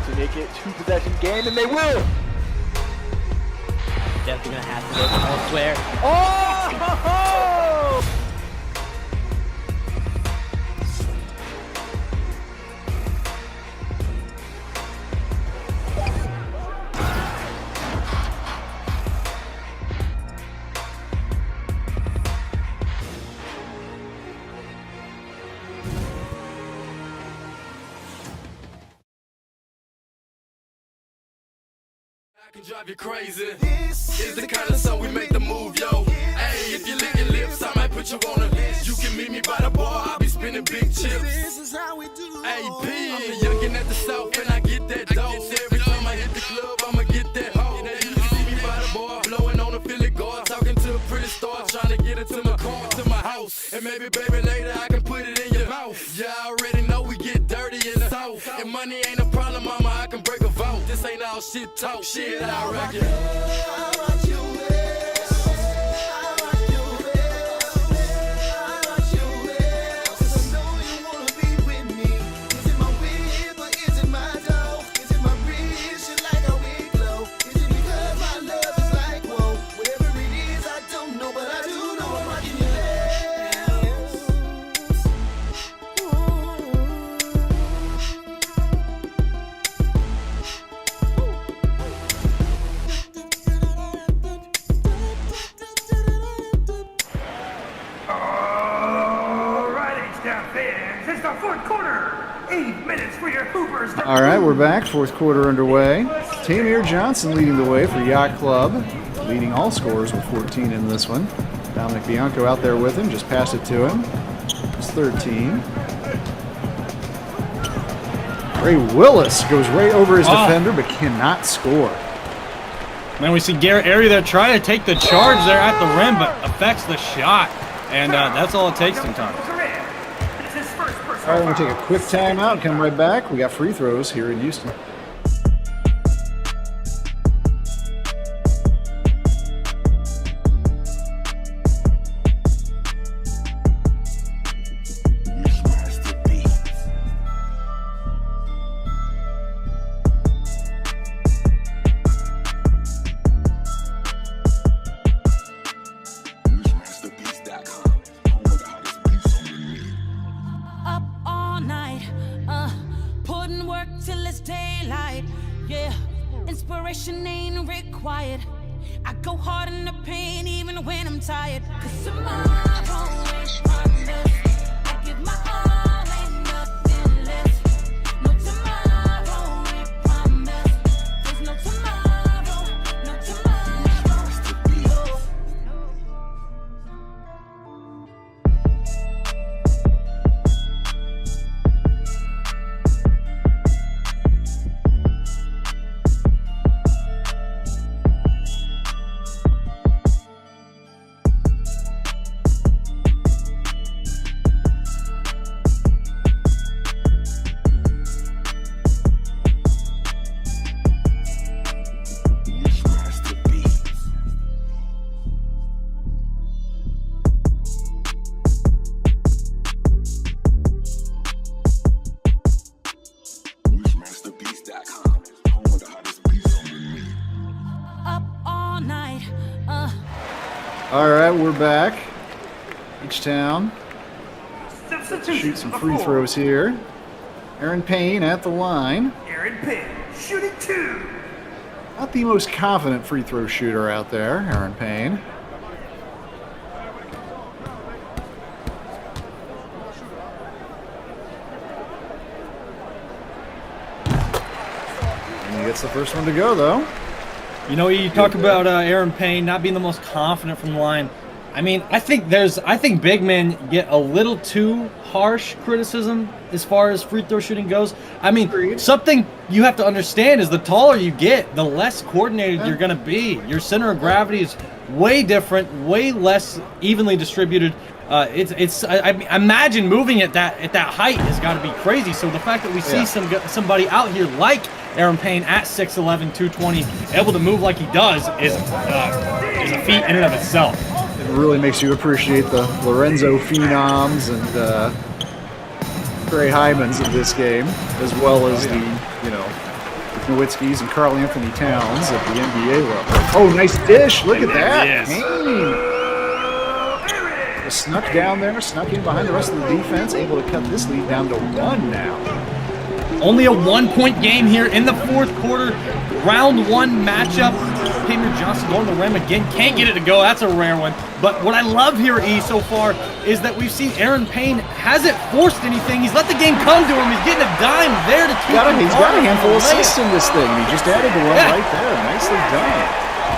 To make it 2-possession game, and they will. Definitely gonna have to look elsewhere. Oh! Can drive you crazy. This is the kind of song we make the move, yo. Hey, if you lick your lips, I might put you on a list. You can meet me by the bar, I'll be spinning big chips. This is how we do. AP, I'm the youngin' at the south, and I get that dough. Every time I hit the club, I'ma get that hoe. You can see me by the bar, blowing on a Philly guard, talking to a pretty star, trying to get her to my car, to my house. And maybe, baby, later I can put it in your mouth. Yeah, I already know we get dirty in the south. And money ain't a problem, mama, I can break a vote. This ain't all shit talk, shit, I reckon. All right, we're back. Fourth quarter underway. Tamir Johnson leading the way for Yacht Club, leading all scorers with 14 in this one. Dominic Bianco out there with him, just passed it to him. It's 13. Ray Willis goes right over his defender, but cannot score. Man, we see Garrett Airy there trying to take the charge there at the rim, but affects the shot. And that's all it takes sometimes. All right, we're going to take a quick timeout and come right back. We got free throws here in Houston. All right, we're back. H-Town. Shoot some free throws here. Aaron Payne at the line. Aaron Payne, shooting 2. Not the most confident free throw shooter out there, Aaron Payne. And he gets the first one to go, though. You know, you talk about Aaron Payne not being the most confident from the line. I mean, I think big men get a little too harsh criticism as far as free throw shooting goes. I mean, something you have to understand is the taller you get, the less coordinated you're going to be. Your center of gravity is way different, way less evenly distributed. I mean, imagine moving at that height has got to be crazy. So the fact that we see somebody out here like Aaron Payne at 6'11", 220, able to move like he does is a feat in and of itself. It really makes you appreciate the Lorenzo Phenoms and Trey Hymans of this game, as well as the Nowitzkis and Karl Anthony Towns at the NBA level. Oh, nice dish! Look at that! Yes. Payne snuck down there, snuck in behind the rest of the defense, able to cut this lead down to 1 now. Only a 1-point game here in the fourth quarter. Round 1 matchup. Tamer Johnson going to the rim again. Can't get it to go. That's a rare one. But what I love here, so far, is that we've seen Aaron Payne hasn't forced anything. He's let the game come to him. He's getting a dime there to keep him. He's got a handful of assists in this thing. He just added the one right there. Nicely done.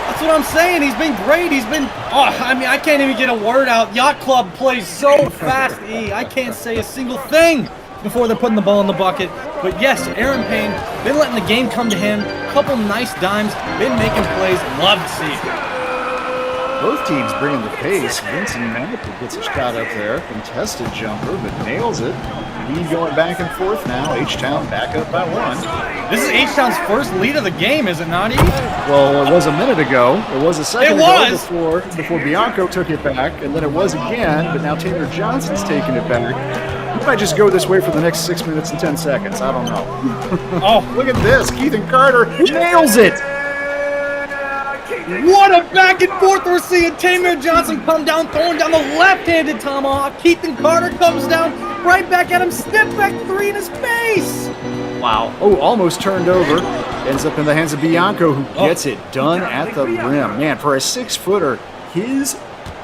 That's what I'm saying. He's been great. He's been, I mean, I can't even get a word out. Yacht Club plays so fast, I can't say a single thing before they're putting the ball in the bucket. But yes, Aaron Payne, been letting the game come to him. Couple nice dimes, been making plays. Love to see it. Both teams bringing the pace. Vincent Maniple gets a shot up there. Contested jumper, but nails it. Lead going back and forth now. H-Town back up by 1. This is H-Town's first lead of the game, is it not, E? Well, it was a minute ago. It was a second ago before Bianco took it back, and then it was again, but now Taylor Johnson's taking it back. He might just go this way for the next 6 minutes and 10 seconds. I don't know. Oh, look at this. Keithan Carter nails it. What a back and forth we're seeing. Tamer Johnson come down, throwing down the left-handed tomahawk. Keithan Carter comes down, right back at him, step back 3 in his face. Wow. Oh, almost turned over. Ends up in the hands of Bianco, who gets it done at the rim. Man, for a 6-footer, his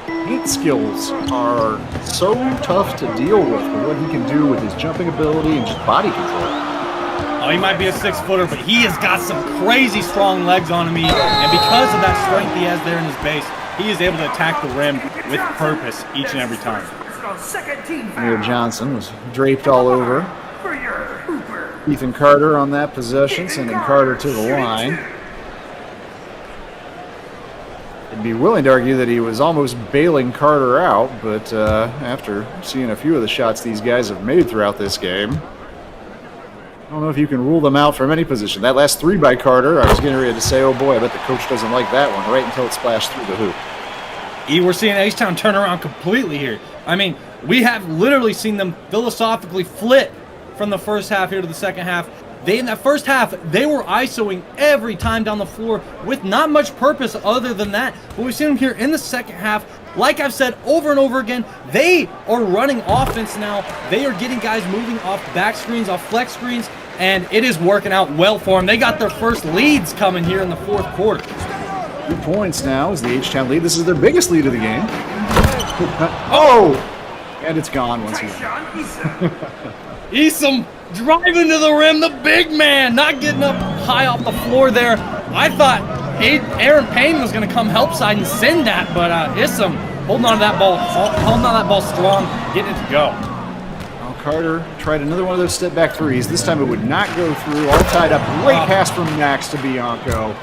paint skills are so tough to deal with what he can do with his jumping ability and just body control. Oh, he might be a 6-footer, but he has got some crazy strong legs on him. And because of that strength he has there in his base, he is able to attack the rim with purpose each and every time. Taylor Johnson was draped all over Keithan Carter on that possession, sending Carter to the line. I'd be willing to argue that he was almost bailing Carter out, but after seeing a few of the shots these guys have made throughout this game, I don't know if you can rule them out from any position. That last 3 by Carter, I was getting ready to say, oh boy, I bet the coach doesn't like that one, right until it splashed through the hoop. We're seeing H-Town turn around completely here. I mean, we have literally seen them philosophically flip from the first half here to the second half. In that first half, they were ISOing every time down the floor with not much purpose other than that. But we've seen them here in the second half. Like I've said over and over again, they are running offense now. They are getting guys moving off back screens, off flex screens, and it is working out well for them. They got their first leads coming here in the fourth quarter. 2 points now is the H-Town lead. This is their biggest lead of the game. Oh! And it's gone once again. Easom driving to the rim, the big man, not getting up high off the floor there. I thought Aaron Payne was going to come help side and send that, but Easom holding on to that ball, strong, getting it to go. Well, Carter tried another one of those step back threes. This time it would not go through. All tied up. Great pass from Max to Bianco.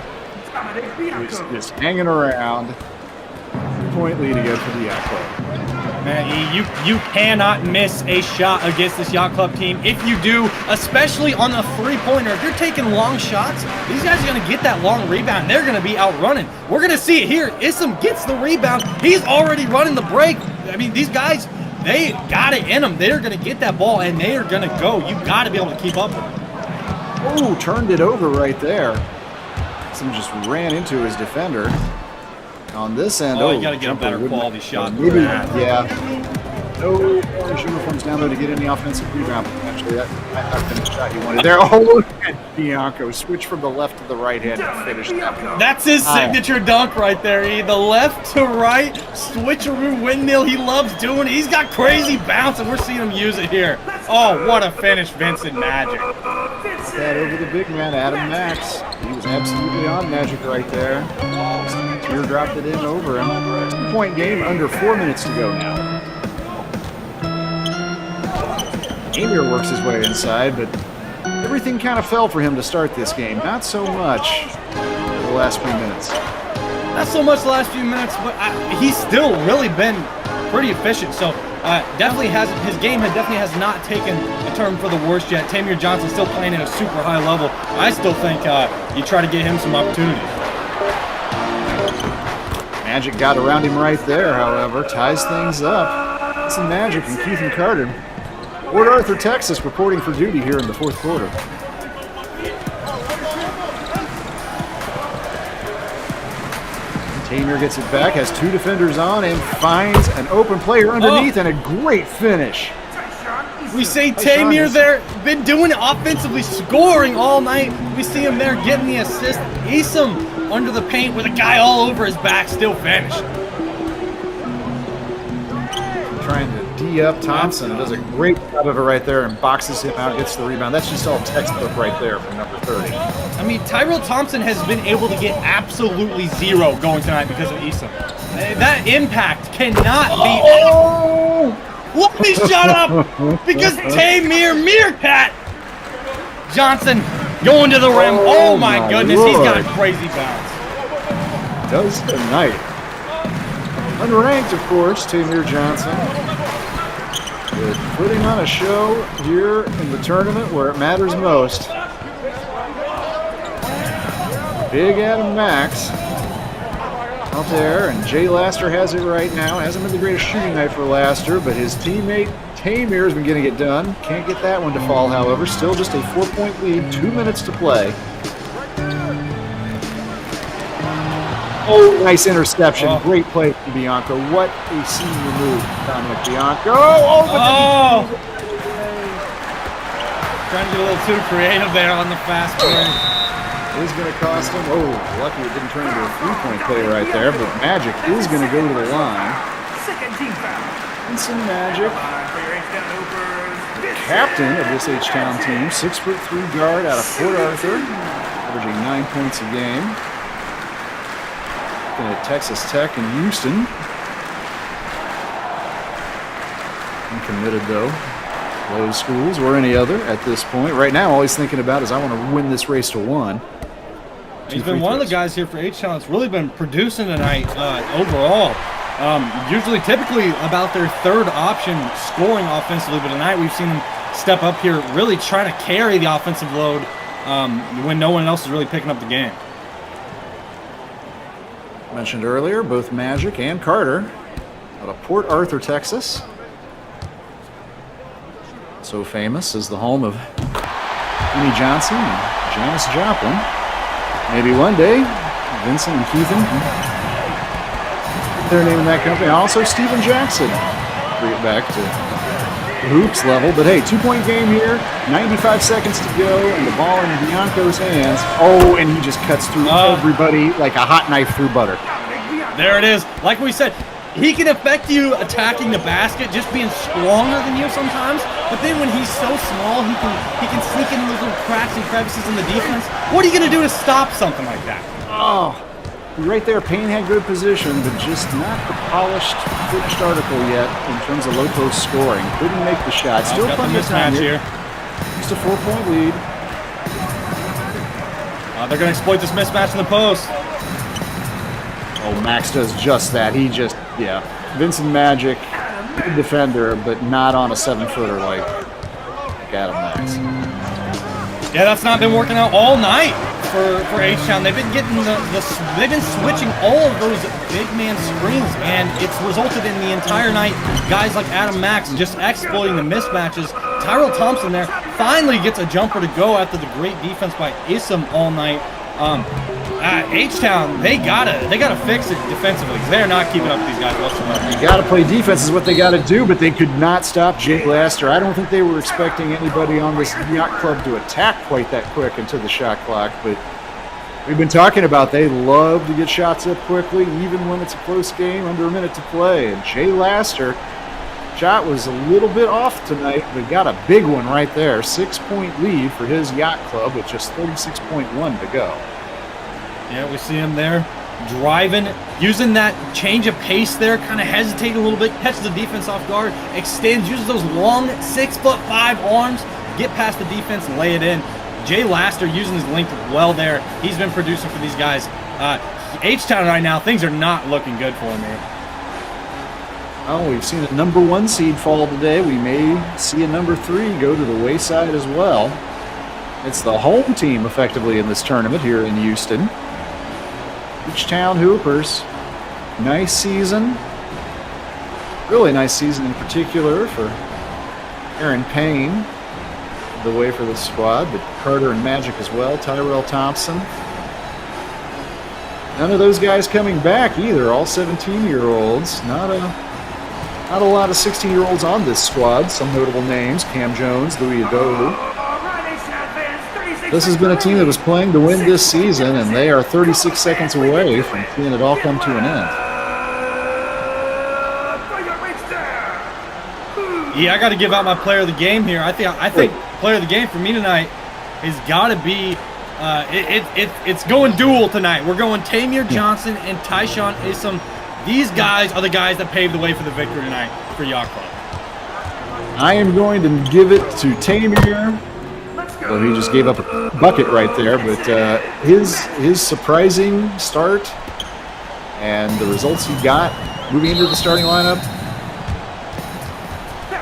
He was just hanging around. 2-point lead again for the Yacht Club. Man, you cannot miss a shot against this Yacht Club team. If you do, especially on the three-pointer, if you're taking long shots, these guys are going to get that long rebound. They're going to be outrunning. We're going to see it here. Easom gets the rebound. He's already running the break. I mean, these guys, they got it in them. They're going to get that ball, and they are going to go. You got to be able to keep up with them. Oh, turned it over right there. Easom just ran into his defender. On this end, you got to get a better quality shot. Maybe, yeah. No orange uniforms down there to get any offensive rebound. Actually, that might been the shot you wanted there. Oh, look at Bianco. Switch from the left to the right hand to finish that one. That's his signature dunk right there, E. The left to right, switcheroo windmill. He loves doing it. He's got crazy bounce, and we're seeing him use it here. Oh, what a finish, Vincent Magic. That over the big man, Adam Max. He was absolutely on Magic right there. Tear dropped it in over him. 2-point game, under 4 minutes to go now. Amir works his way inside, but everything kind of fell for him to start this game. Not so much the last few minutes. Not so much the last few minutes, but he's still really been pretty efficient. So definitely his game definitely has not taken a turn for the worst yet. Tamir Johnson still playing at a super high level. I still think you try to get him some opportunities. Magic got around him right there, however, ties things up. It's Magic and Keith and Carter. Port Arthur, Texas, reporting for duty here in the fourth quarter. Tamir gets it back, has two defenders on, and finds an open player underneath, and a great finish. We say Tamir there, been doing it offensively, scoring all night. We see him there getting the assist. Esom under the paint with a guy all over his back, still finished. Trying to D-up Thompson, does a great job of it right there and boxes him out, gets the rebound. That's just all textbook right there from number 30. I mean, Tyrell Thompson has been able to get absolutely zero going tonight because of Esom. That impact cannot be... Oh! Let me shut up! Because Tamir Meerkat Johnson going to the rim. Oh my goodness, Lord. He's got a crazy bounce. Does tonight. Unranked, of course, Tamir Johnson. Is putting on a show here in the tournament where it matters most. Big Adam Max out there, and Jay Laster has it right now. Hasn't been the greatest shooting night for Laster, but his teammate Tamir has been getting it done. Can't get that one to fall, however. Still just a 4-point lead, 2 minutes to play. Oh, nice interception. Oh. Great play from Bianco. What a senior move, Dominic Bianco. Oh! Trying to get a little too creative there on the fast break. Is going to cost him. Oh, lucky it didn't turn into a 3-point play right there, but Magic is going to go to the line. Vincent Magic, captain of this H-Town team, 6'3" guard out of Port Arthur, averaging 9 points a game. At Texas Tech and Houston. Uncommitted though. Those schools or any other at this point. Right now, all he's thinking about is I want to win this race to 1. He's been one of the guys here for H-Town that's really been producing tonight overall. Usually, typically about their third option scoring offensively, but tonight we've seen them step up here, really trying to carry the offensive load when no one else is really picking up the game. Mentioned earlier, both Magic and Carter out of Port Arthur, Texas. So famous as the home of Kenny Johnson and Janis Joplin. Maybe one day, Vincent and Keithan, their name in that company. Also, Steven Jackson. Bring it back to the hoops level. But hey, 2-point game here, 95 seconds to go, and the ball in Bianco's hands. Oh, and he just cuts through everybody like a hot knife through butter. There it is. Like we said, he can affect you attacking the basket, just being stronger than you sometimes. But then when he's so small, he can sneak in those little cracks and crevices in the defense. What are you going to do to stop something like that? Oh, right there, Payne had good position, but just not the polished, finished article yet in terms of low post scoring. Couldn't make the shot. Still plenty of time here. Just a 4-point lead. They're going to exploit this mismatch in the post. Oh, Max does just that. He just, Vincent Magic, good defender, but not on a 7-footer like Adam Max. Yeah, that's not been working out all night for H-Town. They've been getting they've been switching all of those big man screens, and it's resulted in the entire night guys like Adam Max just exploiting the mismatches. Tyrell Thompson there finally gets a jumper to go after the great defense by Esom all night. H-Town, they gotta fix it defensively because they're not keeping up with these guys whatsoever. You got to play defense is what they got to do, but they could not stop Jake Laster. I don't think they were expecting anybody on this Yacht Club to attack quite that quick into the shot clock, but we've been talking about they love to get shots up quickly, even when it's a close game, under a minute to play. And Jay Laster, shot was a little bit off tonight, but got a big one right there. 6-point lead for his Yacht Club with just 36.1 to go. Yeah, we see him there driving, using that change of pace there, kind of hesitating a little bit, catches the defense off guard, extends, uses those long 6'5" arms, get past the defense and lay it in. Jay Laster using his length well there. He's been producing for these guys. H-Town right now, things are not looking good for him here. Oh, we've seen a number 1 seed fall today. We may see a number 3 go to the wayside as well. It's the home team effectively in this tournament here in Houston. H-Town Hoopers, nice season. Really nice season in particular for Aaron Payne, the way for the squad, but Carter and Magic as well, Tyrell Thompson. None of those guys coming back either, all 17-year-olds. Not a lot of 16-year-olds on this squad. Some notable names, Cam Jones, Louis Adohu. This has been a team that was playing to win this season, and they are 36 seconds away from seeing it all come to an end. Yeah, I got to give out my player of the game here. I think player of the game for me tonight has got to be it's going dual tonight. We're going Tamir Johnson and Tyshawn Isom. These guys are the guys that paved the way for the victory tonight for Yacht Club. I am going to give it to Tamir. Well, he just gave up a bucket right there, but his surprising start and the results he got moving into the starting lineup,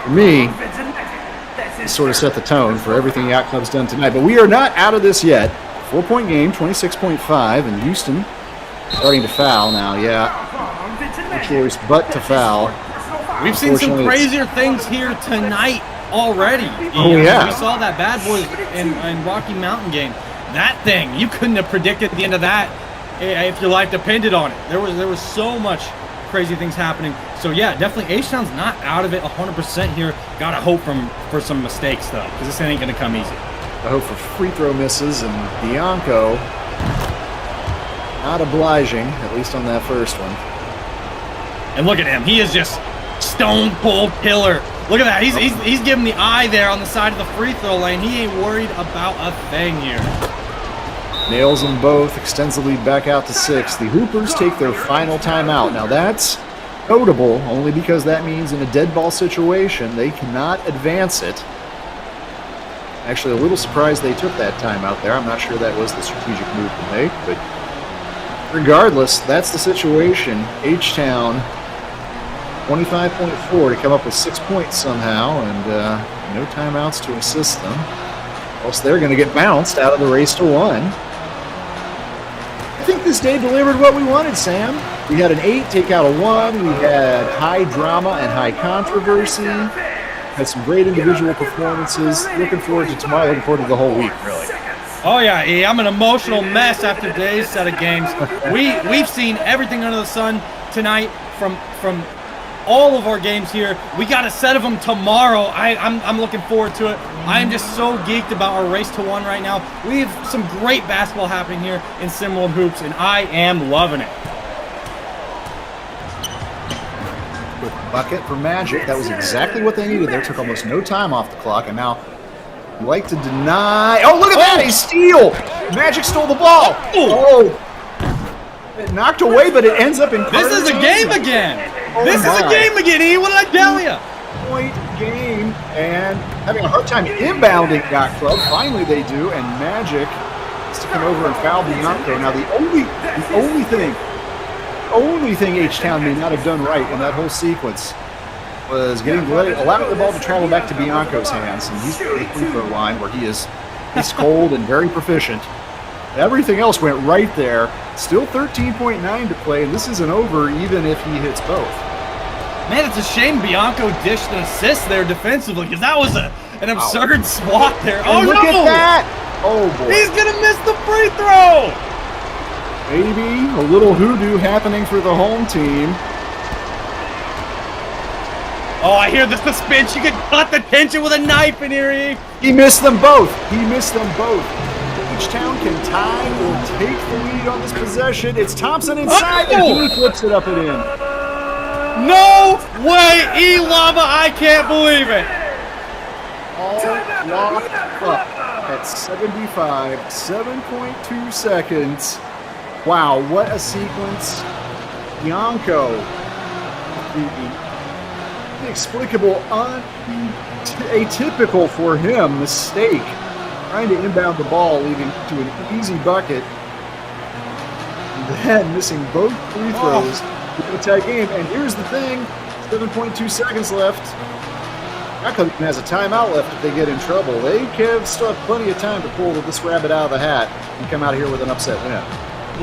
for me, sort of set the tone for everything Yacht Club's done tonight. But we are not out of this yet. 4-point game, 26.5, and Houston starting to foul now. Yeah, no choice but to foul. We've seen some crazier things here tonight already. Oh, yeah. We saw that Bad Boys in Rocky Mountain game. That thing, you couldn't have predicted the end of that if your life depended on it. There was so much crazy things happening. So yeah, definitely H-Town's not out of it 100% here. Gotta hope for some mistakes though, because this ain't gonna come easy. I hope for free throw misses, and Bianco not obliging, at least on that first one. And look at him, he is just stone cold killer. Look at that, he's giving the eye there on the side of the free throw lane. He ain't worried about a thing here. Nails them both, extends the lead back out to 6. The Hoopers take their final timeout. Now that's notable only because that means in a dead ball situation they cannot advance it. Actually, a little surprised they took that timeout there. I'm not sure that was the strategic move to make, but regardless, that's the situation. H-Town 25.4 to come up with 6 points somehow, and no timeouts to assist them. Else they're going to get bounced out of the race to 1. I think this day delivered what we wanted, Sam. We had an 8 take out a 1. We had high drama and high controversy. Had some great individual performances. Looking forward to tomorrow. Looking forward to the whole week, really. Oh yeah, E. I'm an emotional mess after today's set of games. We've seen everything under the sun tonight from all of our games here. We got a set of them tomorrow. I'm looking forward to it. I am just so geeked about our race to 1 right now. We have some great basketball happening here in Simworld Hoops, and I am loving it. With bucket for Magic, that was exactly what they needed there. Took almost no time off the clock, and now you like to deny. Oh, look at that! A steal! Magic stole the ball. Oh, it knocked away, but it ends up in. This is a game again. This is a game again, E. What did I tell you? Point game, and having a hard time inbounding Yacht Club. Finally, they do, and Magic is to come over and foul Bianco. Now, the only thing H-Town may not have done right in that whole sequence was allowing the ball to travel back to Bianco's hands, and he's at the free throw line where he's cold and very proficient. Everything else went right there. Still 13.9 to play, and this isn't over even if he hits both. Man, it's a shame Bianco dished an assist there defensively, because that was an absurd swat there. And look at that! Oh boy! He's gonna miss the free throw. Maybe a little hoodoo happening for the home team. Oh, I hear the suspense. You could cut the tension with a knife in here. He missed them both. He missed them both. Each town can tie or take the lead on this possession. It's Thompson inside, and he flips it up and in. No way, E-Lava. I can't believe it. All locked up at 75, 7.2 seconds. Wow, what a sequence. Bianco, the inexplicable, atypical for him mistake, trying to inbound the ball, leading to an easy bucket, and then missing both free throws in a tie game. And here's the thing, 7.2 seconds left. Yacht Club has a timeout left if they get in trouble. They still have plenty of time to pull this rabbit out of the hat and come out of here with an upset win.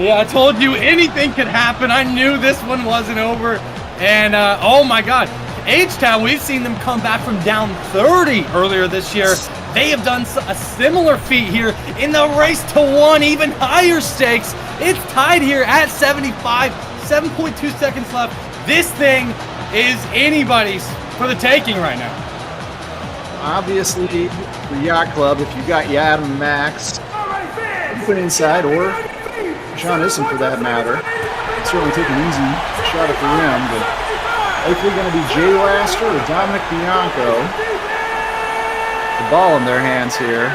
Yeah, I told you anything could happen. I knew this one wasn't over. And, oh my God, H-Town, we've seen them come back from down 30 earlier this year. They have done a similar feat here in the race to one, even higher stakes. It's tied here at 75, 7.2 seconds left. This thing is anybody's for the taking right now. Obviously, for Yacht Club, if you got Yacht and Max, open inside, or Sean Isson for that matter, certainly take an easy shot at the rim, but likely going to be Jay Laster or Dominic Bianco. The ball in their hands here.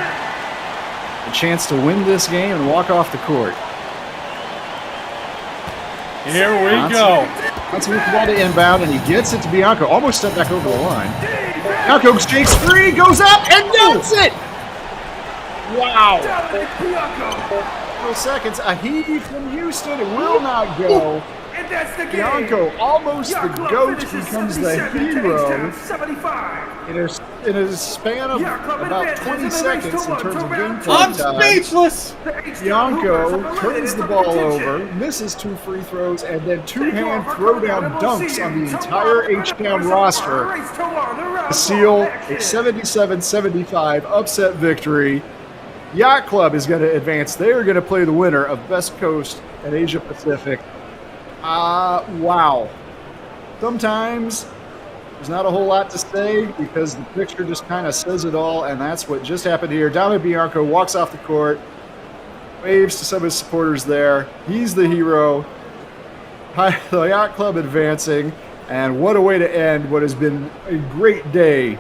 A chance to win this game and walk off the court. Here we go. Johnson with the ball to inbound, and he gets it to Bianco. Almost stepped back over the line. Bianco shakes free, goes up, and dunks it! Wow. 12 seconds. A heave from Houston. It will not go. Bianco, almost the GOAT, becomes the hero in a span of about 20 seconds in terms of game play I'm time. speechless! Bianco turns the ball over, misses 2 free throws, and then 2-hand throwdown dunks on the entire H-Town roster to seal a 77-75 upset victory. Yacht Club is going to advance. They are going to play the winner of Best Coast and Asia Pacific. Wow. Sometimes there's not a whole lot to say because the picture just kind of says it all, and that's what just happened here. Dominic Bianco walks off the court, waves to some of his supporters there. He's the hero. The Yacht Club advancing, and what a way to end what has been a great day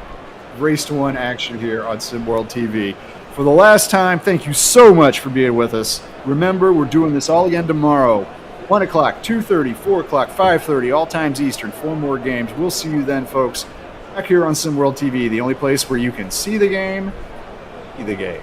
of Race to One action here on SimWorld TV. For the last time, thank you so much for being with us. Remember, we're doing this all again tomorrow. 1 o'clock, 2:30, 4 o'clock, 5:30, all times Eastern, 4 more games. We'll see you then, folks, back here on SimWorld TV, the only place where you can see the game, be the game.